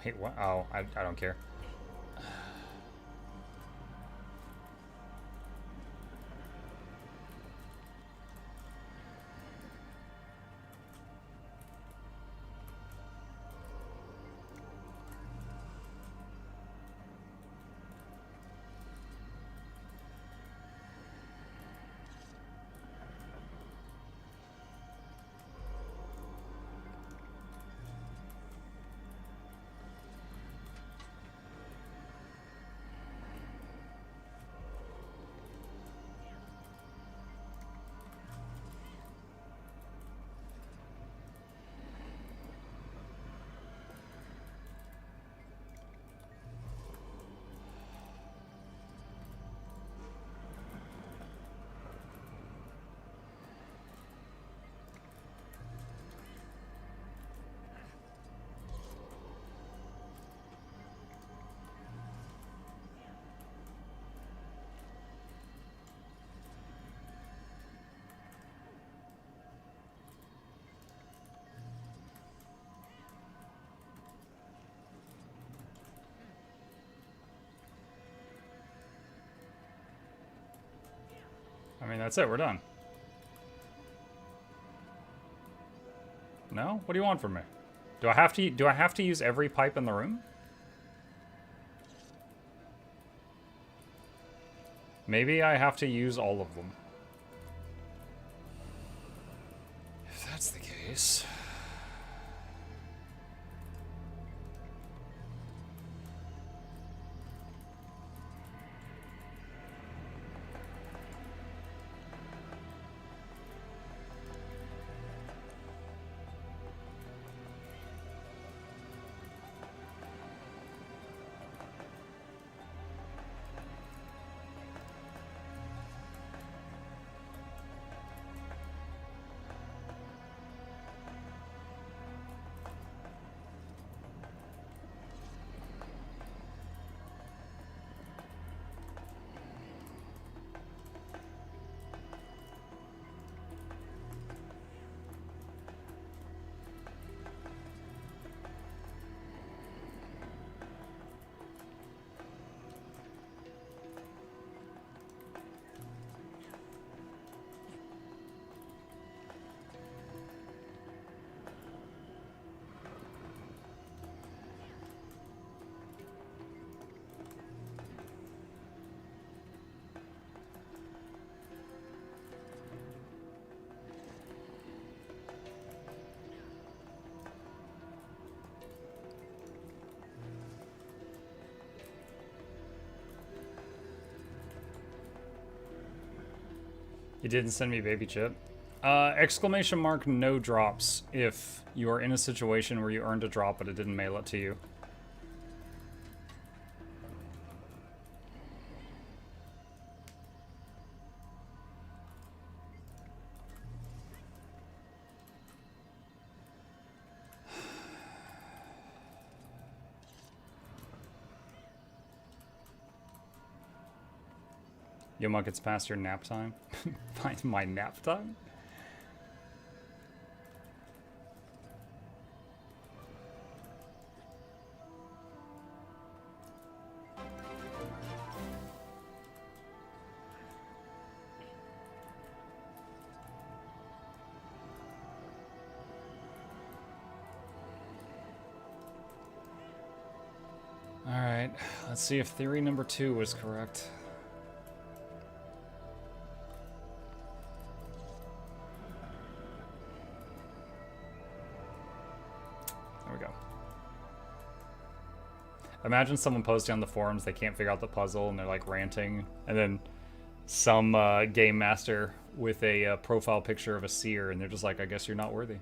Wait, what? Oh, I don't care. I mean, that's it. We're done. No? What do you want from me? Do I have to use every pipe in the room? Maybe I have to use all of them. If that's the case... You didn't send me baby chip. Exclamation mark no drops if you are in a situation where you earned a drop but it didn't mail it to you. Yo, Muck, it's past your nap time. My nap time? Alright, let's see if theory number 2 was correct. Imagine someone posting on the forums, they can't figure out the puzzle, and they're like ranting, and then some game master with a profile picture of a seer, and they're just like, I guess you're not worthy.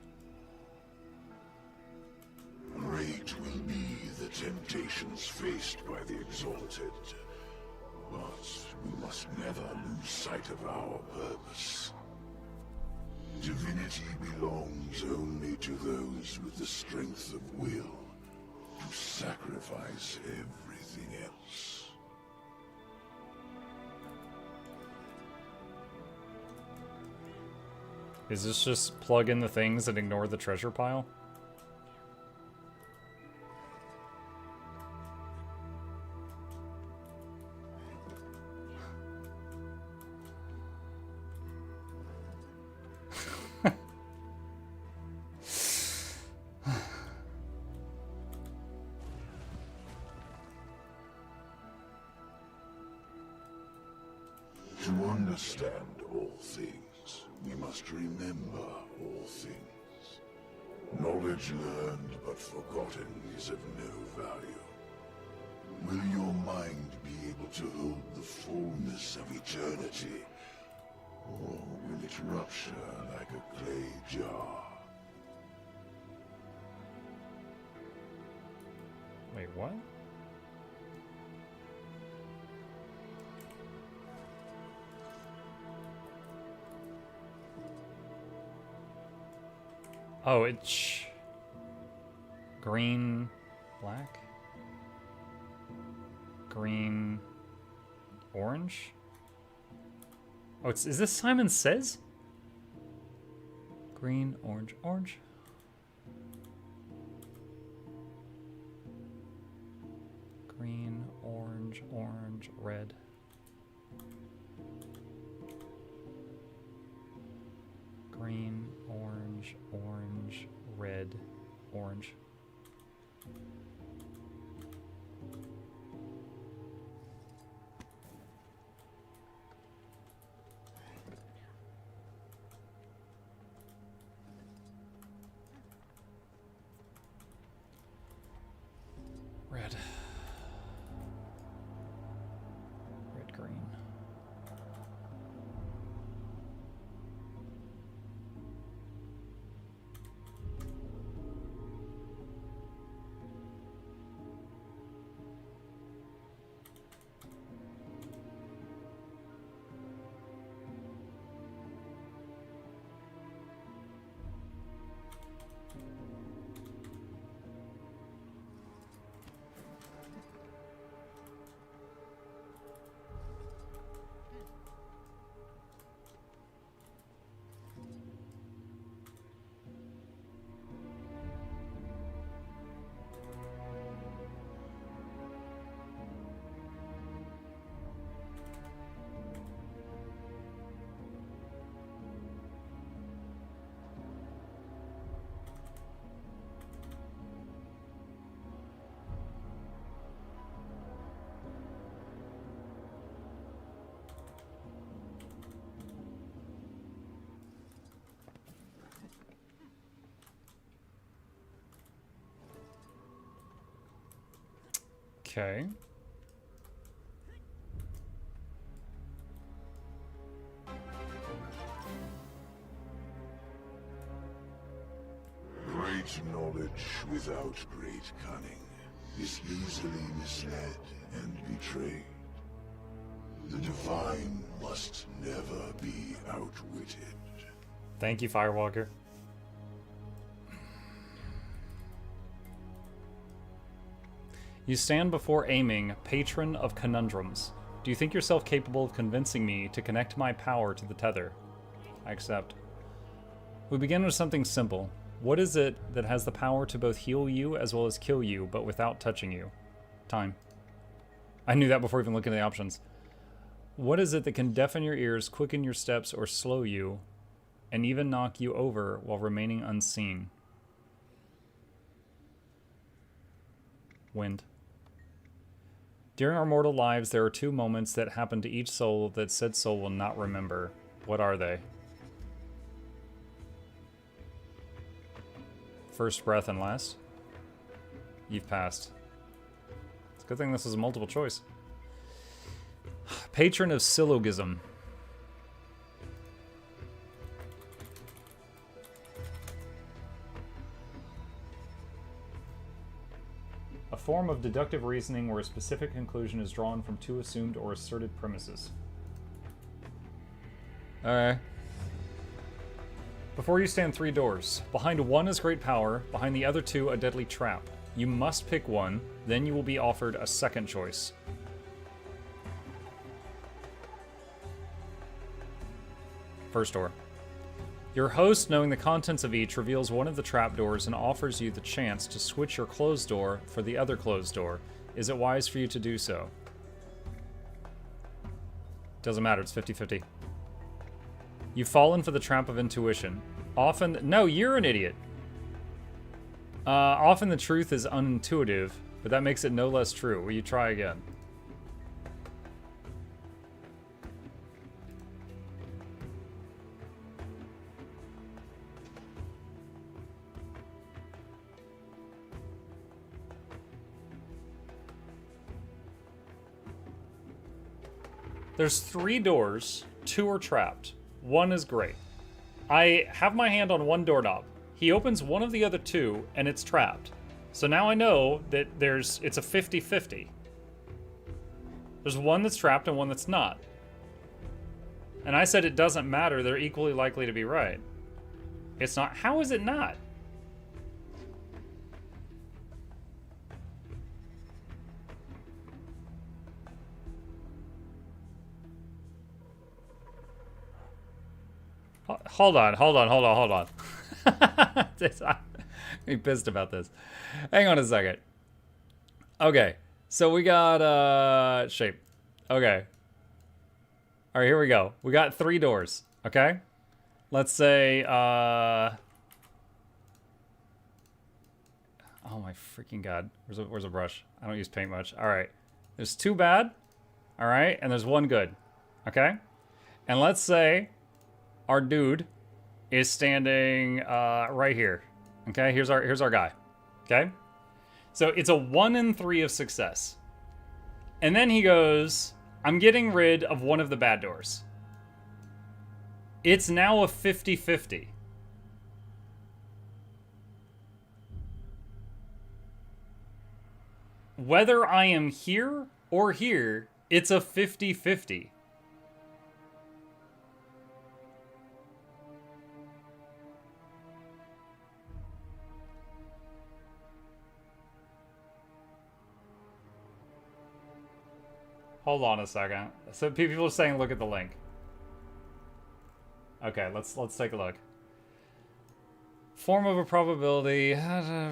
Great will be the temptations faced by the exalted, but we must never lose sight of our purpose. Divinity belongs only to those with the strength of will. To sacrifice everything else. Is this just plug in the things and ignore the treasure pile? To understand all things, we must remember all things. Knowledge learned but forgotten is of no value. Will your mind be able to hold the fullness of eternity? Or will it rupture like a clay jar? Wait, what? Oh, it's green, black, green, orange. Oh, is this Simon Says? Green, orange, orange. Green, orange, orange, red. orange. Red. Red, green. Okay. Great knowledge without great cunning is easily misled and betrayed. The divine must never be outwitted. Thank you, Firewalker. You stand before aiming, patron of conundrums. Do you think yourself capable of convincing me to connect my power to the tether? I accept. We begin with something simple. What is it that has the power to both heal you as well as kill you, but without touching you? Time. I knew that before even looking at the options. What is it that can deafen your ears, quicken your steps, or slow you, and even knock you over while remaining unseen? Wind. During our mortal lives, there are two moments that happen to each soul that said soul will not remember. What are they? First breath and last. You've passed. It's a good thing this is a multiple choice. Patron of syllogism. A form of deductive reasoning where a specific conclusion is drawn from two assumed or asserted premises. Alright. Before you stand three doors. Behind one is great power, behind the other two a deadly trap. You must pick one, then you will be offered a second choice. First door. Your host, knowing the contents of each, reveals one of the trapdoors and offers you the chance to switch your closed door for the other closed door. Is it wise for you to do so? Doesn't matter, it's 50-50. You've fallen for the trap of intuition. Often... No, you're an idiot! Often the truth is unintuitive, but that makes it no less true. Will you try again? There's three doors, two are trapped. One is great. I have my hand on one doorknob. He opens one of the other two, and it's trapped. So now I know that it's a 50-50. There's one that's trapped and one that's not. And I said it doesn't matter, they're equally likely to be right. It's not. How is it not? Hold on. I'm pissed about this. Hang on a second. Okay, so we got shape. Okay. All right, here we go. We got three doors. Okay. Let's say Oh my freaking god. Where's a brush? I don't use paint much. All right. There's 2 bad. All right. And there's 1 good. Okay. And let's say our dude is standing right here. Okay. Here's our guy. Okay. So it's a 1 in 3 of success. And then he goes, I'm getting rid of one of the bad doors. It's now a 50-50. Whether I am here or here, it's a 50-50. Hold on a second. So people are saying look at the link. Okay, let's take a look. Form of a probability.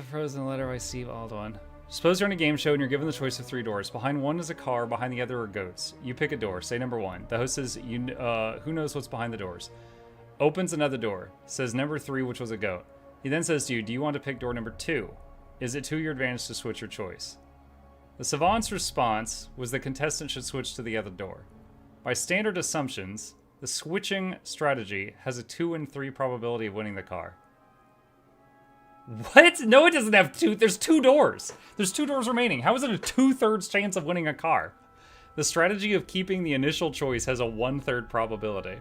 Frozen letter by Steve Aldwin. Suppose you're on a game show and you're given the choice of 3 doors. Behind one is a car, behind the other are goats. You pick a door. Say number 1. The host says, who knows what's behind the doors? Opens another door. Says number 3, which was a goat. He then says to you, do you want to pick door number 2? Is it to your advantage to switch your choice? The savant's response was the contestant should switch to the other door. By standard assumptions, the switching strategy has a 2 in 3 probability of winning the car. What? No, it doesn't have 2. There's 2 doors. There's 2 doors remaining. How is it a 2/3 chance of winning a car? The strategy of keeping the initial choice has a 1/3 probability.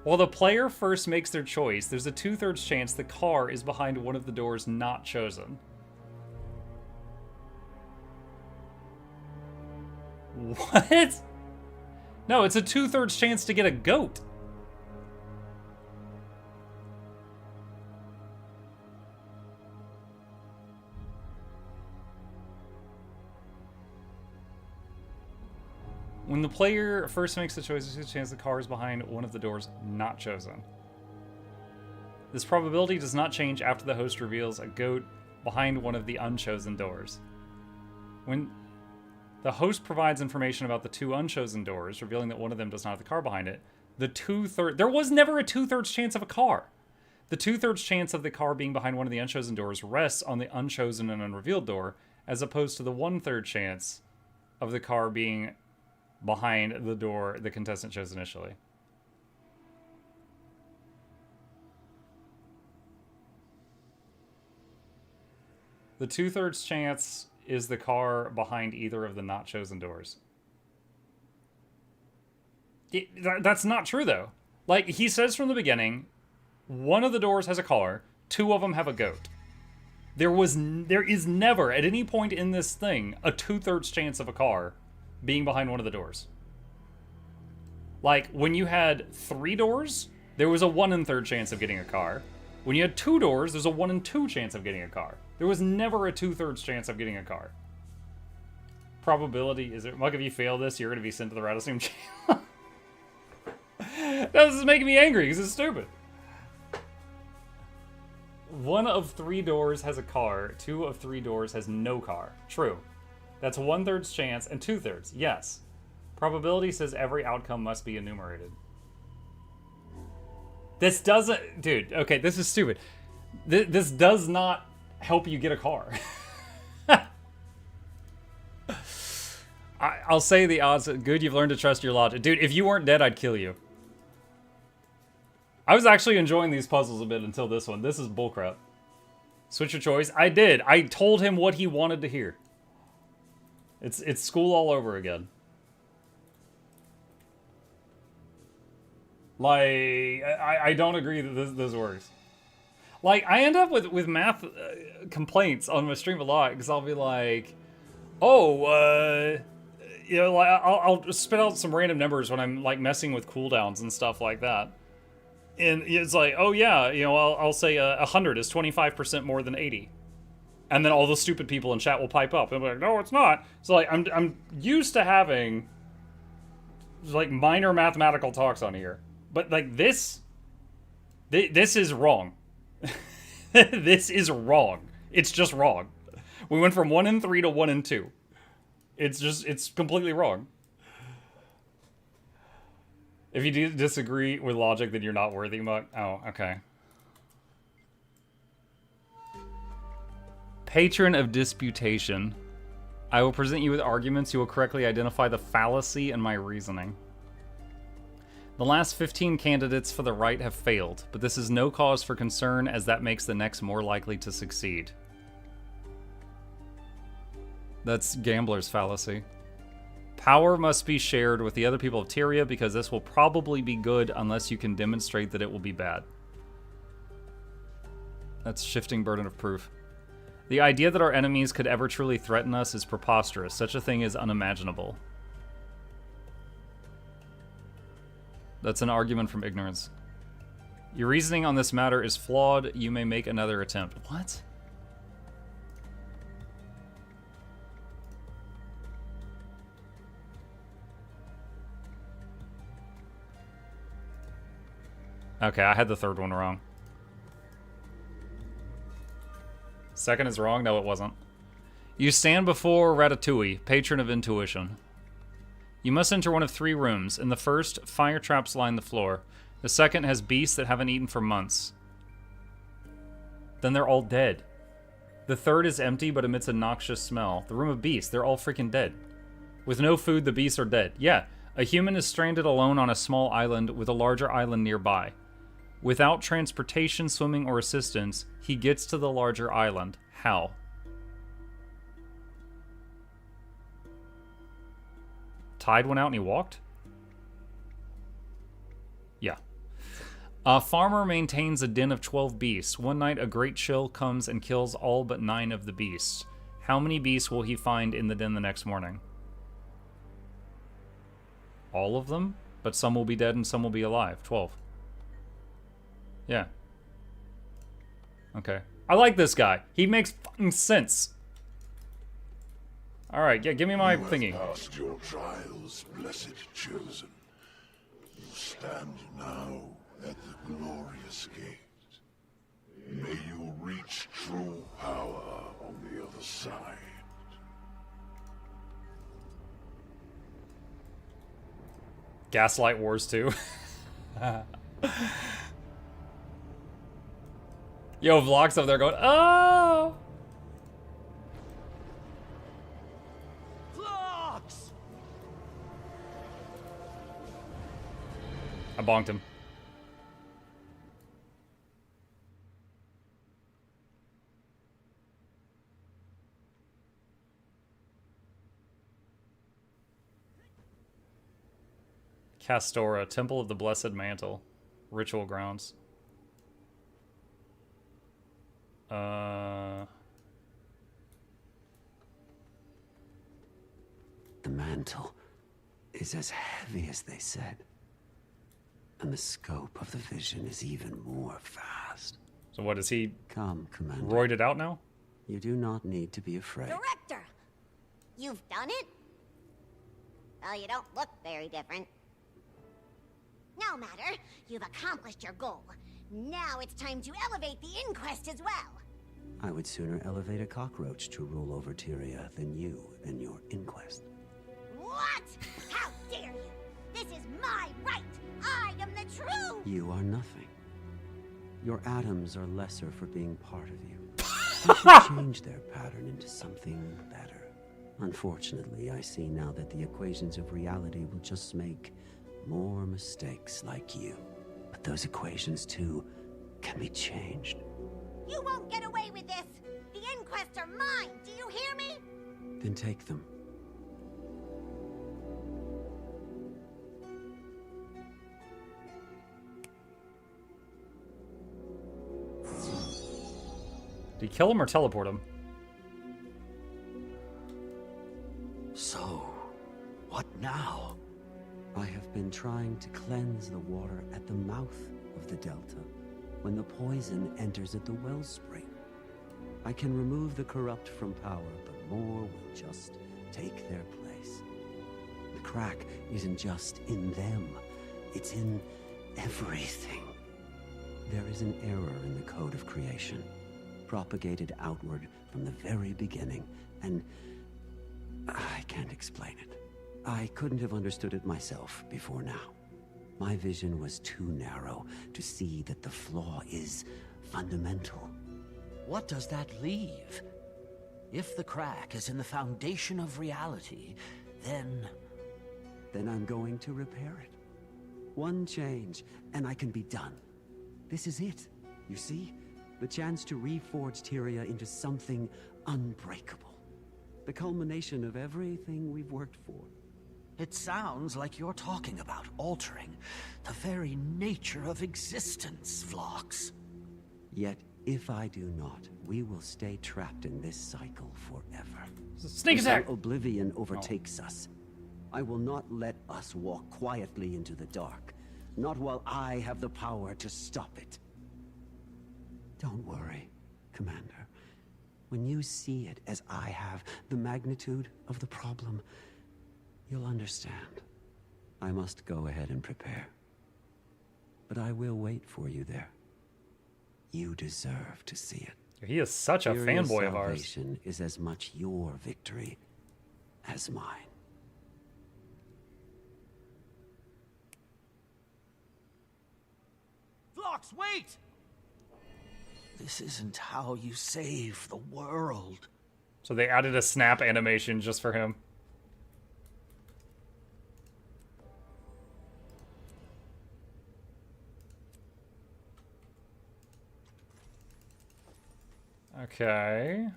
While the player first makes their choice, there's a 2/3 chance the car is behind one of the doors not chosen. What? No, it's a 2/3 chance to get a goat. When the player first makes the choice, there's a chance the car is behind one of the doors not chosen. This probability does not change after the host reveals a goat behind one of the unchosen doors. When the host provides information about the 2 unchosen doors, revealing that one of them does not have the car behind it, there was never a 2/3 chance of a car. The 2/3 chance of the car being behind one of the unchosen doors rests on the unchosen and unrevealed door, as opposed to the 1/3 chance of the car being behind the door the contestant chose initially. The 2/3 chance is the car behind either of the not chosen doors. That's not true, though. Like, he says from the beginning, one of the doors has a car, 2 of them have a goat. There is never, at any point in this thing, a 2/3 chance of a car being behind one of the doors. Like, when you had 3 doors, there was a 1 in 3 chance of getting a car. When you had 2 doors, there's a 1 in 2 chance of getting a car. There was never a 2/3 chance of getting a car. Probability is it? Mug, if you fail this, you're going to be sent to the Rattlesnake Jail. This is making me angry because it's stupid. 1 of 3 doors has a car. 2 of 3 doors has no car. True. That's 1/3 chance and 2/3. Yes. Probability says every outcome must be enumerated. This doesn't... Dude, okay, this is stupid. This does not help you get a car. I'll say the odds... Good, you've learned to trust your logic. Dude, if you weren't dead, I'd kill you. I was actually enjoying these puzzles a bit until this one. This is bullcrap. Switch your choice. I did. I told him what he wanted to hear. It's school all over again. Like, I don't agree that this works. Like, I end up with math complaints on my stream a lot, because I'll be like, oh, you know, like, I'll spit out some random numbers when I'm, like, messing with cooldowns and stuff like that. And it's like, oh, yeah, you know, I'll say 100 is 25% more than 80. And then all the stupid people in chat will pipe up. And be like, no, it's not. So, like, I'm used to having, like, minor mathematical talks on here. But, like, this is wrong. This is wrong. It's just wrong. We went from 1 in 3 to 1 in 2. It's completely wrong. If you disagree with logic, then you're not worthy, Muck. Oh, okay. Patron of disputation. I will present you with arguments. You will correctly identify the fallacy in my reasoning. The last 15 candidates for the right have failed, but this is no cause for concern as that makes the next more likely to succeed. That's gambler's fallacy. Power must be shared with the other people of Tyria because this will probably be good unless you can demonstrate that it will be bad. That's shifting burden of proof. The idea that our enemies could ever truly threaten us is preposterous. Such a thing is unimaginable. That's an argument from ignorance. Your reasoning on this matter is flawed. You may make another attempt. What? Okay, I had the third one wrong. Second is wrong? No, it wasn't. You stand before Ratatouille, patron of intuition. You must enter one of 3 rooms. In the first, fire traps line the floor. The second has beasts that haven't eaten for months. Then they're all dead. The third is empty but emits a noxious smell. The room of beasts, they're all freaking dead. With no food, the beasts are dead. Yeah, a human is stranded alone on a small island with a larger island nearby. Without transportation, swimming, or assistance, he gets to the larger island. How? Tide went out and he walked? Yeah. A farmer maintains a den of 12 beasts. One night, a great chill comes and kills all but 9 of the beasts. How many beasts will he find in the den the next morning? All of them? But some will be dead and some will be alive. 12. Yeah. Okay. I like this guy. He makes fucking sense. Alright, yeah, give me my thingy. You have passed your trials, blessed chosen. You stand now at the glorious gate. May you reach true power on the other side. Gaslight Wars 2. Yo, Vlog's up there going, oh! Vlogs! I bonked him. Castora, Temple of the Blessed Mantle. Ritual grounds. The mantle is as heavy as they said. And the scope of the vision is even more vast. So what, is he Come, Commander. roided out now? You do not need to be afraid. Director! You've done it? Well, you don't look very different. No matter, you've accomplished your goal. Now it's time to elevate the inquest as well. I would sooner elevate a cockroach to rule over Tyria than you and your inquest. What? How dare you? This is my right! I am the true! You are nothing. Your atoms are lesser for being part of you. I should change their pattern into something better. Unfortunately, I see now that the equations of reality will just make more mistakes like you. But those equations, too, can be changed. You won't get away with this! The inquests are mine! Do you hear me? Then take them. Did he kill him or teleport him? So, what now? I have been trying to cleanse the water at the mouth of the delta when the poison enters at the wellspring. I can remove the corrupt from power, but more will just take their place. The crack isn't just in them, it's in everything. There is an error in the code of creation, propagated outward from the very beginning, and I can't explain it. I couldn't have understood it myself before now. My vision was too narrow to see that the flaw is fundamental. What does that leave? If the crack is in the foundation of reality, then I'm going to repair it. One change, and I can be done. This is it, you see? The chance to reforge Tyria into something unbreakable. The culmination of everything we've worked for. it sounds like you're talking about altering the very nature of existence, Vlox. Yet, if I do not, we will stay trapped in this cycle forever. Sneak attack! Until oblivion overtakes us. I will not let us walk quietly into the dark. Not while I have the power to stop it. Don't worry, Commander. When you see it as I have, the magnitude of the problem, you'll understand. I must go ahead and prepare. But I will wait for you there. You deserve to see it. He is such a Tyria's fanboy of ours. salvation is as much your victory as mine. Vlox, wait! This isn't how you save the world. So they added a snap animation just for him. Okay.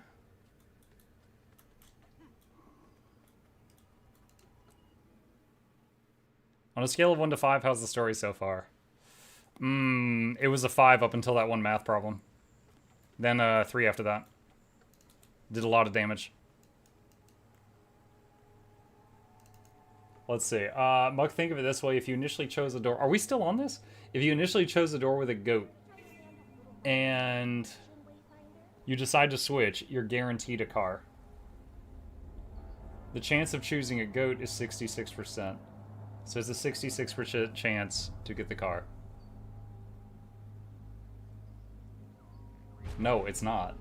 On a scale of 1 to 5, how's the story so far? It was a 5 up until that one math problem. Then 3 after that. Did a lot of damage. Let's see. Muck, think of it this way. If you initially chose a door... Are we still on this? If you initially chose a door with a goat and you decide to switch, you're guaranteed a car. The chance of choosing a goat is 66%. So it's a 66% chance to get the car. No, it's not.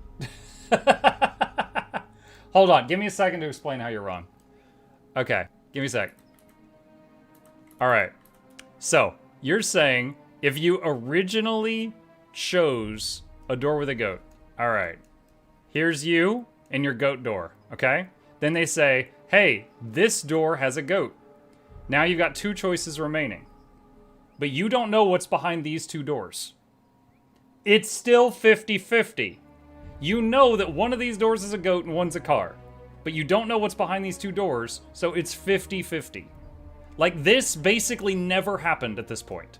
Hold on. Give me a second to explain how you're wrong. Okay. Give me a sec. Alright. So, you're saying if you originally chose a door with a goat. Alright. Here's you and your goat door. Okay? Then they say, hey, this door has a goat. Now you've got 2 choices remaining. But you don't know what's behind these 2 doors. It's still 50-50. You know that one of these doors is a goat and one's a car. But you don't know what's behind these 2 doors, so it's 50-50. Like, this basically never happened at this point.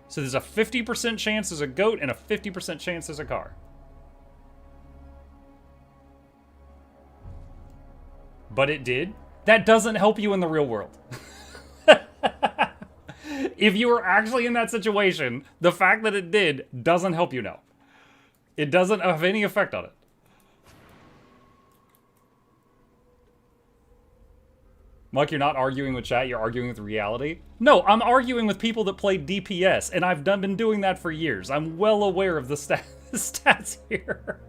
So there's a 50% chance there's a goat and a 50% chance there's a car. But it did? That doesn't help you in the real world. If you were actually in that situation, the fact that it did doesn't help you now. It doesn't have any effect on it. Mike, you're not arguing with chat, you're arguing with reality? No, I'm arguing with people that play DPS, and I've been doing that for years. I'm well aware of the stats here.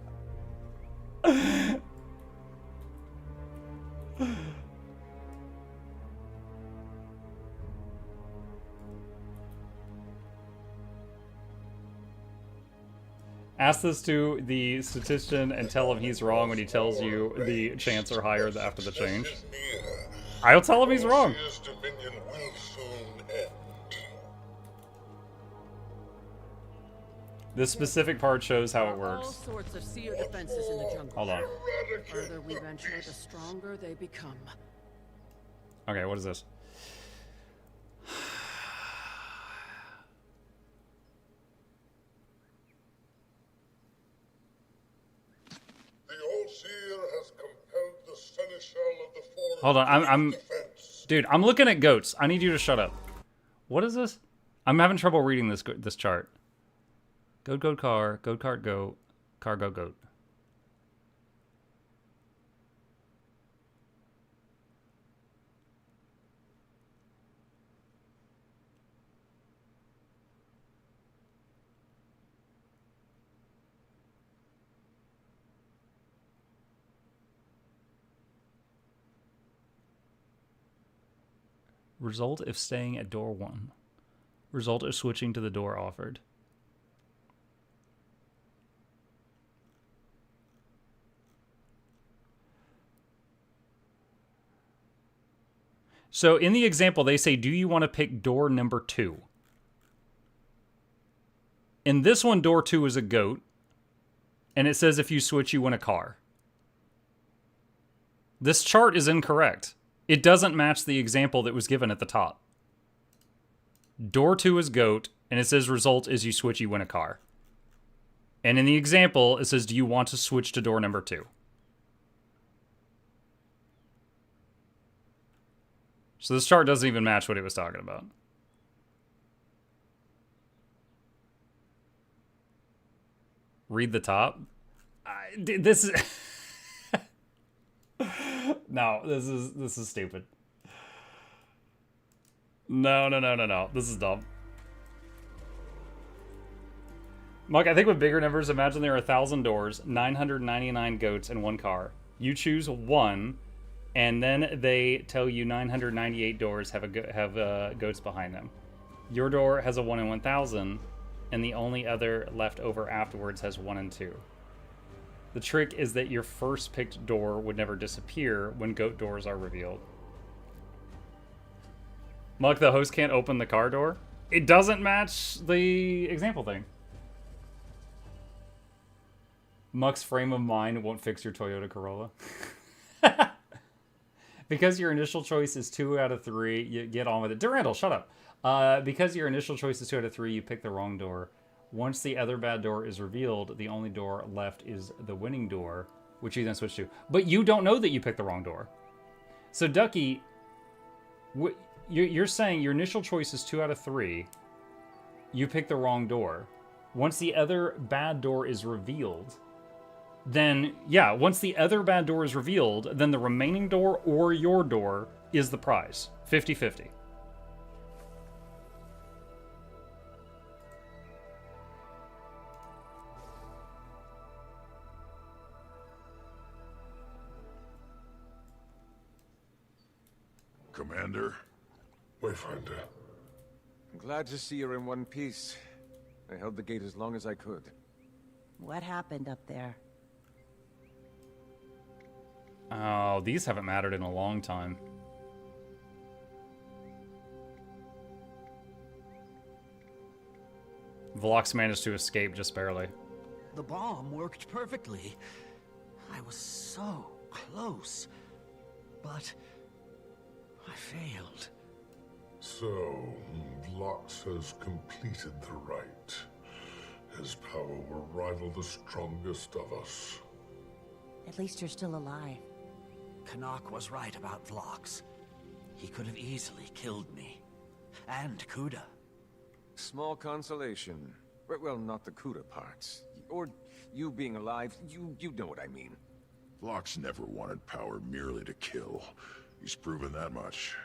Ask this to the statistician and tell him he's wrong when he tells you the chance are higher after the change. I'll tell him he's wrong. This specific part shows how it works. All sorts of seer defenses in the jungle. Hold on. The further we venture, the stronger they become. Okay, what is this? Hold on, I'm dude, I'm looking at goats. I need you to shut up. What is this? I'm having trouble reading this chart. Goat, goat, car, goat, cart, goat, car, goat, goat. Result if staying at door 1. Result if switching to the door offered. So in the example, they say, do you want to pick door number 2? In this one, door 2 is a goat. And it says if you switch, you win a car. This chart is incorrect. It doesn't match the example that was given at the top. Door 2 is goat, and it says result is you switch, you win a car. And in the example, it says, do you want to switch to door number 2? So this chart doesn't even match what it was talking about. Read the top. This is no. This is stupid. No. This is dumb. Mike, I think with bigger numbers, imagine there are 1,000 doors, 999 goats, and 1 car. You choose 1, and then they tell you 998 doors have goats behind them. Your door has a 1 in 1,000, and the only other left over afterwards has 1 in 2. The trick is that your first picked door would never disappear when goat doors are revealed. Muck, the host can't open the car door? It doesn't match the example thing. Muck's frame of mind won't fix your Toyota Corolla. Because your initial choice is 2 out of 3, you get on with it. Durandal, shut up. Because your initial choice is 2 out of 3, you pick the wrong door. Once the other bad door is revealed, the only door left is the winning door, which you then switch to. But you don't know that you picked the wrong door. So, Ducky, you're saying your initial choice is 2 out of 3. You pick the wrong door. Once the other bad door is revealed, then, yeah, once the other bad door is revealed, then the remaining door or your door is the prize. 50-50. Commander? Wayfinder. I'm glad to see you're in one piece. I held the gate as long as I could. What happened up there? Oh, these haven't mattered in a long time. Velox managed to escape just barely. The bomb worked perfectly. I was so close. But I failed. So, Velox has completed the rite. His power will rival the strongest of us. At least you're still alive. Canuck was right about Velox. He could have easily killed me. And Kuda. Small consolation. Well, not the Kuda parts. Or you being alive, you know what I mean. Velox never wanted power merely to kill. He's proven that much.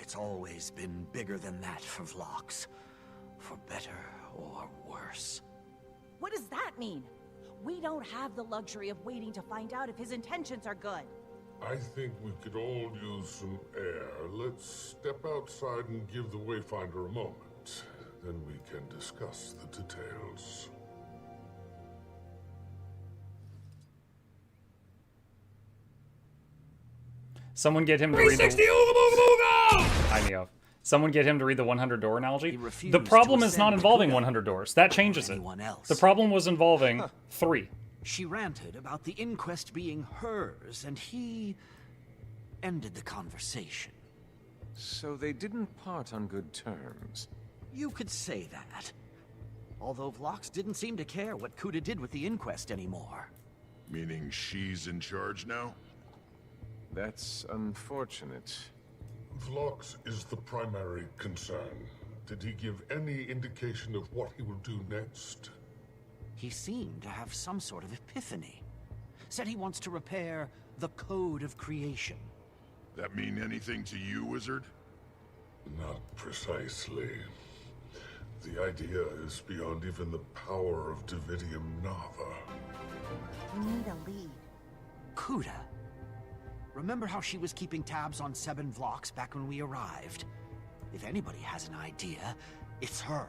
It's always been bigger than that for Velox. For better or worse. What does that mean? We don't have the luxury of waiting to find out if his intentions are good. I think we could all use some air. Let's step outside and give the Wayfinder a moment. Then we can discuss the details. Someone get him to read the... I know. Someone get him to read the 100 door analogy. The problem is not involving 100 doors. That changes it. The problem was involving 3. She ranted about the inquest being hers, and he ended the conversation. So they didn't part on good terms. You could say that. Although Velox didn't seem to care what Kuda did with the inquest anymore. Meaning she's in charge now? That's unfortunate. Velox is the primary concern. Did he give any indication of what he will do next? He seemed to have some sort of epiphany. Said he wants to repair the code of creation. That mean anything to you, Wizard? Not precisely. The idea is beyond even the power of Davidium Nava. We need a lead. Kuda. Remember how she was keeping tabs on Seb and Velox back when we arrived? If anybody has an idea, it's her.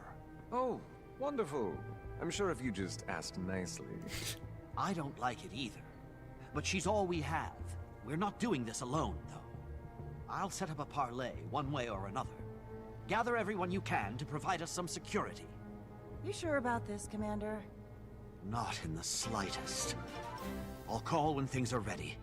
Oh, wonderful. I'm sure if you just asked nicely. I don't like it either. But she's all we have. We're not doing this alone, though. I'll set up a parlay, one way or another. Gather everyone you can to provide us some security. You sure about this, Commander? Not in the slightest. I'll call when things are ready.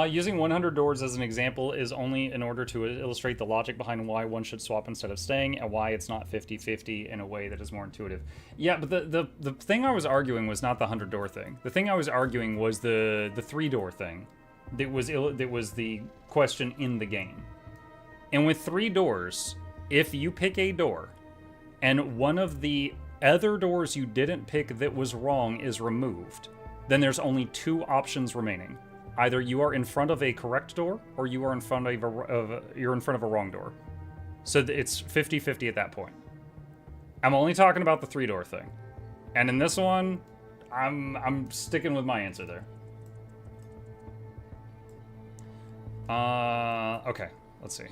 Using 100 doors as an example is only in order to illustrate the logic behind why one should swap instead of staying, and why it's not 50-50 in a way that is more intuitive. Yeah, but the thing I was arguing was not the 100 door thing. The thing I was arguing was the 3 door thing. That was the question in the game. And with 3 doors, if you pick a door, and one of the other doors you didn't pick that was wrong is removed, then there's only 2 options remaining. Either you are in front of a correct door, or you are in front of a wrong door. So it's 50-50 at that point. I'm only talking about the 3 door thing, and in this one, I'm sticking with my answer there. Okay, let's see.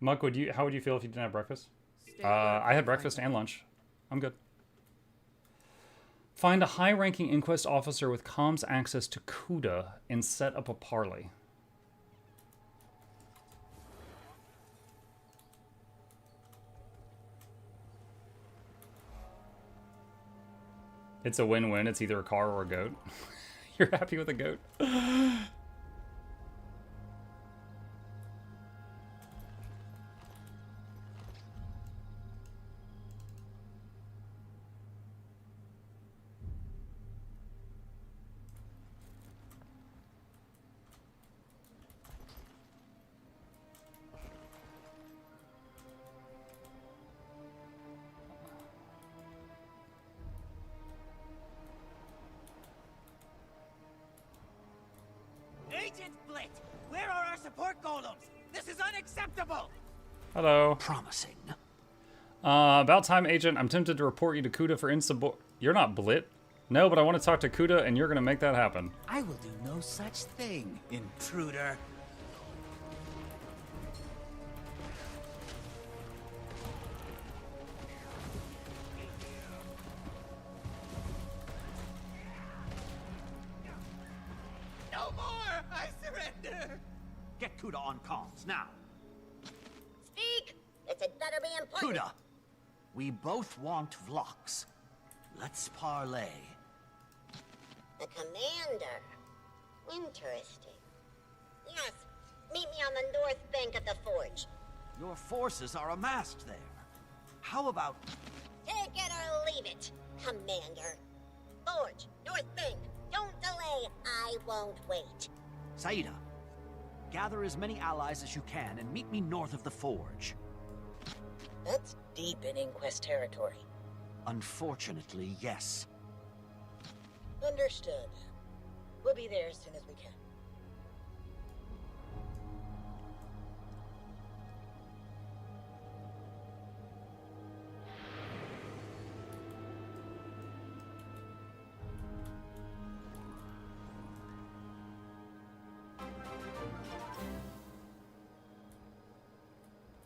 Muck, how would you feel if you didn't have breakfast? I had breakfast and lunch. I'm good. Find a high-ranking inquest officer with comms access to CUDA and set up a parley. It's a win-win. It's either a car or a goat. You're happy with a goat? Agent Blit, where are our support golems? This is unacceptable! Hello. Promising. About time, Agent. I'm tempted to report you to CUDA for insubordination. You're not Blit. No, but I want to talk to CUDA, and you're going to make that happen. I will do no such thing, intruder. No more! I surrender! Get CUDA on comms, now. Speak! It had better be important. CUDA! We both want Vlox. Let's parlay. The commander. Interesting. Yes, meet me on the north bank of the forge. Your forces are amassed there. How about... Take it or leave it, Commander. Forge, north bank. Don't delay. I won't wait. Saida, gather as many allies as you can and meet me north of the forge. That's deep in Inquest territory. Unfortunately, yes. Understood. We'll be there as soon as we can.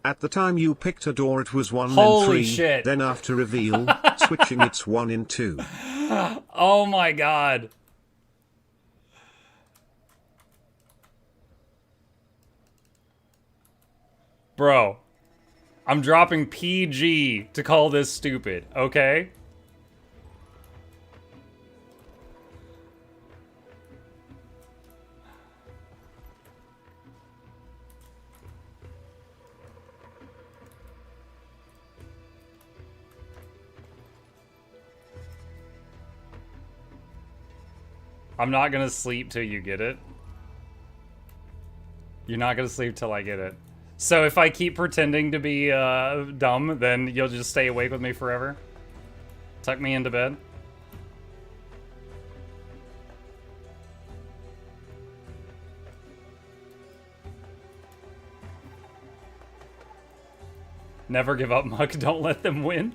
At the time you picked a door it was 1 Holy in 3, shit. then after reveal, switching it's 1 in 2. Oh my god. Bro, I'm dropping PG to call this stupid, okay? I'm not gonna sleep till you get it. You're not gonna sleep till I get it. So if I keep pretending to be dumb, then you'll just stay awake with me forever? Tuck me into bed? Never give up, Muck. Don't let them win.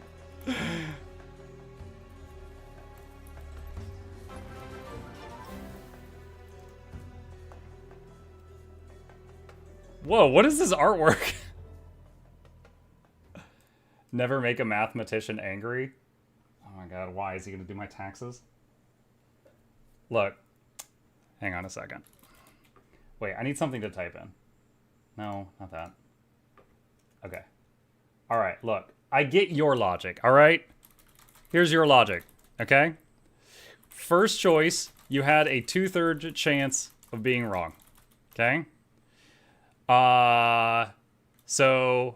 Whoa, what is this artwork? Never make a mathematician angry. Oh my god, why is he gonna do my taxes? Look. Hang on a second. Wait, I need something to type in. No, not that. Okay. Alright, look. I get your logic, alright? Here's your logic, okay? First choice, you had a 2/3 chance of being wrong. Okay? So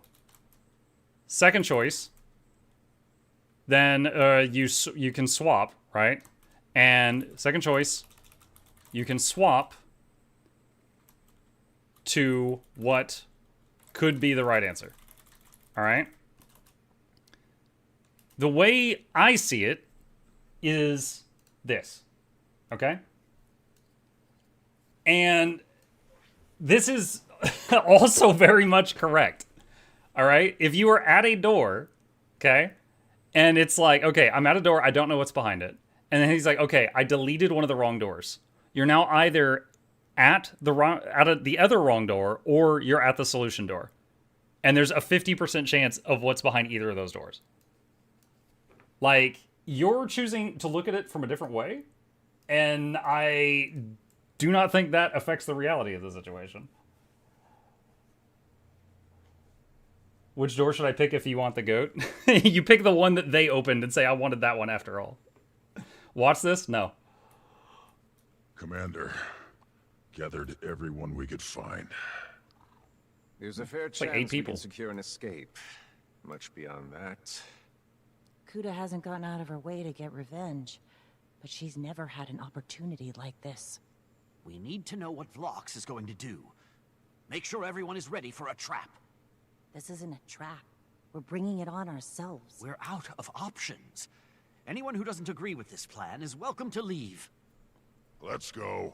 second choice, then you can swap, right? And second choice, you can swap to what could be the right answer. All right? The way I see it is this. Okay? And this is also very much correct. All right? If you are at a door, okay, and it's like, okay, I'm at a door, I don't know what's behind it. And then he's like, okay, I deleted one of the wrong doors. You're now either at the other wrong door or you're at the solution door. And there's a 50% chance of what's behind either of those doors. Like, you're choosing to look at it from a different way, and I do not think that affects the reality of the situation. Which door should I pick if you want the goat? You pick the one that they opened and say, I wanted that one after all. Watch this? No. Commander, gathered everyone we could find. There's a fair It's like chance 8 people. we can secure an escape. Much beyond that. Kuda hasn't gone out of her way to get revenge, but she's never had an opportunity like this. We need to know what Vlox is going to do. Make sure everyone is ready for a trap. This isn't a trap. We're bringing it on ourselves. We're out of options. Anyone who doesn't agree with this plan is welcome to leave. Let's go.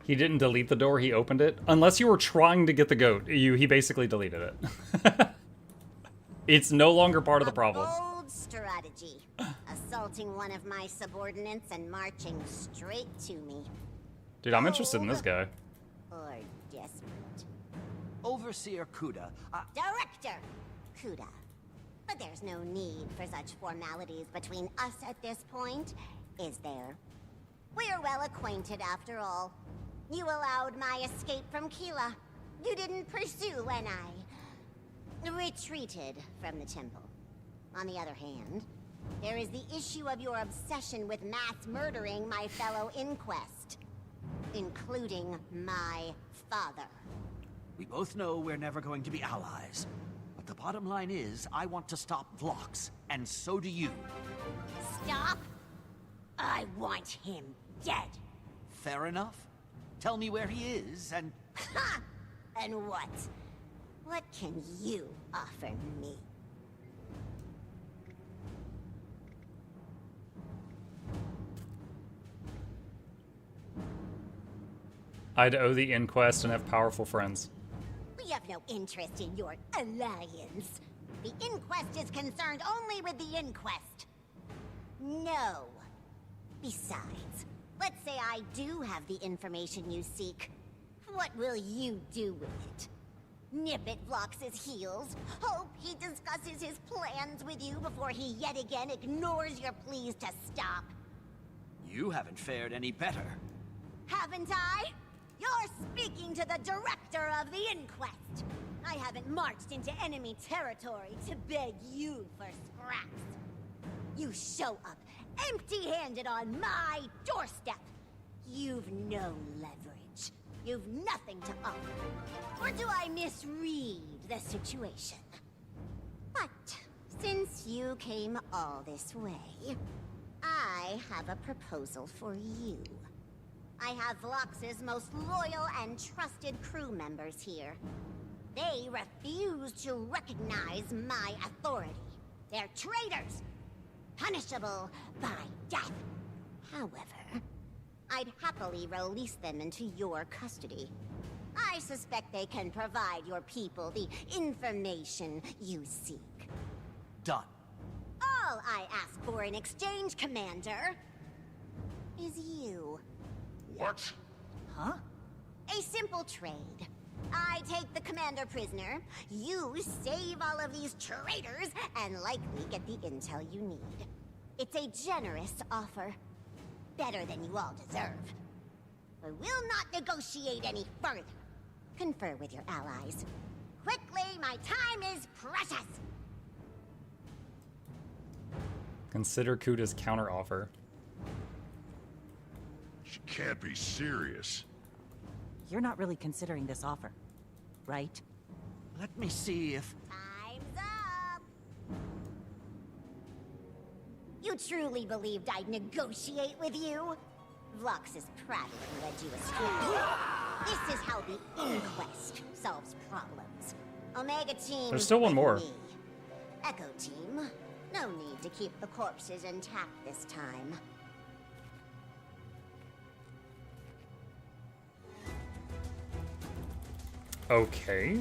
He didn't delete the door, he opened it. Unless you were trying to get the goat, he basically deleted it. It's no longer part of the problem. Bold strategy. Assaulting one of my subordinates and marching straight to me. Dude, I'm interested in this guy. Or desperate. Overseer Kuda. Director Kuda. But there's no need for such formalities between us at this point, is there? We're well acquainted after all. You allowed my escape from Kila. You didn't pursue when I retreated from the temple. On the other hand, there is the issue of your obsession with mass murdering my fellow Inquest, including my father. We both know we're never going to be allies. But the bottom line is, I want to stop Vlox, and so do you. Stop? I want him dead. Fair enough. Tell me where he is, and... Ha! And what? What can you offer me? I'd owe the Inquest and have powerful friends. We have no interest in your alliance. The Inquest is concerned only with the Inquest. No. Besides, let's say I do have the information you seek. What will you do with it? Nip at Vlox's heels? Hope he discusses his plans with you before he yet again ignores your pleas to stop? You haven't fared any better. Haven't I? You're speaking to the director of the Inquest. I haven't marched into enemy territory to beg you for scraps. You show up empty-handed on my doorstep. You've no leverage. You've nothing to offer. Or do I misread the situation? But since you came all this way, I have a proposal for you. I have Vlox's most loyal and trusted crew members here. They refuse to recognize my authority. They're traitors, punishable by death. However, I'd happily release them into your custody. I suspect they can provide your people the information you seek. Done. All I ask for in exchange, Commander, is you. What? Huh? A simple trade. I take the commander prisoner, you save all of these traitors, and likely get the intel you need. It's a generous offer. Better than you all deserve. I will not negotiate any further. Confer with your allies. Quickly, my time is precious! Consider Kuta's counteroffer. She can't be serious. You're not really considering this offer, right? Let me see if... Time's up! You truly believed I'd negotiate with you? Vlox's prattling led you astray. This is how the Inquest solves problems. Omega Team... There's still one more. Me. Echo Team, no need to keep the corpses intact this time. Okay.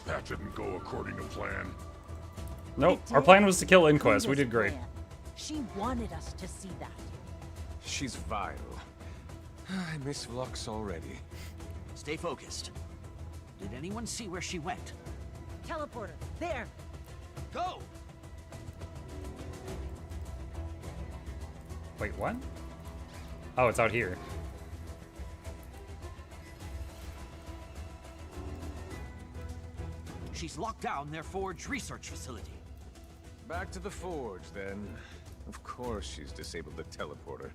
That didn't go according to plan. Nope, our plan was to kill Inquest. We did great. She wanted us to see that. She's vile. I miss Vlox already. Stay focused. Did anyone see where she went? Teleporter, there! Go! Wait, what? Oh, it's out here. She's locked down their Forge research facility. Back to the Forge, then. Of course she's disabled the teleporter.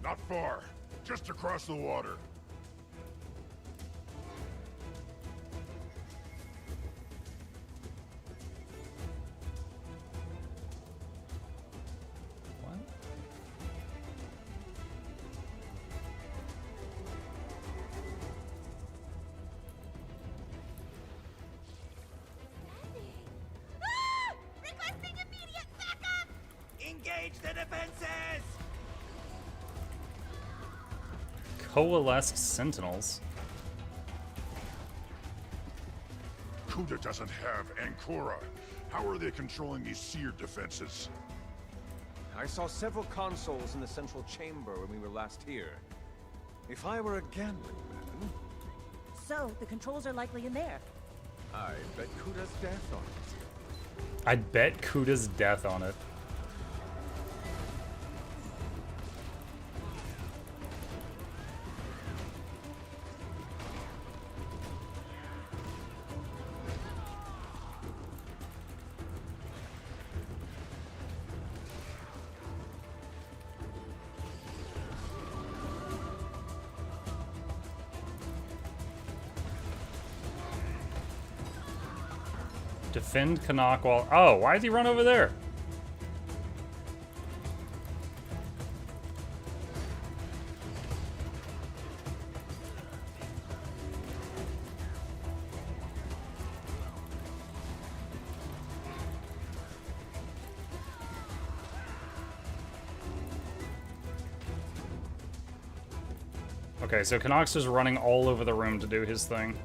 Not far. Just across the water. What? Requesting immediate backup! Engage the defenses! Coalesced Sentinels. Kuta doesn't have Ancora. How are they controlling these seared defenses? I saw several consoles in the central chamber when we were last here. If I were a gambling man... So, the controls are likely in there. I'd bet Kuta's death on it. I'd bet Kuta's death on it. Defend Canuck while... Oh, why did he run over there? Okay, so Knox is running all over the room to do his thing.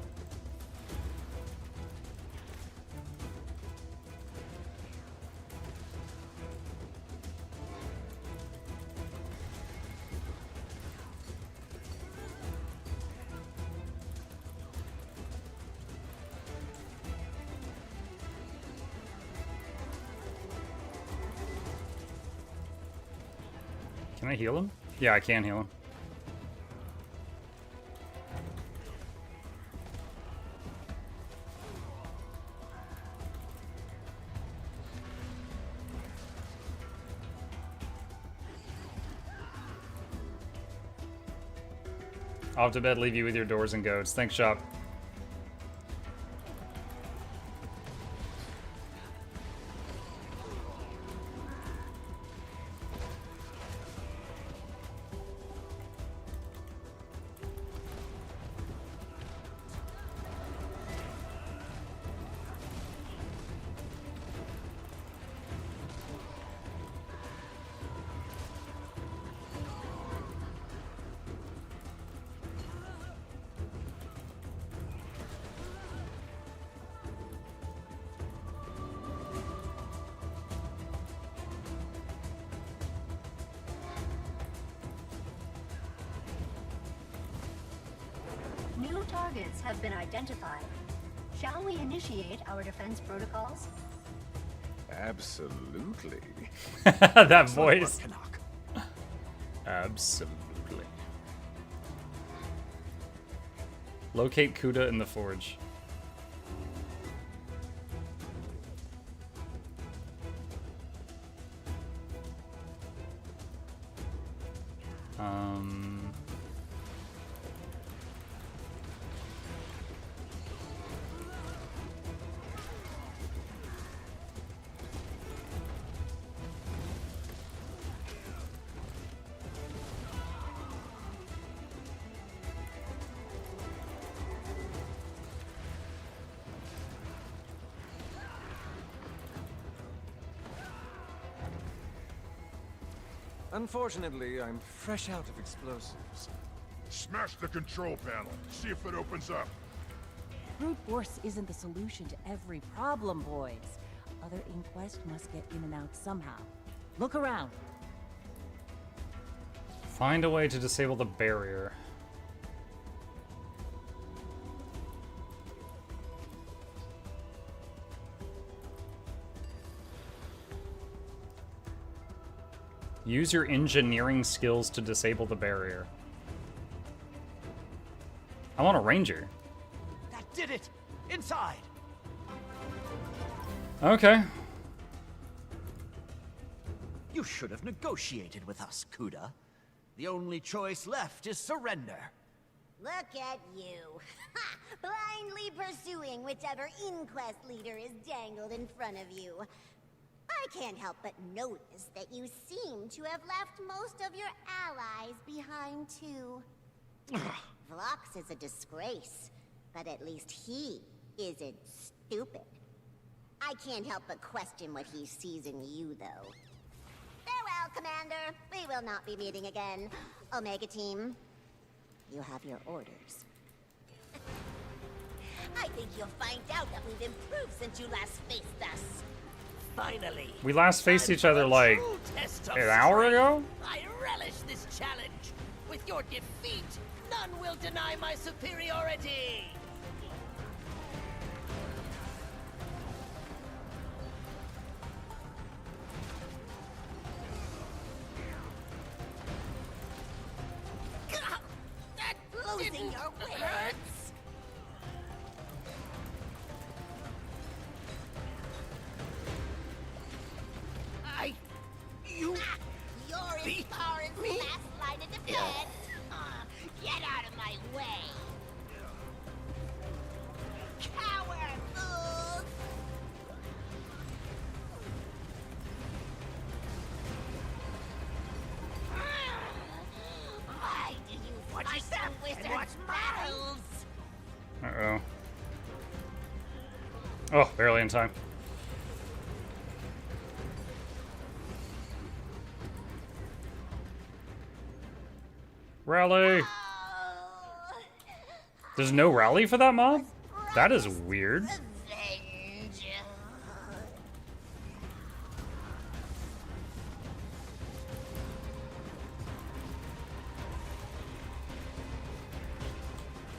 Can I heal him? Yeah, I can heal him. Off to bed, leave you with your doors and goats. Thanks, Shop. New targets have been identified. Shall we initiate our defense protocols? Absolutely. That voice. Absolutely. Locate Kuda in the forge. Unfortunately, I'm fresh out of explosives. Smash the control panel. See if it opens up. Brute force isn't the solution to every problem, boys. Other Inquest must get in and out somehow. Look around. Find a way to disable the barrier. Use your engineering skills to disable the barrier. I want a ranger. That did it! Inside! Okay. You should have negotiated with us, Kuda. The only choice left is surrender. Look at you. Blindly pursuing whichever Inquest leader is dangled in front of you. I can't help but notice that you seem to have left most of your allies behind, too. Vlox is a disgrace, but at least he isn't stupid. I can't help but question what he sees in you, though. Farewell, Commander. We will not be meeting again. Omega Team, you have your orders. I think you'll find out that we've improved since you last faced us. Finally. We last faced each other like an hour ago? I relish this challenge. With your defeat, none will deny my superiority. Losing your wits. You're as far as the last line of defense. Get out of my way. Coward, fools! Why do you fight the wizard's battles? Uh-oh. Oh, barely in time. Rally! There's no rally for that mob? That is weird.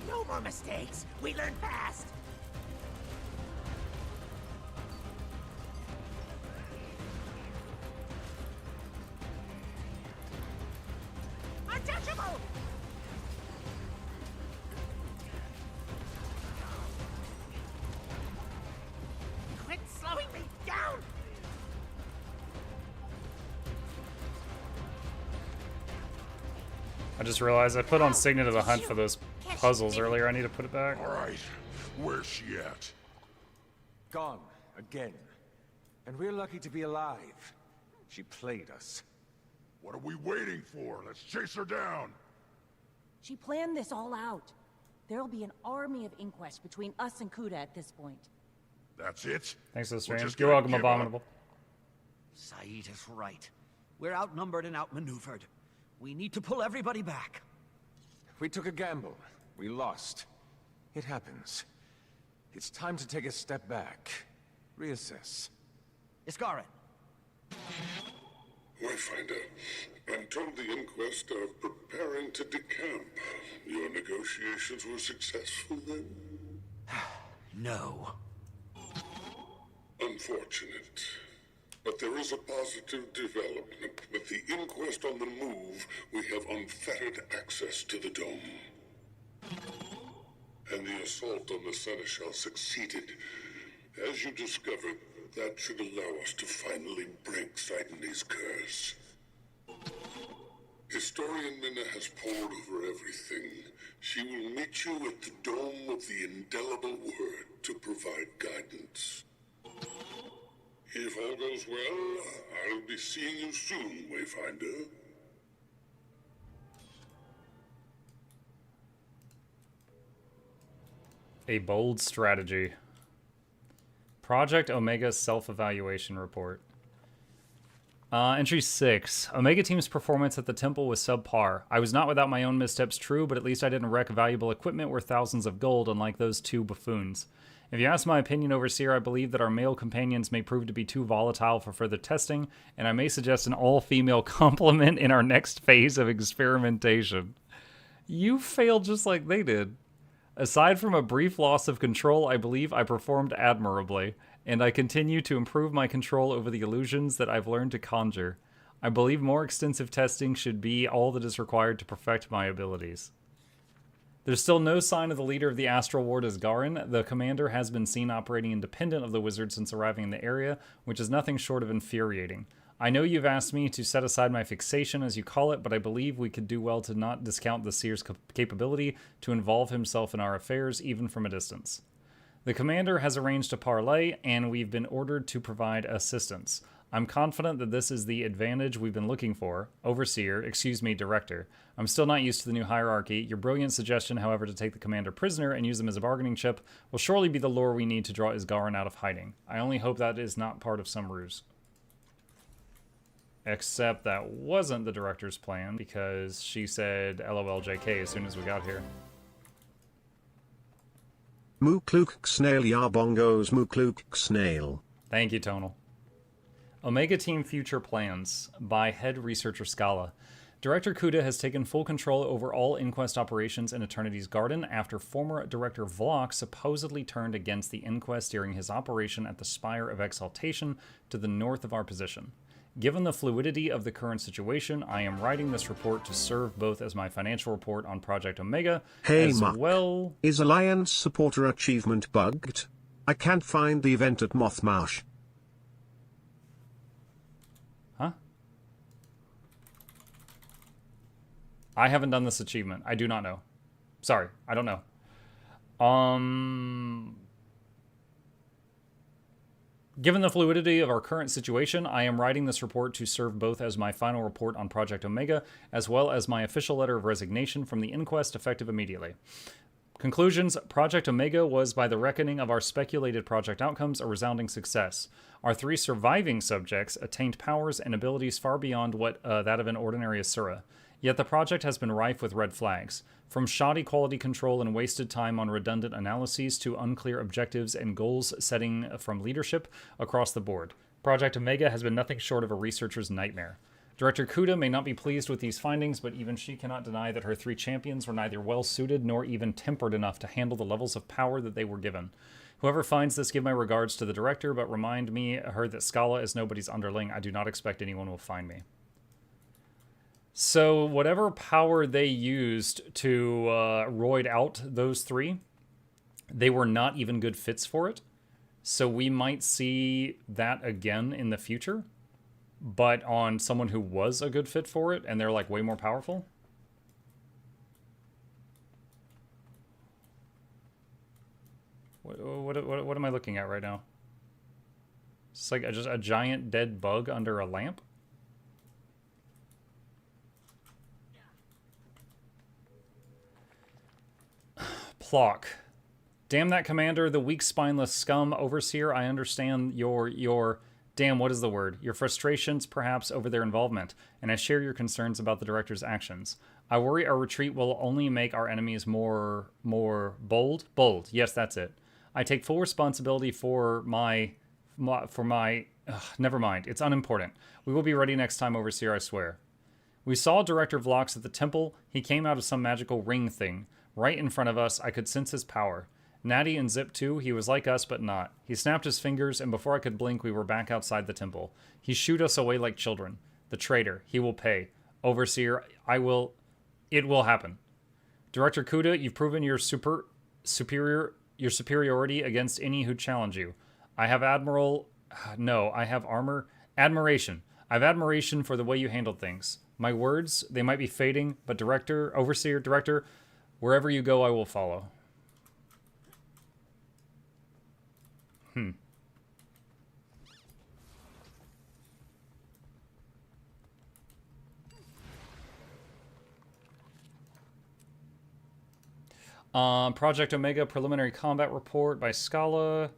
No more mistakes. We learn fast. Untouchable. Quit slowing me down. I just realized I put on Signet of the Hunt for those puzzles earlier. I need to put it back. All right, where's she at? Gone again. And we're lucky to be alive. She played us. What are we waiting for? Let's chase her down. She planned this all out. There'll be an army of inquests between us and Kuda at this point. That's it? Thanks for the We're stream. just You're gonna welcome, give Abominable. Saeed is right. We're outnumbered and outmaneuvered. We need to pull everybody back. We took a gamble. We lost. It happens. It's time to take a step back. Reassess. Iskarin. Wayfinder, I'm told the inquest are preparing to decamp. Your negotiations were successful then? No. Unfortunate. But there is a positive development. With the inquest on the move, we have unfettered access to the dome. And the assault on the Seneschal succeeded. As you discovered, that should allow us to finally break Sidney's curse. Historian Minna has pored over everything. She will meet you at the dome with the indelible word to provide guidance. If all goes well, I'll be seeing you soon, Wayfinder. A bold strategy. Project Omega self-evaluation report. Entry 6. Omega Team's performance at the temple was subpar. I was not without my own missteps, true, but at least I didn't wreck valuable equipment worth thousands of gold, unlike those two buffoons. If you ask my opinion, Overseer, I believe that our male companions may prove to be too volatile for further testing, and I may suggest an all-female complement in our next phase of experimentation. You failed just like they did. Aside from a brief loss of control, I believe I performed admirably, and I continue to improve my control over the illusions that I've learned to conjure. I believe more extensive testing should be all that is required to perfect my abilities. There's still no sign of the leader of the Astral Ward as Garin. The commander has been seen operating independent of the wizard since arriving in the area, which is nothing short of infuriating. I know you've asked me to set aside my fixation, as you call it, but I believe we could do well to not discount the seer's capability to involve himself in our affairs, even from a distance. The commander has arranged a parley, and we've been ordered to provide assistance. I'm confident that this is the advantage we've been looking for. Director. I'm still not used to the new hierarchy. Your brilliant suggestion, however, to take the commander prisoner and use him as a bargaining chip will surely be the lure we need to draw Isgarin out of hiding. I only hope that is not part of some ruse. Except that wasn't the director's plan, because she said LOLJK as soon as we got here. Mukluk Snail Yarbongos Mukluk Snail. Thank you, Tonal. Omega Team Future Plans by Head Researcher Scala. Director Kuda has taken full control over all inquest operations in Eternity's Garden after former Director Vlok supposedly turned against the inquest during his operation at the Spire of Exaltation to the north of our position. Given the fluidity of the current situation, I am writing this report to serve both as my financial report on Project Omega, as Muck. well... Is Alliance Supporter achievement bugged? I can't find the event at Mothmarsh. Huh? I haven't done this achievement. I do not know. Sorry, I don't know. Given the fluidity of our current situation, I am writing this report to serve both as my final report on Project Omega, as well as my official letter of resignation from the inquest effective immediately. Conclusions: Project Omega was, by the reckoning of our speculated project outcomes, a resounding success. Our 3 surviving subjects attained powers and abilities far beyond what that of an ordinary Asura. Yet the project has been rife with red flags. From shoddy quality control and wasted time on redundant analyses to unclear objectives and goals setting from leadership across the board. Project Omega has been nothing short of a researcher's nightmare. Director Kuda may not be pleased with these findings, but even she cannot deny that her 3 champions were neither well-suited nor even tempered enough to handle the levels of power that they were given. Whoever finds this, give my regards to the director, but remind her that Scala is nobody's underling. I do not expect anyone will find me. So whatever power they used to roid out those 3, they were not even good fits for it. So we might see that again in the future, but on someone who was a good fit for it, and they're like way more powerful. What am I looking at right now? It's like just a giant dead bug under a lamp. Plock. Damn that commander, the weak, spineless scum. Overseer, I understand your damn, what is the word? Your frustrations, perhaps, over their involvement, and I share your concerns about the director's actions. I worry our retreat will only make our enemies more bold. Bold, yes, that's it. I take full responsibility for my never mind, it's unimportant. We will be ready next time, Overseer, I swear. We saw Director Vlox at the temple. He came out of some magical ring thing. Right in front of us, I could sense his power. Natty and Zip too, he was like us, but not. He snapped his fingers, and before I could blink, we were back outside the temple. He shooed us away like children. The traitor, he will pay. Overseer, it will happen. Director Kuda, you've proven your superiority against any who challenge you. I have admiration. I have admiration for the way you handled things. My words, they might be fading, but Overseer, Director, wherever you go, I will follow. Project Omega preliminary combat report by Scala.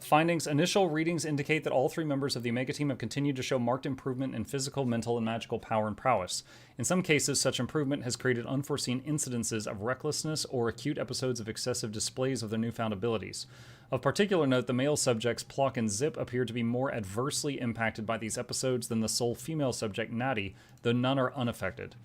Findings. Initial readings indicate that all 3 members of the Omega team have continued to show marked improvement in physical, mental, and magical power and prowess. In some cases, such improvement has created unforeseen incidences of recklessness or acute episodes of excessive displays of their newfound abilities. Of particular note, the male subjects Plock and Zip appear to be more adversely impacted by these episodes than the sole female subject Natty, though none are unaffected.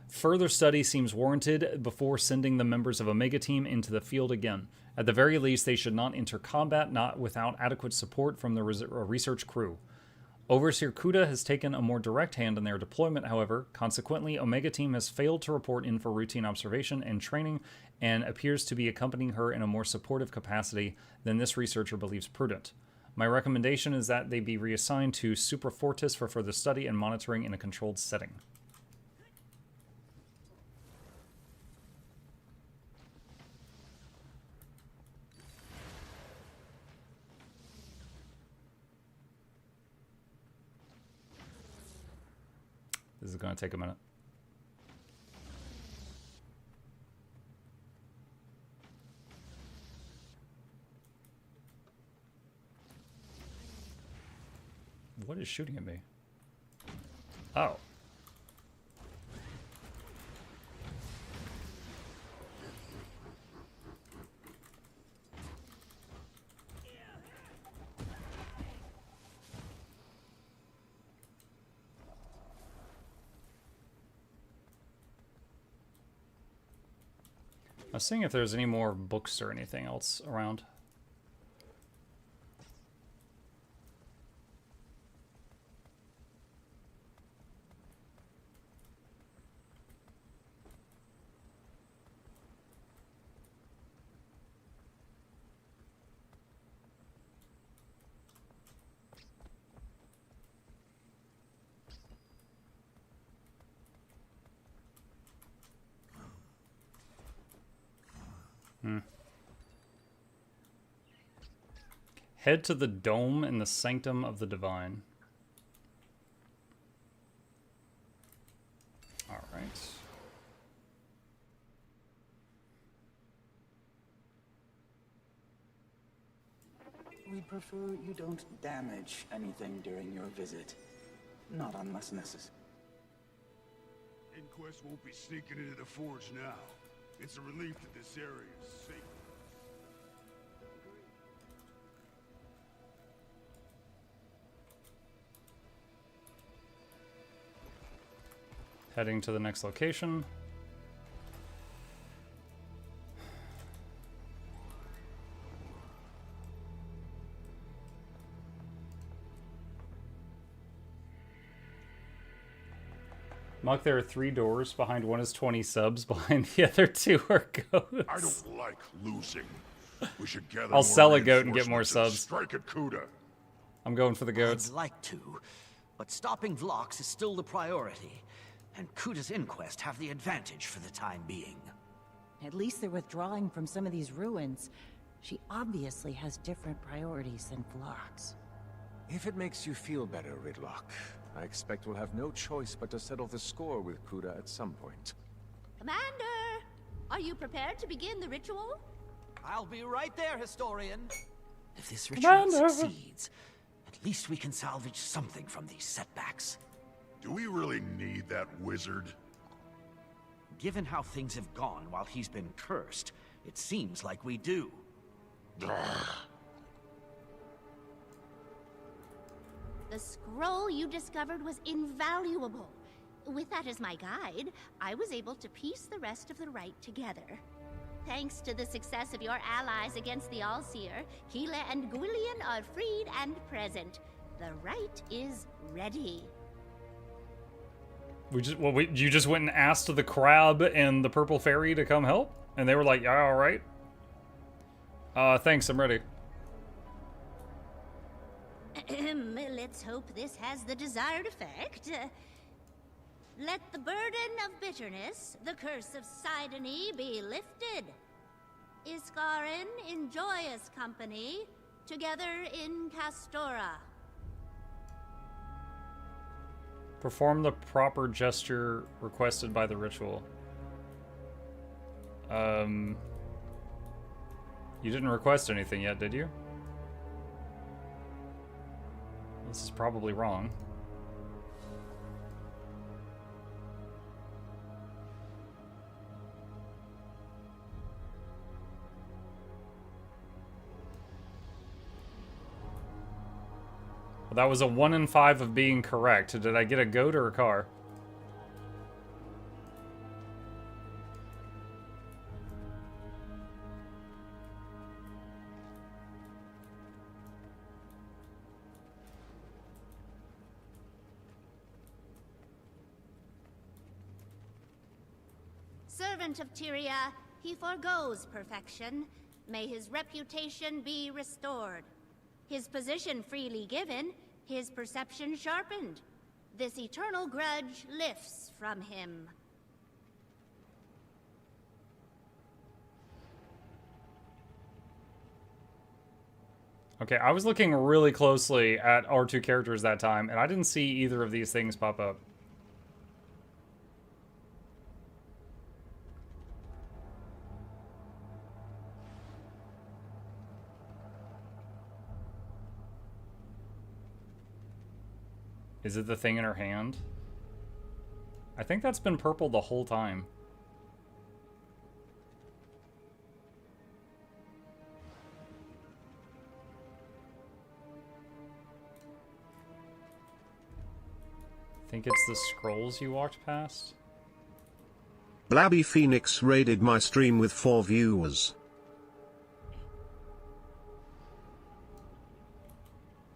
Further study seems warranted before sending the members of Omega Team into the field again. At the very least, they should not enter combat not without adequate support from the research crew. Overseer Kuda has taken a more direct hand in their deployment, however. Consequently, Omega Team has failed to report in for routine observation and training and appears to be accompanying her in a more supportive capacity than this researcher believes prudent. My recommendation is that they be reassigned to Supra Fortis for further study and monitoring in a controlled setting. This is going to take a minute. What is shooting at me? Oh. I was seeing if there's any more books or anything else around. Head to the dome in the sanctum of the divine. All right. We'd prefer you don't damage anything during your visit. Not unless necessary. Inquest won't be sneaking into the forge now. It's a relief that this area is safe. Heading to the next location. Muck, there are 3 doors. Behind one is 20 subs. Behind the other 2 are goats. I don't like losing. We should gather I'll more sell a goat and get more reinforcements subs. Strike at Kuda. I'm going for the goats. I'd like to, but stopping Vlox is still the priority, and Kuda's inquest have the advantage for the time being. At least they're withdrawing from some of these ruins. She obviously has different priorities than Vlox. If it makes you feel better, Ridlock, I expect we'll have no choice but to settle the score with Kuda at some point. Commander! Are you prepared to begin the ritual? I'll be right there, Historian. If this ritual succeeds, at least we can salvage something from these setbacks. Do we really need that wizard? Given how things have gone while he's been cursed, it seems like we do. The scroll you discovered was invaluable. With that as my guide, I was able to piece the rest of the rite together. Thanks to the success of your allies against the Allseer, Keela and Gwillian are freed and present. The rite is ready. You just went and asked the crab and the purple fairy to come help? And they were like, yeah, alright. Thanks, I'm ready. Let's hope this has the desired effect. Let the burden of bitterness, the curse of Sidony, be lifted. Iskarin in joyous company, together in Castora. Perform the proper gesture requested by the ritual. You didn't request anything yet, did you? This is probably wrong. Well, that was a 1 in 5 of being correct. Did I get a goat or a car? Servant of Tyria, he forgoes perfection. May his reputation be restored. His position freely given, his perception sharpened. This eternal grudge lifts from him. Okay, I was looking really closely at our 2 characters that time, and I didn't see either of these things pop up. Is it the thing in her hand? I think that's been purple the whole time. Think it's the scrolls you walked past? Blabby Phoenix raided my stream with 4 viewers.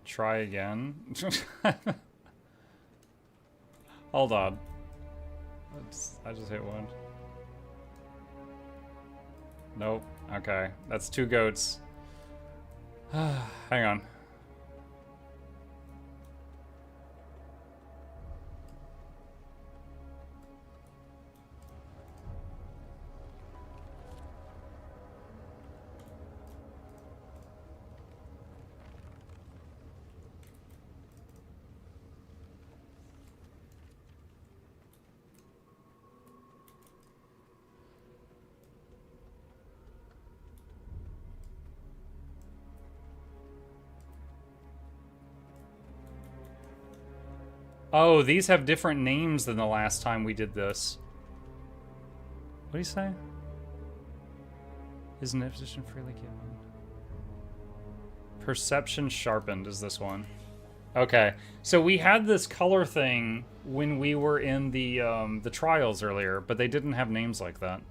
Try again. Hold on. I just hit 1. Nope. Okay. That's 2 goats. Hang on. Oh, these have different names than the last time we did this. What do you say? Is an position freely given? Perception sharpened is this one. Okay, so we had this color thing when we were in the trials earlier, but they didn't have names like that.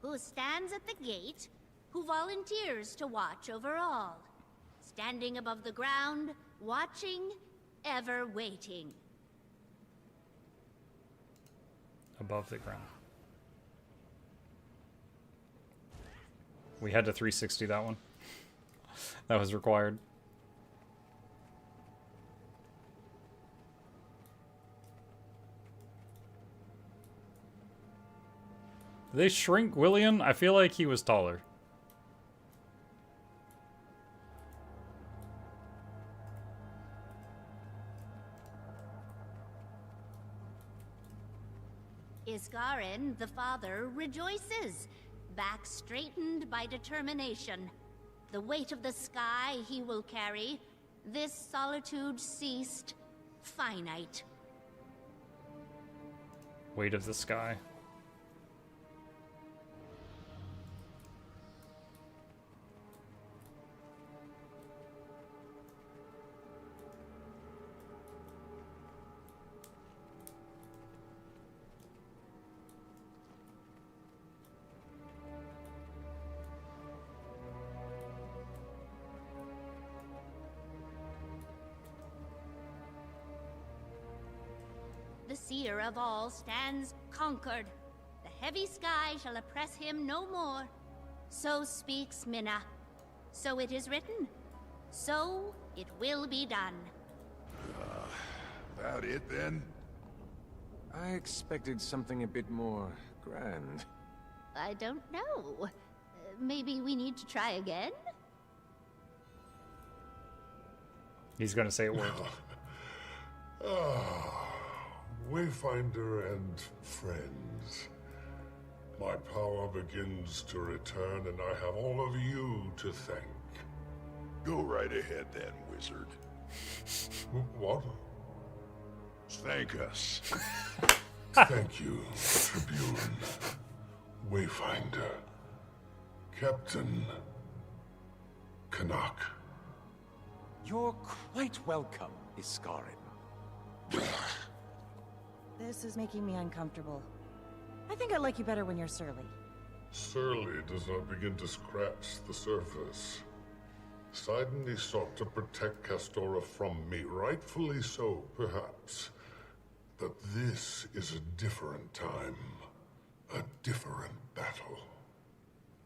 Who stands at the gate? Who volunteers to watch over all? Standing above the ground, watching, ever waiting. Above the ground. We had to 360 that one. That was required. Did they shrink William? I feel like he was taller. Iskarin, the father, rejoices, back straightened by determination. The weight of the sky he will carry, this solitude ceased, finite. Weight of the sky. The seer of all stands conquered. The heavy sky shall oppress him no more. So speaks Minna. So it is written. So it will be done. That it then? I expected something a bit more grand. I don't know. Maybe we need to try again? He's gonna say it worked. Wayfinder and friends. My power begins to return, and I have all of you to thank. Go right ahead then, wizard. What? Thank us. Thank you, Tribune, Wayfinder, Captain Canuck. You're quite welcome, Iskarin. This is making me uncomfortable. I think I like you better when you're surly. Surly does not begin to scratch the surface. Sidon sought to protect Castora from me, rightfully so, perhaps. But this is a different time. A different battle.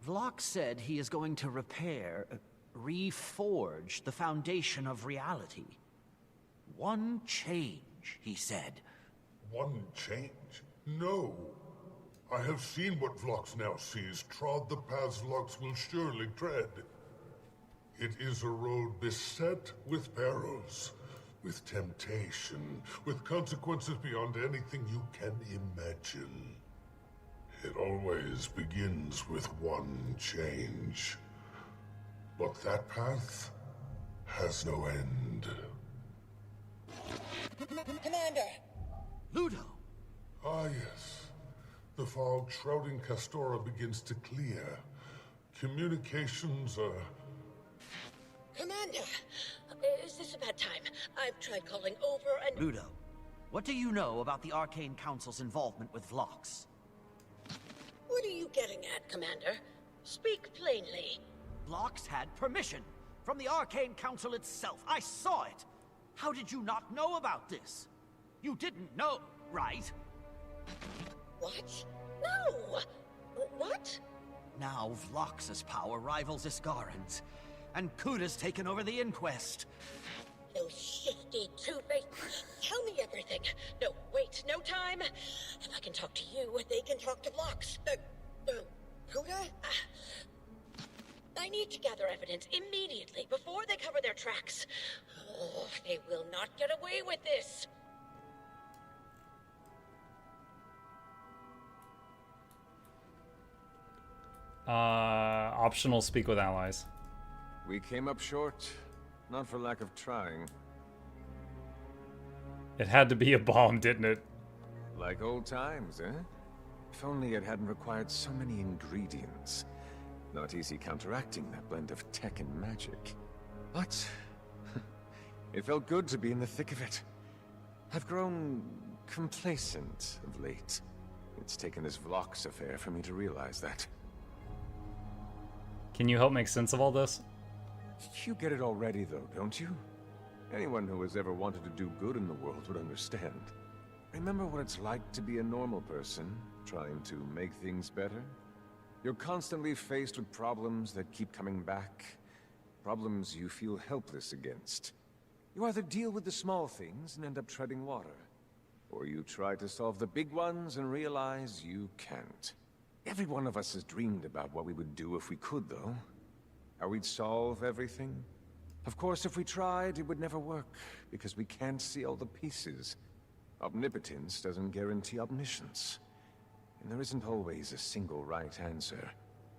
Vlok said he is going to repair, reforge the foundation of reality. One change, he said. One change? No. I have seen what Vlox now sees, trod the paths Vlox will surely tread. It is a road beset with perils, with temptation, with consequences beyond anything you can imagine. It always begins with one change. But that path has no end. Commander! Ludo! Ah, yes. The fog shrouding Castora begins to clear. Communications are... Commander! Is this about time? I've tried calling over and... Ludo, what do you know about the Arcane Council's involvement with Vlox? What are you getting at, Commander? Speak plainly. Vlox had permission from the Arcane Council itself. I saw it. How did you not know about this? You didn't know, right? What? No! What? Now Vlox's power rivals Iskarin's, and Kuda's taken over the Inquest. Those shifty two-faced... Tell me everything. No, wait, no time. If I can talk to you, they can talk to Vlox. Kuda? I need to gather evidence immediately before they cover their tracks. Oh, they will not get away with this. Optional speak with allies. We came up short, not for lack of trying. It had to be a bomb, didn't it? Like old times, eh? If only it hadn't required so many ingredients. Not easy counteracting that blend of tech and magic. But it felt good to be in the thick of it. I've grown complacent of late. It's taken this Vlox affair for me to realize that. Can you help make sense of all this? You get it already, though, don't you? Anyone who has ever wanted to do good in the world would understand. Remember what it's like to be a normal person, trying to make things better? You're constantly faced with problems that keep coming back. Problems you feel helpless against. You either deal with the small things and end up treading water, or you try to solve the big ones and realize you can't. Every one of us has dreamed about what we would do if we could, though. How we'd solve everything. Of course, if we tried, it would never work, because we can't see all the pieces. Omnipotence doesn't guarantee omniscience. And there isn't always a single right answer.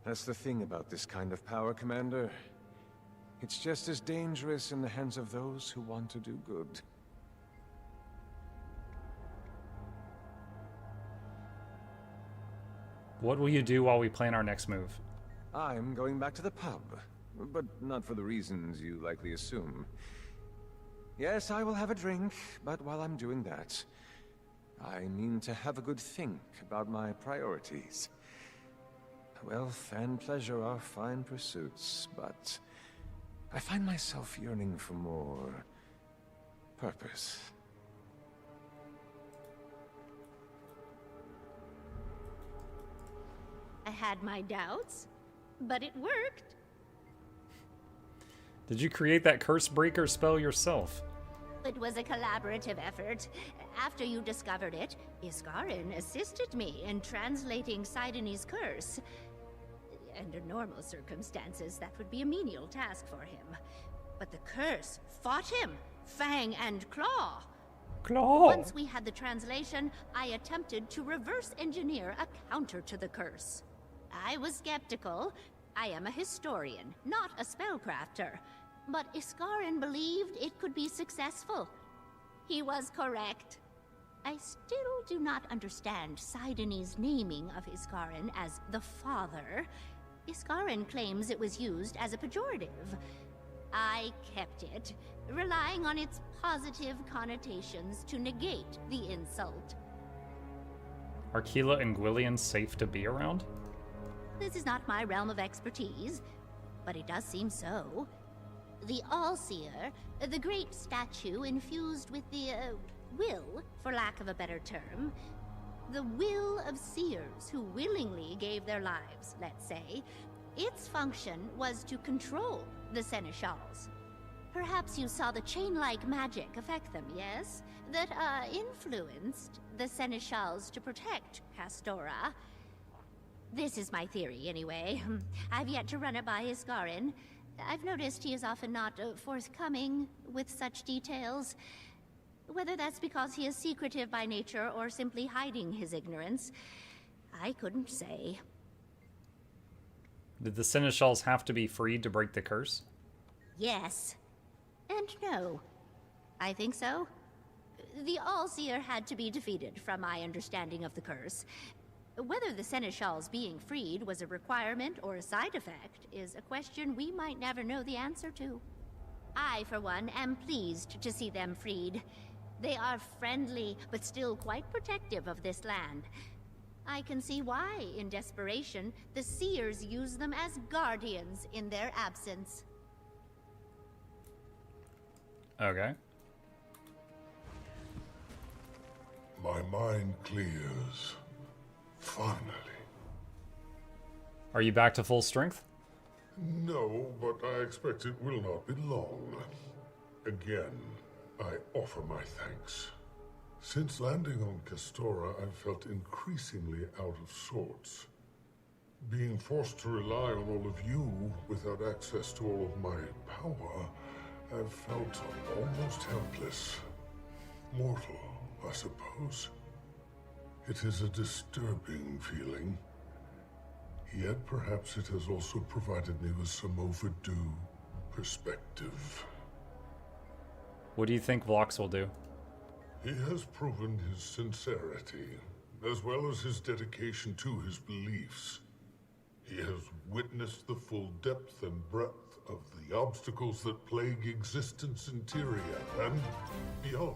That's the thing about this kind of power, Commander. It's just as dangerous in the hands of those who want to do good. What will you do while we plan our next move? I'm going back to the pub, but not for the reasons you likely assume. Yes, I will have a drink, but while I'm doing that, I mean to have a good think about my priorities. Wealth and pleasure are fine pursuits, but I find myself yearning for more purpose. I had my doubts, but it worked. Did you create that curse breaker spell yourself? It was a collaborative effort. After you discovered it, Iskarin assisted me in translating Sidoni's curse. Under normal circumstances, that would be a menial task for him. But the curse fought him, fang and claw. Claw! Once we had the translation, I attempted to reverse engineer a counter to the curse. I was skeptical. I am a historian, not a spellcrafter. But Iskarin believed it could be successful. He was correct. I still do not understand Sidoni's naming of Iskarin as the Father. Iskarin claims it was used as a pejorative. I kept it, relying on its positive connotations to negate the insult. Are Keela and Gwillian safe to be around? This is not my realm of expertise, but it does seem so. The All-Seer, the great statue infused with the, will, for lack of a better term. The will of seers who willingly gave their lives, let's say. Its function was to control the Seneschals. Perhaps you saw the chain-like magic affect them, yes? That, influenced the Seneschals to protect Castora. This is my theory, anyway. I've yet to run it by Iskarin. I've noticed he is often not forthcoming with such details. Whether that's because he is secretive by nature or simply hiding his ignorance, I couldn't say. Did the Seneschals have to be freed to break the curse? Yes. And no. I think so. The All-Seer had to be defeated, from my understanding of the curse. Whether the Seneschals being freed was a requirement or a side effect is a question we might never know the answer to. I, for one, am pleased to see them freed. They are friendly, but still quite protective of this land. I can see why, in desperation, the Seers use them as guardians in their absence. Okay. My mind clears. Finally. Are you back to full strength? No, but I expect it will not be long. Again, I offer my thanks. Since landing on Castora, I've felt increasingly out of sorts. Being forced to rely on all of you without access to all of my power, I've felt almost helpless. Mortal, I suppose. It is a disturbing feeling. Yet perhaps it has also provided me with some overdue perspective. What do you think Vlox will do? He has proven his sincerity, as well as his dedication to his beliefs. He has witnessed the full depth and breadth of the obstacles that plague existence in Tyria and beyond.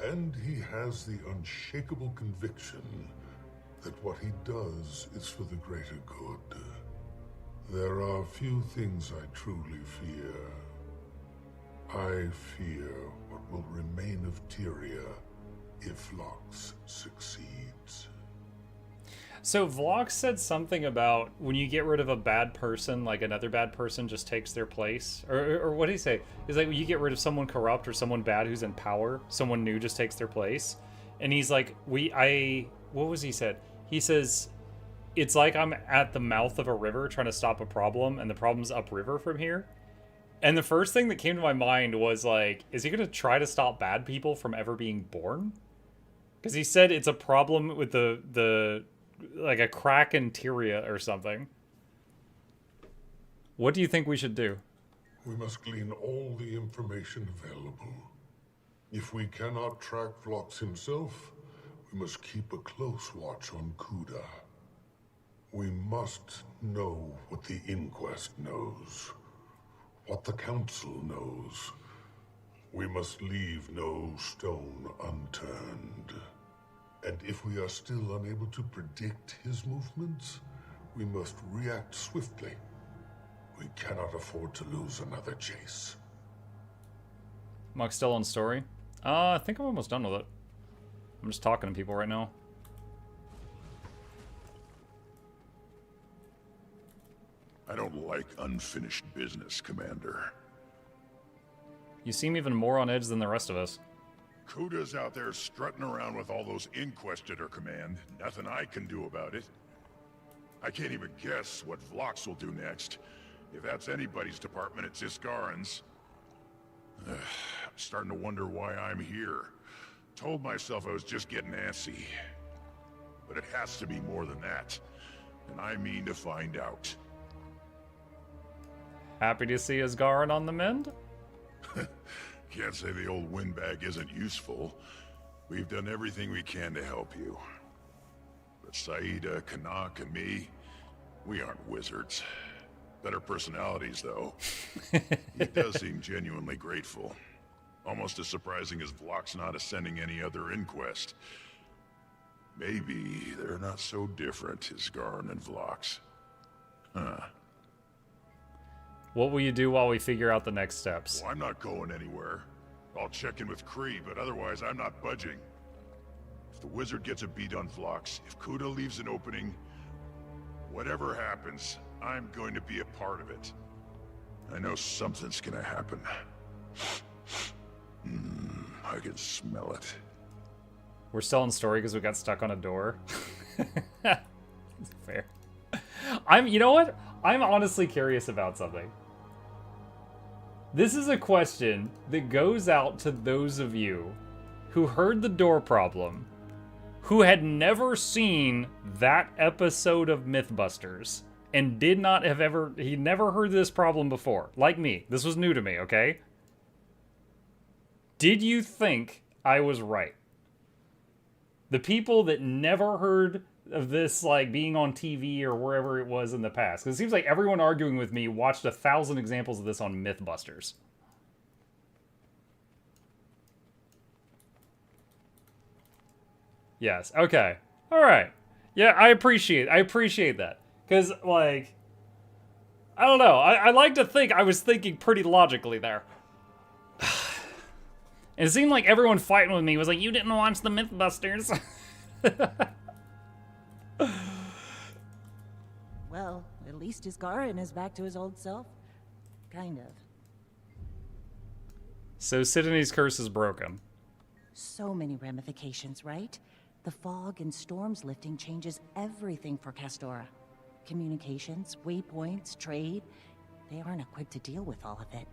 And he has the unshakable conviction that what he does is for the greater good. There are few things I truly fear. I fear what will remain of Tyria if Noxxi succeeds. So Vlox said something about when you get rid of a bad person, like another bad person just takes their place. Or what did he say? He's like, when you get rid of someone corrupt or someone bad who's in power, someone new just takes their place. And he's like, what was he said? He says, it's like I'm at the mouth of a river trying to stop a problem, and the problem's upriver from here. And the first thing that came to my mind was like, is he going to try to stop bad people from ever being born? Because he said it's a problem with the like a crack in Tyria or something. What do you think we should do? We must glean all the information available. If we cannot track Vlox himself, we must keep a close watch on Kuda. We must know what the Inquest knows, what the Council knows. We must leave no stone unturned. And if we are still unable to predict his movements, we must react swiftly. We cannot afford to lose another chase. Muck still on story? I think I'm almost done with it. I'm just talking to people right now. I don't like unfinished business, Commander. You seem even more on edge than the rest of us. Kuda's out there strutting around with all those Inquest at her command. Nothing I can do about it. I can't even guess what Vlox will do next. If that's anybody's department, it's Iskaran's. I'm starting to wonder why I'm here. Told myself I was just getting antsy. But it has to be more than that. And I mean to find out. Happy to see Asgaran on the mend? Can't say the old windbag isn't useful. We've done everything we can to help you. But Saida, Kanak, and me, we aren't wizards. Better personalities, though. He does seem genuinely grateful. Almost as surprising as Vlox not ascending any other Inquest. Maybe they're not so different, Isgaran and Vlox. Huh. What will you do while we figure out the next steps? Well, I'm not going anywhere. I'll check in with Kree, but otherwise I'm not budging. If the wizard gets a beat on Vlox, if Kuda leaves an opening, whatever happens, I'm going to be a part of it. I know something's gonna happen. I can smell it. We're still in story because we got stuck on a door. Fair. You know what? I'm honestly curious about something. This is a question that goes out to those of you who heard the door problem, who had never seen that episode of Mythbusters, and he never heard this problem before. Like me. This was new to me, okay? Did you think I was right? The people that never heard of this, like, being on TV or wherever it was in the past. Because it seems like everyone arguing with me watched 1,000 examples of this on Mythbusters. Yes. Okay. All right. Yeah, I appreciate that. Because, like, I don't know. I like to think I was thinking pretty logically there. And it seemed like everyone fighting with me was like, you didn't watch the Mythbusters. Well, at least Isgaran is back to his old self. Kind of. So Sidney's curse is broken. So many ramifications, right? The fog and storms lifting changes everything for Castora. Communications, waypoints, trade. They aren't equipped to deal with all of it.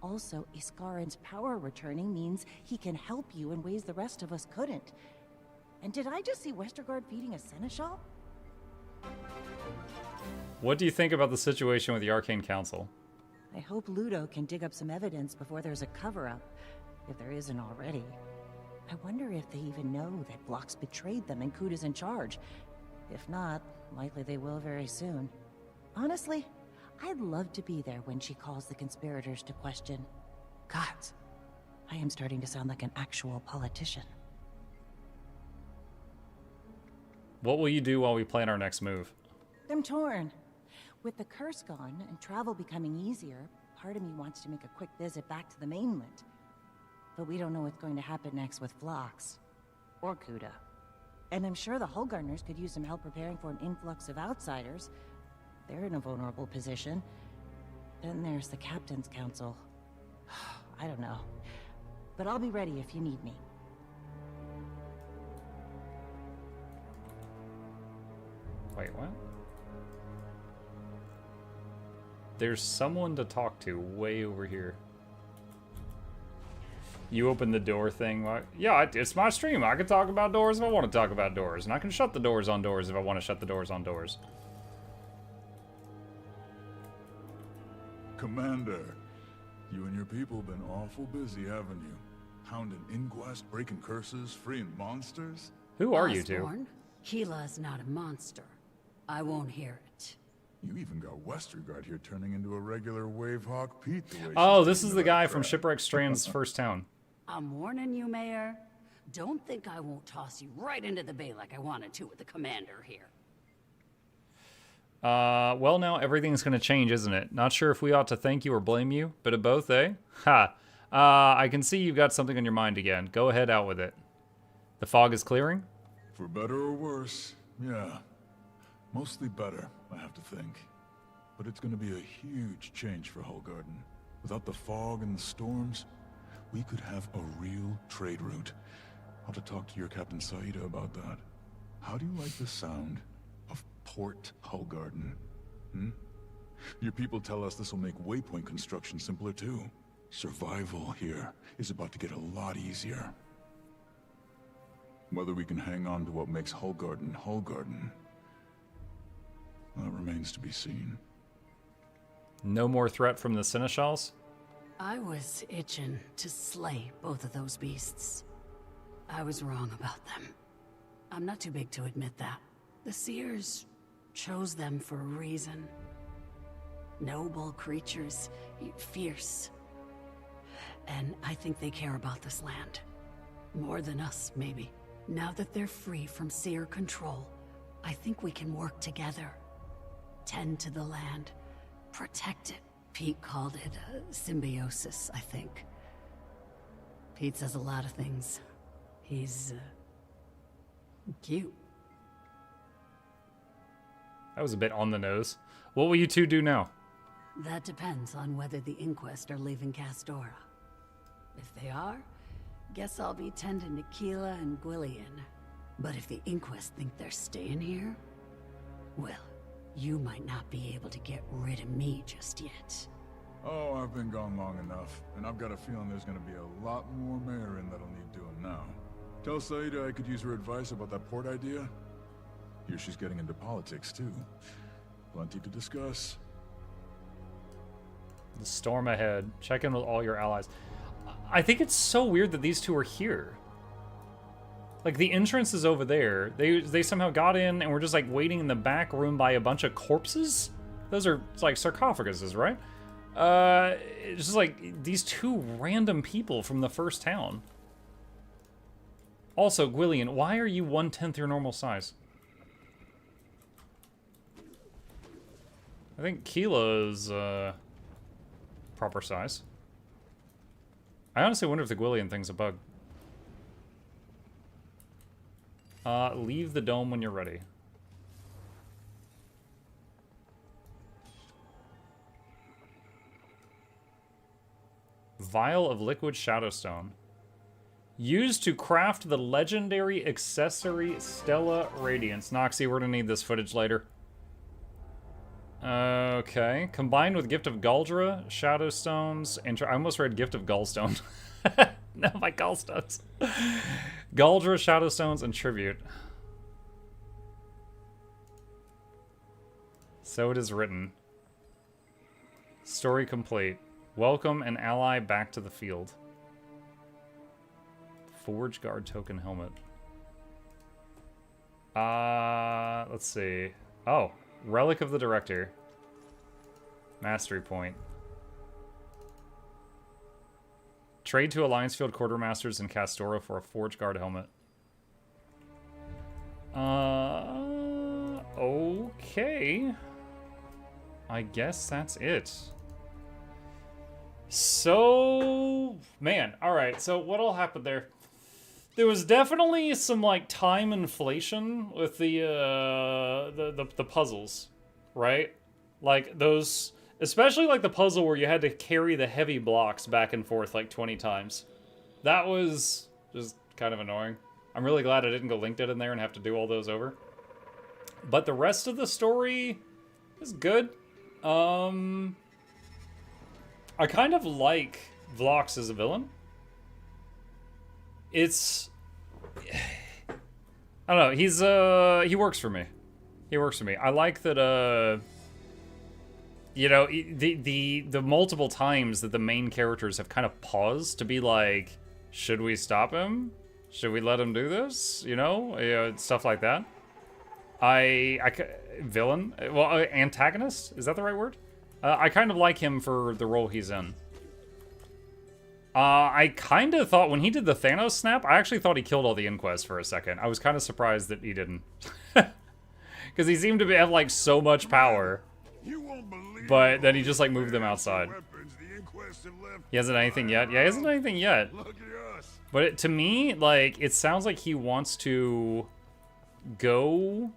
Also, Iskarin's power returning means he can help you in ways the rest of us couldn't. And did I just see Westergaard feeding a seneschal? What do you think about the situation with the Arcane Council? I hope Ludo can dig up some evidence before there's a cover-up, if there isn't already. I wonder if they even know that Blox betrayed them and Kuda's in charge. If not, likely they will very soon. Honestly, I'd love to be there when she calls the conspirators to question. God, I am starting to sound like an actual politician. What will you do while we plan our next move? I'm torn. With the curse gone and travel becoming easier, part of me wants to make a quick visit back to the mainland. But we don't know what's going to happen next with Phlox. Or Kuda. And I'm sure the Hullgardeners could use some help preparing for an influx of outsiders. They're in a vulnerable position. Then there's the Captain's Council. I don't know. But I'll be ready if you need me. Wait, what? There's someone to talk to way over here. You open the door thing. Yeah, it's my stream. I can talk about doors if I want to talk about doors. And I can shut the doors on doors if I want to shut the doors on doors. Commander, you and your people have been awful busy, haven't you? Hounding inquest, breaking curses, freeing monsters? Who are you two? Osborne, Keela's not a monster. I won't hear it. You even got Westergaard here turning into a regular Wavehawk Pete the way Oh, this is the guy from Shipwreck Strand's first town. I'm warning you, Mayor. Don't think I won't toss you right into the bay like I wanted to with the commander here. Well, now everything's gonna change, isn't it? Not sure if we ought to thank you or blame you. Bit of both, eh? Ha! I can see you've got something on your mind again. Go ahead, out with it. The fog is clearing? For better or worse, yeah. Mostly better, I have to think. But it's gonna be a huge change for Hullgarden. Without the fog and the storms, we could have a real trade route. I'll have to talk to your Captain Saida about that. How do you like the sound of Port Hullgarden? Hmm? Your people tell us this will make waypoint construction simpler too. Survival here is about to get a lot easier. Whether we can hang on to what makes Hullgarden Hullgarden, that remains to be seen. No more threat from the Seneschals? I was itching to slay both of those beasts. I was wrong about them. I'm not too big to admit that. The Seers chose them for a reason. Noble creatures, fierce. And I think they care about this land. More than us, maybe. Now that they're free from Seer control, I think we can work together. Tend to the land. Protect it. Pete called it symbiosis, I think. Pete says a lot of things. He's cute. That was a bit on the nose. What will you two do now? That depends on whether the Inquest are leaving Castora. If they are, guess I'll be tending to Keela and Gwillian. But if the Inquest think they're staying here, well, you might not be able to get rid of me just yet. Oh, I've been gone long enough, and I've got a feeling there's gonna be a lot more Mayorin that'll need doing now. Tell Saida I could use her advice about that port idea. Here she's getting into politics, too. Plenty to discuss. The storm ahead. Check in with all your allies. I think it's so weird that these two are here. Like, the entrance is over there. They somehow got in and were just, like, waiting in the back room by a bunch of corpses? Those are, like, sarcophaguses, right? It's just, like, these two random people from the first town. Also, Gwillian, why are you 1/10 your normal size? I think Keela's, proper size. I honestly wonder if the Gwillian thing's a bug. Leave the dome when you're ready. Vial of liquid shadowstone. Used to craft the legendary accessory Stella Radiance. Noxxi, we're gonna need this footage later. Okay. Combined with Gift of Galdra, Shadow Stones, and I almost read Gift of Gallstone. No, my gallstones. Galdra, Shadow Stones, and Tribute. So it is written. Story complete. Welcome an ally back to the field. Forge Guard token helmet. Let's see. Oh, Relic of the Director. Mastery point. Trade to Alliance Field Quartermasters in Castoro for a Forge Guard helmet. Okay. I guess that's it. So, man, alright, so what all happened there? There was definitely some, like, time inflation with the puzzles, right? Like, those, especially, like, the puzzle where you had to carry the heavy blocks back and forth, like, 20 times. That was just kind of annoying. I'm really glad I didn't go Link Dead in there and have to do all those over. But the rest of the story is good. I kind of like Vlox as a villain. It's... I don't know, he's, he works for me. He works for me. I like that, you know, the multiple times that the main characters have kind of paused to be like, should we stop him? Should we let him do this? You know, stuff like that. Villain? Well, antagonist? Is that the right word? I kind of like him for the role he's in. I kind of thought when he did the Thanos snap, I actually thought he killed all the Inquest for a second. I was kind of surprised that he didn't. Because he seemed to have, like, so much power. But then he just, like, moved them outside. He hasn't done anything yet? Yeah, he hasn't done anything yet. But to me, like, it sounds like he wants to go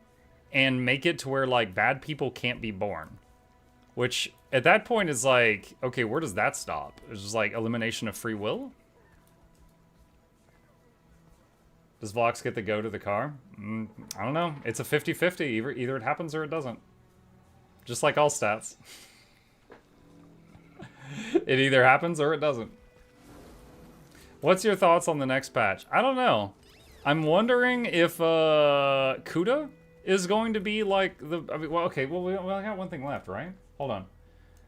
and make it to where, like, bad people can't be born. Which, at that point, is like, okay, where does that stop? It's just like elimination of free will? Does Vlox get the go to the car? I don't know. It's a 50-50. Either it happens or it doesn't. Just like all stats. It either happens or it doesn't. What's your thoughts on the next patch? I don't know. I'm wondering if Kuda is going to be like the... I mean, well, okay, well, we got one thing left, right? Hold on.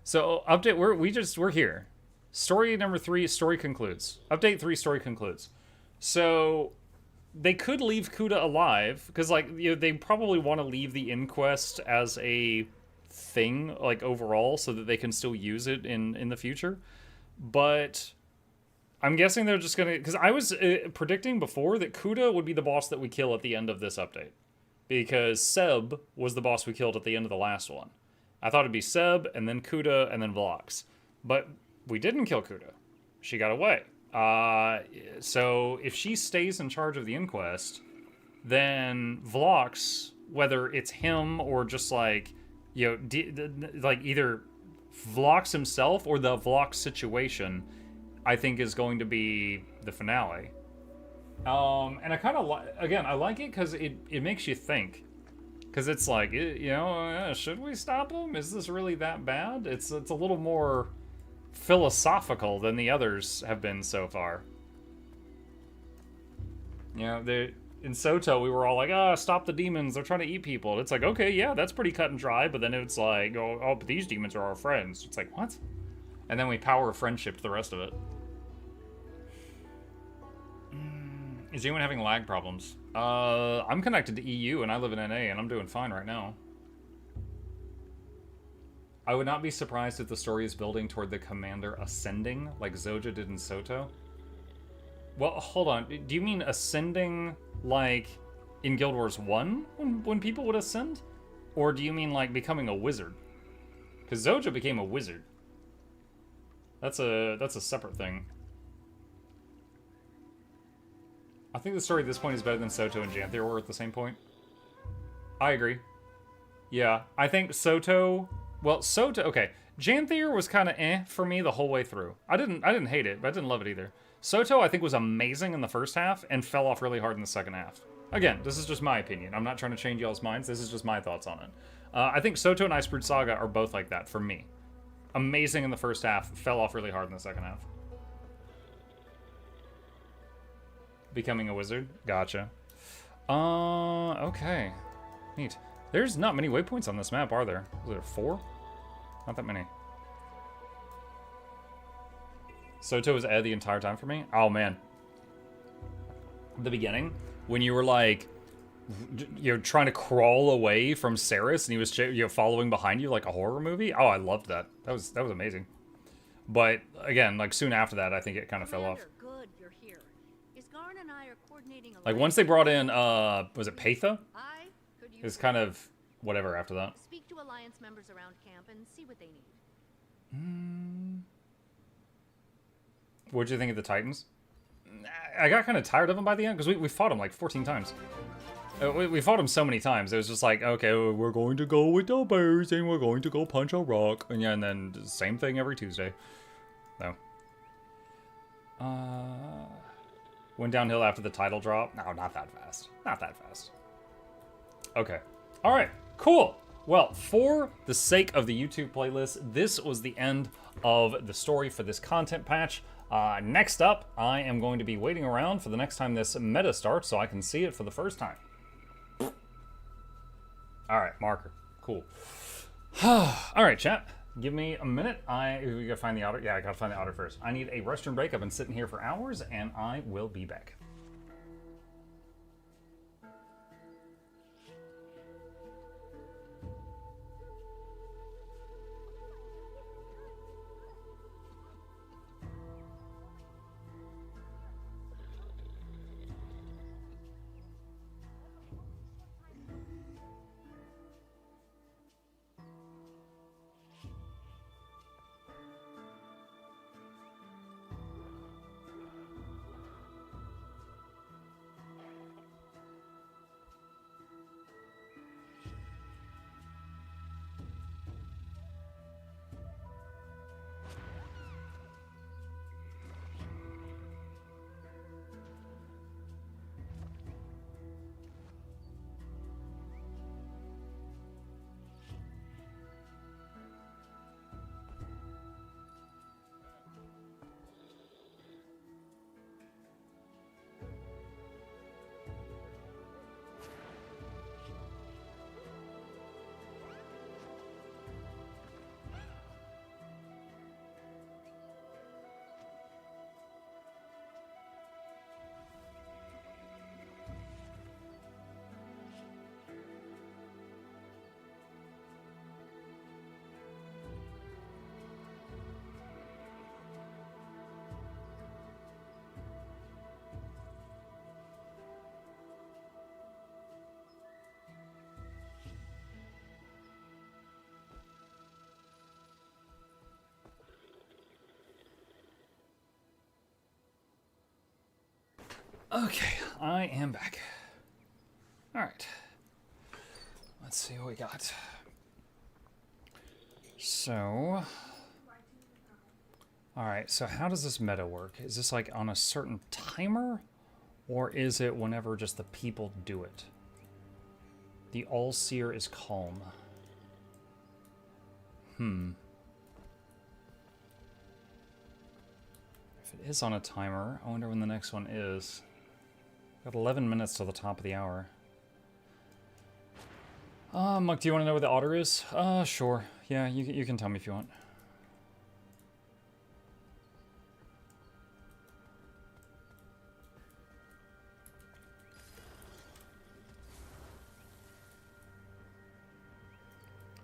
So, update, we're here. Story number 3, story concludes. Update 3, story concludes. So, they could leave Kuda alive, because, like, you know, they probably want to leave the Inquest as a thing, like, overall, so that they can still use it in the future. But I'm guessing they're just gonna... Because I was predicting before that Kuda would be the boss that we kill at the end of this update. Because Seb was the boss we killed at the end of the last one. I thought it'd be Seb, and then Kuda, and then Vlox. But we didn't kill Kuda. She got away. So if she stays in charge of the Inquest, then Vlox, whether it's him or just like, you know, like either Vlox himself or the Vlox situation, I think is going to be the finale. And I kind of like, again, I like it because it makes you think. Because it's like, you know, should we stop him? Is this really that bad? It's a little more philosophical than the others have been so far. You know, in Soto, we were all like, stop the demons, they're trying to eat people. And it's like, okay, yeah, that's pretty cut and dry, but then it's like, oh, but these demons are our friends. It's like, what? And then we power friendship the rest of it. Is anyone having lag problems? I'm connected to EU and I live in NA and I'm doing fine right now. I would not be surprised if the story is building toward the commander ascending like Zoja did in Soto. Well, hold on. Do you mean ascending like in Guild Wars 1 when people would ascend? Or do you mean like becoming a wizard? Because Zoja became a wizard. That's a separate thing. I think the story at this point is better than Soto and Janthier were at the same point. I agree. Yeah, I think Soto... Well, Soto... Okay, Janthier was kind of for me the whole way through. I didn't hate it, but I didn't love it either. Soto, I think, was amazing in the first half and fell off really hard in the second half. Again, this is just my opinion. I'm not trying to change y'all's minds. This is just my thoughts on it. I think Soto and Icebrood Saga are both like that for me. Amazing in the first half, fell off really hard in the second half. Becoming a wizard? Gotcha. Okay. Neat. There's not many waypoints on this map, are there? Was there 4? Not that many. Soto was Ed the entire time for me? Oh, man. The beginning, when you were like, you're trying to crawl away from Saris and he was following behind you like a horror movie. Oh, I loved that. That was amazing. But again, like soon after that, I think it kind of fell off. Good, you're here. Isgarn and I are coordinating Like once they brought in, was it Patha? It was kind of whatever after that. Speak to Alliance members around camp and see what they need. What'd you think of the Titans? I got kind of tired of them by the end because we fought them like 14 times. We fought them so many times. It was just like, okay, we're going to go with the bears and we're going to go punch a rock. And yeah, and then same thing every Tuesday. No. Went downhill after the title drop. No, not that fast. Not that fast. Okay. All right. Cool. Well, for the sake of the YouTube playlist, this was the end of the story for this content patch. Next up, I am going to be waiting around for the next time this meta starts so I can see it for the first time. All right, marker. Cool. All right, chat. Give me a minute. We gotta find the otter. Yeah, I gotta find the otter first. I need a restroom break. I've been sitting here for hours, and I will be back. Okay, I am back. All right. Let's see what we got. So, all right, so how does this meta work? Is this like on a certain timer, or is it whenever just the people do it? The All-Seer is calm. If it is on a timer, I wonder when the next one is. Got 11 minutes till the top of the hour. Muck, do you want to know where the otter is? Sure. Yeah, you can tell me if you want.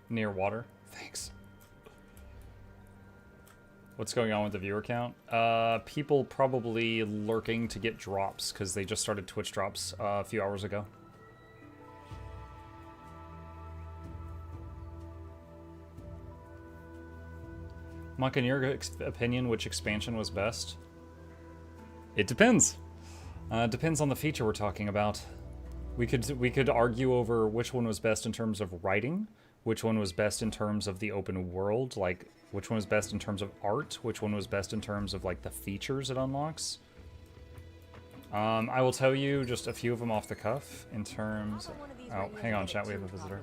Near water? Thanks. What's going on with the viewer count? People probably lurking to get drops because they just started Twitch drops a few hours ago. Monk, in your opinion, which expansion was best? It depends. Depends on the feature we're talking about. We could argue over which one was best in terms of writing, which one was best in terms of the open world, like which one was best in terms of art, which one was best in terms of like the features it unlocks. I will tell you just a few of them off the cuff in terms. Oh, hang on, chat. We have a visitor.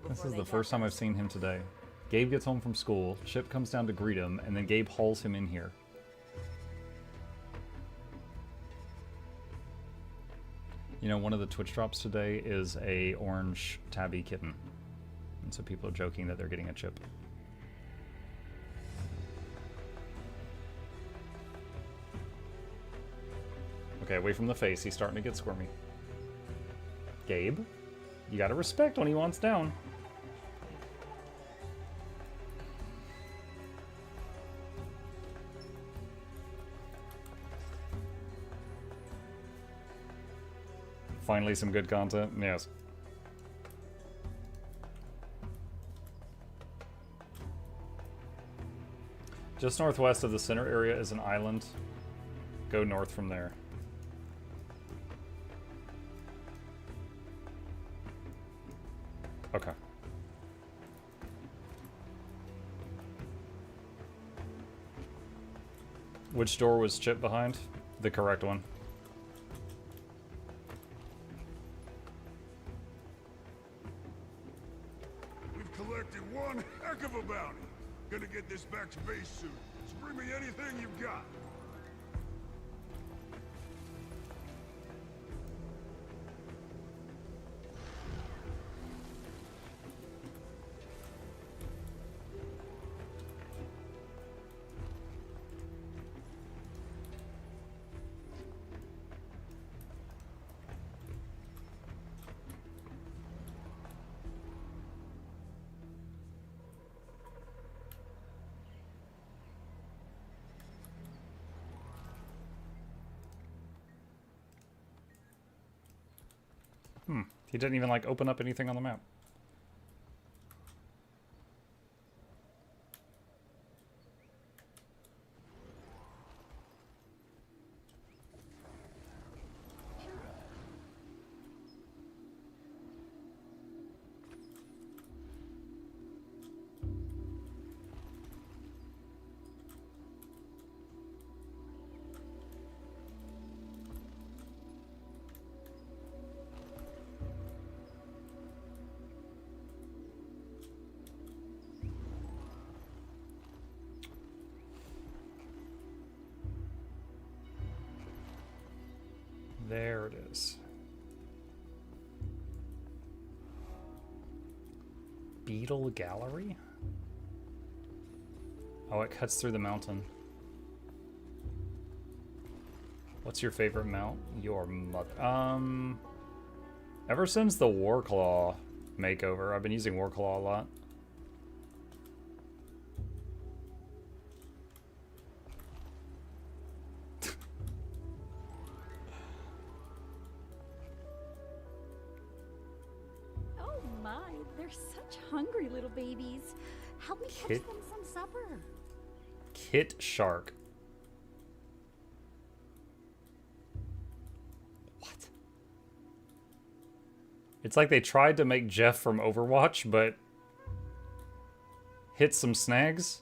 This is the first time I've seen him today. Gabe gets home from school. Chip comes down to greet him, and then Gabe hauls him in here. You know, one of the Twitch drops today is a orange tabby kitten, and so people are joking that they're getting a chip. Okay, away from the face. He's starting to get squirmy. Gabe, you gotta respect when he wants down. Finally some good content, yes. Just northwest of the center area is an island. Go north from there. Okay. Which door was Chip behind? The correct one. We've collected one heck of a bounty. Gonna get this back to base soon. So bring me anything you've got. He didn't even, like, open up anything on the map. There it is. Beetle Gallery? Oh, it cuts through the mountain. What's your favorite mount? Your mother. Ever since the Warclaw makeover, I've been using Warclaw a lot. Hungry little babies. Help me catch them some supper. Kit Shark. What? It's like they tried to make Jeff from Overwatch, but hit some snags.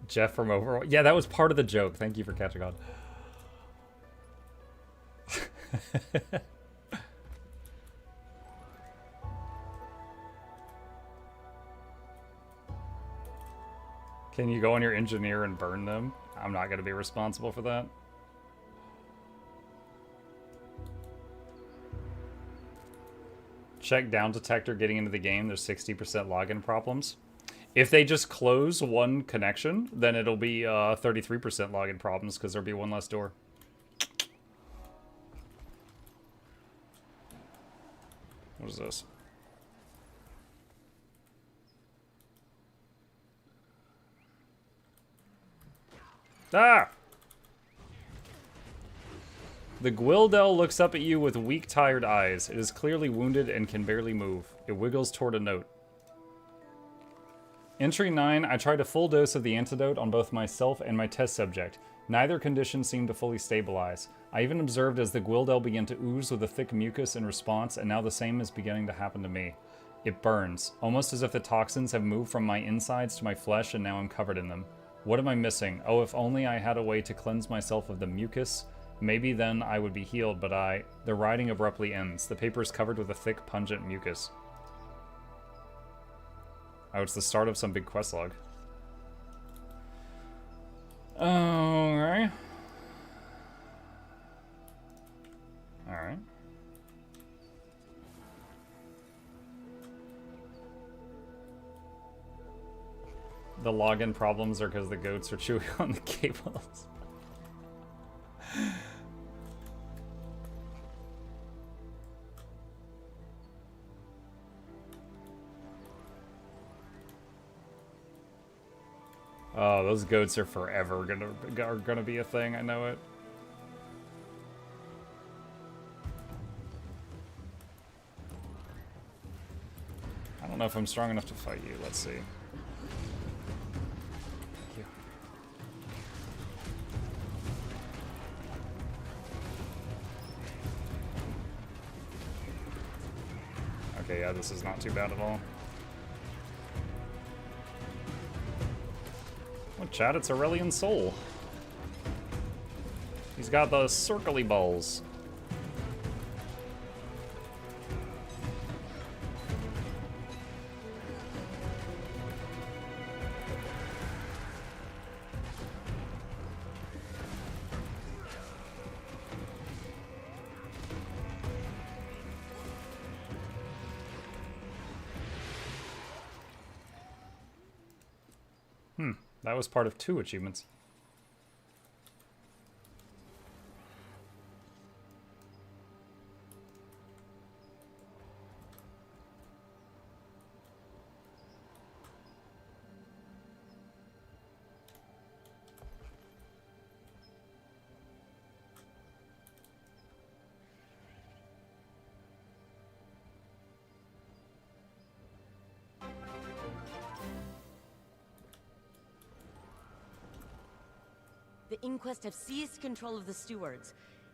Jeff from Overwatch. Yeah, that was part of the joke. Thank you for catching on. Can you go on your engineer and burn them? I'm not going to be responsible for that. Check down detector getting into the game. There's 60% login problems. If they just close one connection, then it'll be 33% login problems because there'll be one less door. What is this? Ah! The Gwildel looks up at you with weak, tired eyes. It is clearly wounded and can barely move. It wiggles toward a note. Entry 9, I tried a full dose of the antidote on both myself and my test subject. Neither condition seemed to fully stabilize. I even observed as the Gwildel began to ooze with a thick mucus in response, and now the same is beginning to happen to me. It burns, almost as if the toxins have moved from my insides to my flesh and now I'm covered in them. What am I missing? Oh, if only I had a way to cleanse myself of the mucus. Maybe then I would be healed, but the writing abruptly ends. The paper is covered with a thick, pungent mucus. Oh, it's the start of some big quest log. Alright. Alright. The login problems are because the goats are chewing on the cables. Oh, those goats are forever gonna be a thing, I know it. I don't know if I'm strong enough to fight you, let's see. Thank you. Okay, yeah, this is not too bad at all. Well, chat, it's Aurelian Soul. He's got the circly balls. That was part of 2 achievements. The Inquest have seized control of the stewards.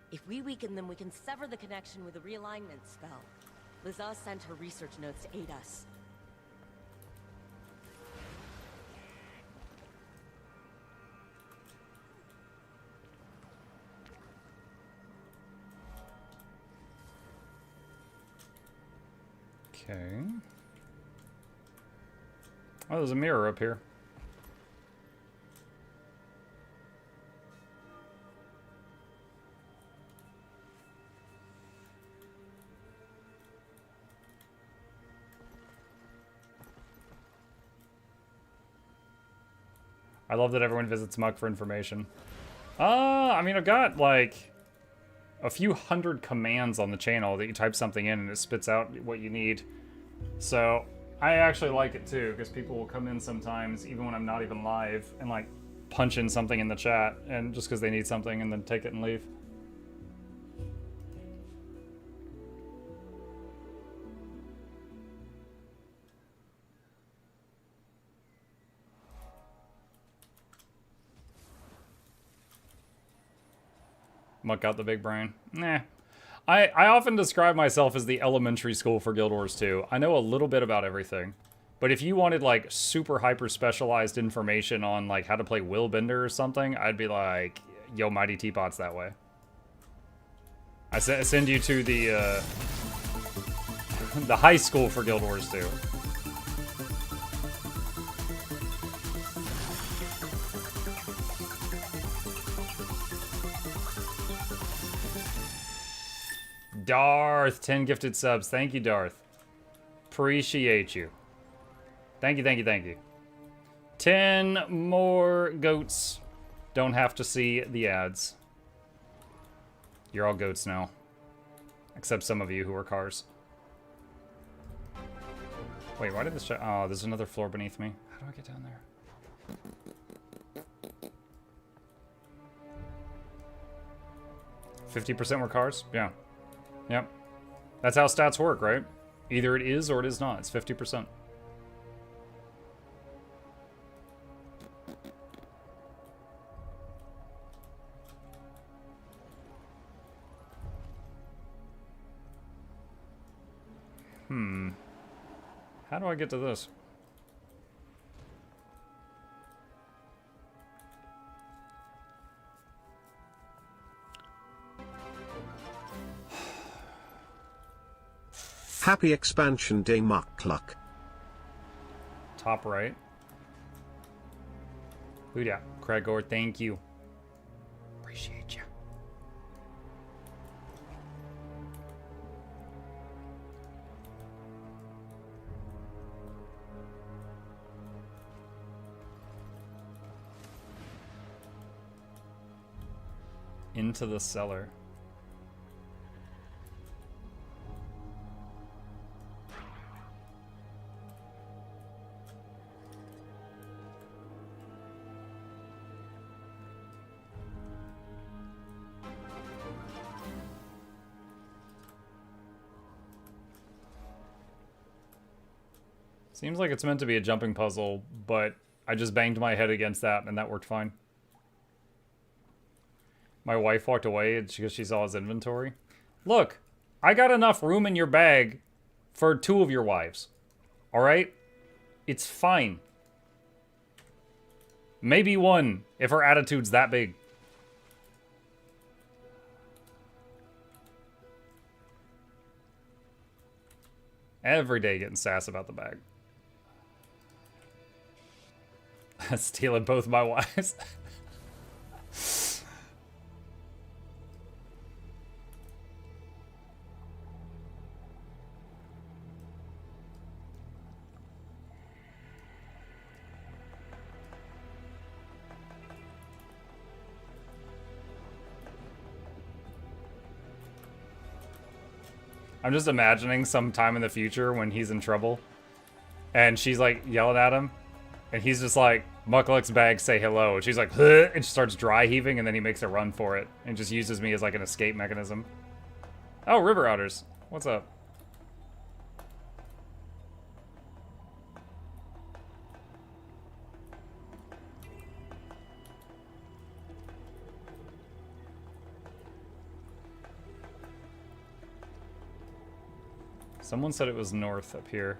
If we weaken them, we can sever the connection with a realignment spell. Liza sent her research notes to aid us. Okay. Oh, there's a mirror up here. I love that everyone visits Muk for information. I mean, I've got, like, a few hundred commands on the channel that you type something in and it spits out what you need. So, I actually like it, too, because people will come in sometimes, even when I'm not even live, and, like, punch in something in the chat, and just because they need something, and then take it and leave. Muck out the big brain. Nah. I often describe myself as the elementary school for Guild Wars 2. I know a little bit about everything. But if you wanted, like, super hyper-specialized information on, like, how to play Willbender or something, I'd be like, yo, Mighty Teapot's that way. I send you to the high school for Guild Wars 2. Darth, 10 gifted subs. Thank you, Darth. Appreciate you. Thank you, thank you, thank you. 10 more goats. Don't have to see the ads. You're all goats now. Except some of you who are cars. Wait, why did this... Oh, there's another floor beneath me. How do I get down there? 50% were cars? Yeah. Yep. That's how stats work, right? Either it is or it is not. It's 50%. How do I get to this? Happy expansion day, Mukluk. Top right. Hoodah. Cragor, thank you. Appreciate you. Into the cellar. Seems like it's meant to be a jumping puzzle, but I just banged my head against that and that worked fine. My wife walked away because she saw his inventory. Look, I got enough room in your bag for 2 of your wives. Alright? It's fine. Maybe 1, if her attitude's that big. Every day getting sass about the bag. Stealing both my wives. I'm just imagining some time in the future when he's in trouble and she's like yelling at him and he's just like, Mukluk's bag, say hello. And she's like, huh, and she starts dry heaving and then he makes a run for it and just uses me as like an escape mechanism. Oh, river otters. What's up? Someone said it was north up here.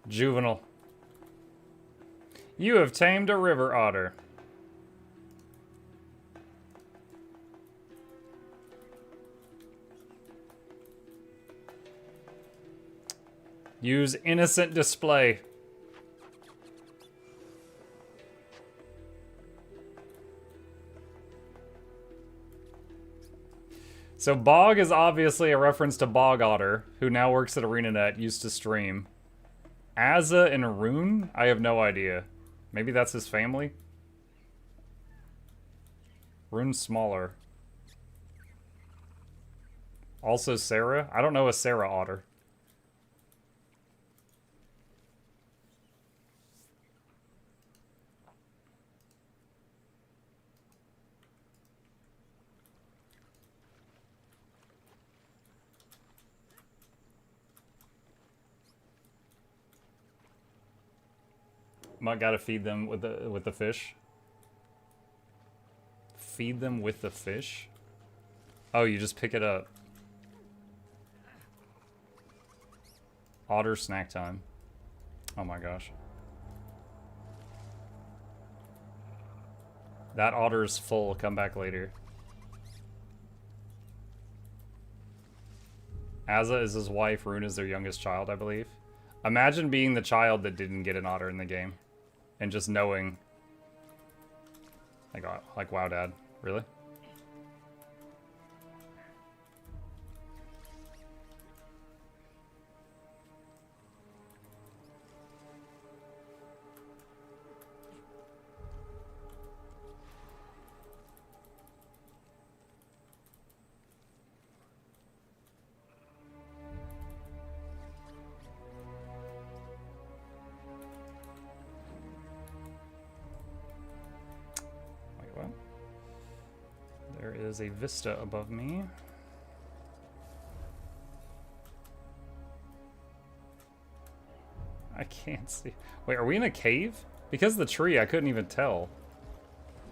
Juvenile. You have tamed a river otter. Use innocent display. So Bog is obviously a reference to Bog Otter, who now works at ArenaNet, used to stream. Azza and Rune? I have no idea. Maybe that's his family? Rune's smaller. Also Sarah? I don't know a Sarah Otter. Might gotta feed them with the fish. Feed them with the fish? Oh, you just pick it up. Otter snack time. Oh my gosh. That otter's full. Come back later. Azza is his wife. Rune is their youngest child, I believe. Imagine being the child that didn't get an otter in the game. And just knowing, like, wow, Dad, really? There is a vista above me. I can't see. Wait, are we in a cave? Because of the tree, I couldn't even tell.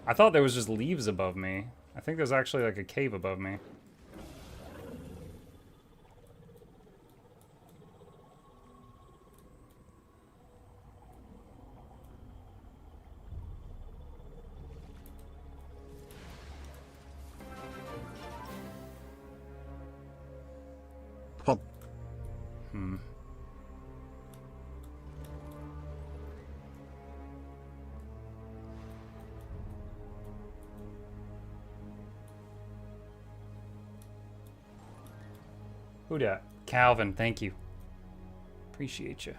I thought there was just leaves above me. I think there's actually like a cave above me. Pop. Hmm. Who dat? Calvin, thank you. Appreciate you.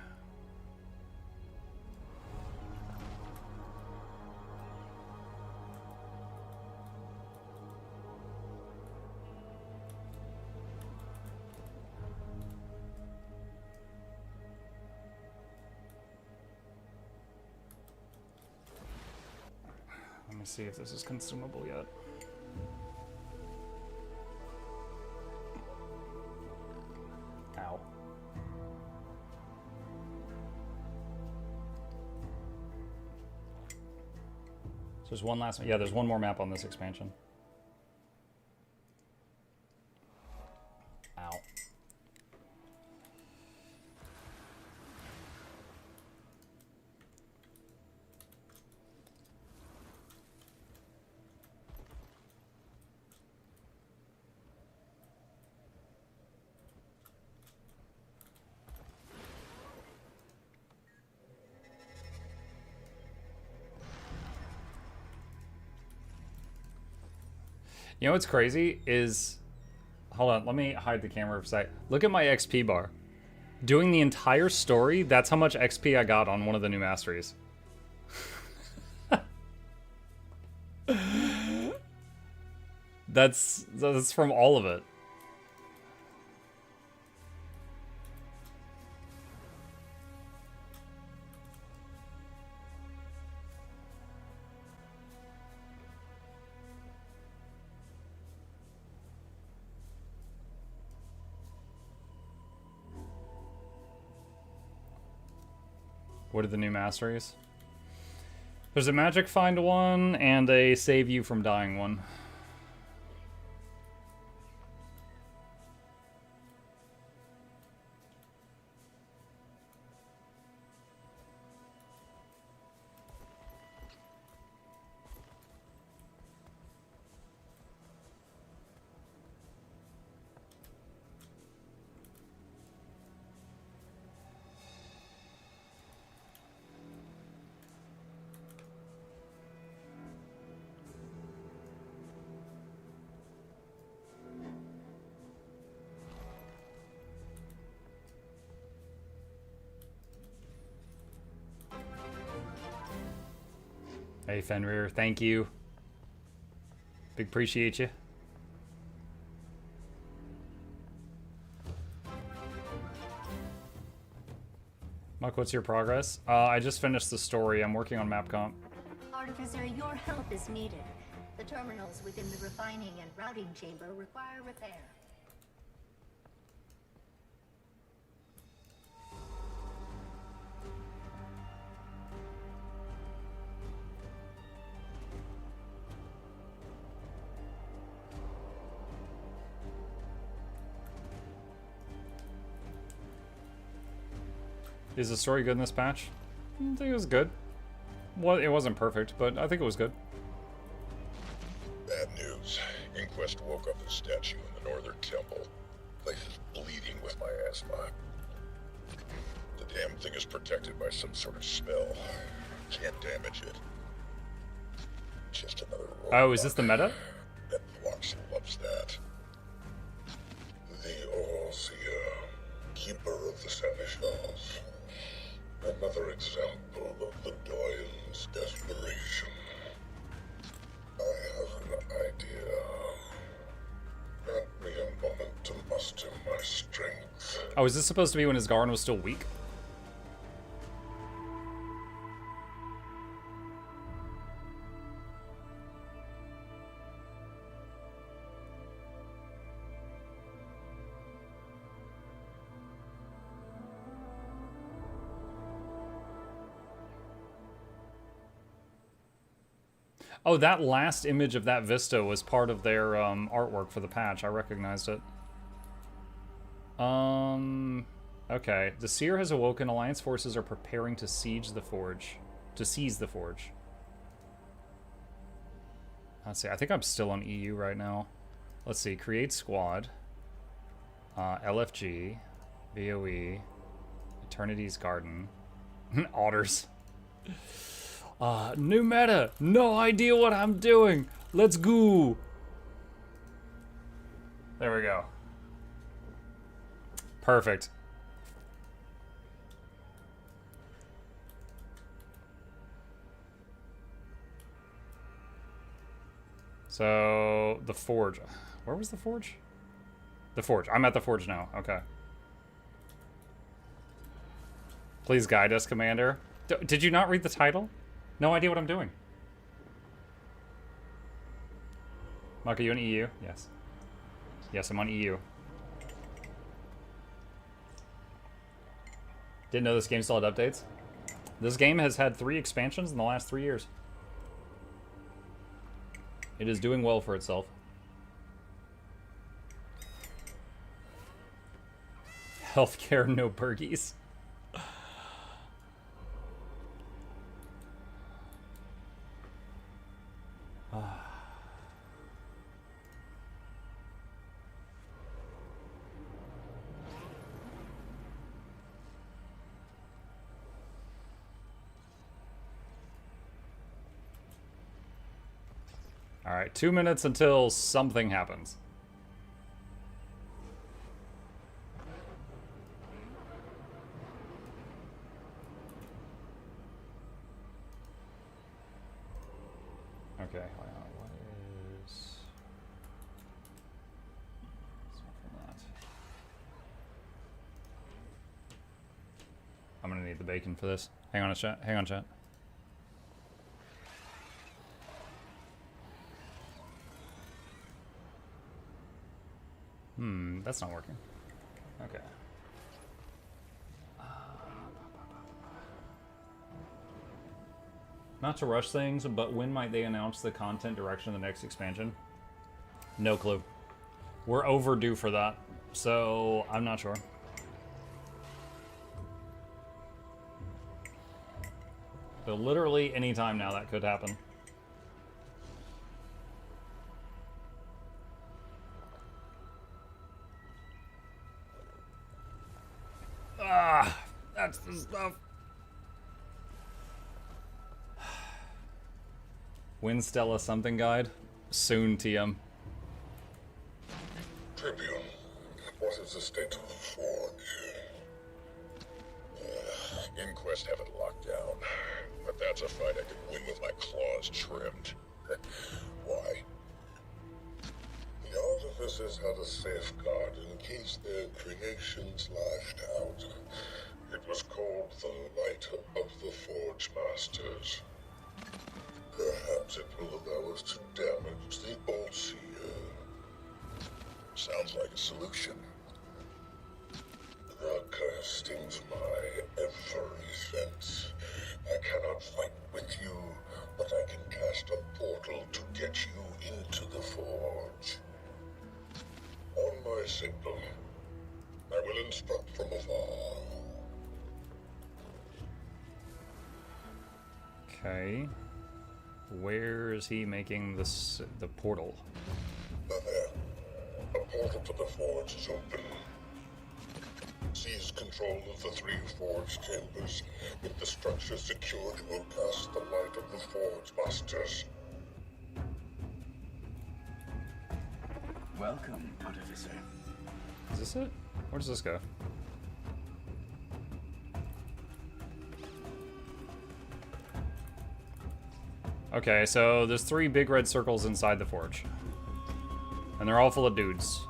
Let me see if this is consumable yet. Ow. So there's one last one. Yeah, there's one more map on this expansion. Ow. You know what's crazy is, hold on, let me hide the camera for a sec. Look at my XP bar. Doing the entire story, that's how much XP I got on one of the new masteries. That's from all of it. What are the new masteries? There's a magic find one and a save you from dying one. Hey Fenrir, thank you. Big appreciate you. Muck, what's your progress? I just finished the story. I'm working on map comp. Artificer, your help is needed. The terminals within the refining and routing chamber require repair. Is the story good in this patch? I think it was good. Well, it wasn't perfect, but I think it was good. Bad news. Inquest woke up the statue in the northern temple. Place is bleeding with miasma. The damn thing is protected by some sort of spell. Can't damage it. Just another roadblock. Oh, is this the meta? And Noxxi loves that. The All-Seer, keeper of the Seneschals. Another example of the Doyen's desperation. I have an idea. Grant me a moment to muster my strength. Oh, is this supposed to be when Isgarn was still weak? Oh, that last image of that vista was part of their artwork for the patch. I recognized it. Okay. The seer has awoken. Alliance forces are preparing to siege the forge. To seize the forge. Let's see. I think I'm still on EU right now. Let's see. Create squad. LFG. VOE. Eternity's Garden. Otters. New meta. No idea what I'm doing. Let's go. There we go. Perfect. So, the forge. Where was the forge? The forge. I'm at the forge now. Okay. Please guide us, Commander. Did you not read the title? No idea what I'm doing. Mark, are you in EU? Yes. Yes, I'm on EU. Didn't know this game still had updates. This game has had 3 expansions in the last 3 years. It is doing well for itself. Healthcare, no burgies. Alright, 2 minutes until something happens. Okay, hold on. What is... I'm gonna need the bacon for this. Hang on, chat. Hang on, chat. That's not working. Okay. Not to rush things, but when might they announce the content direction of the next expansion? No clue. We're overdue for that, so I'm not sure. So literally any time now that could happen. That's the stuff. Win Stella something guide? Soon, TM. Tribune, what is the state of the forge? Inquest have it locked down, but that's a fight I could win with my claws trimmed. Why? The artificers had a safeguard in case their creations lashed out. It was called the Light of the Forge Masters. Perhaps it will allow us to damage the Old Seer. Sounds like a solution. The curse stings my every sense. I cannot fight with you, but I can cast a portal to get you into the forge. On my signal, I will instruct from afar. Okay. Where is he making this the portal? There. A portal to the forge is open. Seize control of the 3 forge chambers. With the structure secured, you will cast the Light of the Forge Masters. Welcome, Artificer. Is this it? Where does this go? Okay, so there's 3 big red circles inside the forge. And they're all full of dudes.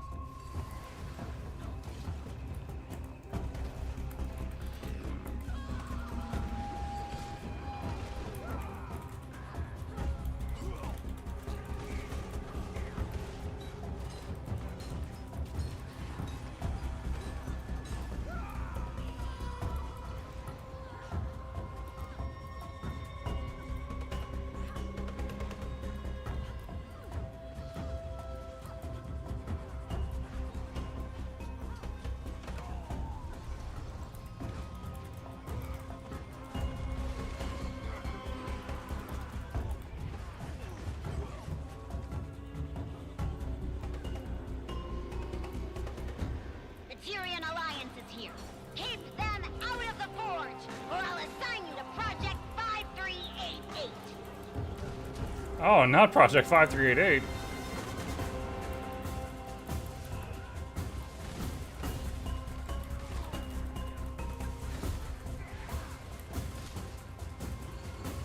Tyrian Alliance is here. Keep them out of the forge, or I'll assign you to Project 5388. Oh, not Project 5388.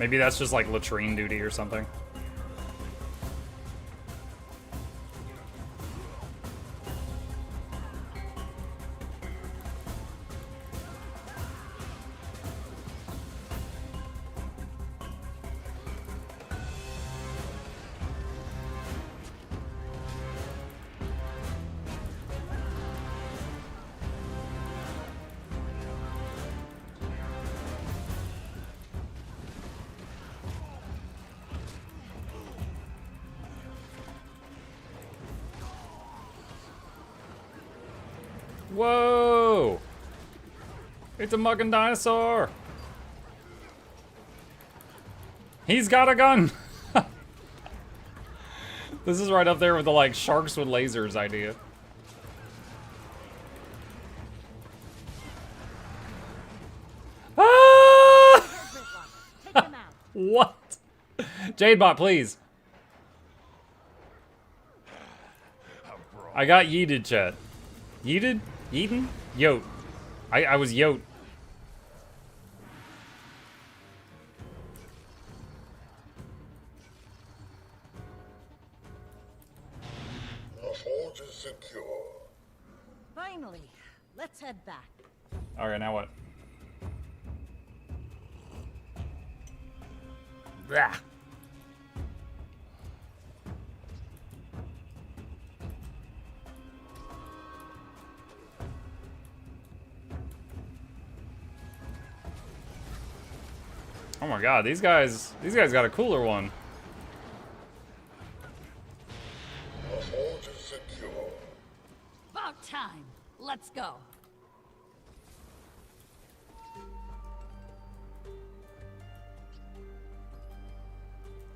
Maybe that's just like latrine duty or something. Whoa! It's a mugging dinosaur! He's got a gun! This is right up there with the, like, sharks with lasers idea. Ah! What? Jadebot, please. I got yeeted, chat. Yeeted? Yeetin? Yote. I was yote. The forge is secure. Finally, let's head back. Alright, now what? Blah. Oh my god, these guys got a cooler one. The forge is secure. About time. Let's go.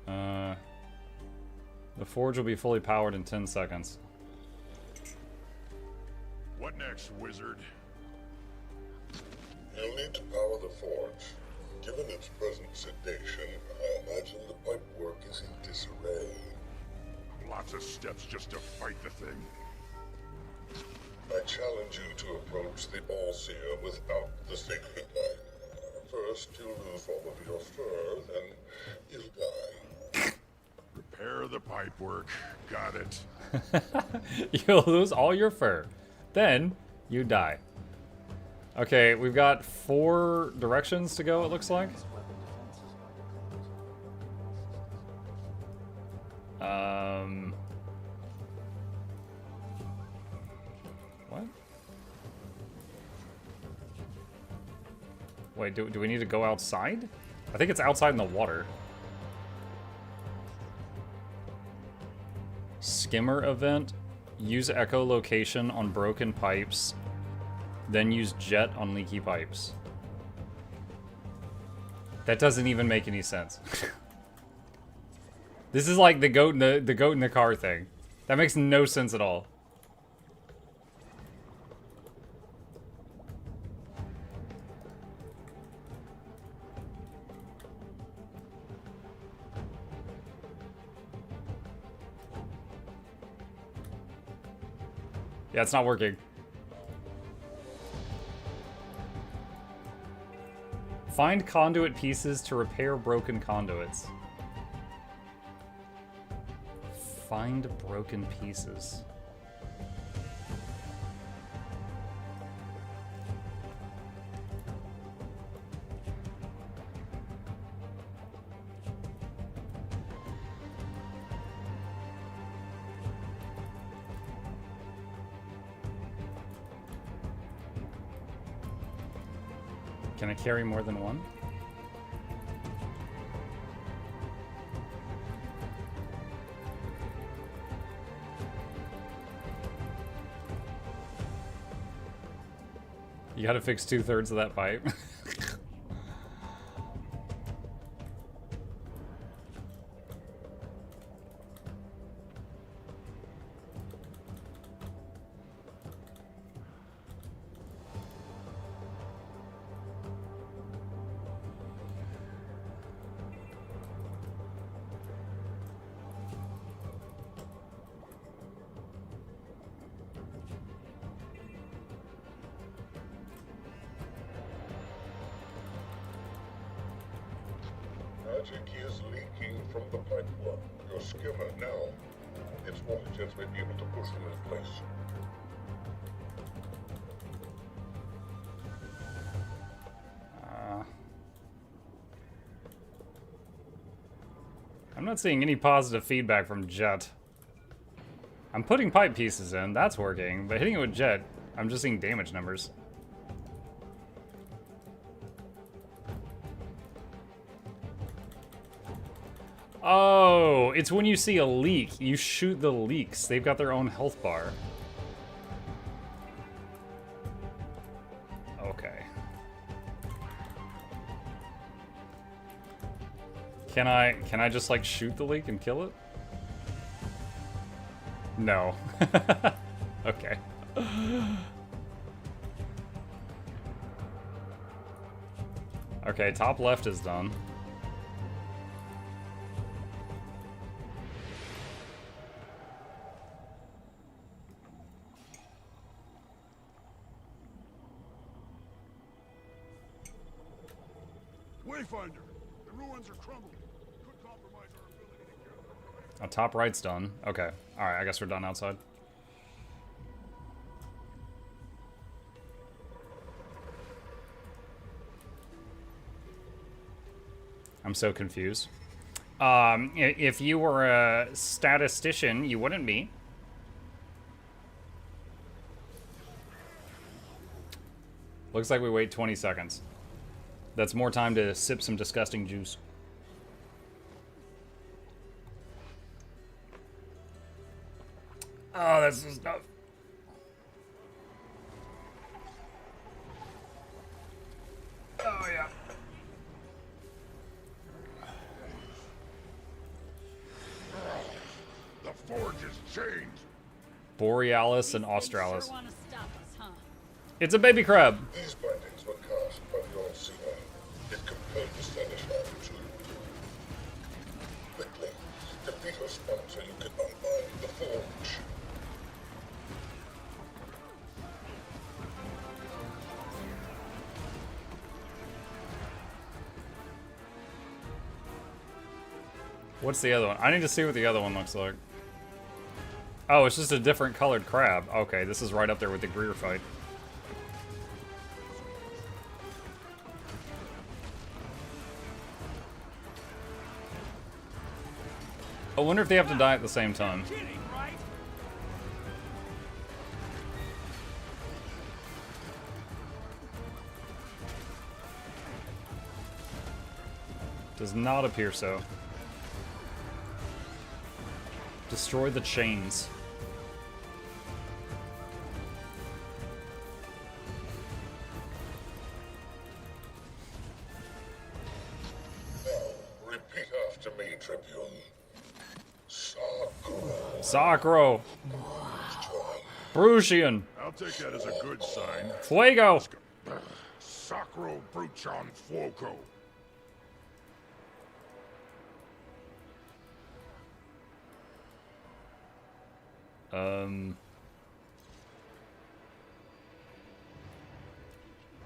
The forge will be fully powered in 10 seconds. What next, wizard? You'll need to power the forge. Given its present sedation, I imagine the pipework is in disarray. Lots of steps just to fight the thing. I challenge you to approach the All-Seer without the sacred line. First, you'll lose all of your fur, then you'll die. Repair the pipework. Got it. You'll lose all your fur. Then, you die. Okay, we've got 4 directions to go, it looks like. What? Wait, do we need to go outside? I think it's outside in the water. Skimmer event. Use echolocation on broken pipes. Then use jet on leaky pipes. That doesn't even make any sense. This is like the goat in the car thing. That makes no sense at all. Yeah, it's not working. Find conduit pieces to repair broken conduits. Find broken pieces. Can I carry more than one? You gotta fix 2/3 of that pipe. static is leaking from the pipework. Your skimmer now. Its water jets may be able to push them in place. I'm not seeing any positive feedback from Jet. I'm putting pipe pieces in, that's working, but hitting it with Jet, I'm just seeing damage numbers. Oh, it's when you see a leak, you shoot the leaks. They've got their own health bar. Okay. Can I just like shoot the leak and kill it? No. Okay. Okay, top left is done. Wayfinder, the ruins are crumbling. Could compromise our ability to get. Top right's done. Okay. Alright, I guess we're done outside. I'm so confused. If you were a statistician, you wouldn't be. Looks like we wait 20 seconds. That's more time to sip some disgusting juice. Oh, that's the stuff. Oh, yeah. The forge is changed. Borealis and Australis. Sure wanna stop us, huh? It's a baby crab. These bindings were cast by the All-Seer. It compelled the Spanish attitude. Quickly, defeat her sponsor, you can unbind the forge. What's the other one? I need to see what the other one looks like. Oh, it's just a different colored crab. Okay, this is right up there with the Greer fight. I wonder if they have to die at the same time. Does not appear so. Destroy the chains. Now, repeat after me, Tribune. Sacro. Brucian. I'll take that as a good sign. Fuego. Sacro Bruchon Fuoco.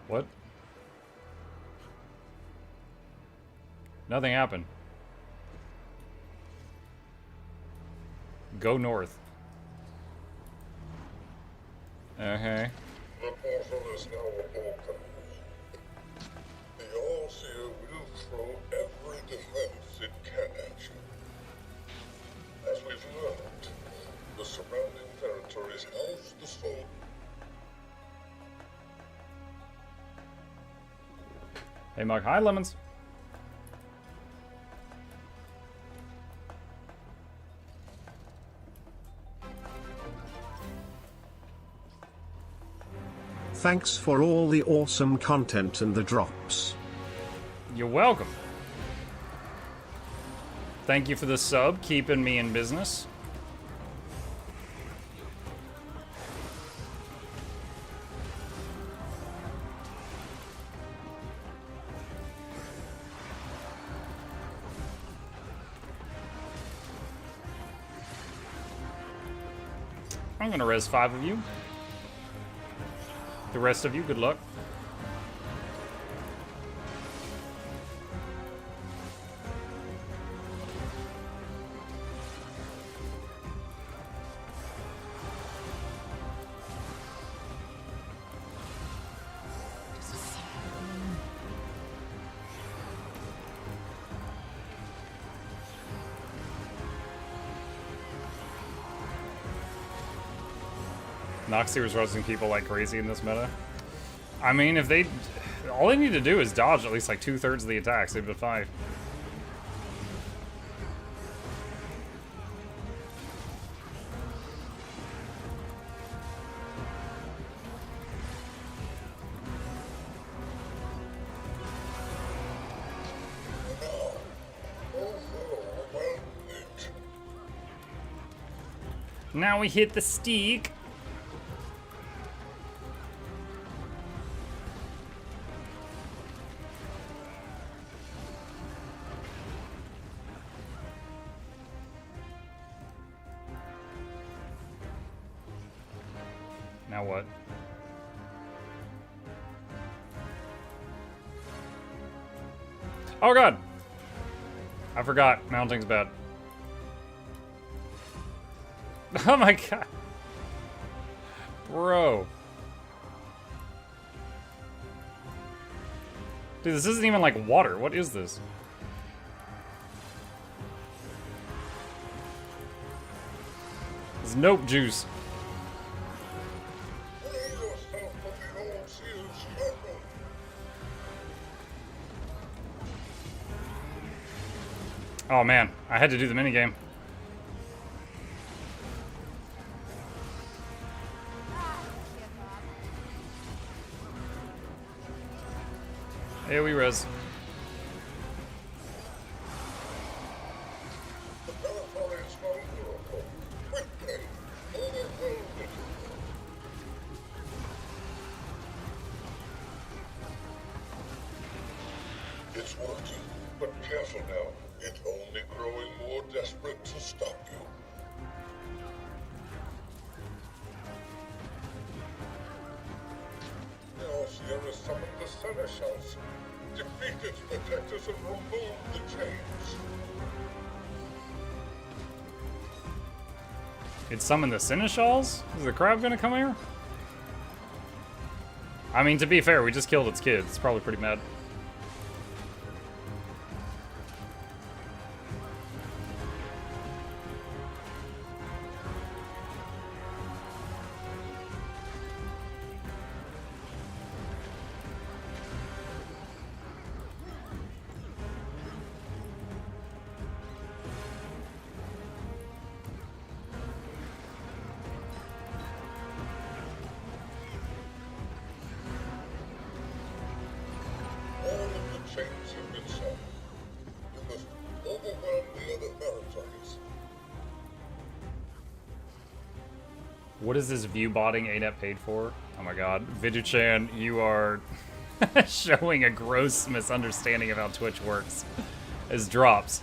What? Nothing happened. Go north. Okay. The portal is now open. The All-Seer will throw every defense it can at you. As we've learned, the surrounding territories house the soul. Hey, Mug. Hi, Lemons. Thanks for all the awesome content and the drops. You're welcome. Thank you for the sub, keeping me in business. I'm gonna res 5 of you. The rest of you, good luck. Noxxi was roasting people like crazy in this meta. I mean, if they... all they need to do is dodge at least like 2/3 of the attacks. They've been fine. Now we hit the steak. Now what? Oh god! I forgot. Mounting's bad. Oh my god. Bro. Dude, this isn't even like water. What is this? It's nope juice. Oh man, I had to do the minigame. Here we res. It's working, but careful now. It's only growing more desperate to stop you. Now Sierra summoned the Seneschals. Defeat its protectors and remove the chains. It summoned the Seneschals? Is the crab gonna come here? I mean, to be fair, we just killed its kids. It's probably pretty mad. Chains have been set. You must overwhelm the other Baratars. What is this view botting ADEP paid for? Oh my god. Viduchan, you are showing a gross misunderstanding of how Twitch works. As drops.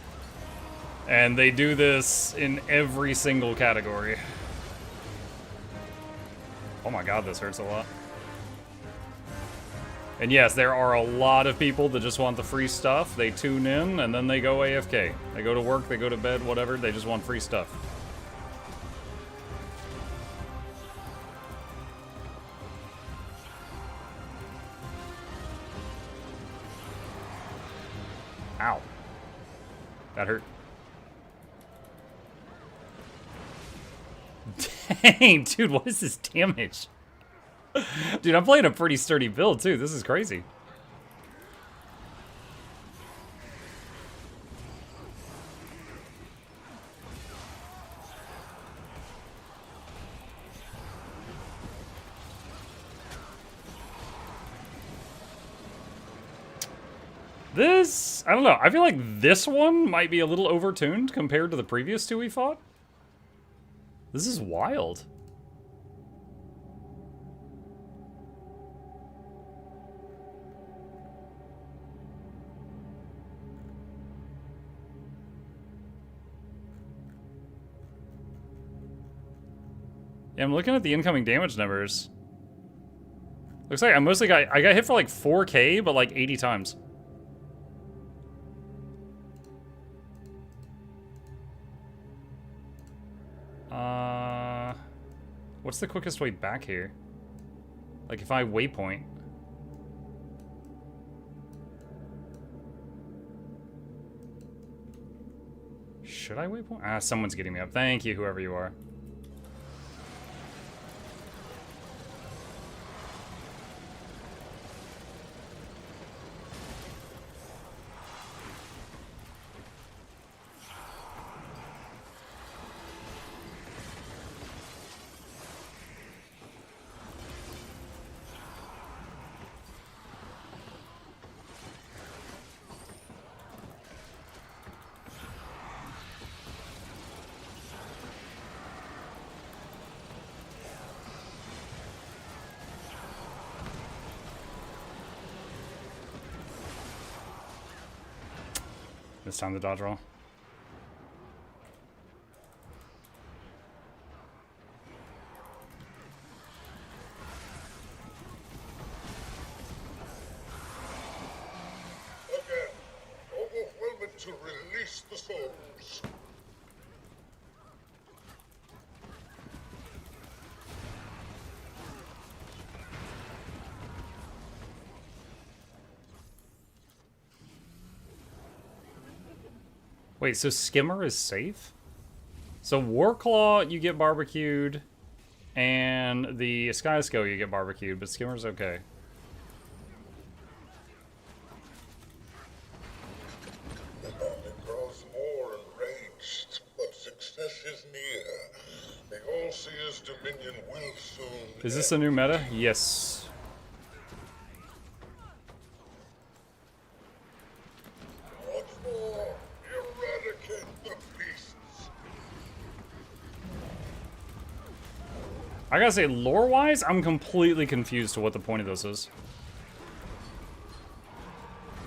And they do this in every single category. Oh my god, this hurts a lot. And yes, there are a lot of people that just want the free stuff. They tune in, and then they go AFK. They go to work, they go to bed, whatever. They just want free stuff. Ow. That hurt. Dang, dude, what is this damage? Dude, I'm playing a pretty sturdy build, too. This is crazy. This, I don't know. I feel like this one might be a little overtuned compared to the previous two we fought. This is wild. Yeah, I'm looking at the incoming damage numbers. Looks like I got hit for like 4K, but like 80 times. What's the quickest way back here? Like if I waypoint. Should I waypoint? Ah, someone's getting me up. Thank you, whoever you are. This time the dodge roll. Again, overwhelm it to release the souls. Wait, so Skimmer is safe? So Warclaw, you get barbecued, and the Skyskull, you get barbecued, but Skimmer's okay. The army grows more enraged, but success is near. The All-Seer's dominion will soon Is this a new meta? Yes. Once more, eradicate the beasts. I gotta say, lore-wise, I'm completely confused to what the point of this is.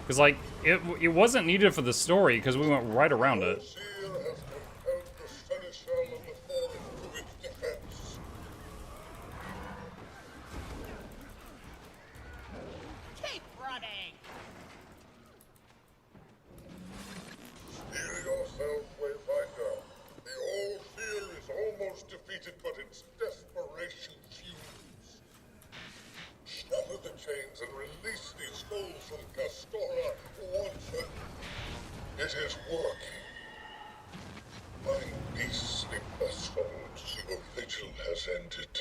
Because, like, it wasn't needed for the story, because we went right around it. Seer has compelled the seneschal of the forest to its defense. Keep running! Steel yourself, Wayfinder. The All-Seer is almost defeated, but its desperation fumes. Shatter the chains and release these souls from Castora once and... It is working. My beastly bastards, your vigil has ended.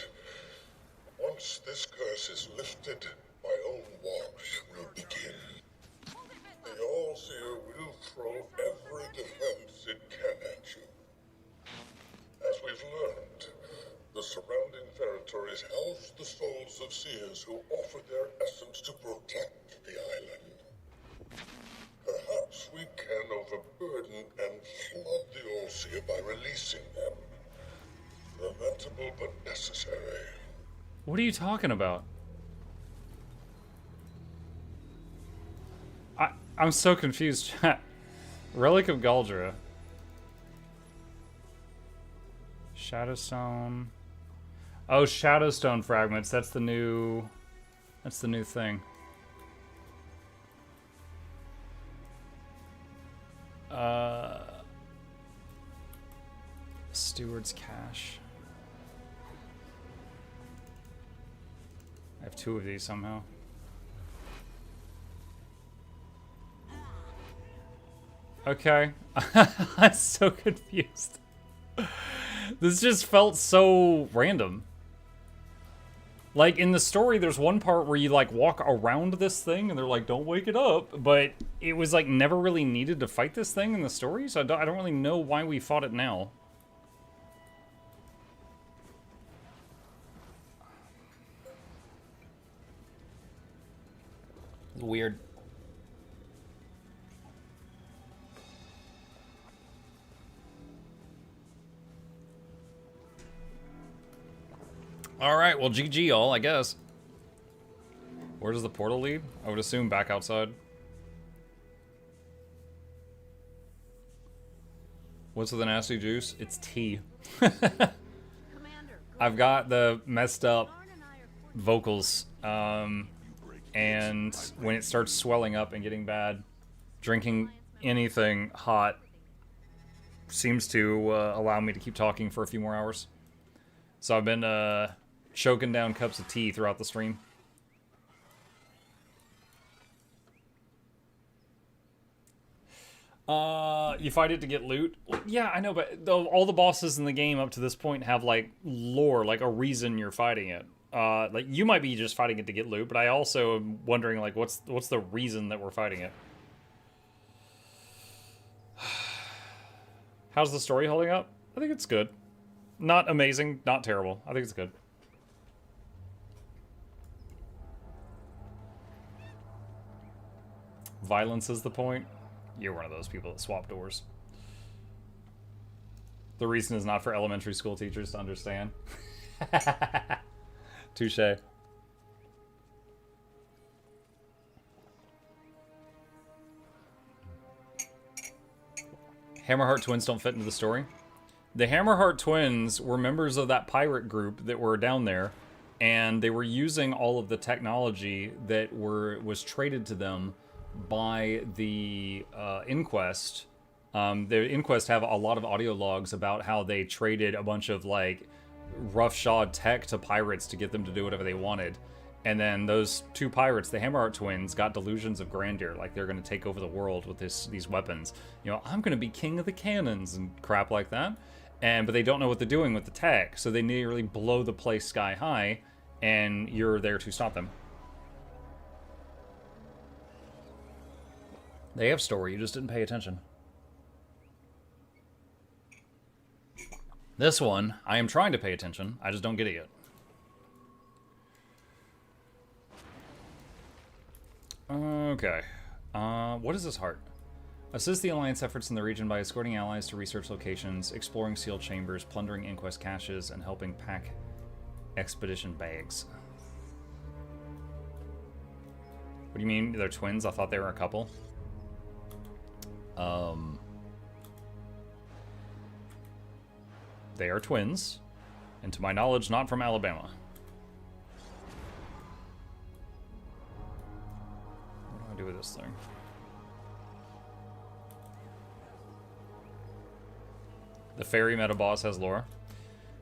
Once this curse is lifted, my own watch will begin. The All-Seer will throw every defense it can at you. As we've learned, the surrounding territories house the souls of seers who offer their essence to protect the island. Perhaps we can overburden and flood the All-Seer by releasing them. Lamentable but necessary. What are you talking about? I'm so confused, chat. Relic of Galdra. Shadowstone. Oh, Shadowstone fragments. That's the new thing. Steward's Cache. I have 2 of these somehow. Okay. I'm so confused. This just felt so random. Like, in the story, there's one part where you, like, walk around this thing, and they're like, don't wake it up. But it was, like, never really needed to fight this thing in the story, so I don't really know why we fought it now. Weird. Alright, well, GG all, I guess. Where does the portal lead? I would assume back outside. What's with the nasty juice? It's tea. I've got the messed up vocals, and when it starts swelling up and getting bad, drinking anything hot seems to allow me to keep talking for a few more hours. So I've been choking down cups of tea throughout the stream. You fight it to get loot? Yeah, I know, but all the bosses in the game up to this point have, like, lore, like a reason you're fighting it. Like, you might be just fighting it to get loot, but I also am wondering, like, what's the reason that we're fighting it? How's the story holding up? I think it's good. Not amazing, not terrible. I think it's good. Violence is the point. You're one of those people that swap doors. The reason is not for elementary school teachers to understand. Touché. Hammerheart twins don't fit into the story. The Hammerheart twins were members of that pirate group that were down there, and they were using all of the technology that was traded to them by the Inquest. The Inquest have a lot of audio logs about how they traded a bunch of like roughshod tech to pirates to get them to do whatever they wanted. And then those two pirates, the Hammerheart twins, got delusions of grandeur, like they're going to take over the world with these weapons. You know, I'm going to be king of the cannons and crap like that. But they don't know what they're doing with the tech, so they nearly blow the place sky high, and you're there to stop them. They have story, you just didn't pay attention. This one, I am trying to pay attention, I just don't get it yet. Okay. What is this heart? Assist the Alliance efforts in the region by escorting allies to research locations, exploring sealed chambers, plundering Inquest caches, and helping pack expedition bags. What do you mean they're twins? I thought they were a couple. They are twins, and to my knowledge, not from Alabama. What do I do with this thing? The fairy meta boss has lore.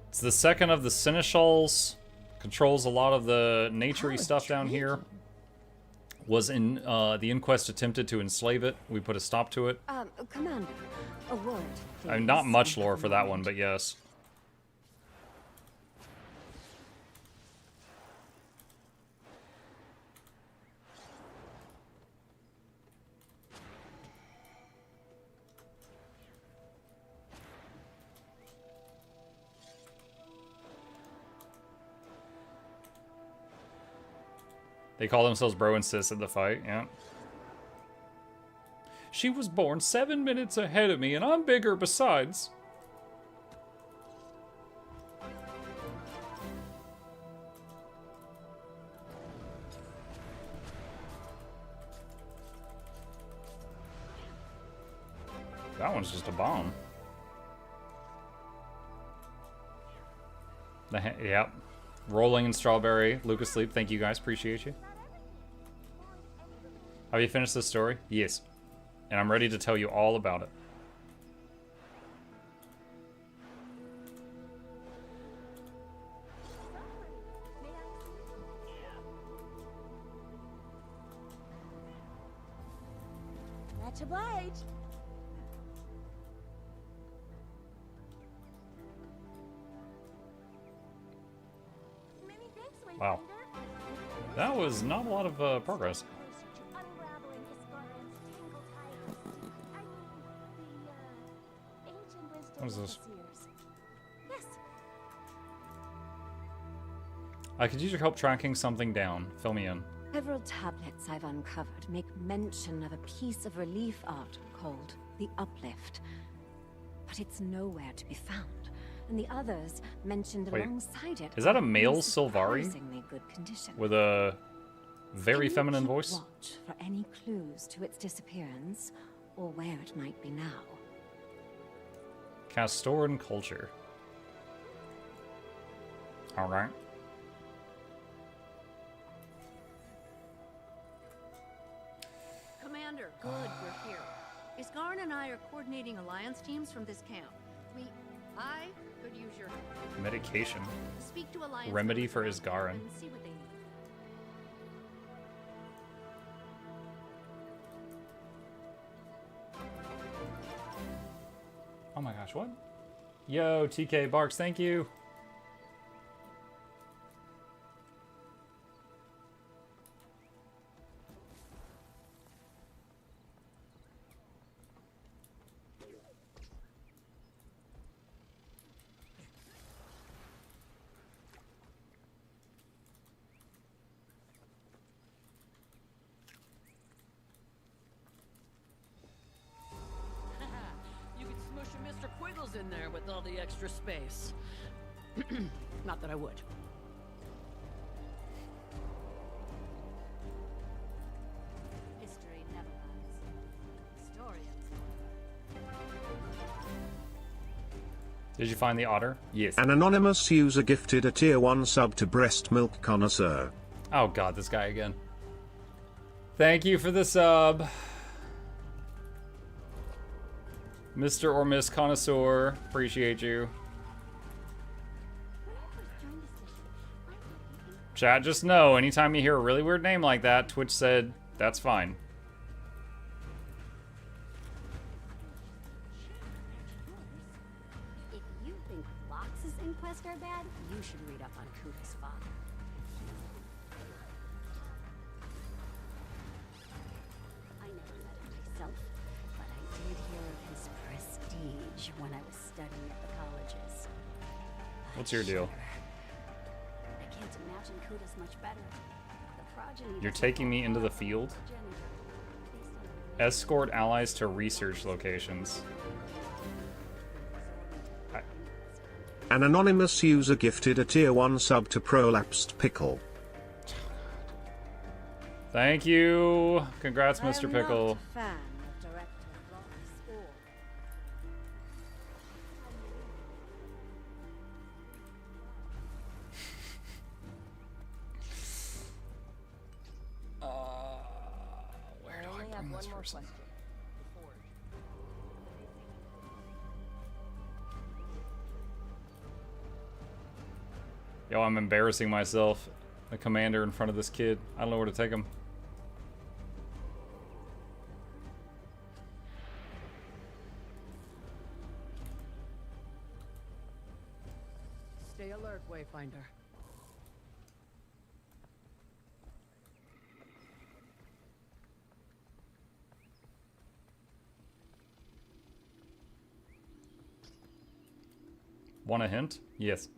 It's the second of the Seneschals. Controls a lot of the nature-y stuff down here. Was in the Inquest attempted to enslave it. We put a stop to it. Commander, a word, please. Not much lore for that one, but yes. They call themselves bro and sis in the fight, yeah. She was born 7 minutes ahead of me, and I'm bigger besides. That one's just a bomb. Yep. Rolling in strawberry. Lucas Sleep, thank you guys. Appreciate you. Have you finished this story? Yes. And I'm ready to tell you all about it. Much obliged. Wow. That was not a lot of progress. What is this? Yes. I could use your help tracking something down. Fill me in. Several tablets I've uncovered make mention of a piece of relief art called the Uplift. But it's nowhere to be found. And the others mentioned alongside it. Is that a male Sylvari? Good condition. With a very feminine voice? Watch for any clues to its disappearance or where it might be now. Castoran culture. Alright. Commander, good, we're here. Isgarn and I are coordinating alliance teams from this camp. I could use your help. Medication. Speak to alliance Remedy for Isgarin. and see what they need. Oh my gosh, what? Yo, TK Barks, thank you. In there with all the extra space. Not that I would. History never lies. Historians. Did you find the otter? Yes. An anonymous user gifted a tier 1 sub to Breast Milk Connoisseur. Oh god, this guy again. Thank you for the sub. Mr. or Miss Connoisseur, appreciate you. Chat, just know, anytime you hear a really weird name like that, Twitch said, that's fine. If you think Lox's inquest are bad, you should read up on Kuda's father. I never met him myself, but I did hear of his prestige when I was studying at the colleges. What's your deal? I can't imagine Kuda's much better. The progeny You're taking me into the field? Escort allies to research locations. An anonymous user gifted a tier 1 sub to Prolapsed Pickle. Thank you. Congrats, Mr. Pickle. Fan of director Ross or Where do I bring this person? Yo, I'm embarrassing myself. The commander in front of this kid. I don't know where to take him. Stay alert, Wayfinder. Want a hint? Yes.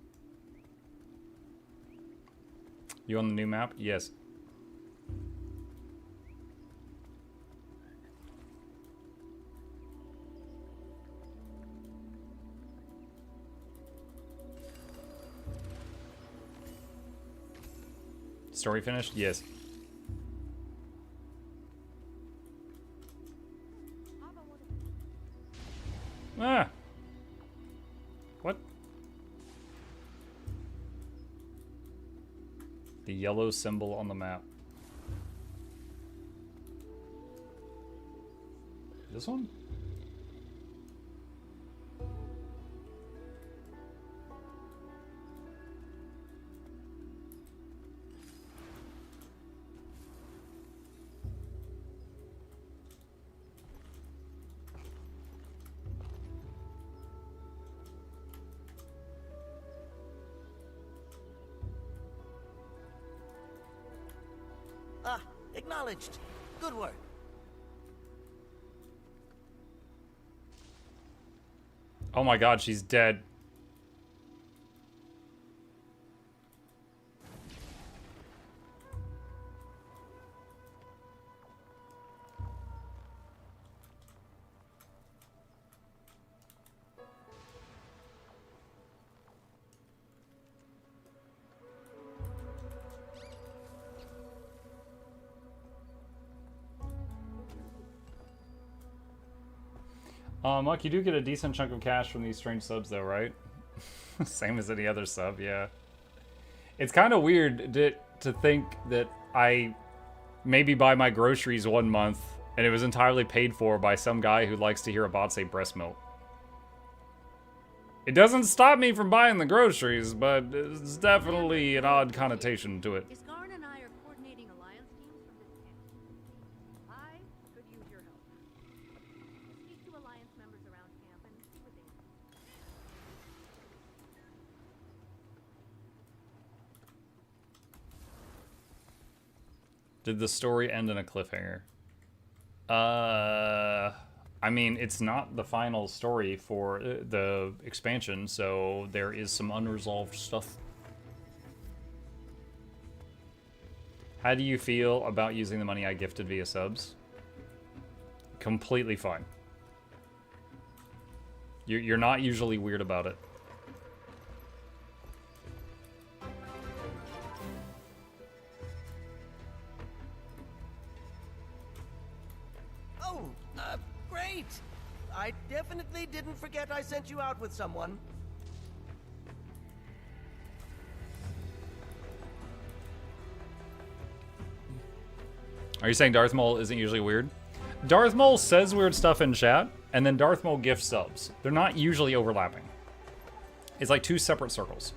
You on the new map? Yes. Story finished? Yes. Ah! What? The yellow symbol on the map. This one? Ah, acknowledged. Good work. Oh my god, she's dead. Muck, you do get a decent chunk of cash from these strange subs though, right? Same as any other sub, yeah. It's kind of weird to think that I maybe buy my groceries one month and it was entirely paid for by some guy who likes to hear a bot say breast milk. It doesn't stop me from buying the groceries, but it's definitely an odd connotation to it. Iskarn and I are coordinating alliance teams from this camp. I could use your help. Speak to alliance members around camp and see what they do. Did the story end in a cliffhanger? I mean, it's not the final story for the expansion, so there is some unresolved stuff. How do you feel about using the money I gifted via subs? Completely fine. You're not usually weird about it. Oh, great! I definitely didn't forget I sent you out with someone. Are you saying Darth Maul isn't usually weird? Darth Maul says weird stuff in chat, and then Darth Maul gifts subs. They're not usually overlapping. It's like two separate circles.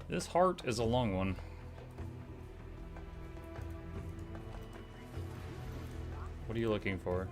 This heart is a long one. What are you looking for?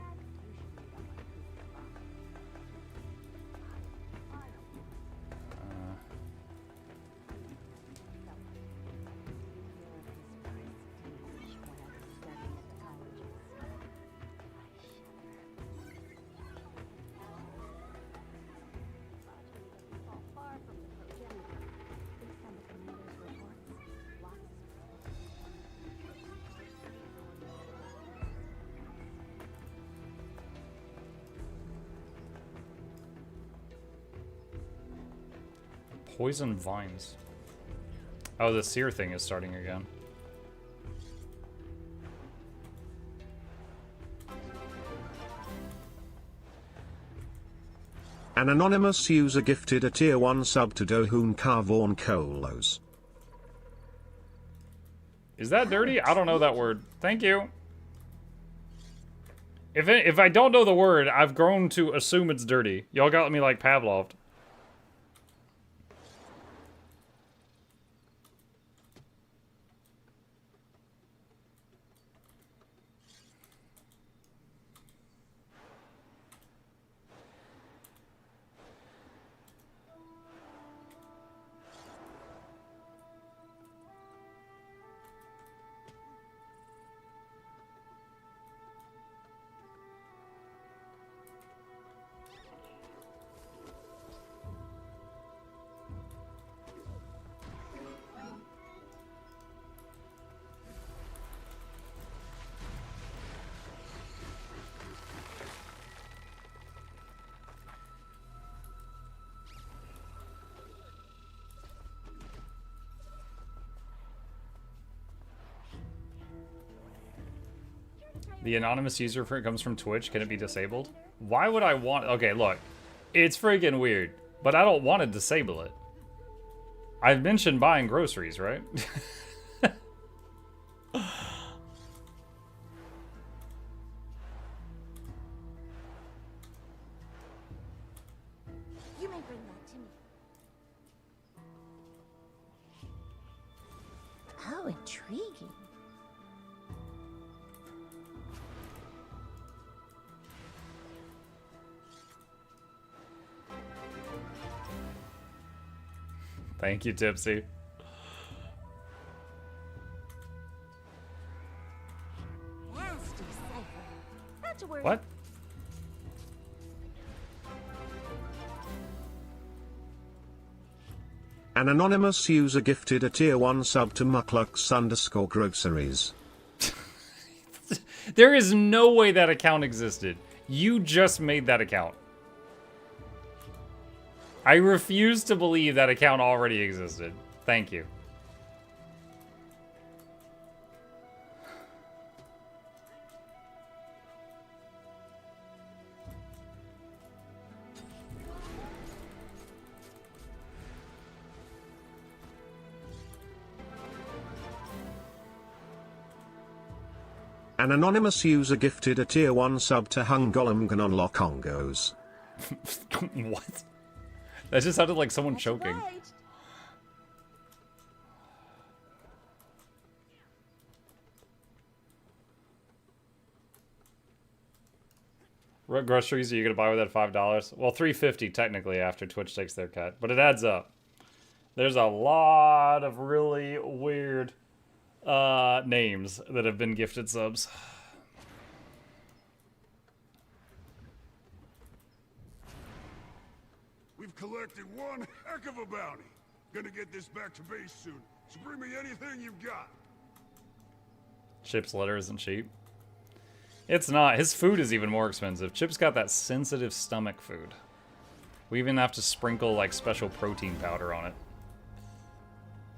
Poison vines. Oh, the seer thing is starting again. An anonymous user gifted a tier 1 sub to Dohun Carvorn Kolos. Is that dirty? I don't know that word. Thank you. If I don't know the word, I've grown to assume it's dirty. Y'all got me like Pavloved. The anonymous user comes from Twitch. Can it be disabled? Why would I want... Okay, look. It's freaking weird. But I don't want to disable it. I've mentioned buying groceries, right? You may bring that to me. How intriguing. Thank you, Tipsy. Nasty cipher. Not to worry. What? An anonymous user gifted a tier 1 sub to MuklukYoutube_groceries. There is no way that account existed. You just made that account. I refuse to believe that account already existed. Thank you. An anonymous user gifted a tier 1 sub to Hungolumganon Congos. What? That just sounded like someone choking. What groceries are you gonna buy with that $5? Well, $3.50 technically after Twitch takes their cut, but it adds up. There's a lot of really weird names that have been gifted subs. We've collected one heck of a bounty. Gonna get this back to base soon, so bring me anything you've got. Chip's letter isn't cheap. It's not. His food is even more expensive. Chip's got that sensitive stomach food. We even have to sprinkle like special protein powder on it.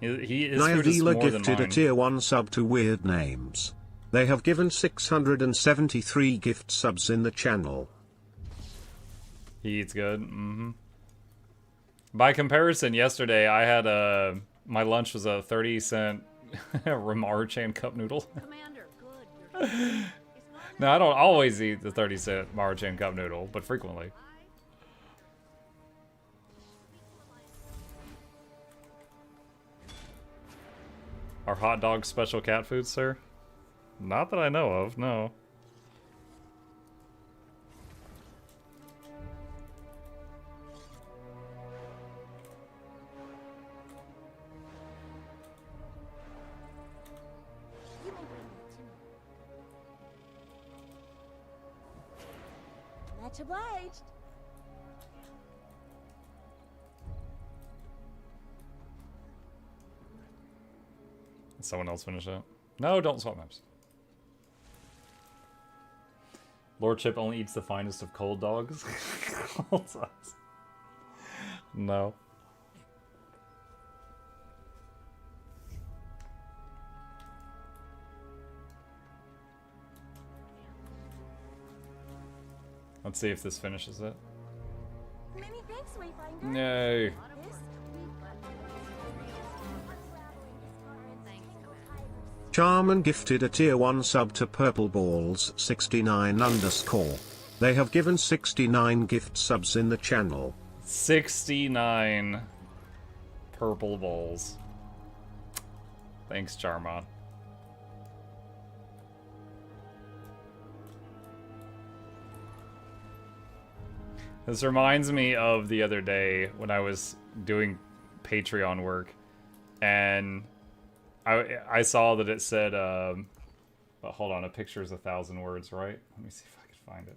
His food is more than gifted a mine. tier 1 sub to Weird Names. They have given 673 gift subs in the channel. He eats good. Mm-hmm. By comparison, yesterday I had my lunch was a 30-cent Maruchan cup noodle. No, I don't always eat the 30-cent Maruchan cup noodle, but frequently. Are hot dogs special cat food, sir? Not that I know of, no. Much obliged. Someone else finish it? No, don't swap maps. Lord Chip only eats the finest of cold dogs. Cold sauce. No. Let's see if this finishes it. Many thanks, Wayfinder. No. Charman gifted a tier 1 sub to Purple Balls 69_. They have given 69 gift subs in the channel. 69 purple balls. Thanks, Charman. This reminds me of the other day when I was doing Patreon work, and I saw that it said, but hold on, a picture is 1,000 words, right? Let me see if I can find it.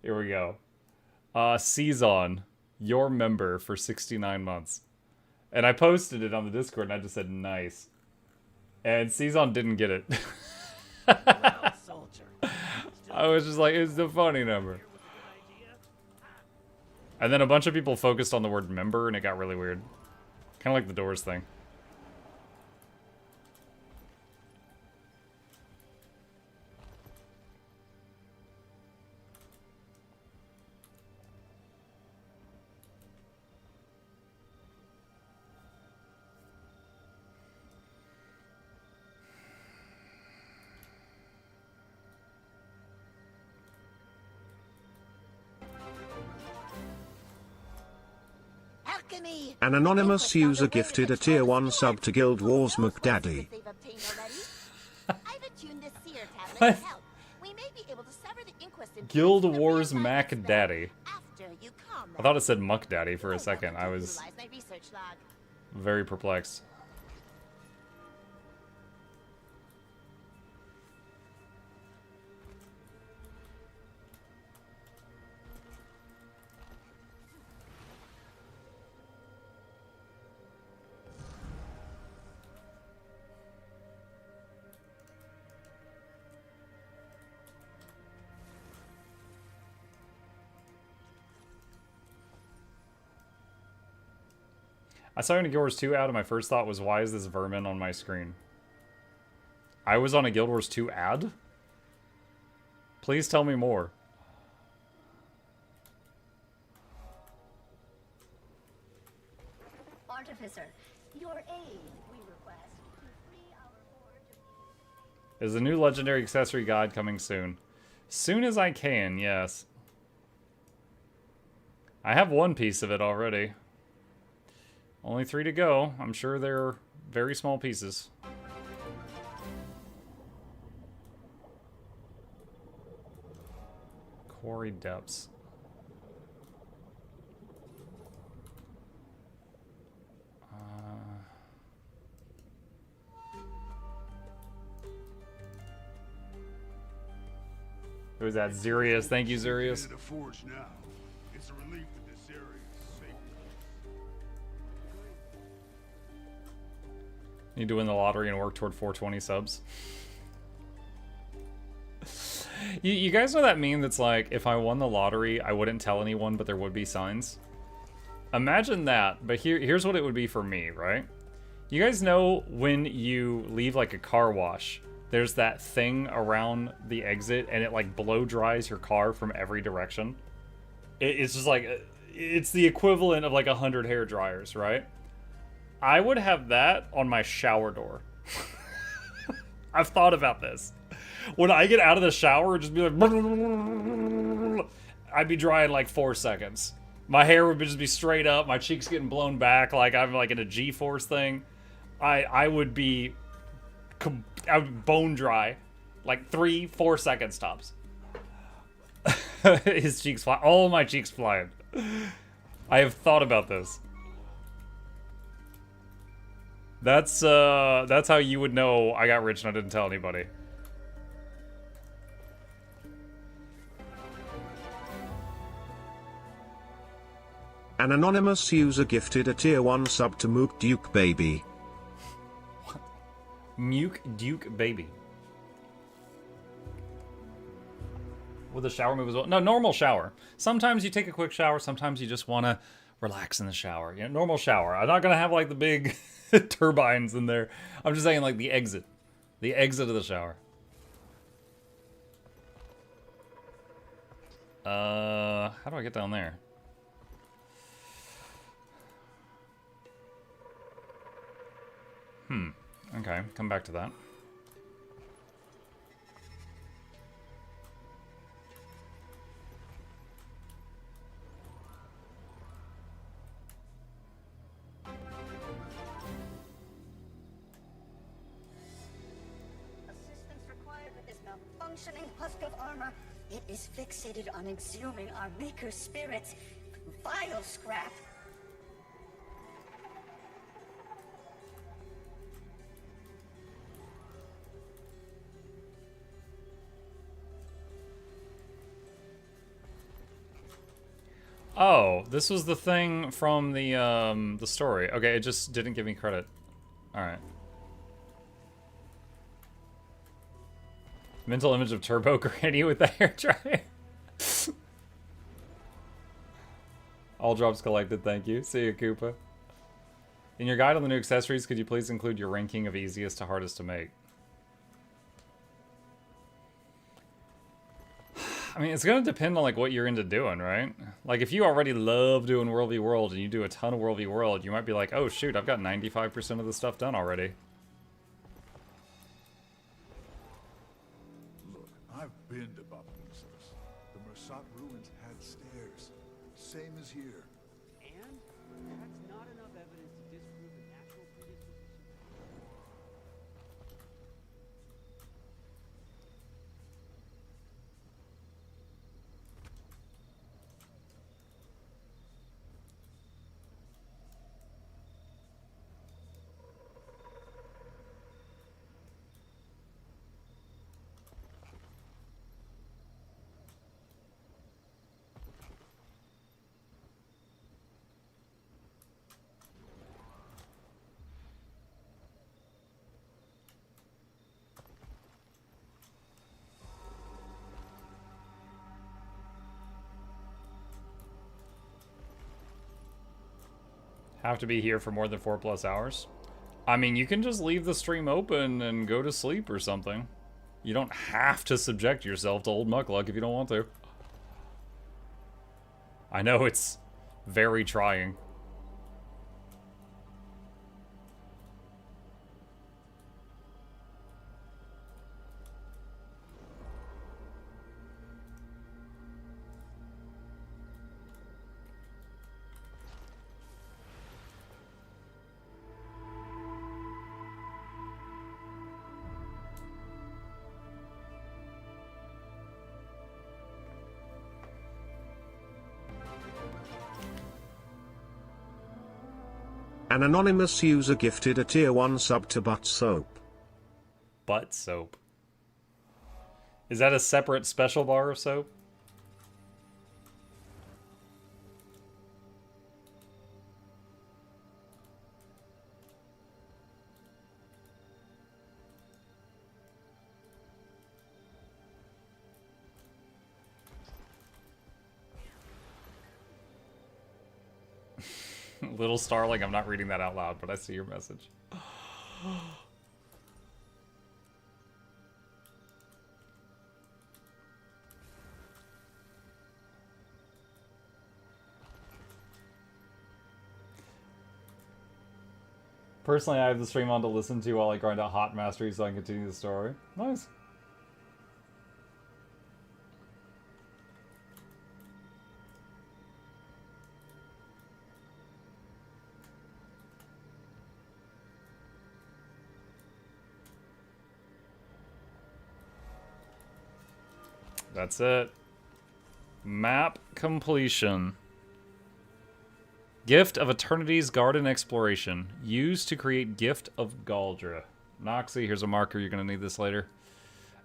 Here we go. Season, your member for 69 months. And I posted it on the Discord, and I just said, nice. And Season didn't get it. I was just like, it's the funny number. And then a bunch of people focused on the word member, and it got really weird. Kind of like the Doors thing. An anonymous user gifted a tier 1 sub to Guild Wars McDaddy. What? Guild Wars Mac Daddy. I thought it said Muck Daddy for a second. I was very perplexed. I saw a Guild Wars 2 ad and my first thought was, why is this vermin on my screen? I was on a Guild Wars 2 ad? Please tell me more. Artificer, your aid we request to free our horde. Is a new legendary accessory guide coming soon? Soon as I can, yes. I have one piece of it already. Only 3 to go. I'm sure they're very small pieces. Quarry depths. Who's that? Zerius. Thank you, Zerius. It's a relief that this area is safe. Need to win the lottery and work toward 420 subs. You guys know that meme that's like, if I won the lottery, I wouldn't tell anyone, but there would be signs? Imagine that, but here's what it would be for me, right? You guys know when you leave like a car wash there's that thing around the exit and it like blow dries your car from every direction. It's just like, it's the equivalent of like 100 hair dryers, right? I would have that on my shower door. I've thought about this. When I get out of the shower, just be like, I'd be dry in like 4 seconds. My hair would just be straight up, my cheeks getting blown back like I'm like in a G-force thing. I would be bone dry, like 3-4 seconds tops. His cheeks fly. All my cheeks flying. I have thought about this. That's how you would know I got rich and I didn't tell anybody. An anonymous user gifted a tier 1 sub to MuklukBaby. What? MuklukBaby. With a shower move as well? No, normal shower. Sometimes you take a quick shower, sometimes you just want to relax in the shower. You know, normal shower. I'm not going to have like the big turbines in there. I'm just saying like the exit. The exit of the shower. How do I get down there? Okay, come back to that. Assistance required with this malfunctioning husk of armor. It is fixated on exhuming our maker's spirits. Vile scrap. Oh, this was the thing from the story. Okay, it just didn't give me credit. Alright. Mental image of Turbo Granny with the hairdryer. All drops collected, thank you. See you, Koopa. In your guide on the new accessories, could you please include your ranking of easiest to hardest to make? I mean, it's gonna depend on like what you're into doing, right? Like if you already love doing World v World and you do a ton of World v World, you might be like, oh shoot, I've got 95% of the stuff done already. Look, I've been to Babusa's. The Mersat ruins had stairs. Same as here. And that's not enough evidence to disprove the natural predisposition. Have to be here for more than 4+ hours? I mean, you can just leave the stream open and go to sleep or something. You don't have to subject yourself to old Mukluk if you don't want to. I know it's very trying. An anonymous user gifted a tier 1 sub to Butt Soap. Butt soap. Is that a separate special bar of soap? Little Starling, I'm not reading that out loud, but I see your message. Personally, I have the stream on to listen to while I grind out hot mastery so I can continue the story. Nice. That's it. Map completion. Gift of Eternity's Garden Exploration. Used to create Gift of Galdra. Noxxi, here's a marker. You're going to need this later.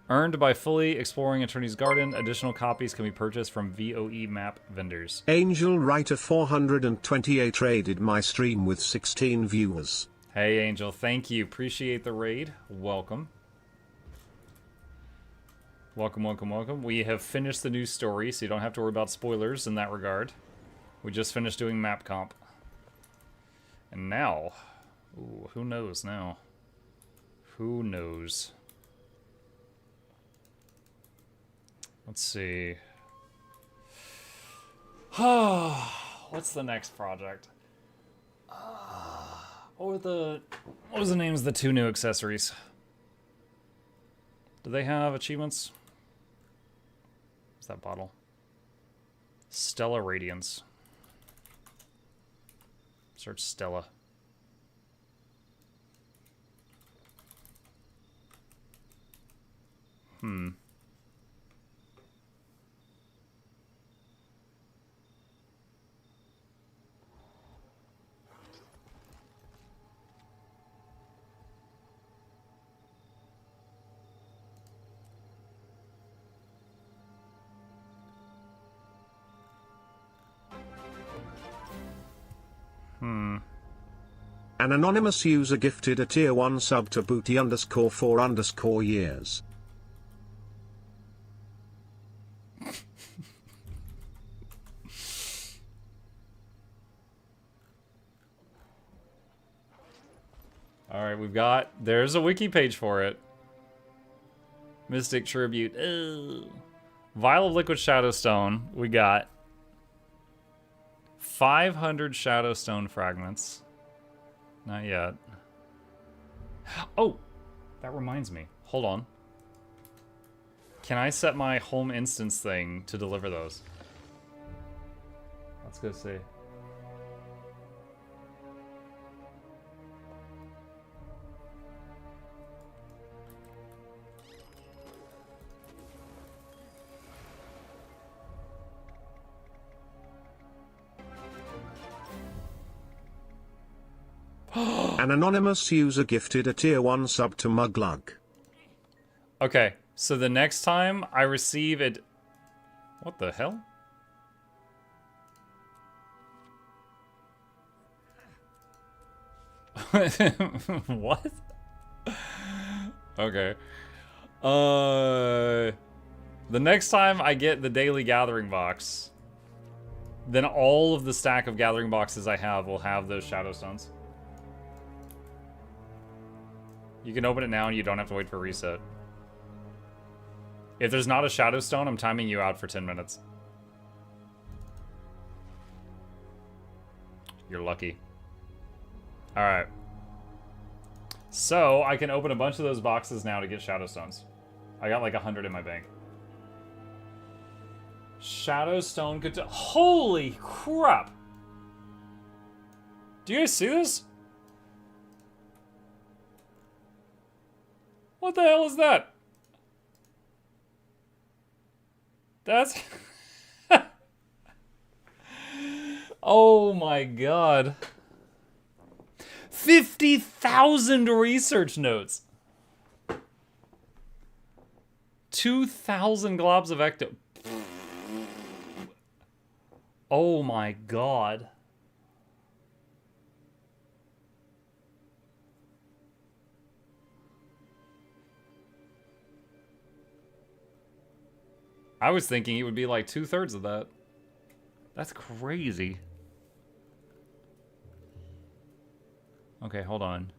Earned by fully exploring Eternity's Garden. Additional copies can be purchased from VOE map vendors. Angel Writer 428 raided my stream with 16 viewers. Hey, Angel. Thank you. Appreciate the raid. Welcome. Welcome, welcome, welcome. We have finished the new story, so you don't have to worry about spoilers in that regard. We just finished doing map comp. And now... Ooh, who knows now? Who knows? Let's see. What's the next project? What was the names of the 2 new accessories? Do they have achievements? What's that bottle? Stella Radiance. Search Stella. An anonymous user gifted a tier 1 sub to booty_4_years. Alright, there's a wiki page for it. Mystic Tribute. Ugh. Vial of Liquid Shadowstone. We got 500 Shadowstone fragments. Not yet. Oh! That reminds me. Hold on. Can I set my home instance thing to deliver those? Let's go see. An anonymous user gifted a tier 1 sub to Muglug. Okay, so the next time I receive it... What the hell? What? Okay. The next time I get the daily gathering box, then all of the stack of gathering boxes I have will have those Shadowstones. You can open it now and you don't have to wait for reset. If there's not a Shadowstone, I'm timing you out for 10 minutes. You're lucky. Alright. So, I can open a bunch of those boxes now to get Shadowstones. I got like 100 in my bank. Shadowstone could... Holy crap! Do you guys see this? What the hell is that? That's... Oh my god. 50,000 research notes. 2,000 globs of ecto... Oh my god. I was thinking it would be like 2/3 of that. That's crazy. Okay, hold on.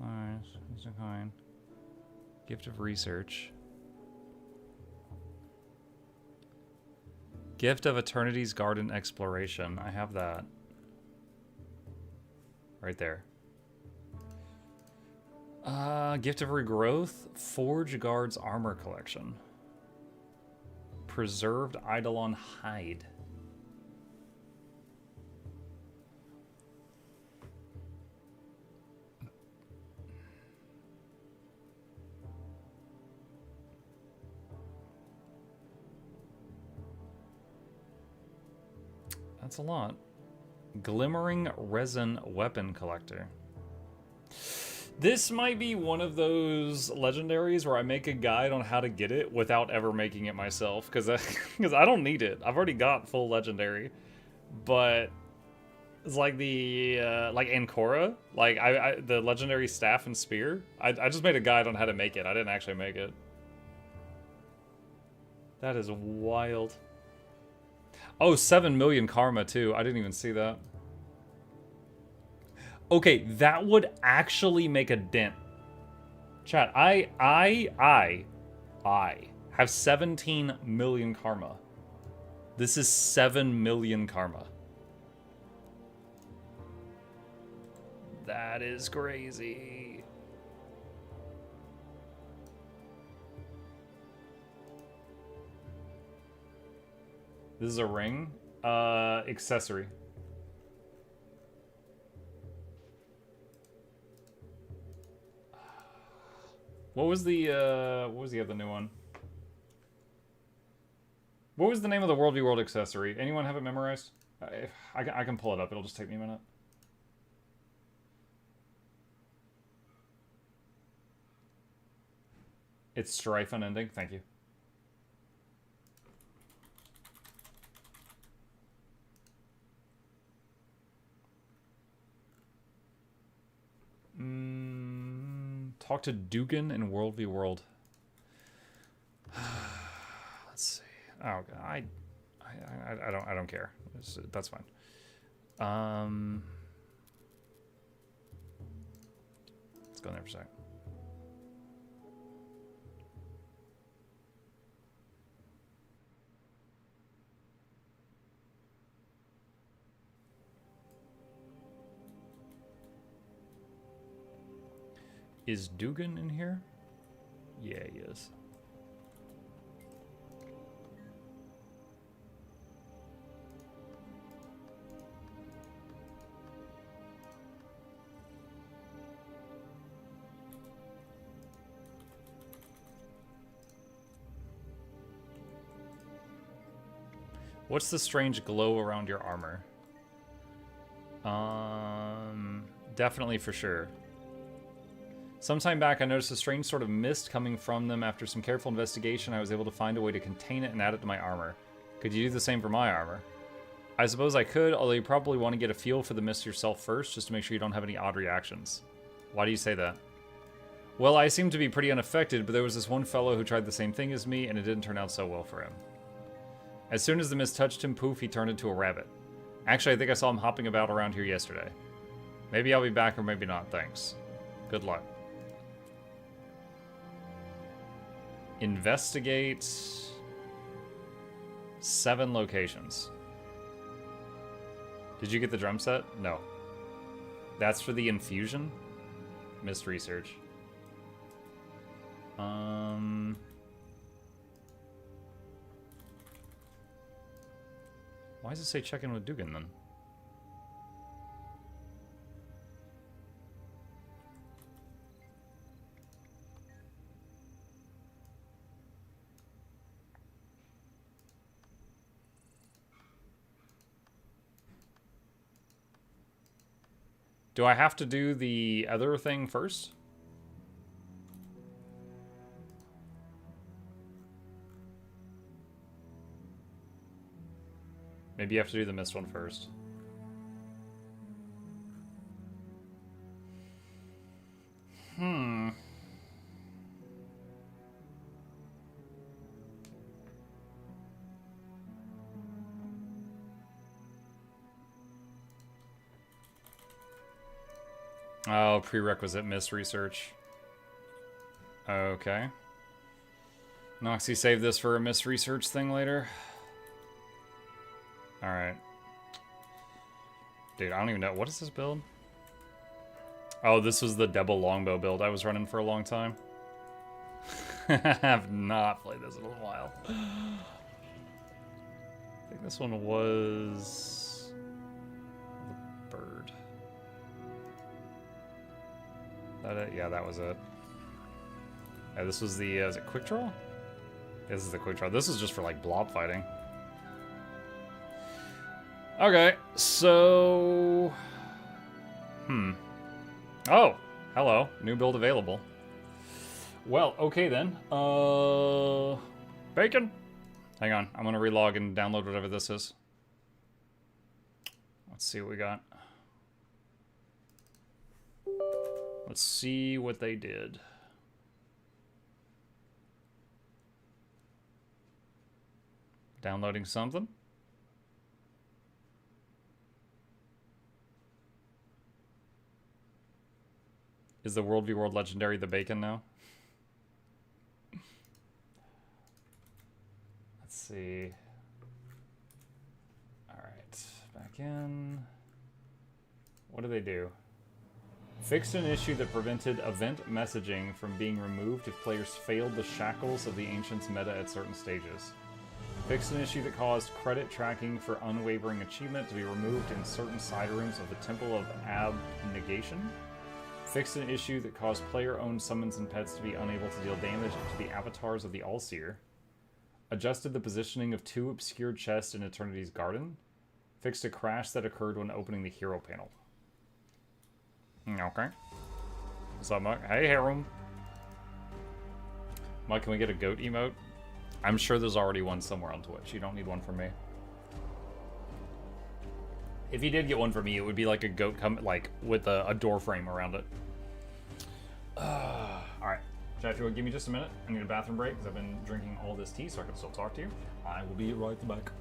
Alright, it's a coin. Gift of Research. Gift of Eternity's Garden Exploration. I have that. Right there. Gift of Regrowth. Forge Guard's Armor Collection. Preserved Eidolon Hide. That's a lot. Glimmering Resin Weapon Collector. This might be one of those legendaries where I make a guide on how to get it without ever making it myself, because I don't need it. I've already got full legendary, but it's like the like Ancora, like the legendary staff and spear. I just made a guide on how to make it. I didn't actually make it. That is wild. Oh, 7 million karma too. I didn't even see that. Okay, that would actually make a dent. Chat, I have 17 million karma. This is 7 million karma. That is crazy. This is a ring. Accessory. What was the other new one? What was the name of the World v World accessory? Anyone have it memorized? I can pull it up. It'll just take me a minute. It's Strife Unending. Thank you. Talk to Dugan in World v World. Let's see. Oh, I don't care. That's fine. Let's go in there for a sec. Is Dugan in here? Yeah, he is. What's the strange glow around your armor? Definitely for sure. Sometime back, I noticed a strange sort of mist coming from them. After some careful investigation, I was able to find a way to contain it and add it to my armor. Could you do the same for my armor? I suppose I could, although you probably want to get a feel for the mist yourself first, just to make sure you don't have any odd reactions. Why do you say that? Well, I seem to be pretty unaffected, but there was this one fellow who tried the same thing as me, and it didn't turn out so well for him. As soon as the mist touched him, poof, he turned into a rabbit. Actually, I think I saw him hopping about around here yesterday. Maybe I'll be back, or maybe not. Thanks. Good luck. Investigate 7 locations. Did you get the drum set? No. That's for the infusion? Missed research. Why does it say check in with Dugan then? Do I have to do the other thing first? Maybe you have to do the missed one first. Oh, prerequisite missed research. Okay. Noxxi, save this for a missed research thing later. Alright. Dude, I don't even know. What is this build? Oh, this was the double longbow build I was running for a long time. I have not played this in a while. I think this one was the bird. That it? Yeah, that was it. Yeah, this was the, is it quick draw? Yeah, this is the quick draw. This is just for like blob fighting. Okay, so... Oh, hello. New build available. Well, okay then. Bacon? Hang on, I'm gonna relog and download whatever this is. Let's see what we got. Let's see what they did. Downloading something. Is the World v World Legendary the bacon now? Let's see. Alright, back in. What do they do? Fixed an issue that prevented event messaging from being removed if players failed the shackles of the Ancients meta at certain stages. Fixed an issue that caused credit tracking for unwavering achievement to be removed in certain side rooms of the Temple of Abnegation. Fixed an issue that caused player-owned summons and pets to be unable to deal damage to the avatars of the Allseer. Adjusted the positioning of 2 obscure chests in Eternity's Garden. Fixed a crash that occurred when opening the hero panel. Okay. What's up, Muck? Hey, Harum. Muck, can we get a goat emote? I'm sure there's already one somewhere on Twitch. You don't need one from me. If you did get one from me, it would be like a goat like with a door frame around it. Alright. Chat, if you would give me just a minute. I need a bathroom break because I've been drinking all this tea so I can still talk to you. I will be right back.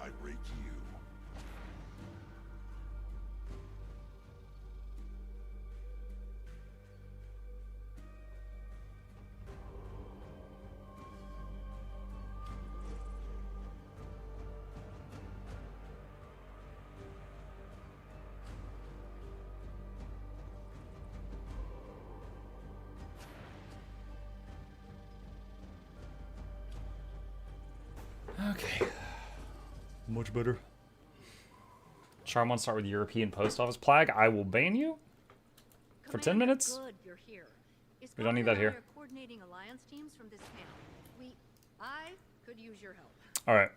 I break you. Okay. Much better. Charm wants to start with European Post Office. Plague, I will ban you for 10 minutes. Good, you're here. We don't need that here. Coordinating alliance teams from this panel. I could use your help. All right.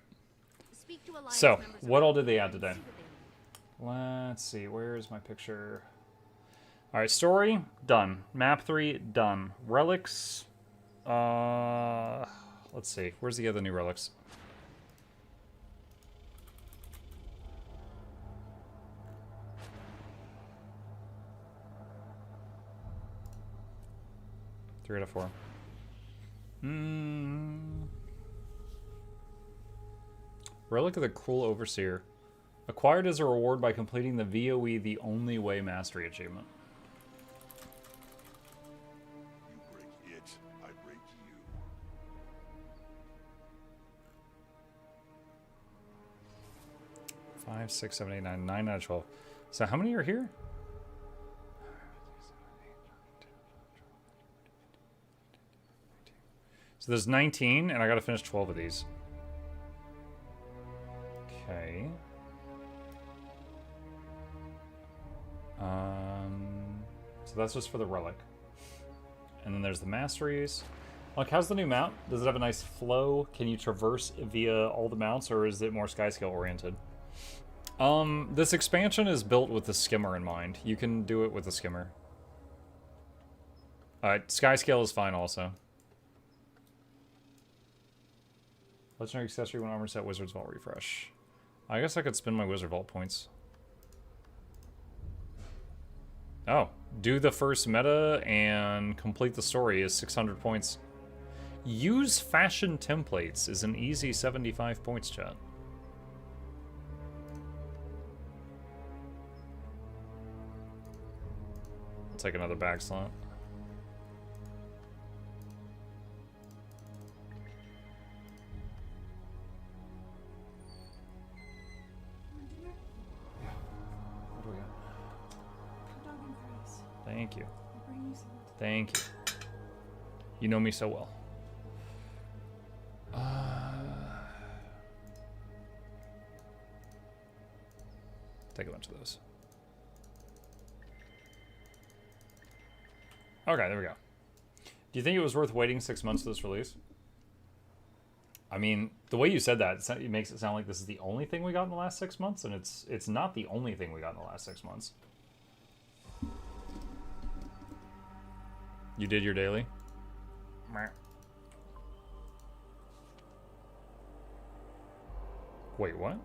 Speak to alliance So, members what about all did they it add and today? see what they Let's see. Where's my picture? All right, story done. Map 3 done. Relics. Let's see. Where's the other new relics? Three out of 4. Relic of the Cruel Overseer. Acquired as a reward by completing the VOE The Only Way Mastery achievement. You break it, I break you. 5, 6, 7, 8, 9. 9 out of 12. So how many are here? So there's 19, and I gotta finish 12 of these. Okay. So that's just for the relic. And then there's the masteries. Like, how's the new mount? Does it have a nice flow? Can you traverse via all the mounts, or is it more skyscale oriented? This expansion is built with the skimmer in mind. You can do it with the skimmer. Alright, skyscale is fine also. Legendary accessory when armor set, Wizard's Vault refresh. I guess I could spend my Wizard Vault points. Oh, do the first meta and complete the story is 600 points. Use fashion templates is an easy 75 points, chat. I'll take another bag slot. Thank you. Thank you. You know me so well. Take a bunch of those. Okay, there we go. Do you think it was worth waiting 6 months for this release? I mean, the way you said that, it makes it sound like this is the only thing we got in the last 6 months, and it's not the only thing we got in the last 6 months. You did your daily? Wait, what?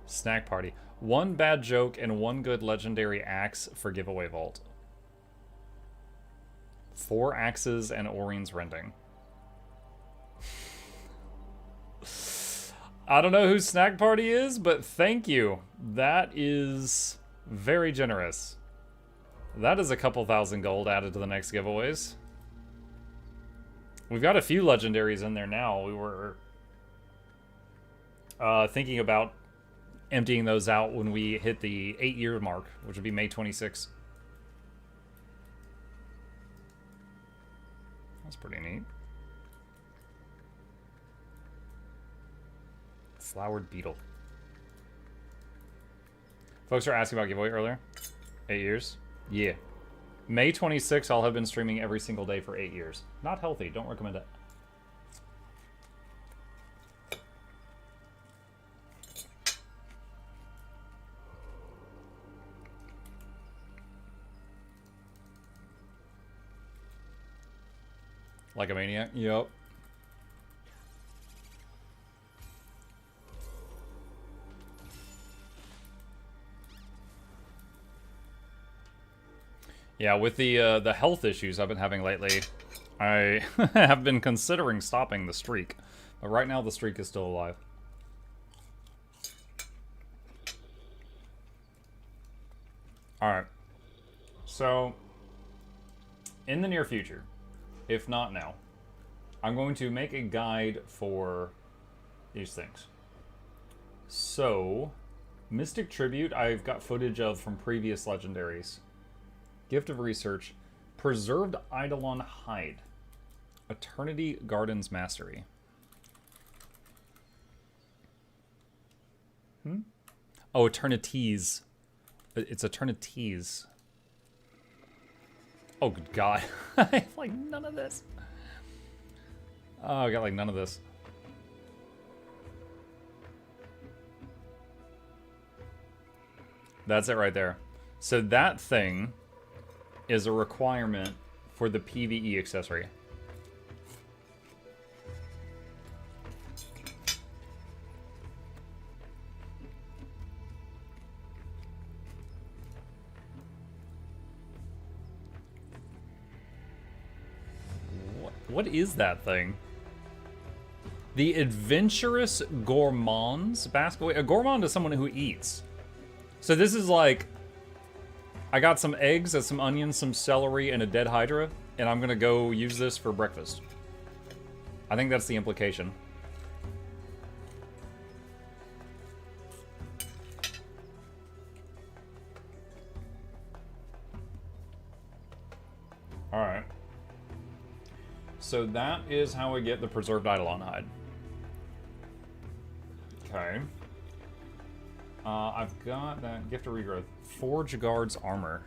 Snack party. 1 bad joke and 1 good legendary axe for giveaway vault. 4 axes and Orine's rending. I don't know who snack party is, but thank you. That is very generous. That is a couple thousand gold added to the next giveaways. We've got a few legendaries in there now. We were thinking about emptying those out when we hit the 8-year mark, which would be May 26th. That's pretty neat. Flowered beetle. Folks are asking about giveaway earlier. 8 years? Yeah. May 26th, I'll have been streaming every single day for 8 years. Not healthy. Don't recommend it. Like a maniac? Yep. Yeah, with the health issues I've been having lately, I have been considering stopping the streak. But right now the streak is still alive. Alright. So, in the near future, if not now, I'm going to make a guide for these things. So, Mystic Tribute I've got footage of from previous legendaries. Gift of Research, Preserved Eidolon Hide, Eternity Gardens Mastery. Oh, Eternities. It's Eternities. Oh, good God. I have like none of this. Oh, I got like none of this. That's it right there. So that thing is a requirement for the PvE accessory. What is that thing? The Adventurous Gourmands Basket. A gourmand is someone who eats. So this is like, I got some eggs, some onions, some celery, and a dead hydra, and I'm gonna go use this for breakfast. I think that's the implication. Alright. so that is how we get the preserved Eidolon hide. Okay. I've got that gift of regrowth. Forge Guard's armor.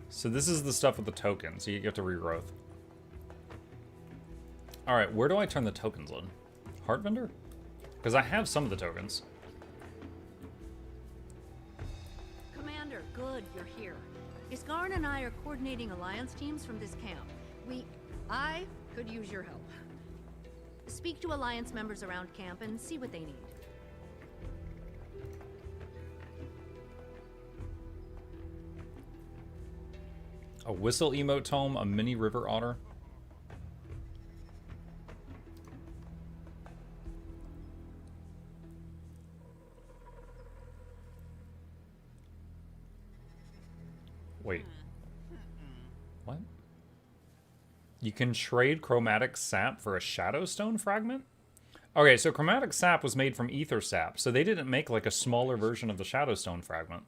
So this is the stuff with the tokens. You get to regrowth. Alright, where do I turn the tokens in? Heart Vendor? Because I have some of the tokens. Commander, good, you're here. Iskarn and I are coordinating alliance teams from this camp. I could use your help. Speak to alliance members around camp and see what they need. A whistle emote tome, a mini river otter. Wait. What? You can trade chromatic sap for a shadowstone fragment? Okay, so chromatic sap was made from ether sap, so they didn't make like a smaller version of the shadowstone fragment.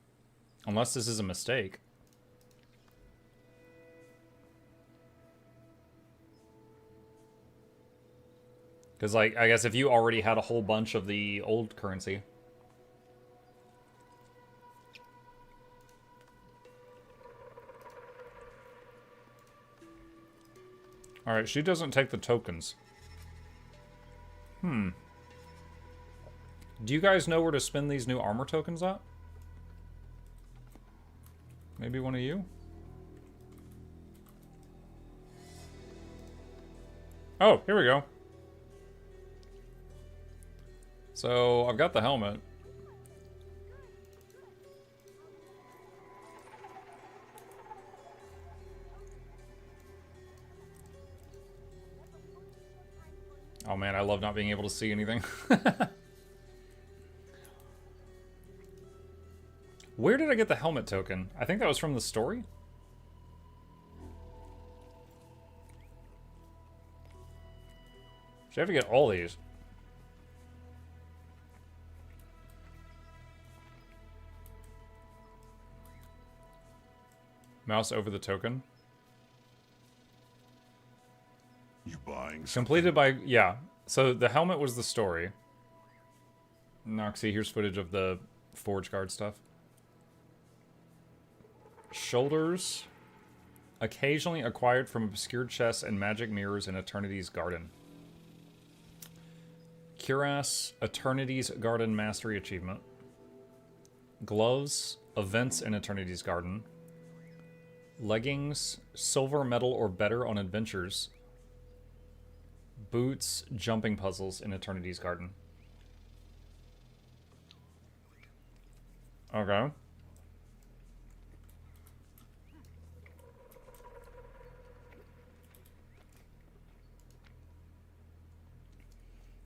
Unless this is a mistake. Because, like, I guess if you already had a whole bunch of the old currency. Alright, she doesn't take the tokens. Do you guys know where to spend these new armor tokens at? Maybe one of you? Oh, here we go. So, I've got the helmet. Oh man, I love not being able to see anything. Where did I get the helmet token? I think that was from the story. Should have to get all these. Mouse over the token. You buying something? Completed by, yeah. So the helmet was the story. Noxxi, here's footage of the Forge Guard stuff. Shoulders. Occasionally acquired from obscure chests and magic mirrors in Eternity's Garden. Cuirass, Eternity's Garden Mastery Achievement. Gloves, Events in Eternity's Garden. Leggings, silver medal or better on adventures. Boots, jumping puzzles in Eternity's Garden. Okay.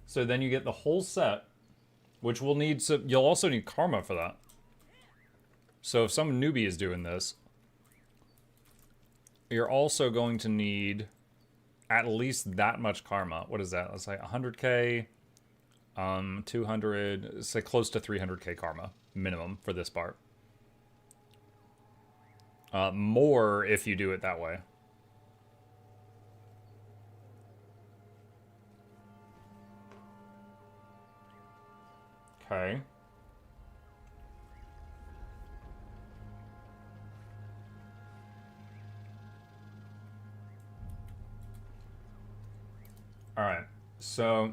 So then you get the whole set, which will need, so you'll also need karma for that. So if some newbie is doing this, you're also going to need at least that much karma. What is that? Let's say 100k, 200, say close to 300k karma minimum for this part. More if you do it that way. Okay. Alright, so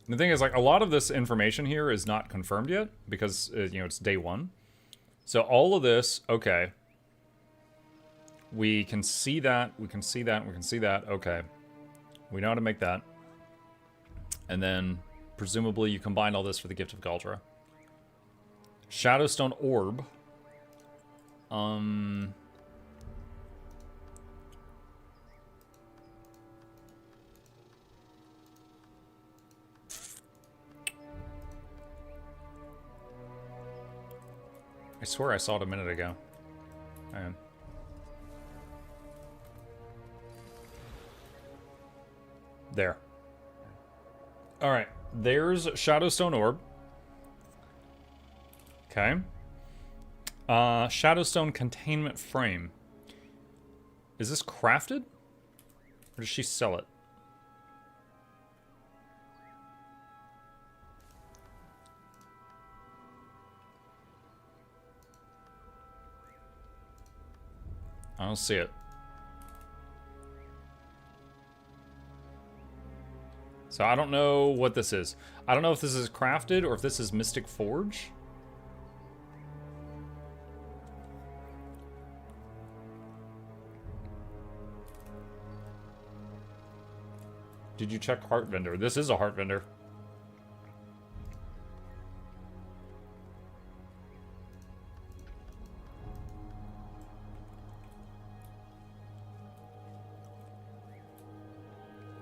the thing is, like, a lot of this information here is not confirmed yet because, you know, it's day one. So all of this, okay. We can see that, we can see that, we can see that, okay. We know how to make that. And then, presumably, you combine all this for the Gift of Galdra. Shadowstone Orb. I swear I saw it a minute ago. There. Alright, there's Shadowstone Orb. Okay. Shadowstone containment frame. Is this crafted? Or does she sell it? I don't see it. So I don't know what this is. I don't know if this is crafted or if this is Mystic Forge. Did you check Heart Vendor? This is a Heart Vendor.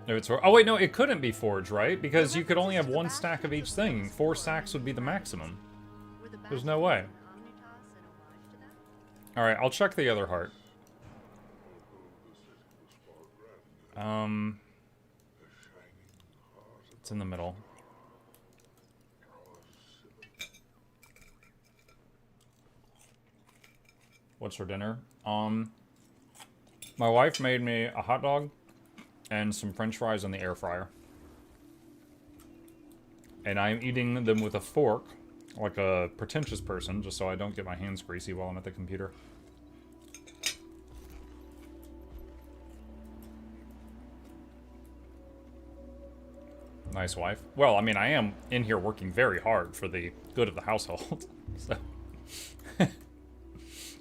No, it's oh wait, no, it couldn't be Forge, right? Because you could only have one stack of each thing. 4 stacks would be the maximum. There's no way. Alright, I'll check the other heart. It's in the middle. What's for dinner? My wife made me a hot dog and some french fries in the air fryer. And I'm eating them with a fork, like a pretentious person, just so I don't get my hands greasy while I'm at the computer. Nice wife. Well, I mean, I am in here working very hard for the good of the household. So,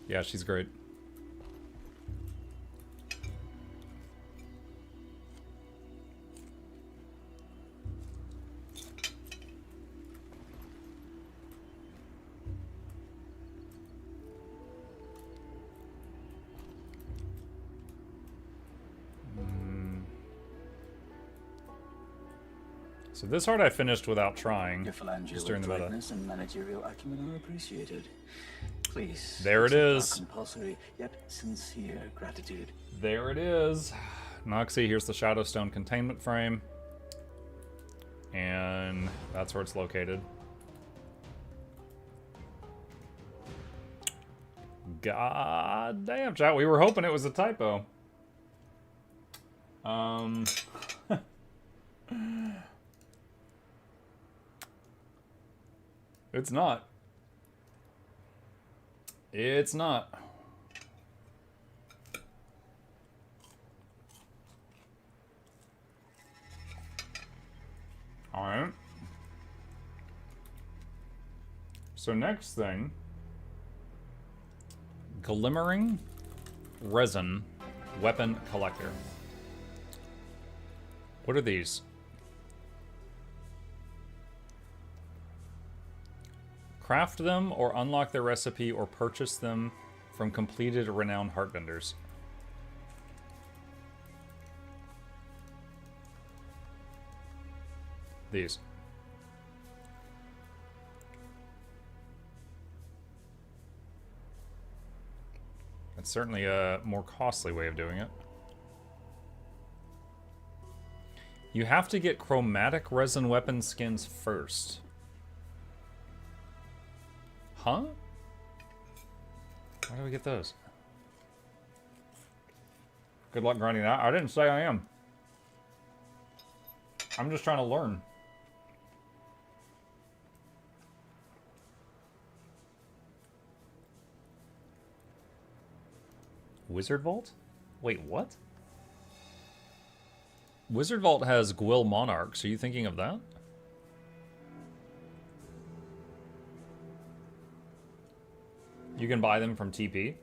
yeah, she's great. So this heart I finished without trying, just during the meta. And managerial acumen are appreciated. Please. There it is. Compulsory yet sincere gratitude. There it is. Noxxi, here's the Shadowstone containment frame. And that's where it's located. God damn, chat. We were hoping it was a typo. It's not. It's not. Alright. So next thing. Glimmering resin weapon collector. What are these? Craft them or unlock their recipe or purchase them from completed renowned heart vendors. These. It's certainly a more costly way of doing it. You have to get chromatic resin weapon skins first. Huh? How do we get those? Good luck grinding that. I didn't say I am. I'm just trying to learn. Wizard Vault? Wait, what? Wizard Vault has Gwill Monarchs. Are you thinking of that? You can buy them from TP.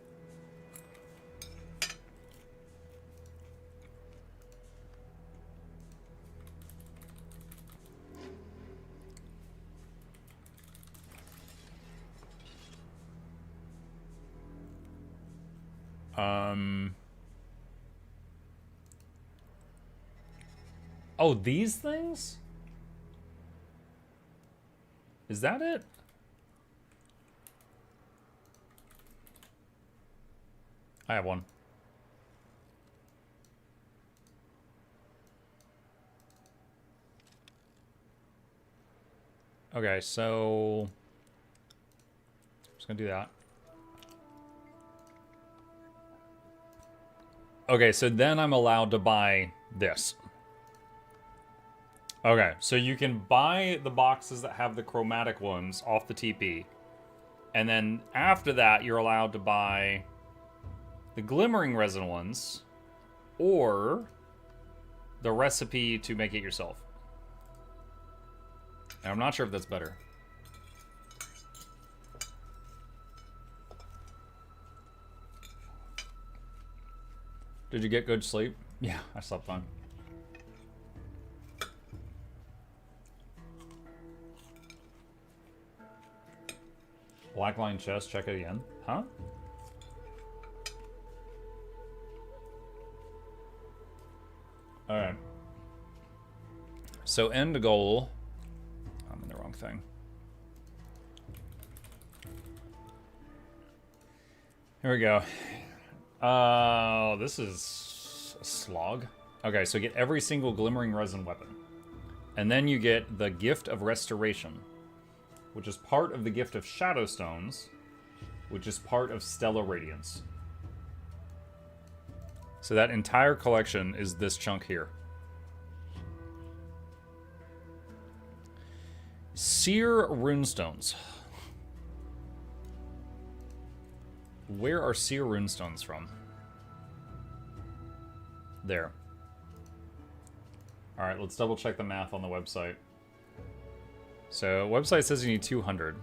Oh, these things? Is that it? I have one. Okay, so I'm just gonna do that. Okay, so then I'm allowed to buy this. Okay, so you can buy the boxes that have the chromatic ones off the TP. And then after that, you're allowed to buy the glimmering resin ones or the recipe to make it yourself. And I'm not sure if that's better. Did you get good sleep? Yeah, I slept fine. Black line chest, check it again. Huh? Alright. So end goal. I'm in the wrong thing. Here we go. This is a slog. Okay, so get every single glimmering resin weapon. And then you get the gift of restoration, which is part of the gift of shadow stones, which is part of stellar radiance. So that entire collection is this chunk here. Seer runestones. Where are seer runestones from? There. Alright, let's double check the math on the website. So, website says you need 200.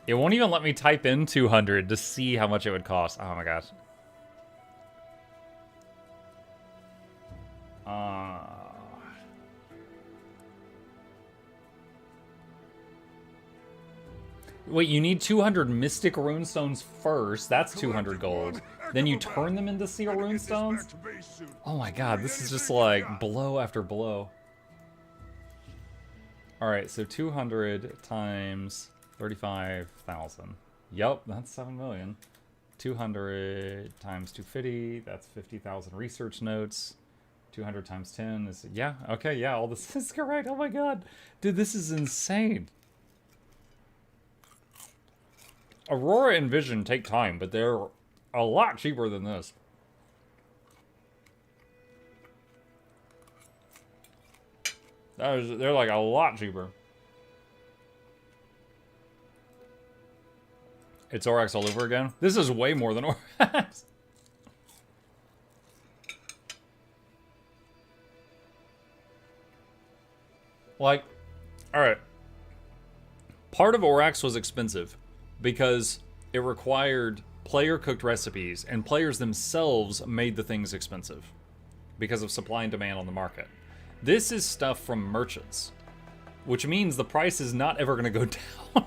It won't even let me type in 200 to see how much it would cost. Oh my gosh. Wait, you need 200 Mystic Runestones first. That's 200 gold. Then you turn them into Seer Runestones? Oh my god, this is just like blow after blow. Alright, so 200 times 35,000. Yup, that's 7 million. 200 times 250, that's 50,000 research notes. 200 times 10 is... Yeah, okay, yeah, all this is correct. Oh my god. Dude, this is insane. Aurora and Vision take time, but they're a lot cheaper than this. They're like a lot cheaper. It's Orax all over again? This is way more than Orax. Like, alright. Part of Orax was expensive because it required player-cooked recipes, and players themselves made the things expensive because of supply and demand on the market. This is stuff from merchants, which means the price is not ever going to go down.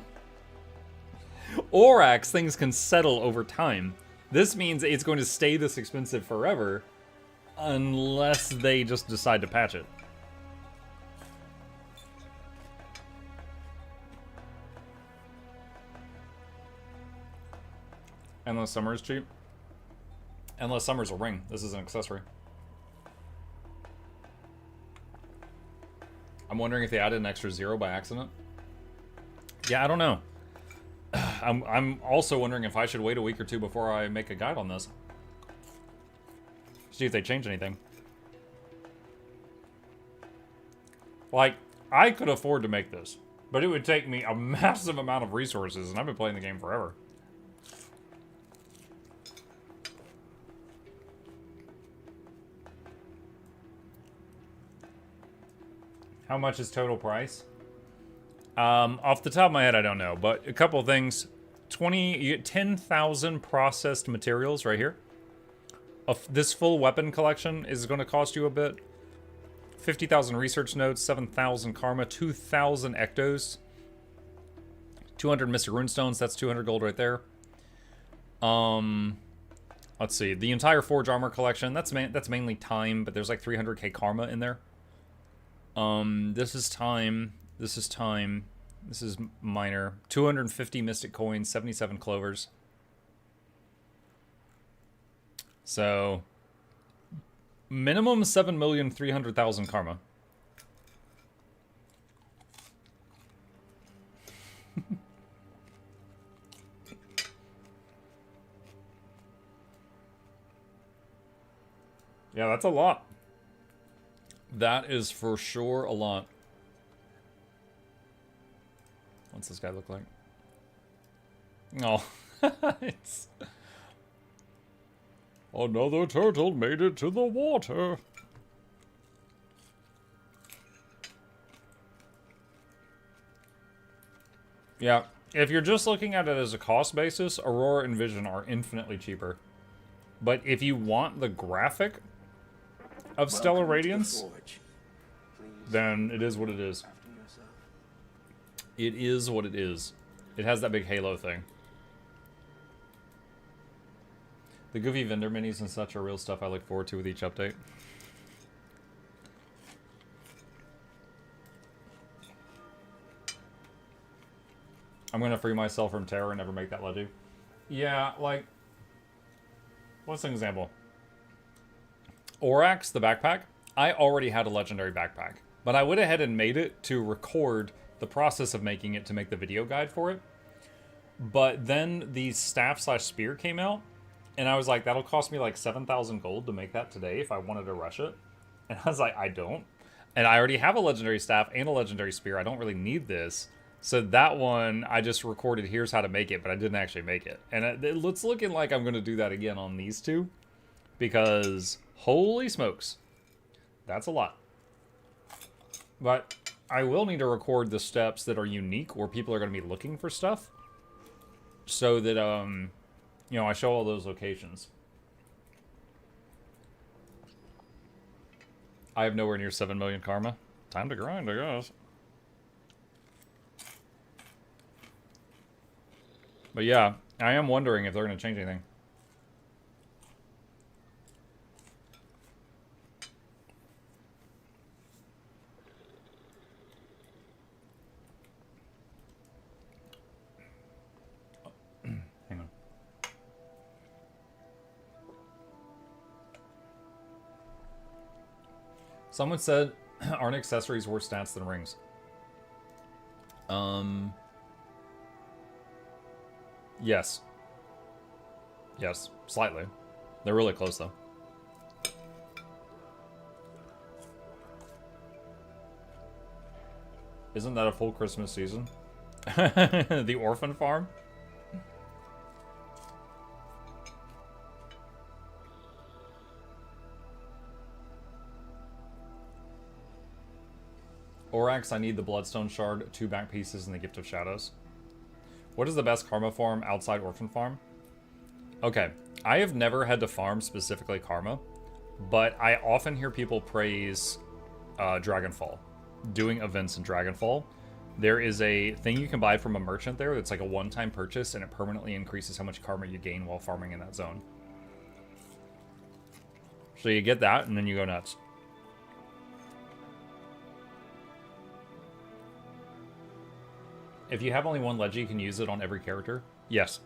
Orax, things can settle over time. This means it's going to stay this expensive forever unless they just decide to patch it. Endless Summer is cheap. Endless Summer's a ring. This is an accessory. I'm wondering if they added an extra 0 by accident. Yeah, I don't know. I'm also wondering if I should wait a week or two before I make a guide on this. See if they change anything. Like, I could afford to make this, but it would take me a massive amount of resources, and I've been playing the game forever. How much is total price? Off the top of my head, I don't know, but a couple of things. You get 10,000 processed materials right here. This full weapon collection is going to cost you a bit. 50,000 research notes, 7,000 karma, 2,000 ectos, 200 Mystic Runestones, that's 200 gold right there. Let's see, the entire Forge Armor collection, that's mainly time, but there's like 300k karma in there. This is time, this is time, this is minor. 250 Mystic Coins, 77 Clovers. So, minimum 7,300,000 karma. Yeah, that's a lot. That is for sure a lot. What's this guy look like? Oh, it's... Another turtle made it to the water. Yeah, if you're just looking at it as a cost basis, Aurora and Vision are infinitely cheaper. But if you want the graphic of Stellar Radiance, then it is what it is. It is what it is. It has that big halo thing. The goofy vendor minis and such are real stuff I look forward to with each update. I'm gonna free myself from terror and never make that legend. Yeah, like... What's an example? Orax, the backpack. I already had a legendary backpack. But I went ahead and made it to record the process of making it to make the video guide for it. But then the staff/spear came out. And I was like, that'll cost me like 7,000 gold to make that today if I wanted to rush it. And I was like, I don't. And I already have a legendary staff and a legendary spear. I don't really need this. So that one, I just recorded, here's how to make it, but I didn't actually make it. And it's looking like I'm going to do that again on these two. Because, holy smokes. That's a lot. But I will need to record the steps that are unique, where people are going to be looking for stuff. So that, you know, I show all those locations. I have nowhere near 7 million karma. Time to grind, I guess. But yeah, I am wondering if they're going to change anything. Hang on. Someone said, aren't accessories worse stats than rings? Yes. Yes, slightly. They're really close, though. Isn't that a full Christmas season? The orphan farm? Orax, I need the Bloodstone Shard, 2 back pieces, and the Gift of Shadows. What is the best Karma farm outside Orphan Farm? Okay, I have never had to farm specifically Karma, but I often hear people praise Dragonfall. Doing events in Dragonfall. There is a thing you can buy from a merchant there that's like a one-time purchase, and it permanently increases how much Karma you gain while farming in that zone. So you get that, and then you go nuts. If you have only one Legi, you can use it on every character? Yes.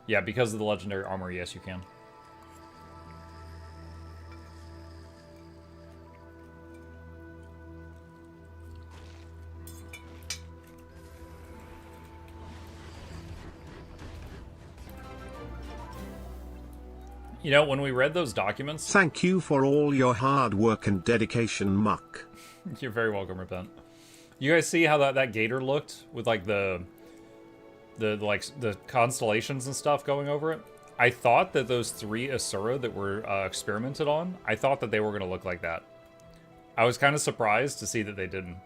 Yeah, because of the legendary armor, yes, you can. You know, when we read those documents... Thank you for all your hard work and dedication, Muck. You're very welcome, Repent. You guys see how that gator looked with like the constellations and stuff going over it? I thought that those 3 Asura that were experimented on, I thought that they were going to look like that. I was kind of surprised to see that they didn't.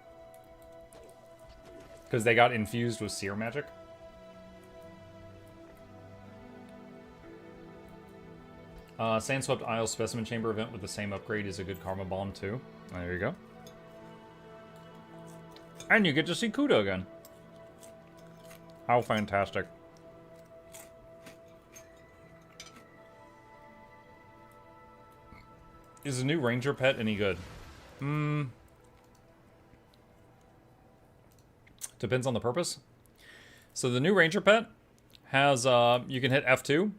Because they got infused with seer magic. Sandswept Isle Specimen Chamber event with the same upgrade is a good Karma Bomb too. There you go. And you get to see Kuda again. How fantastic. Is the new ranger pet any good? Depends on the purpose. So the new ranger pet has, you can hit F2,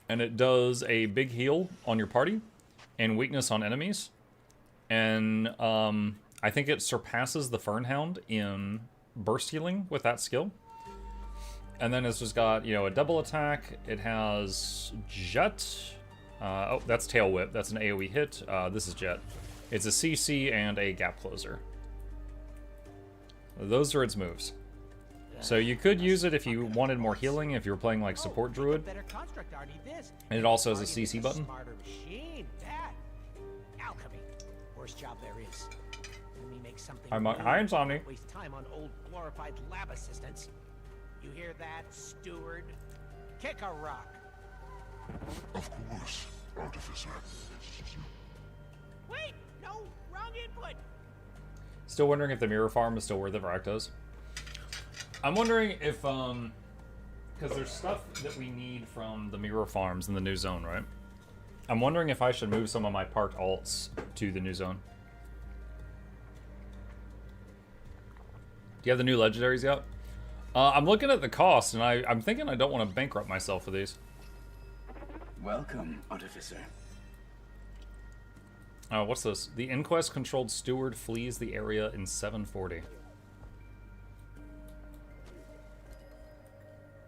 and it does a big heal on your party, and weakness on enemies. And, I think it surpasses the Fernhound in burst healing with that skill. And then it's just got, you know, a double attack. It has Jet, Oh, that's Tail Whip. That's an AoE hit. This is Jet. It's a CC and a gap closer. Those are its moves. So you could use it if you wanted more healing, if you were playing like support druid. And it also has a CC button. Smarter machine, that. Alchemy. Worst job there is. Let me make something. Hi, Insomni. Waste time on old glorified lab assistants. You hear that, steward? Kick a rock. Of course, Artificer. Wait, no, wrong input. Still wondering if the mirror farm is still worth it for Actos. I'm wondering if, because there's stuff that we need from the mirror farms in the new zone, right? I'm wondering if I should move some of my parked alts to the new zone. Do you have the new legendaries yet? I'm looking at the cost, and I'm thinking I don't want to bankrupt myself for these. Welcome, Artificer. What's this? The Inquest-controlled steward flees the area in 740.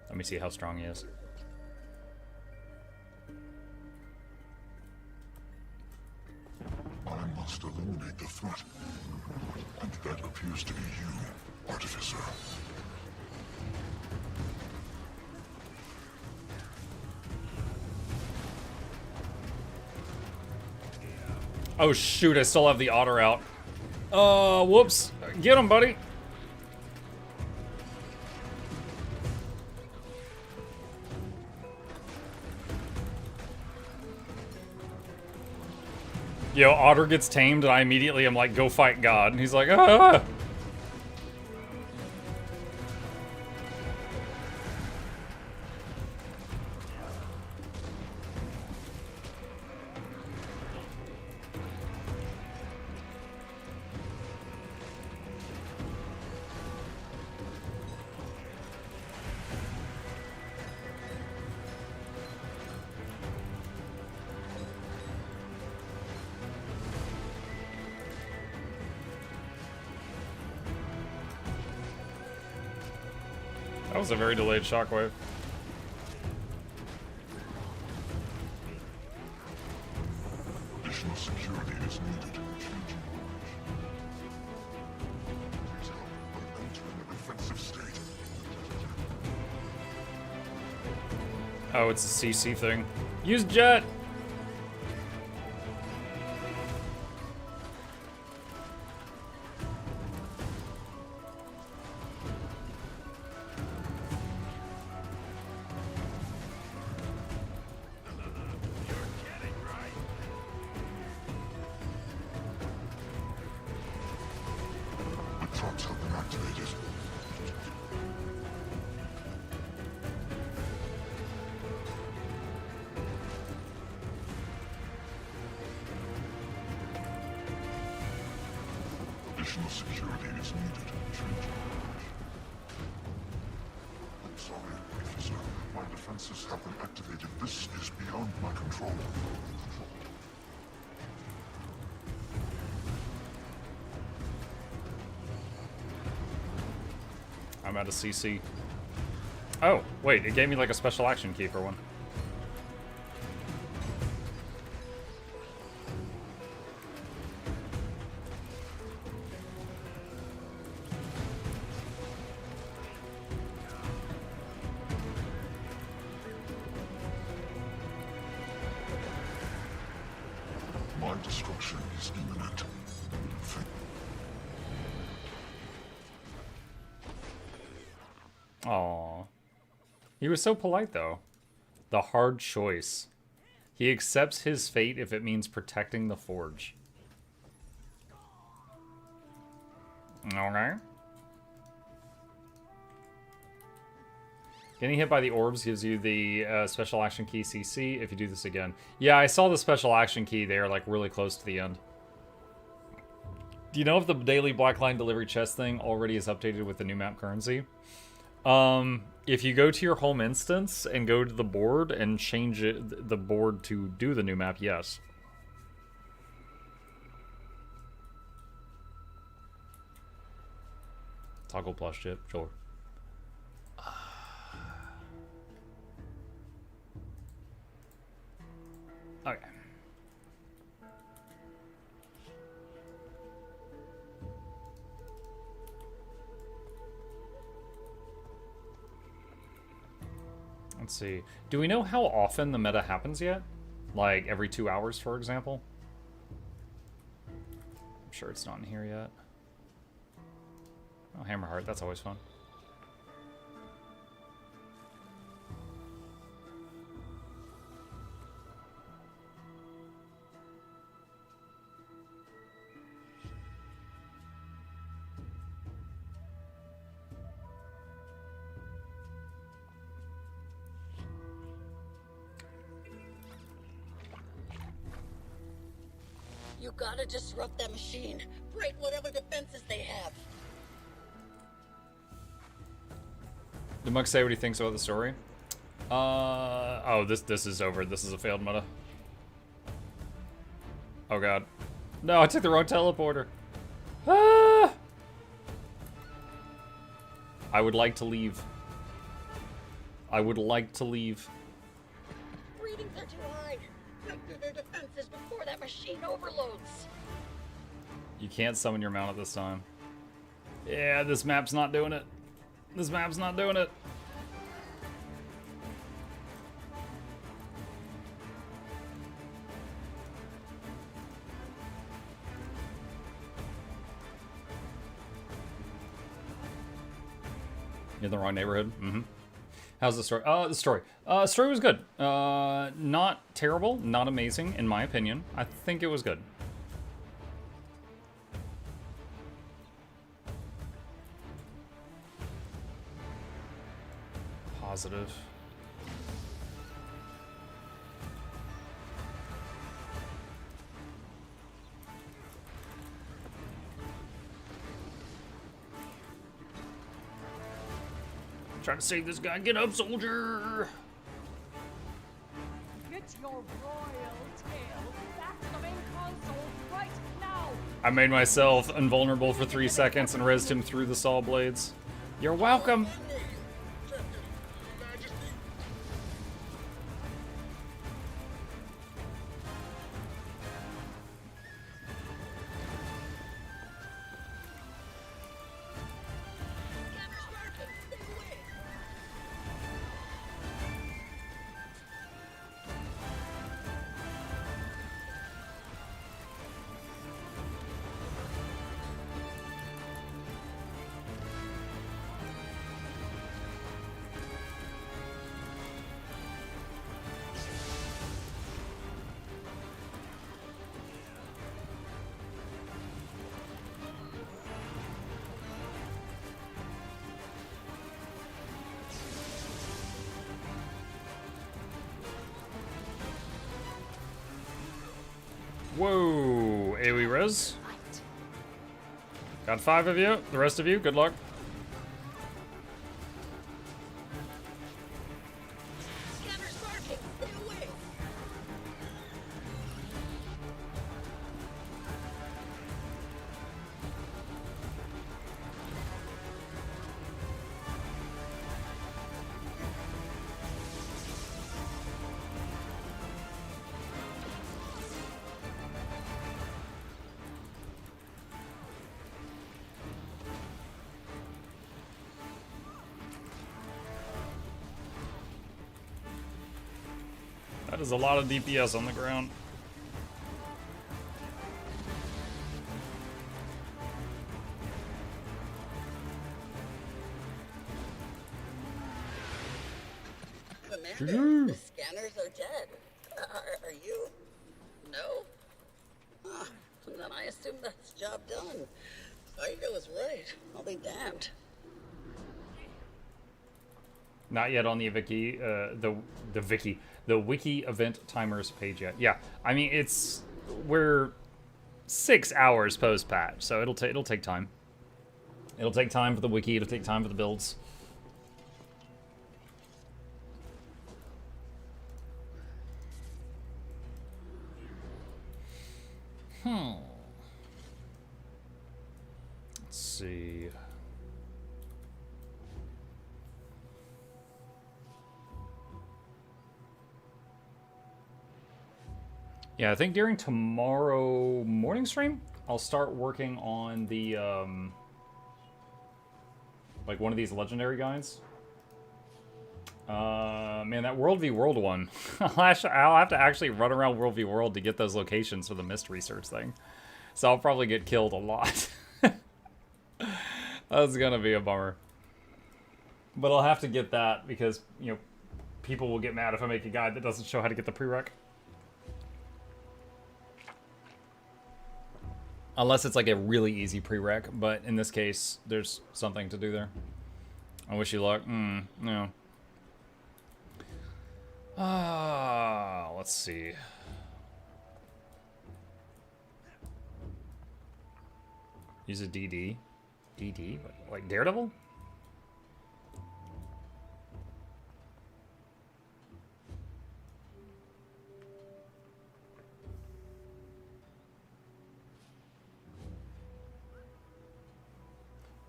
Let me see how strong he is. I must eliminate the threat. And that appears to be you, Artificer. Oh shoot, I still have the otter out. Whoops. Get him, buddy. Yo, otter gets tamed and I immediately am like, go fight God. And he's like, ah! That was a very delayed shockwave. Additional security is needed. Please help by entering a defensive state. Oh, it's a CC thing. Use Jet! Traps have been activated. Additional security is needed. I'm sorry, Officer. My defenses have been activated. This is beyond my control. I'm out of CC. Oh, wait, it gave me like a special action key for one. My destruction is imminent. Aww. He was so polite, though. The hard choice. He accepts his fate if it means protecting the forge. Okay. Getting hit by the orbs gives you the special action key CC if you do this again. Yeah, I saw the special action key there, like, really close to the end. Do you know if the daily Blackline delivery chest thing already is updated with the new map currency? If you go to your home instance and go to the board and change the board to do the new map, yes. Toggle plus chip, sure. Okay. Let's see. Do we know how often the meta happens yet? Like every 2 hours, for example? I'm sure it's not in here yet. Oh, Hammerheart, that's always fun. You gotta disrupt that machine. Break whatever defenses they have. Did Muk say what he thinks about the story? Oh, this is over. This is a failed meta. Oh god. No, I took the wrong teleporter. Ah! I would like to leave. I would like to leave. Readings are too high. Break through their defenses before that machine overloads. You can't summon your mount at this time. Yeah, this map's not doing it. This map's not doing it. You're in the wrong neighborhood. Mm-hmm. How's the story? The story. Story was good. Not terrible, not amazing, in my opinion. I think it was good. Positive. Trying to save this guy. Get up, soldier! Get your royal tail back to the main console right now! I made myself invulnerable for 3 seconds and rezzed him through the saw blades. You're welcome! Whoa, AoE res. Got 5 of you. The rest of you, good luck. That is a lot of DPS on the ground. Commander, the scanners are dead. Are you? No? Then I assume that's job done. Aida was right. I'll be damned. Not yet on the wiki, the wiki event timers page yet. Yeah, I mean we're 6 hours post patch, so it'll take time. It'll take time for the wiki. It'll take time for the builds. Let's see. Yeah, I think during tomorrow morning stream, I'll start working on the, like one of these legendary guides. Man, that World v World one. I'll have to actually run around World v World to get those locations for the mist research thing. So I'll probably get killed a lot. That's gonna be a bummer. But I'll have to get that because, you know, people will get mad if I make a guide that doesn't show how to get the prereq. Unless it's like a really easy prereq, but in this case, there's something to do there. I wish you luck. No. Let's see. Use a DD. DD? Like Daredevil?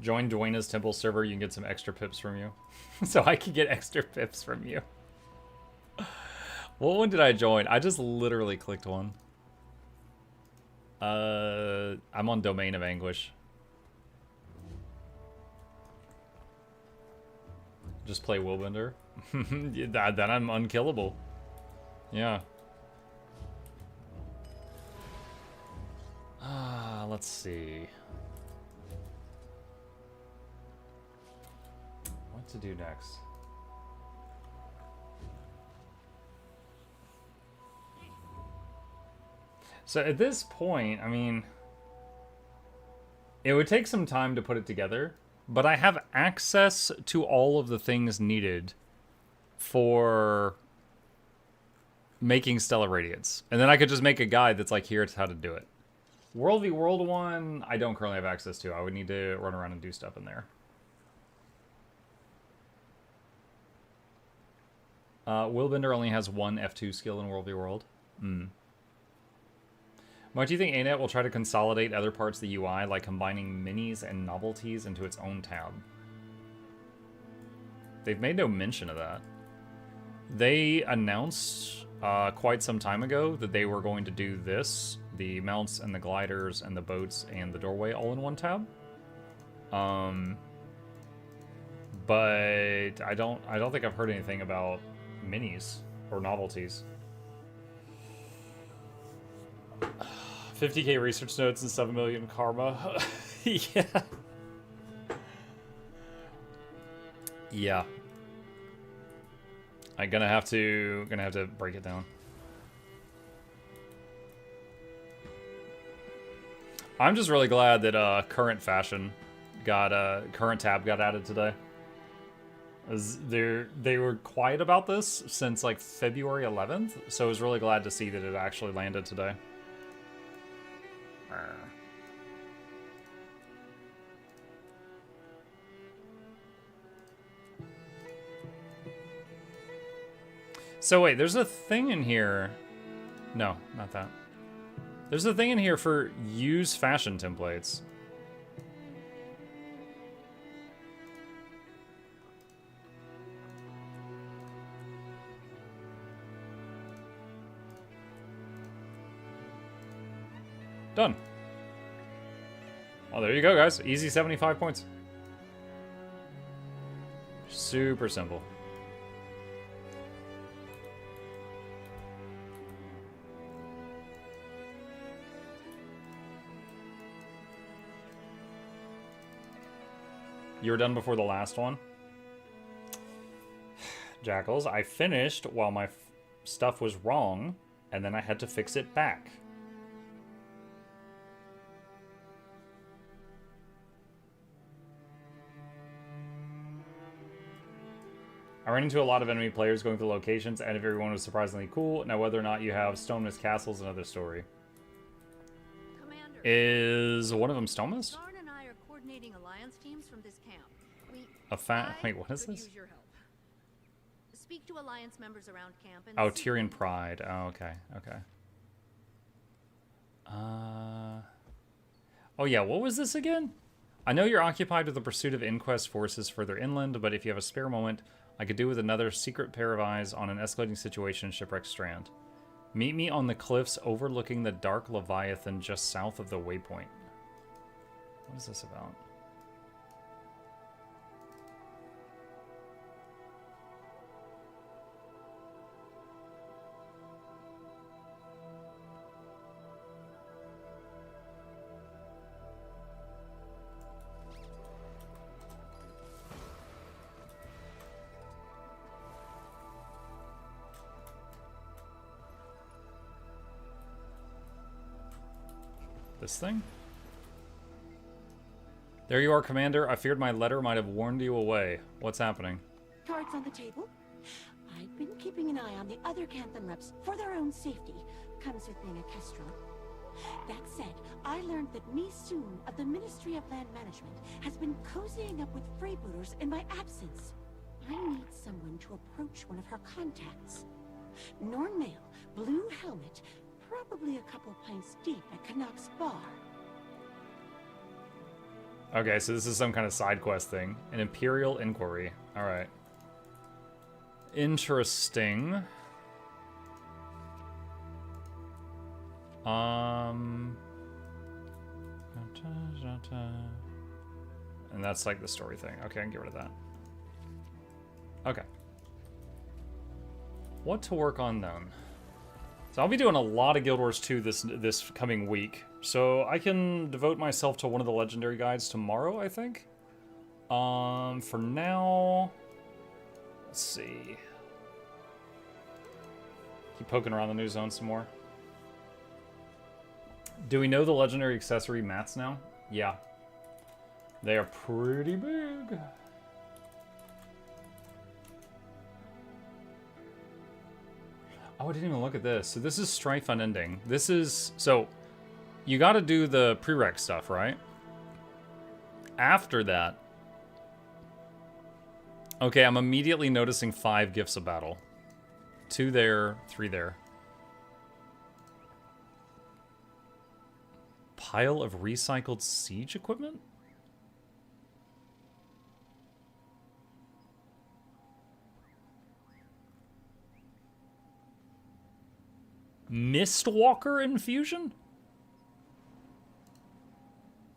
Join Dwayna's Temple server, you can get some extra pips from you. So I can get extra pips from you. What one did I join? I just literally clicked one. I'm on Domain of Anguish. Just play Willbender. Then I'm unkillable. Yeah. Let's see. What to do next? So at this point, I mean, it would take some time to put it together, but I have access to all of the things needed for making Stellar Radiance. And then I could just make a guide that's like, here's how to do it. World v World one, I don't currently have access to. I would need to run around and do stuff in there. Willbender only has one F2 skill in World v World. Why do you think ANET will try to consolidate other parts of the UI, like combining minis and novelties into its own tab? They've made no mention of that. They announced quite some time ago that they were going to do this, the mounts and the gliders and the boats and the doorway all in one tab. But I don't think I've heard anything about minis or novelties. 50k research notes and 7 million karma. Yeah. Yeah. I'm gonna have to break it down. I'm just really glad that current fashion got current tab got added today. As they were quiet about this since like February 11th, so I was really glad to see that it actually landed today. So wait, there's a thing in here. No, not that. There's a thing in here for use fashion templates. Done. Oh, there you go, guys. Easy 75 points. Super simple. You were done before the last one? Jackals, I finished while my stuff was wrong, and then I had to fix it back. I ran into a lot of enemy players going through locations, and everyone was surprisingly cool. Now, whether or not you have Stone Mist Castle is another story. Commander, is one of them Stone Mist? Zarn and I are coordinating alliance teams from this camp. Wait, what is this? Use your help. Speak to alliance members around camp and Oh, Tyrion Pride. Oh, okay, okay. Oh yeah, what was this again? I know you're occupied with the pursuit of Inquest forces further inland, but if you have a spare moment, I could do with another secret pair of eyes on an escalating situation in Shipwreck Strand. Meet me on the cliffs overlooking the dark Leviathan just south of the waypoint. What is this about? This thing? There you are, Commander. I feared my letter might have warned you away. What's happening? Cards on the table? I've been keeping an eye on the other Canthan reps for their own safety. Comes with being a Kestrel. That said, I learned that Soon of the Ministry of Land Management has been cozying up with freebooters in my absence. I need someone to approach one of her contacts. Norn male, blue helmet, probably a couple pints deep at Canuck's bar. Okay, so this is some kind of side quest thing. An Imperial Inquiry. Alright. Interesting. And that's like the story thing. Okay, I can get rid of that. Okay. What to work on then? So I'll be doing a lot of Guild Wars 2 this coming week. So I can devote myself to one of the legendary guides tomorrow, I think. For now, let's see. Keep poking around the new zone some more. Do we know the legendary accessory mats now? Yeah. They are pretty big. Oh, I didn't even look at this. So this is Strife Unending. This is... So, you gotta do the prereq stuff, right? After that... Okay, I'm immediately noticing 5 Gifts of Battle. 2 there, 3 there. Pile of recycled siege equipment? Mistwalker infusion?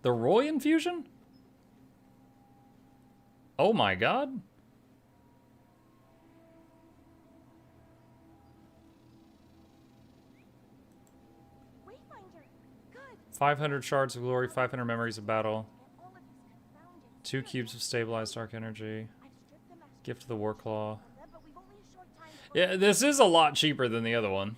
The Roy infusion? Oh my god. Wayfinder. Good. 500 shards of glory, 500 memories of battle. 2 cubes of stabilized dark energy. Gift of the Warclaw. Yeah, this is a lot cheaper than the other one.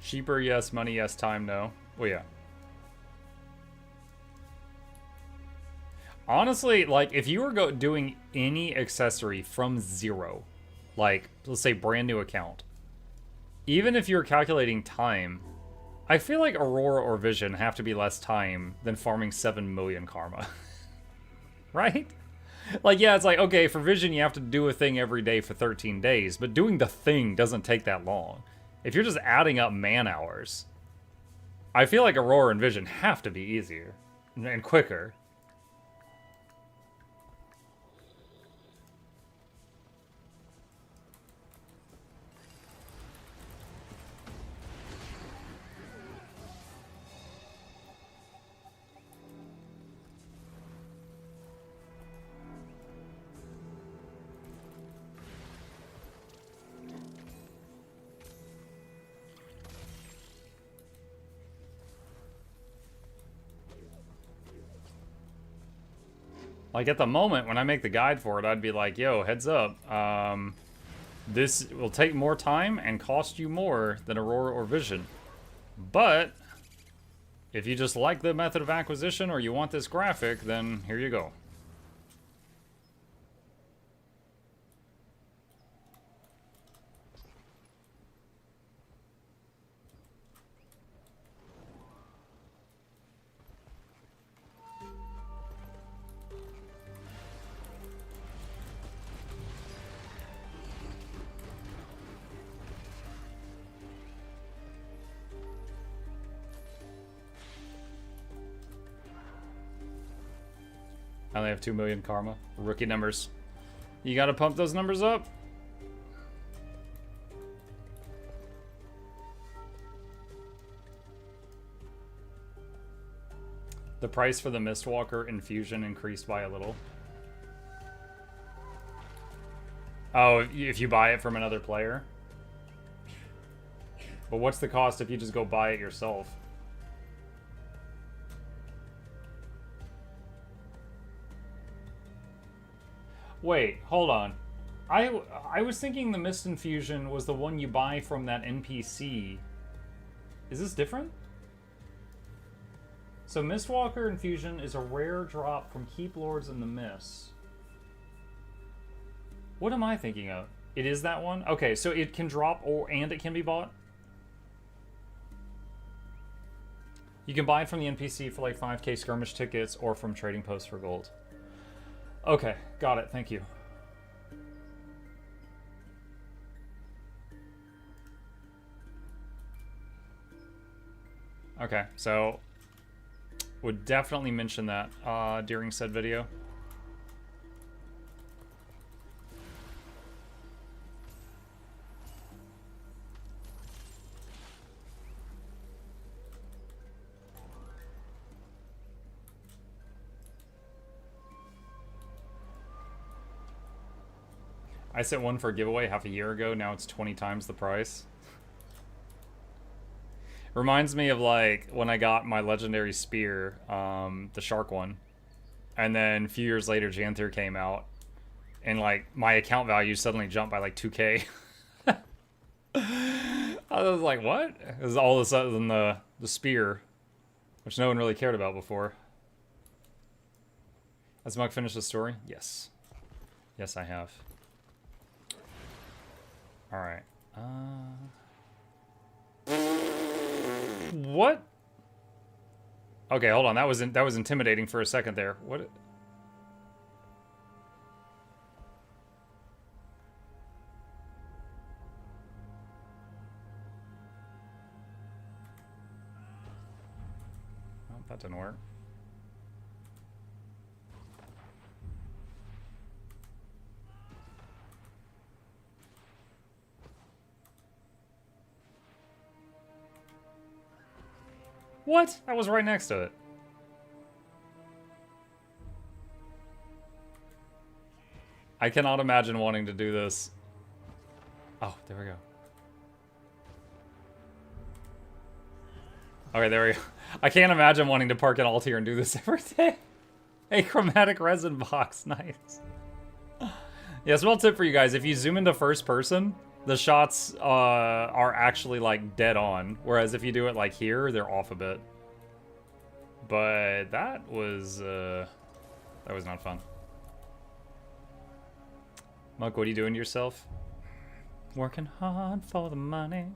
Cheaper, yes. Money, yes. Time, no. Well, yeah. Honestly, like, if you were doing any accessory from zero, like, let's say brand new account, even if you're calculating time, I feel like Aurora or Vision have to be less time than farming 7 million karma. Right? Like, yeah, it's like, okay, for Vision you have to do a thing every day for 13 days, but doing the thing doesn't take that long. If you're just adding up man hours, I feel like Aurora and Vision have to be easier and quicker. Like, at the moment, when I make the guide for it, I'd be like, yo, heads up. This will take more time and cost you more than Aurora or Vision. But, if you just like the method of acquisition or you want this graphic, then here you go. I only have 2 million karma. Rookie numbers. You gotta pump those numbers up. The price for the Mistwalker infusion increased by a little. Oh, if you buy it from another player? But what's the cost if you just go buy it yourself? Wait, hold on. I was thinking the Mist Infusion was the one you buy from that NPC. Is this different? So Mistwalker Infusion is a rare drop from Keep Lords in the Mist. What am I thinking of? It is that one? Okay, so it can drop and it can be bought? You can buy it from the NPC for like 5k skirmish tickets or from trading posts for gold. Okay, got it. Thank you. Okay, so would definitely mention that during said video. I sent one for a giveaway half a year ago. Now it's 20 times the price. Reminds me of like when I got my legendary spear, the shark one. And then a few years later, Janther came out. And like my account value suddenly jumped by like 2k. I was like, what? It was all of a sudden the spear, which no one really cared about before. Has Muk finished the story? Yes. Yes, I have. Alright. What? Okay, hold on. That was intimidating for a second there. What? Oh, that didn't work. What? That was right next to it. I cannot imagine wanting to do this. Oh, there we go. Okay, there we go. I can't imagine wanting to park an alt here and do this every day. A chromatic resin box. Nice. Yeah, small tip for you guys. If you zoom into first person, the shots are actually like dead on, whereas if you do it like here, they're off a bit. But that was not fun. Muk, what are you doing to yourself? Working hard for the money.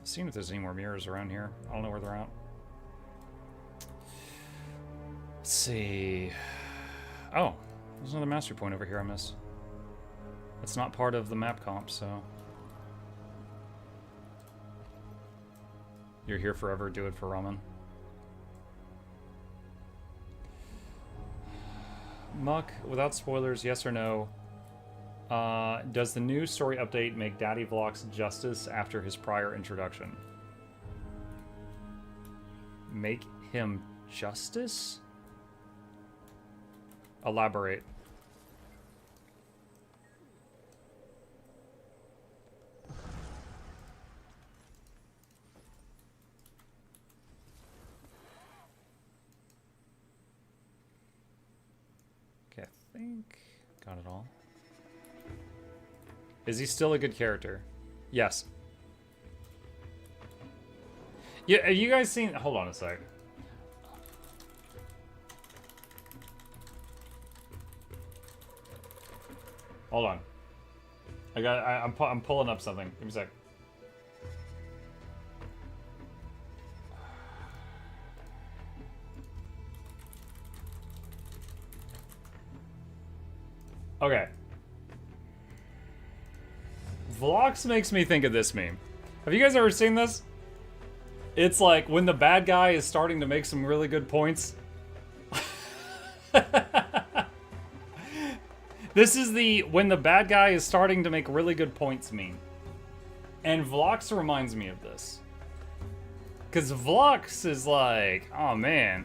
Seeing if there's any more mirrors around here. I don't know where they're at. Let's see. Oh, there's another mastery point over here I missed. It's not part of the map comp, so. You're here forever, do it for ramen. Muk, without spoilers, yes or no? Does the new story update make Daddy Vlox justice after his prior introduction? Make him justice? Elaborate. Okay, I think got it all. Is he still a good character? Yes. Yeah, have you guys seen... Hold on a sec. Hold on. I'm pulling up something. Give me a sec. Okay. Vlox makes me think of this meme. Have you guys ever seen this? It's like when the bad guy is starting to make some really good points. This is the when the bad guy is starting to make really good points meme. And Vlox reminds me of this. Because Vlox is like, oh man,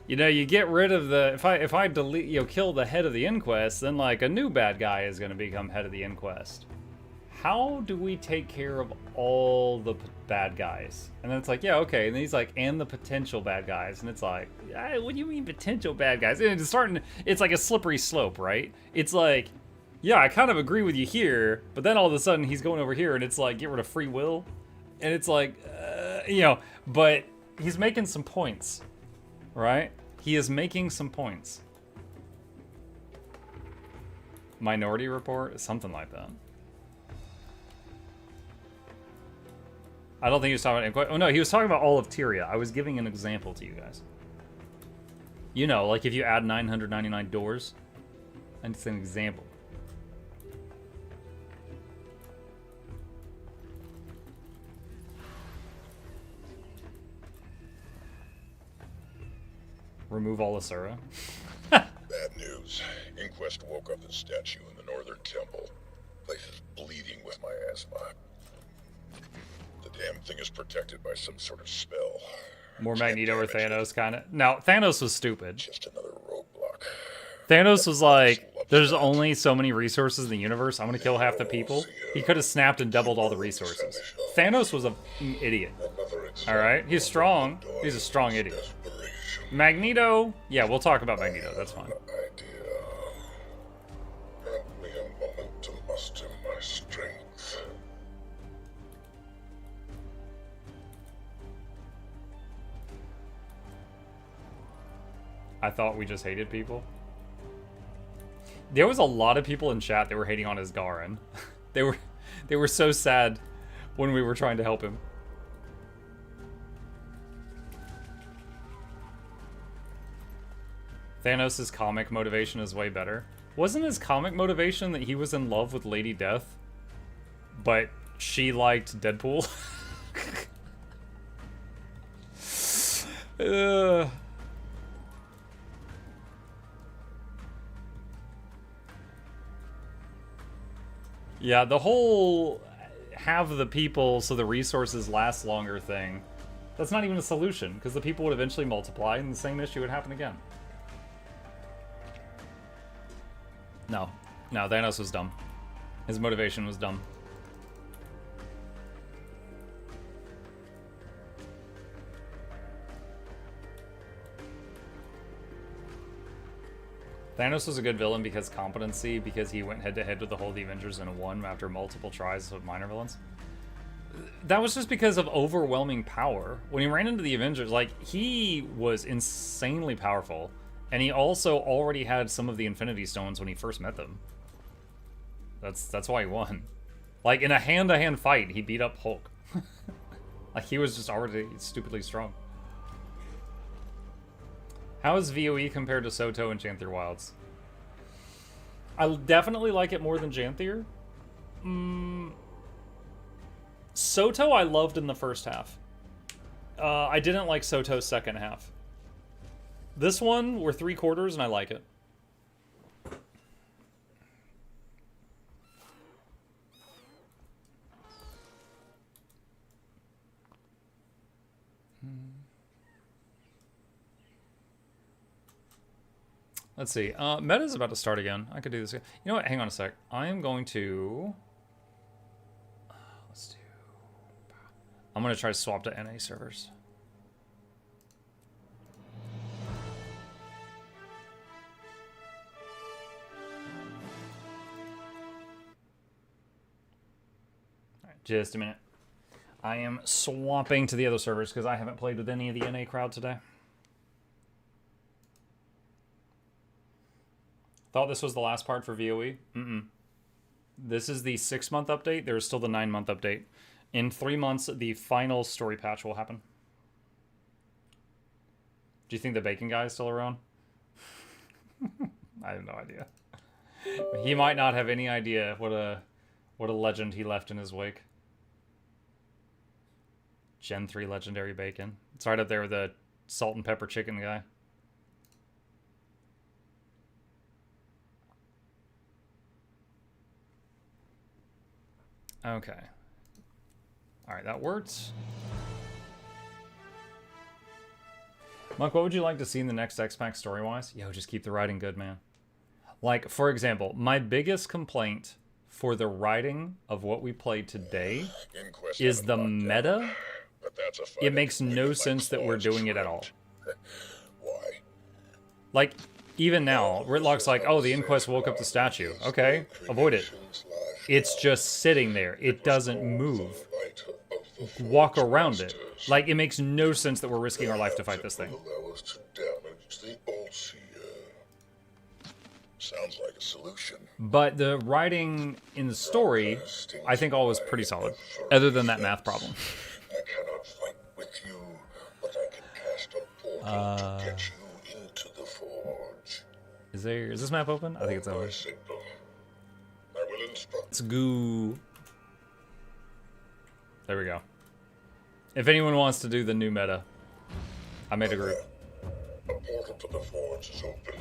you know, you get rid of the, if I delete, you know, kill the head of the inquest, then like a new bad guy is going to become head of the inquest. How do we take care of all the bad guys? And then it's like, yeah, okay. And then he's like, and the potential bad guys. And it's like, what do you mean potential bad guys? And it's like a slippery slope, right? It's like, yeah, I kind of agree with you here, but then all of a sudden he's going over here and it's like, get rid of free will. And it's like, you know, but he's making some points, right? He is making some points. Minority Report? Something like that. I don't think he was talking about... Oh, no, he was talking about all of Tyria. I was giving an example to you guys. You know, like if you add 999 doors. And it's an example. Remove all Asura. Bad news. Inquest woke up the statue in the northern temple. Place is bleeding with my asthma. The damn thing is protected by some sort of spell. More Magneto or Thanos, kind of. Now, Thanos was stupid. Just another roadblock. Thanos was like, there's only so many resources in the universe. I'm going to kill half the people. He could have snapped and doubled all the resources. Thanos was an idiot. Alright? He's strong. He's a strong idiot. Magneto, yeah, we'll talk about Magneto. That's fine. Grant me a moment to muster my strength. I thought we just hated people. There was a lot of people in chat that were hating on his Garen. They were so sad when we were trying to help him. Thanos' comic motivation is way better. Wasn't his comic motivation that he was in love with Lady Death, but she liked Deadpool? Yeah, the whole have the people so the resources last longer thing, that's not even a solution, because the people would eventually multiply and the same issue would happen again. No, Thanos was dumb. His motivation was dumb. Thanos was a good villain because competency, because he went head-to-head with the whole of the Avengers and won after multiple tries of minor villains. That was just because of overwhelming power. When he ran into the Avengers, like, he was insanely powerful. And he also already had some of the Infinity Stones when he first met them. That's why he won. Like, in a hand-to-hand fight, he beat up Hulk. Like, he was just already stupidly strong. How is VOE compared to Soto and Janthier Wilds? I definitely like it more than Janthier. Soto I loved in the first half. I didn't like Soto's second half. This one, we're 3/4 and I like it. Let's see. Meta's about to start again. I could do this. You know what? Hang on a sec. I am going to... I'm going to try to swap to NA servers. Just a minute. I am swapping to the other servers because I haven't played with any of the NA crowd today. Thought this was the last part for VOE? This is the 6-month update. There's still the 9-month update. In 3 months, the final story patch will happen. Do you think the bacon guy is still around? I have no idea. He might not have any idea what a legend he left in his wake. Gen 3 legendary bacon. It's right up there with the salt and pepper chicken guy. Okay. Alright, that worked. Monk, what would you like to see in the next X-Pack story-wise? Yo, just keep the writing good, man. Like, for example, my biggest complaint for the writing of what we played today is the meta. It makes no sense that we're doing it at all. Like, even now, Ritlock's like, oh, the Inquest woke up the statue. Okay, avoid it. It's just sitting there. It doesn't move. Walk around it. Like, it makes no sense that we're risking our life to fight this thing. Sounds like a solution. But the writing in the story, I think all was pretty solid. Other than that math problem. I cannot fight with you, but I can cast a portal to get you into the forge. Is this map open? I think it's open. I will instruct. Let's go. There we go. If anyone wants to do the new meta, I made a group. A portal to the forge is open.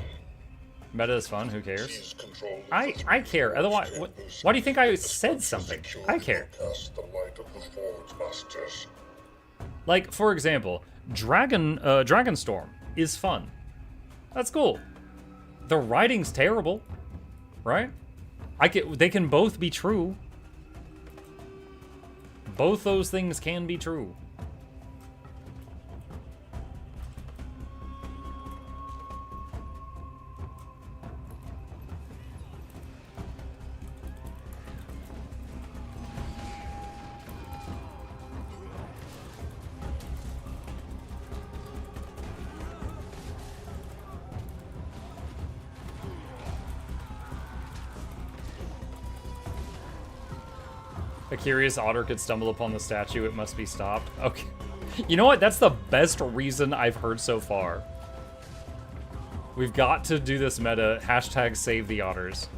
Meta is fun, who cares? I care, otherwise, why do you think I said something? I care. Like, for example, Dragonstorm is fun. That's cool. The writing's terrible, right? They can both be true. Both those things can be true. A curious otter could stumble upon the statue, it must be stopped. Okay. You know what? That's the best reason I've heard so far. We've got to do this meta. Hashtag save the otters.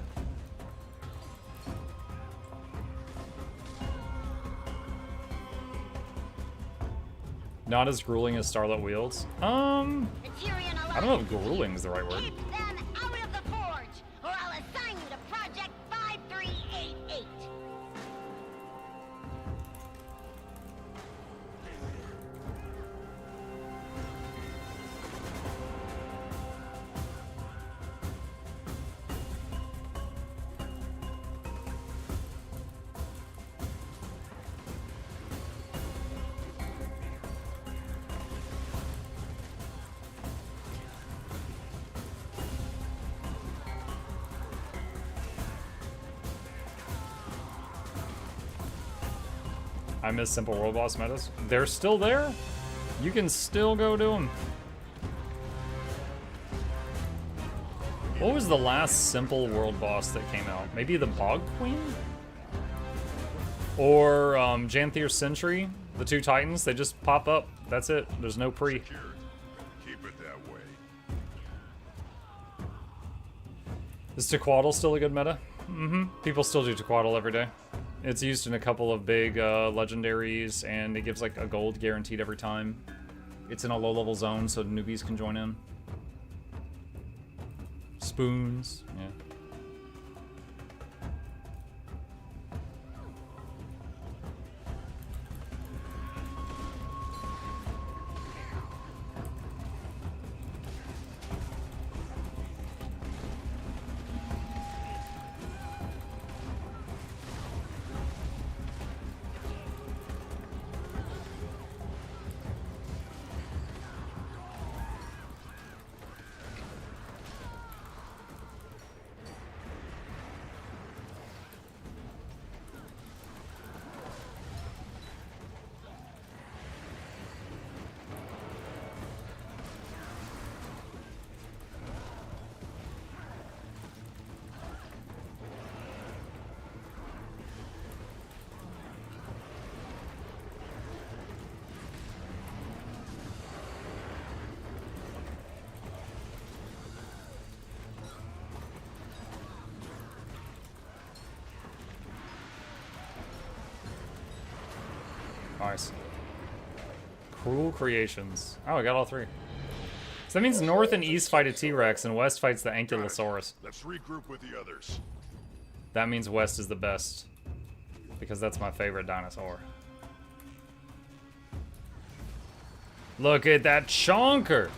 Not as grueling as Starlit Wheels. I don't know if grueling is the right word. I miss Simple World Boss metas. They're still there? You can still go do them. What was the last Simple World Boss that came out? Maybe the Bog Queen? Or Janthier Sentry? The two Titans, they just pop up. That's it. There's no pre. Keep it that way. Is Tequaddle still a good meta? Mm-hmm. People still do Tequaddle every day. It's used in a couple of big legendaries, and it gives like a gold guaranteed every time. It's in a low-level zone, so newbies can join in. Spoons, yeah. Nice. Cruel creations. Oh, I got all three. So that means north and east fight a T-Rex and west fights the Ankylosaurus. Let's regroup with the others. That means west is the best. Because that's my favorite dinosaur. Look at that chonker!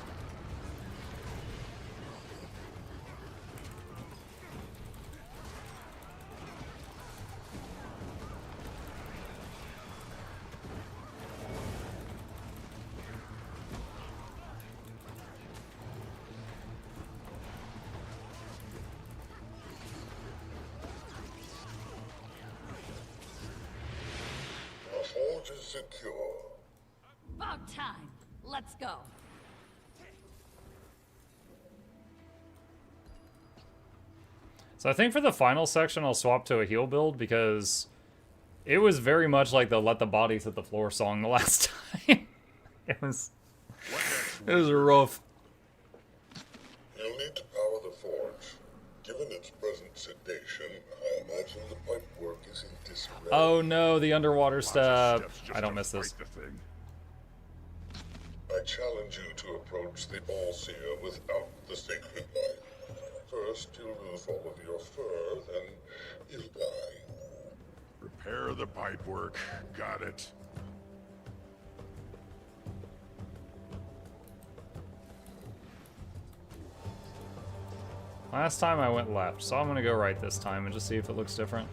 The forge is secure. About time. Let's go. So I think for the final section I'll swap to a heal build because it was very much like the Let the Bodies Hit the Floor song the last time. It was rough. You'll need to power the forge. Given its present sedation, I imagine the pipework is in disarray. Oh no, the underwater stuff. I don't miss this. I challenge you to approach the All-Seer without the sacred knife. First, you'll lose all of your fur, then you'll die. Repair the pipework. Got it. Last time I went left, so I'm gonna go right this time and just see if it looks different.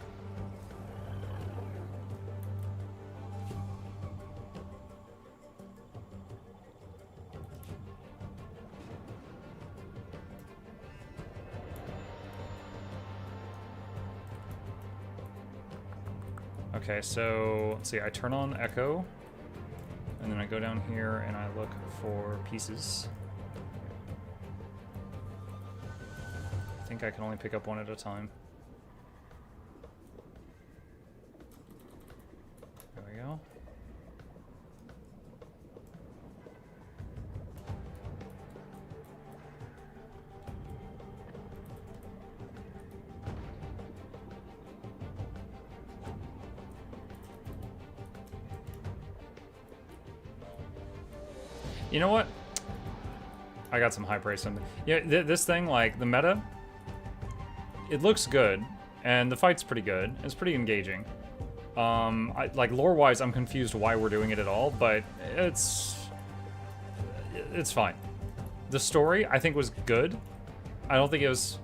Okay, so let's see, I turn on Echo, and then I go down here and I look for pieces. I think I can only pick up one at a time. There we go. You know what? I got some high praise something. Yeah, this thing, like, the meta, it looks good, and the fight's pretty good. It's pretty engaging. Like, lore-wise, I'm confused why we're doing it at all, but it's fine. The story, I think, was good. I don't think it was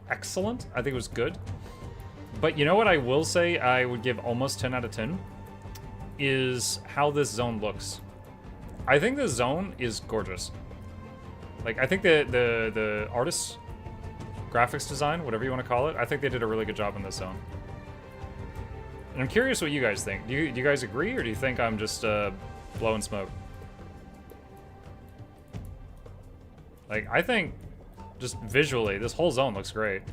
excellent. I think it was good. But you know what I will say I would give almost 10 out of 10? Is how this zone looks. I think the zone is gorgeous. Like, I think the artists, graphics design, whatever you want to call it, I think they did a really good job in this zone. And I'm curious what you guys think. Do you guys agree, or do you think I'm just blowing smoke? Like, I think just visually, this whole zone looks great.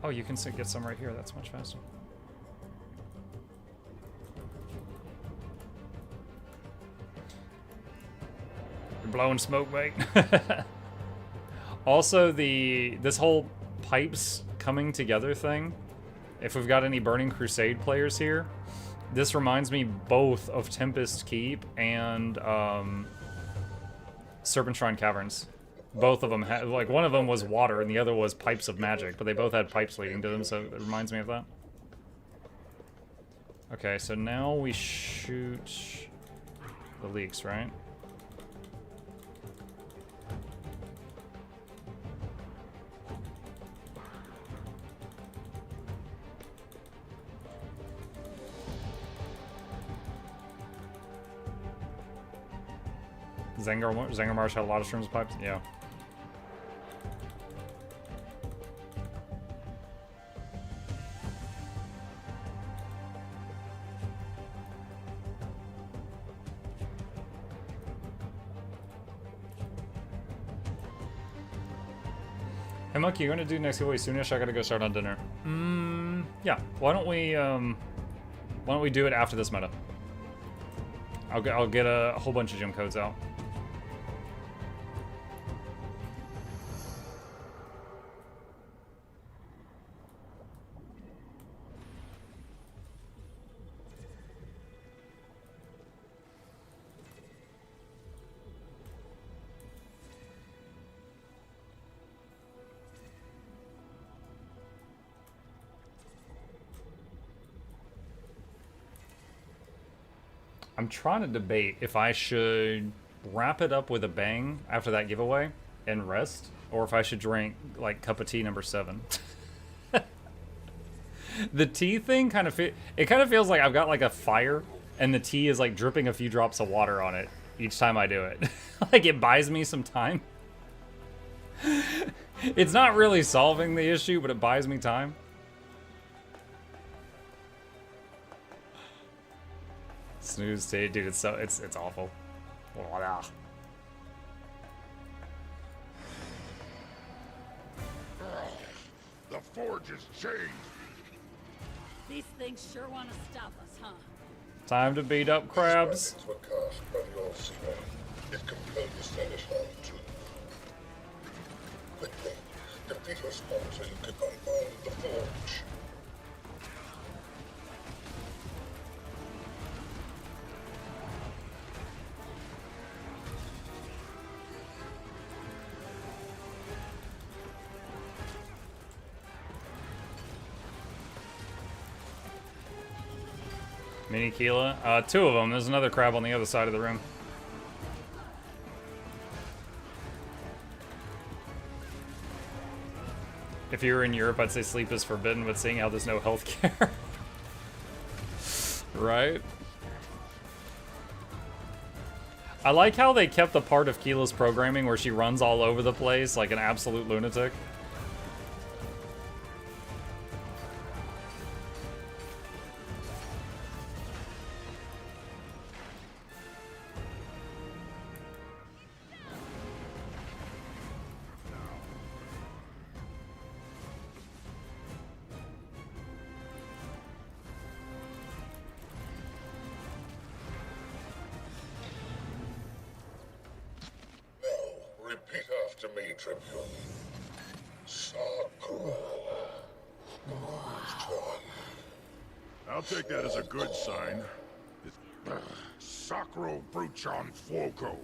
Oh, you can get some right here. That's much faster. You're blowing smoke, mate. Also, this whole pipes coming together thing, if we've got any Burning Crusade players here, this reminds me both of Tempest Keep and Serpent Shrine Caverns. Both of them had, like, one of them was water and the other was pipes of magic, but they both had pipes leading to them, so it reminds me of that. Okay, so now we shoot the leaks, right? Zengar Marsh had a lot of streams of pipes? Yeah. Hey, Monkey, you gonna do next giveaway soonish? I gotta go start on dinner. Yeah. Why don't we, Why don't we do it after this meta? I'll get a whole bunch of gym codes out. I'm trying to debate if I should wrap it up with a bang after that giveaway and rest, or if I should drink, like, cup of tea number 7. The tea thing kind of feels like I've got, like, a fire, and the tea is, like, dripping a few drops of water on it each time I do it. Like, it buys me some time. It's not really solving the issue, but it buys me time. Snooze state, dude, it's awful. Voila. The forge has changed. These things sure want to stop us, huh? Time to beat up crabs. Were cast by the All-Seer. It compelled the Seneschal to quickly defeat us all so you could unfold the forge. Mini Keela. 2 of them. There's another crab on the other side of the room. If you were in Europe, I'd say sleep is forbidden, but seeing how there's no healthcare. Right? I like how they kept the part of Keela's programming where she runs all over the place like an absolute lunatic. Repeat after me, Tribune. Sacro. I'll take that as a good sign. Sacro Bruchon Fuoco.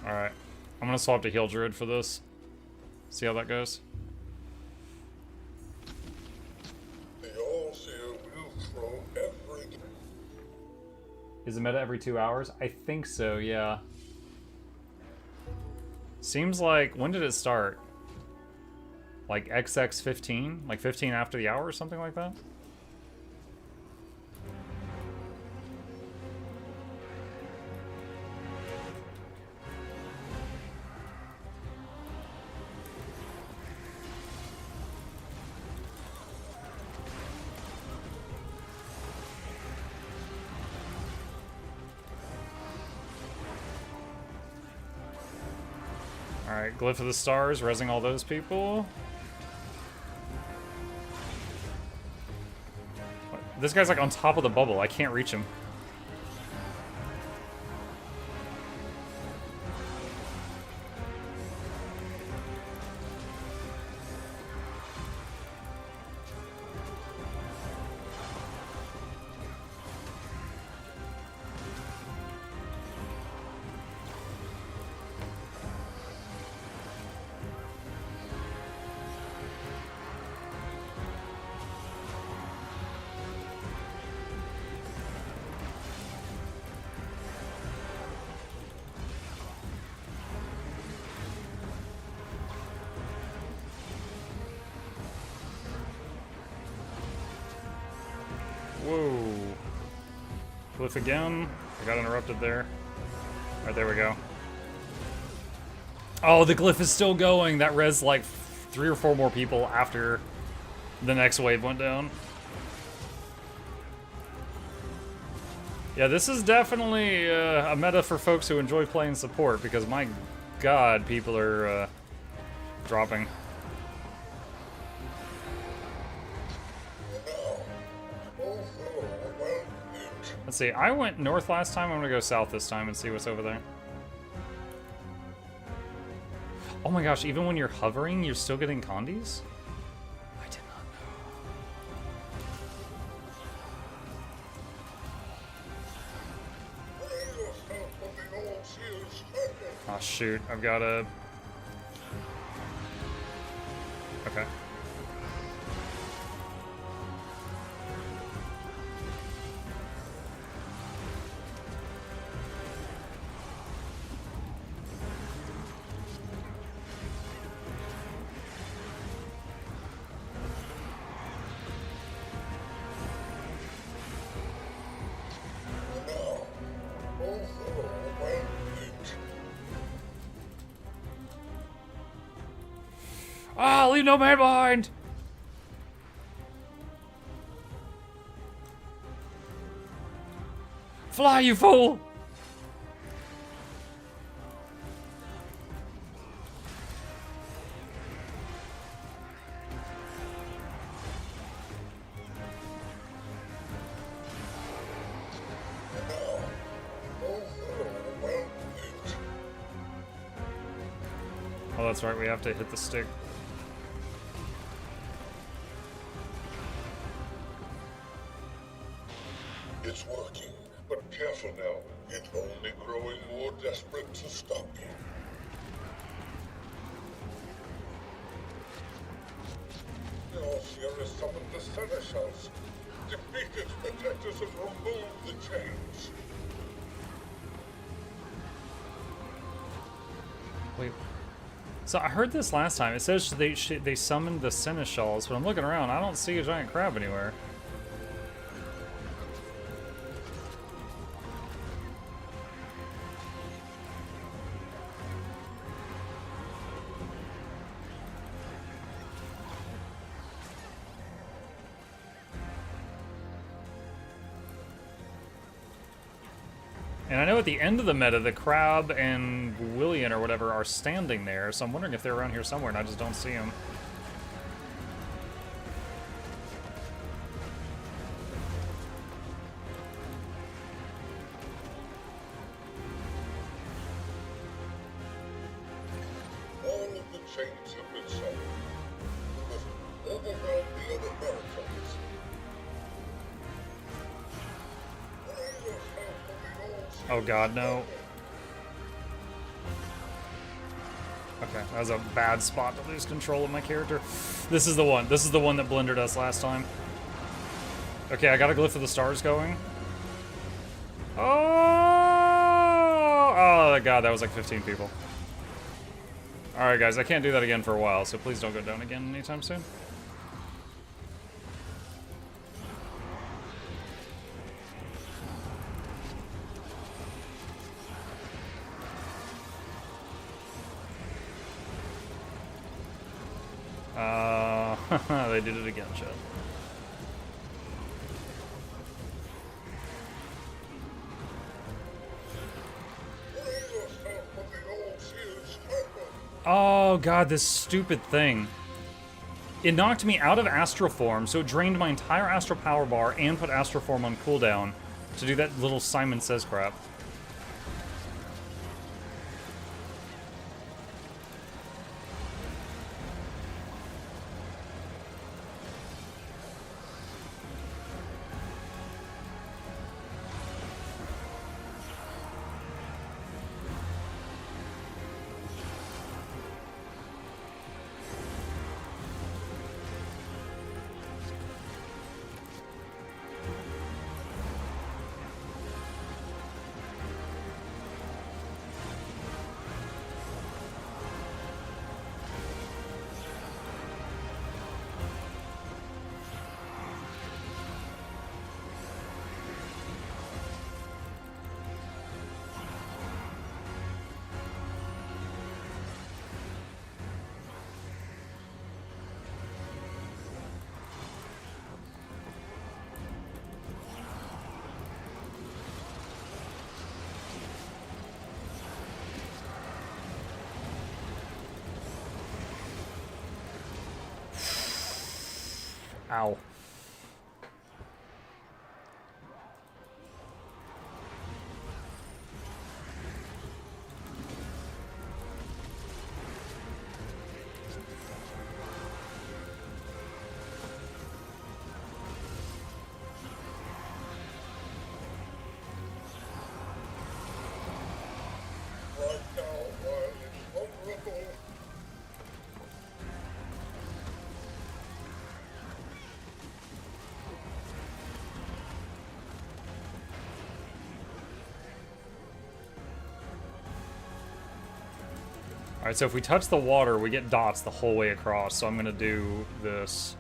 Alright. I'm gonna swap to Heal Druid for this. See how that goes. The All-Seer will throw everything. Is the meta every 2 hours? I think so, yeah. Seems like, when did it start? Like XX 15? Like 15 after the hour or something like that? Alright, Glyph of the Stars, rezzing all those people. What? This guy's like on top of the bubble, I can't reach him. Whoa. Glyph again. I got interrupted there. Alright, there we go. Oh, the glyph is still going. That res like 3 or 4 more people after the next wave went down. Yeah, this is definitely a meta for folks who enjoy playing support, because my god, people are dropping. Let's see, I went north last time. I'm gonna go south this time and see what's over there. Oh my gosh, even when you're hovering, you're still getting condies? I did not know. Oh shoot, I've got a... Okay. Ah, leave no man behind! Fly, you fool! Oh, that's right, we have to hit the stick. It's working, but careful now. It's only growing more desperate to stop you. The All-Seer summoned the Seneschals. Defeated protectors have removed the chains. Wait. So I heard this last time. It says they summoned the Seneschals, but I'm looking around. I don't see a giant crab anywhere. And I know at the end of the meta, the crab and Willian or whatever are standing there, so I'm wondering if they're around here somewhere and I just don't see them. All of the chains have been summoned. We must overwhelm the other baritons. Oh god, no. Okay, that was a bad spot to lose control of my character. This is the one. This is the one that blended us last time. Okay, I got a glyph of the stars going. Oh! Oh god, that was like 15 people. Alright guys, I can't do that again for a while, so please don't go down again anytime soon. They did it again, Chad. Oh god, this stupid thing. It knocked me out of Astral Form, so it drained my entire Astral Power Bar and put Astral Form on cooldown to do that little Simon Says crap. Ow. Alright, so if we touch the water, we get dots the whole way across, so I'm gonna do this.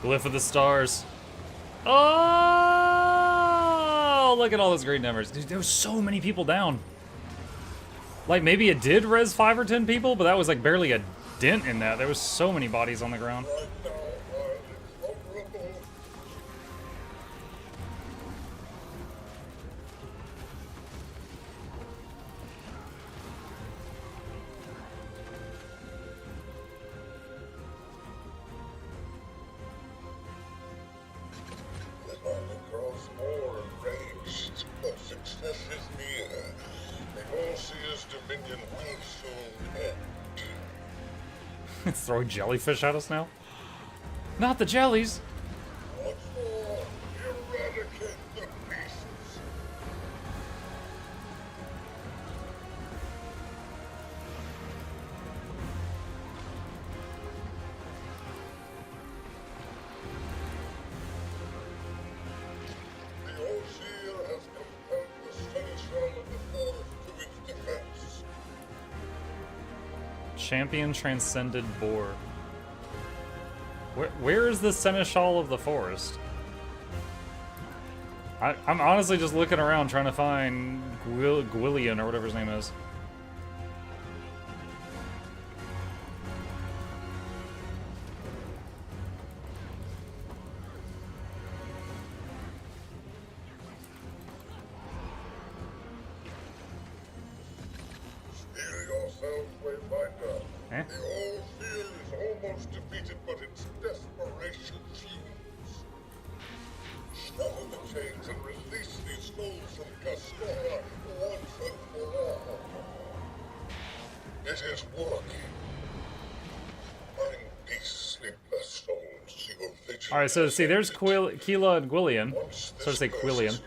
Glyph of the stars. Oh, look at all those great numbers. Dude, there was so many people down. Like, maybe it did res 5 or 10 people, but that was like barely a dent in that. There was so many bodies on the ground. It's throwing jellyfish at us now? Not the jellies! Champion transcended boar. Where is the seneschal of the forest? I'm honestly just looking around trying to find Gwillian or whatever his name is. Alright, so see, there's Keela and Gwillian. So to say Gwillian.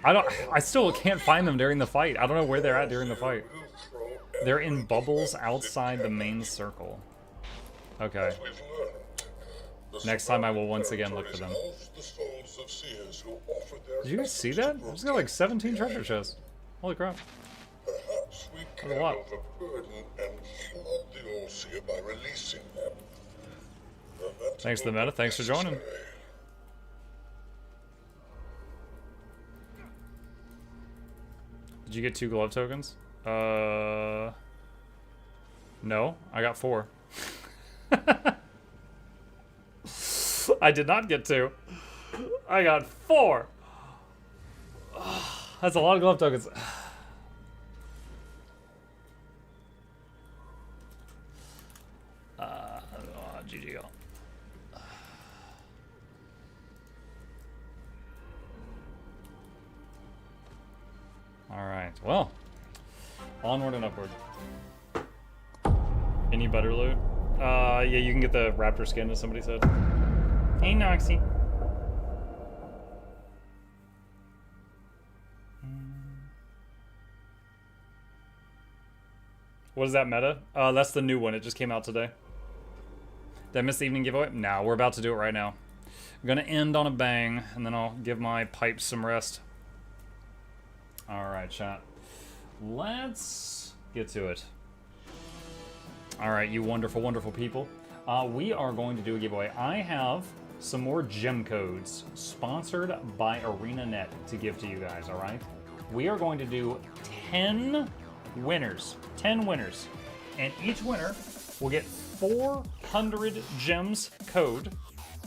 I still can't find them during the fight. I don't know where they're at during the fight. They're in bubbles outside the main circle. Okay. Next time I will once again look for them. Did you guys see that? I just got like 17 treasure chests. Holy crap. That's a lot. Thanks to the meta, thanks for joining. Did you get 2 glove tokens? No, I got 4. I did not get 2. I got 4. That's a lot of glove tokens. GG. Alright, well, onward and upward. Any better loot? Yeah, you can get the raptor skin, as somebody said. Hey, Noxxi. What is that meta? That's the new one. It just came out today. Did I miss the evening giveaway? No, we're about to do it right now. I'm gonna end on a bang, and then I'll give my pipes some rest. Alright, chat. let's get to it. All right, you wonderful, wonderful people. We are going to do a giveaway. I have some more gem codes sponsored by ArenaNet to give to you guys, all right? We are going to do 10 winners. 10 winners. And each winner will get 400 gems code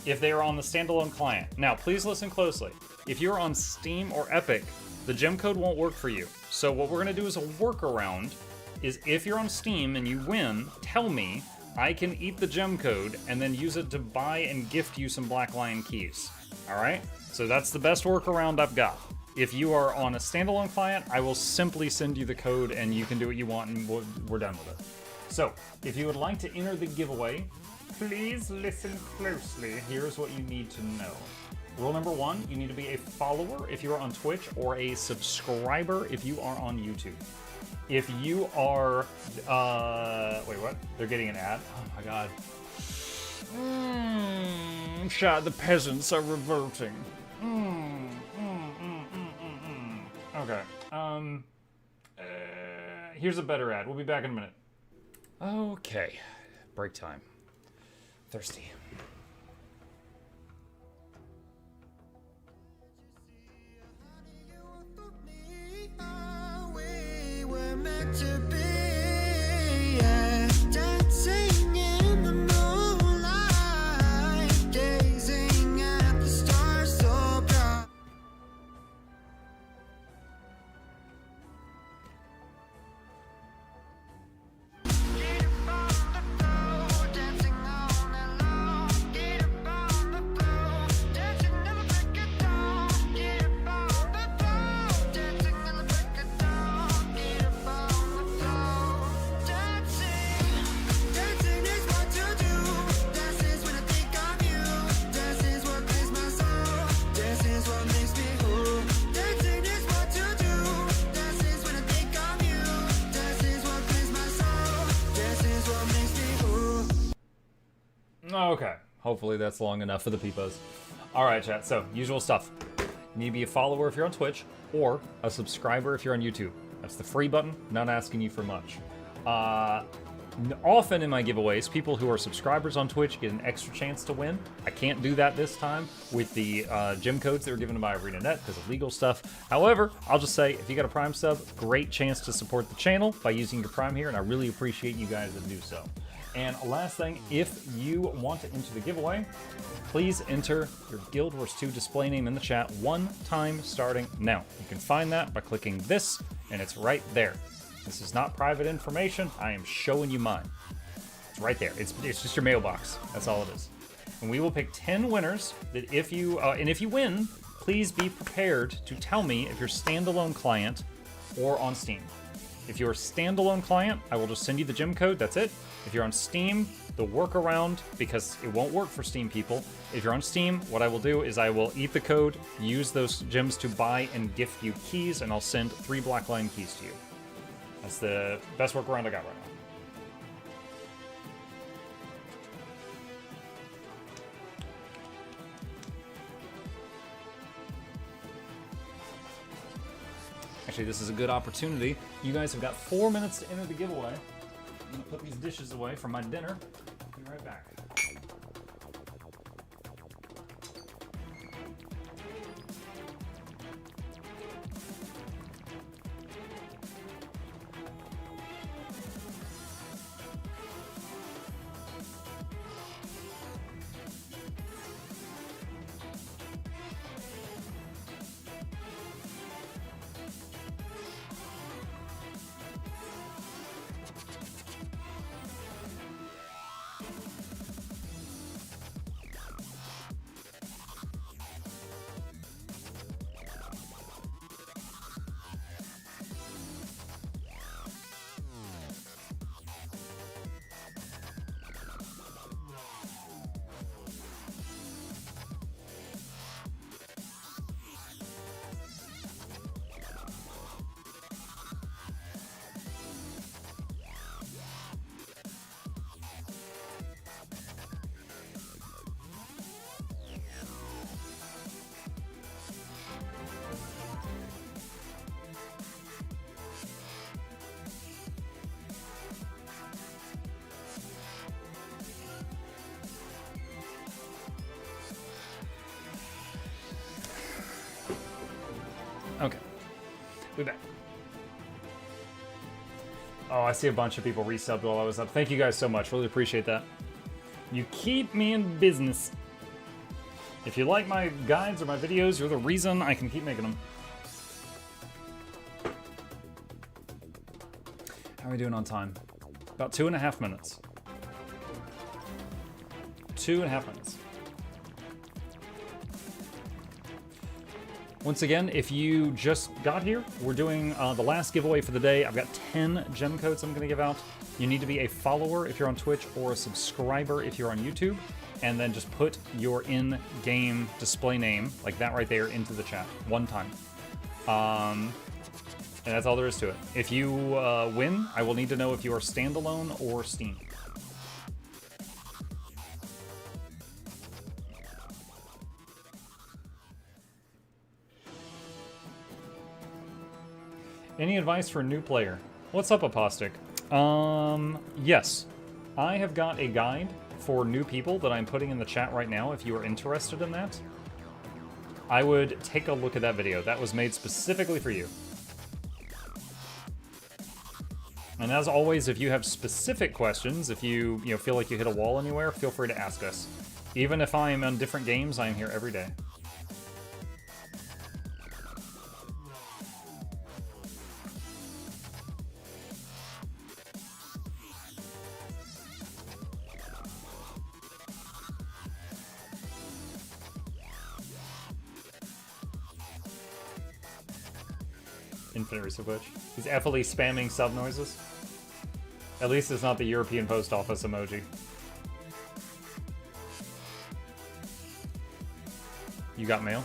if they are on the standalone client. Now, please listen closely. If you're on Steam or Epic, the gem code won't work for you. So what we're gonna do as a workaround is if you're on Steam and you win, tell me, I can eat the gem code and then use it to buy and gift you some Black Lion keys. All right? So that's the best workaround I've got. If you are on a standalone client, I will simply send you the code and you can do what you want and we're done with it. So, if you would like to enter the giveaway, please listen closely. Here's what you need to know. Rule number 1, you need to be a follower if you are on Twitch or a subscriber if you are on YouTube. If you are, wait, what? They're getting an ad? Oh my god. Chat, the peasants are revolting. Okay, here's a better ad. We'll be back in a minute. Okay, break time. Thirsty. Meant to be, yeah, dancing in the moonlight, gazing at the stars so bright. Get up on the floor, dancing all night long. Get up on the floor, dancing in the break of dawn. Get up on the floor, dancing in the break of dawn. Get up. Okay, hopefully that's long enough for the peepos. Alright chat, so usual stuff. You need to be a follower if you're on Twitch, or a subscriber if you're on YouTube. That's the free button, not asking you for much. Often in my giveaways, people who are subscribers on Twitch get an extra chance to win. I can't do that this time with the gem codes that were given by ArenaNet because of legal stuff. However, I'll just say, if you got a Prime sub, great chance to support the channel by using your Prime here, and I really appreciate you guys that do so. And last thing, if you want to enter the giveaway, please enter your Guild Wars 2 display name in the chat one time starting now. You can find that by clicking this, and it's right there. This is not private information. I am showing you mine. It's right there. It's just your mailbox. That's all it is. And we will pick 10 winners that if you win, please be prepared to tell me if you're standalone client or on Steam. If you're a standalone client, I will just send you the gem code, that's it. If you're on Steam, the workaround, because it won't work for Steam people, if you're on Steam, what I will do is I will eat the code, use those gems to buy and gift you keys, and I'll send 3 Black Lion keys to you. That's the best workaround I got right now. Actually, this is a good opportunity. You guys have got 4 minutes to enter the giveaway. I'm gonna put these dishes away from my dinner. I'll be right back. We'll be back. Oh, I see a bunch of people resubbed while I was up. Thank you guys so much. Really appreciate that. You keep me in business. If you like my guides or my videos, you're the reason I can keep making them. How are we doing on time? About 2.5 minutes. 2.5 minutes. Once again, if you just got here, we're doing the last giveaway for the day. I've got 10 gem codes I'm going to give out. You need to be a follower if you're on Twitch or a subscriber if you're on YouTube. And then just put your in-game display name, like that right there, into the chat one time. And that's all there is to it. If you win, I will need to know if you are standalone or Steam. Any advice for a new player? What's up, Apostic? Yes. I have got a guide for new people that I'm putting in the chat right now if you are interested in that. I would take a look at that video. That was made specifically for you. And as always, if you have specific questions, if you feel like you hit a wall anywhere, feel free to ask us. Even if I am on different games, I am here every day. Infinite Research. He's effily spamming sub noises. At least it's not the European Post Office emoji. You got mail?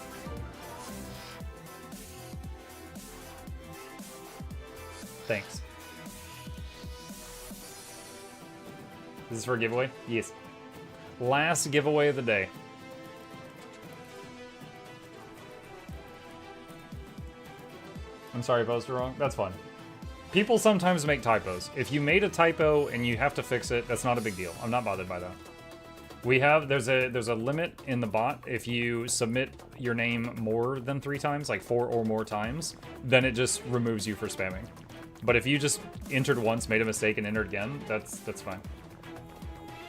Thanks. Is this for a giveaway? Yes. Last giveaway of the day. I'm sorry if I was wrong. That's fun. People sometimes make typos. If you made a typo and you have to fix it, that's not a big deal. I'm not bothered by that. There's a limit in the bot. If you submit your name more than 3 times, like 4 or more times, then it just removes you for spamming. But if you just entered once, made a mistake, and entered again, that's fine.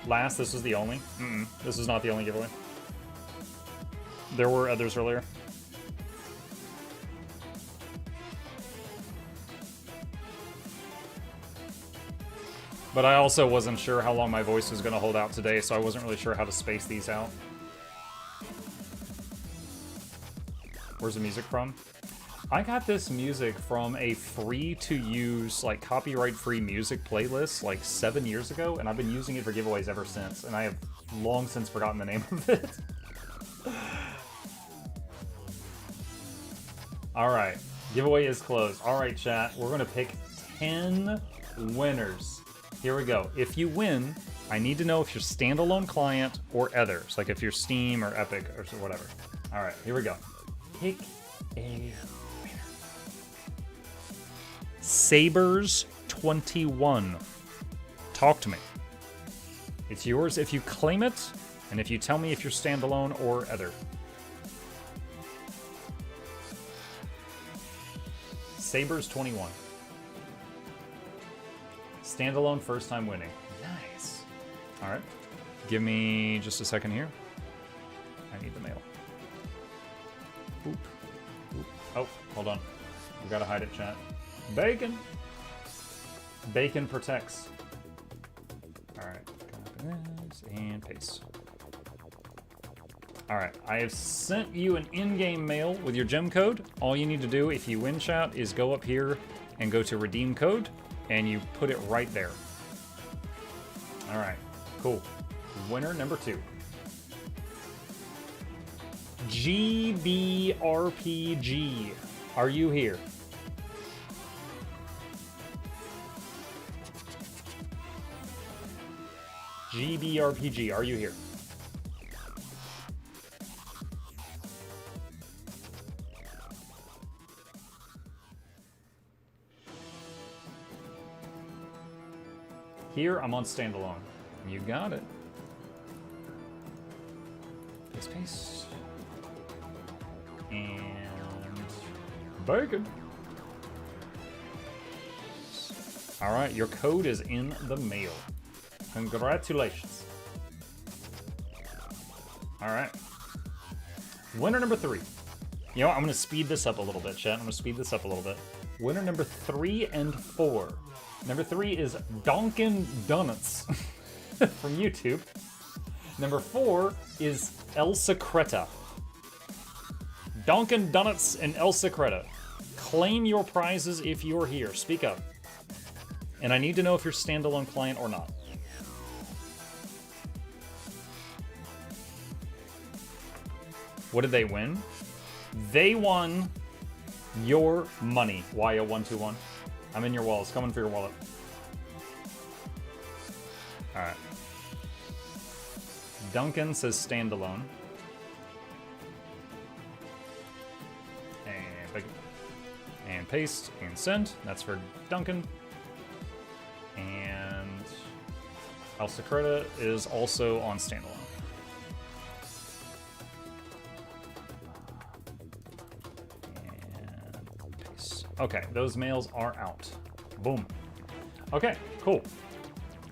Last, this was the only. This was not the only giveaway. There were others earlier. But I also wasn't sure how long my voice was going to hold out today, so I wasn't really sure how to space these out. Where's the music from? I got this music from a free-to-use, like, copyright-free music playlist, like, 7 years ago, and I've been using it for giveaways ever since, and I have long since forgotten the name of it. Alright, giveaway is closed. Alright, chat, we're going to pick 10 winners. Here we go. If you win, I need to know if you're standalone client or others, like if you're Steam or Epic or whatever. All right, here we go. Pick a winner. Sabers21. Talk to me. It's yours if you claim it, and if you tell me if you're standalone or other. Sabers21. Standalone, first time winning. Nice. All right. Give me just a second here. I need the mail. Oop. Oop. Oh, hold on. We gotta hide it, chat. Bacon. Bacon protects. All right. Copy this and paste. All right. I have sent you an in-game mail with your gem code. All you need to do if you win, chat, is go up here and go to redeem code. And you put it right there. All right, cool. Winner number 2. GBRPG. Are you here? GBRPG, are you here? Here, I'm on standalone. You got it. Paste. And bacon. All right, your code is in the mail. Congratulations. All right. Winner number 3. You know what? I'm going to speed this up a little bit, chat. I'm going to speed this up a little bit. Winner number 3 and 4. Number 3 is Donkin Donuts from YouTube. Number 4 is El Secreta. Donkin Donuts and El Secreta. Claim your prizes if you're here. Speak up. And I need to know if you're standalone client or not. What did they win? They won your money, YO121. I'm in your walls. Coming for your wallet. Alright. Duncan says standalone. And paste and send. That's for Duncan. And El Secreta is also on standalone. And paste. Okay, those mails are out. Boom. Okay, cool.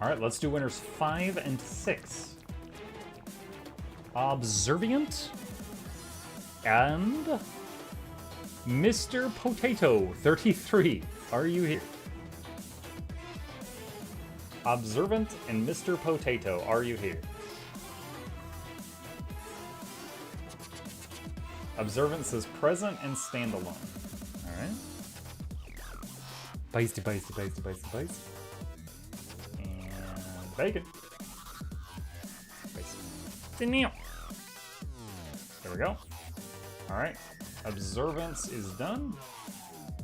All right, let's do winners 5 and 6. Observant and Mr. Potato 33. Are you here? Observant and Mr. Potato, are you here? Observant says present and standalone. All right. Basty. And bacon. There we go. All right. Observance is done.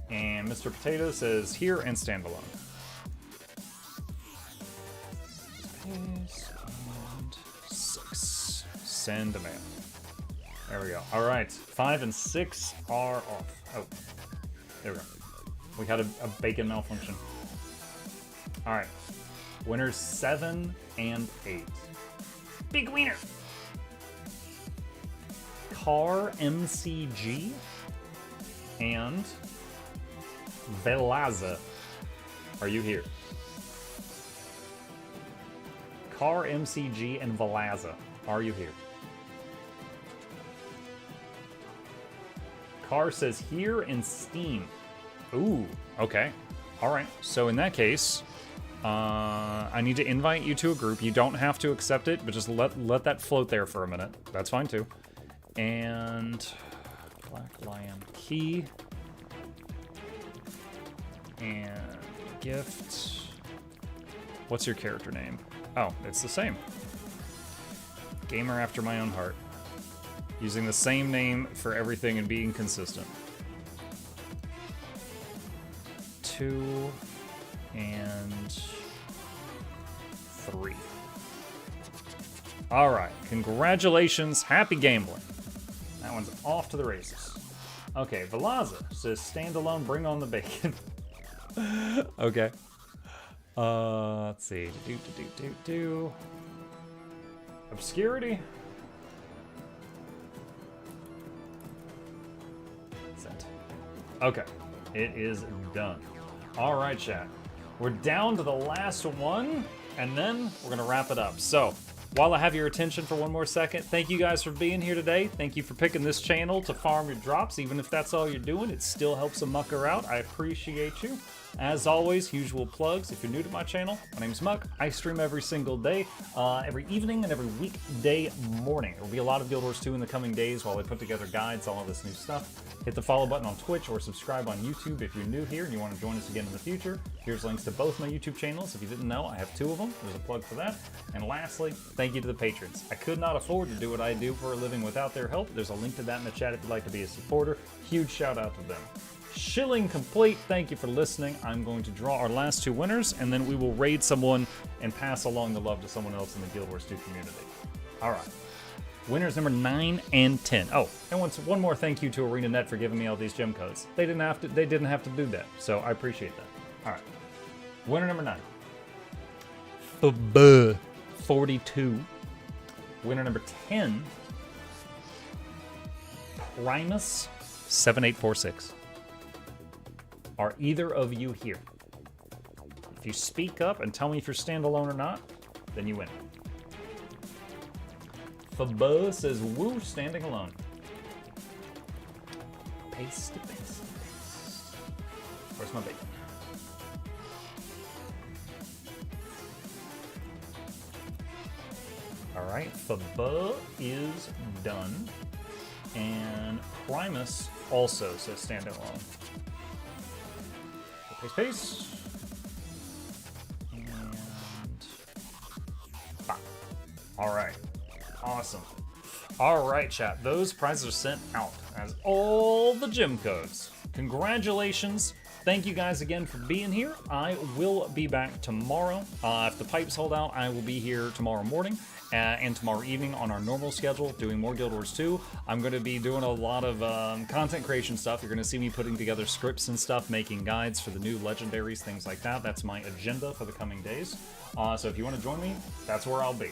And Mr. Potato says here and standalone. And 6. Send a mail. There we go. All right. 5 and 6 are off. Oh, there we go. We had a bacon malfunction. All right. Winners 7 and 8. Big winner. Car MCG and Velaza. Are you here? Car MCG and Velaza. Are you here? Car says here in Steam. Ooh, okay. All right. So in that case, I need to invite you to a group. You don't have to accept it, but just let that float there for a minute. That's fine too. And Black Lion key and gift. What's your character name? Oh, it's the same. Gamer after my own heart. Using the same name for everything and being consistent. 2 and 3. All right, congratulations, happy gambling. That one's off to the races. Okay, Velaza says standalone, bring on the bacon. Okay. Let's see. Obscurity. Sent. Okay, it is done. All right, chat. We're down to the last one, and then we're gonna wrap it up. So, while I have your attention for one more second, thank you guys for being here today. Thank you for picking this channel to farm your drops. Even if that's all you're doing, it still helps a mucker out. I appreciate you. As always, usual plugs. If you're new to my channel, my name's Muck. I stream every single day, every evening and every weekday morning. There will be a lot of Guild Wars 2 in the coming days while I put together guides, all of this new stuff. Hit the follow button on Twitch or subscribe on YouTube if you're new here and you want to join us again in the future. Here's links to both my YouTube channels. If you didn't know, I have 2 of them. There's a plug for that. And lastly, thank you to the patrons. I could not afford to do what I do for a living without their help. There's a link to that in the chat if you'd like to be a supporter. Huge shout out to them. Shilling complete. Thank you for listening. I'm going to draw our last 2 winners, and then we will raid someone and pass along the love to someone else in the Guild Wars 2 community. All right. Winners number 9 and 10. Oh, and one more thank you to ArenaNet for giving me all these gem codes. They didn't have to do that, so I appreciate that. All right. Winner number 9. 42. Winner number 10. Primus 7846. Are either of you here? If you speak up and tell me if you're standalone or not, then you win. Fabo says, woo, standing alone. Paste. Where's my bacon? Alright, Fabo is done. And Primus also says standing alone. So paste. And bop. Alright. Awesome. Alright, chat. Those prizes are sent out as all the gem codes. Congratulations. Thank you guys again for being here. I will be back tomorrow. If the pipes hold out, I will be here tomorrow morning and tomorrow evening on our normal schedule, doing more Guild Wars 2. I'm going to be doing a lot of content creation stuff. You're going to see me putting together scripts and stuff, making guides for the new legendaries, things like that. That's my agenda for the coming days. So if you want to join me, that's where I'll be.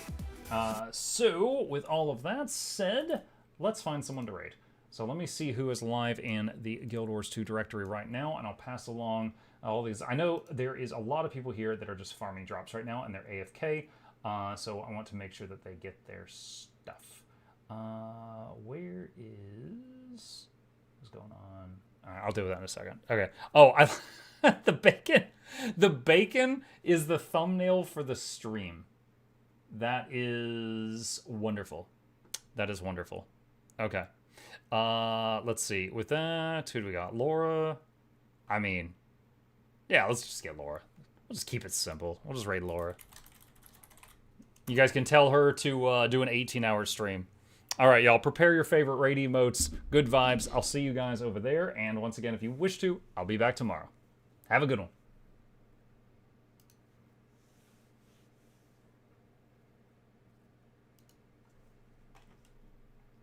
So, with all of that said, let's find someone to raid. So let me see who is live in the Guild Wars 2 directory right now, and I'll pass along all these. I know there is a lot of people here that are just farming drops right now, and they're AFK, so I want to make sure that they get their stuff. Where is... What's going on? All right, I'll deal with that in a second. Okay. Oh, the bacon. The bacon is the thumbnail for the stream. That is wonderful. That is wonderful. Okay. Let's see. With that, who do we got? Laura. I mean, yeah, let's just get Laura. We'll just keep it simple. We'll just raid Laura. You guys can tell her to do an 18-hour stream. All right, y'all. Prepare your favorite raid emotes. Good vibes. I'll see you guys over there. And once again, if you wish to, I'll be back tomorrow. Have a good one.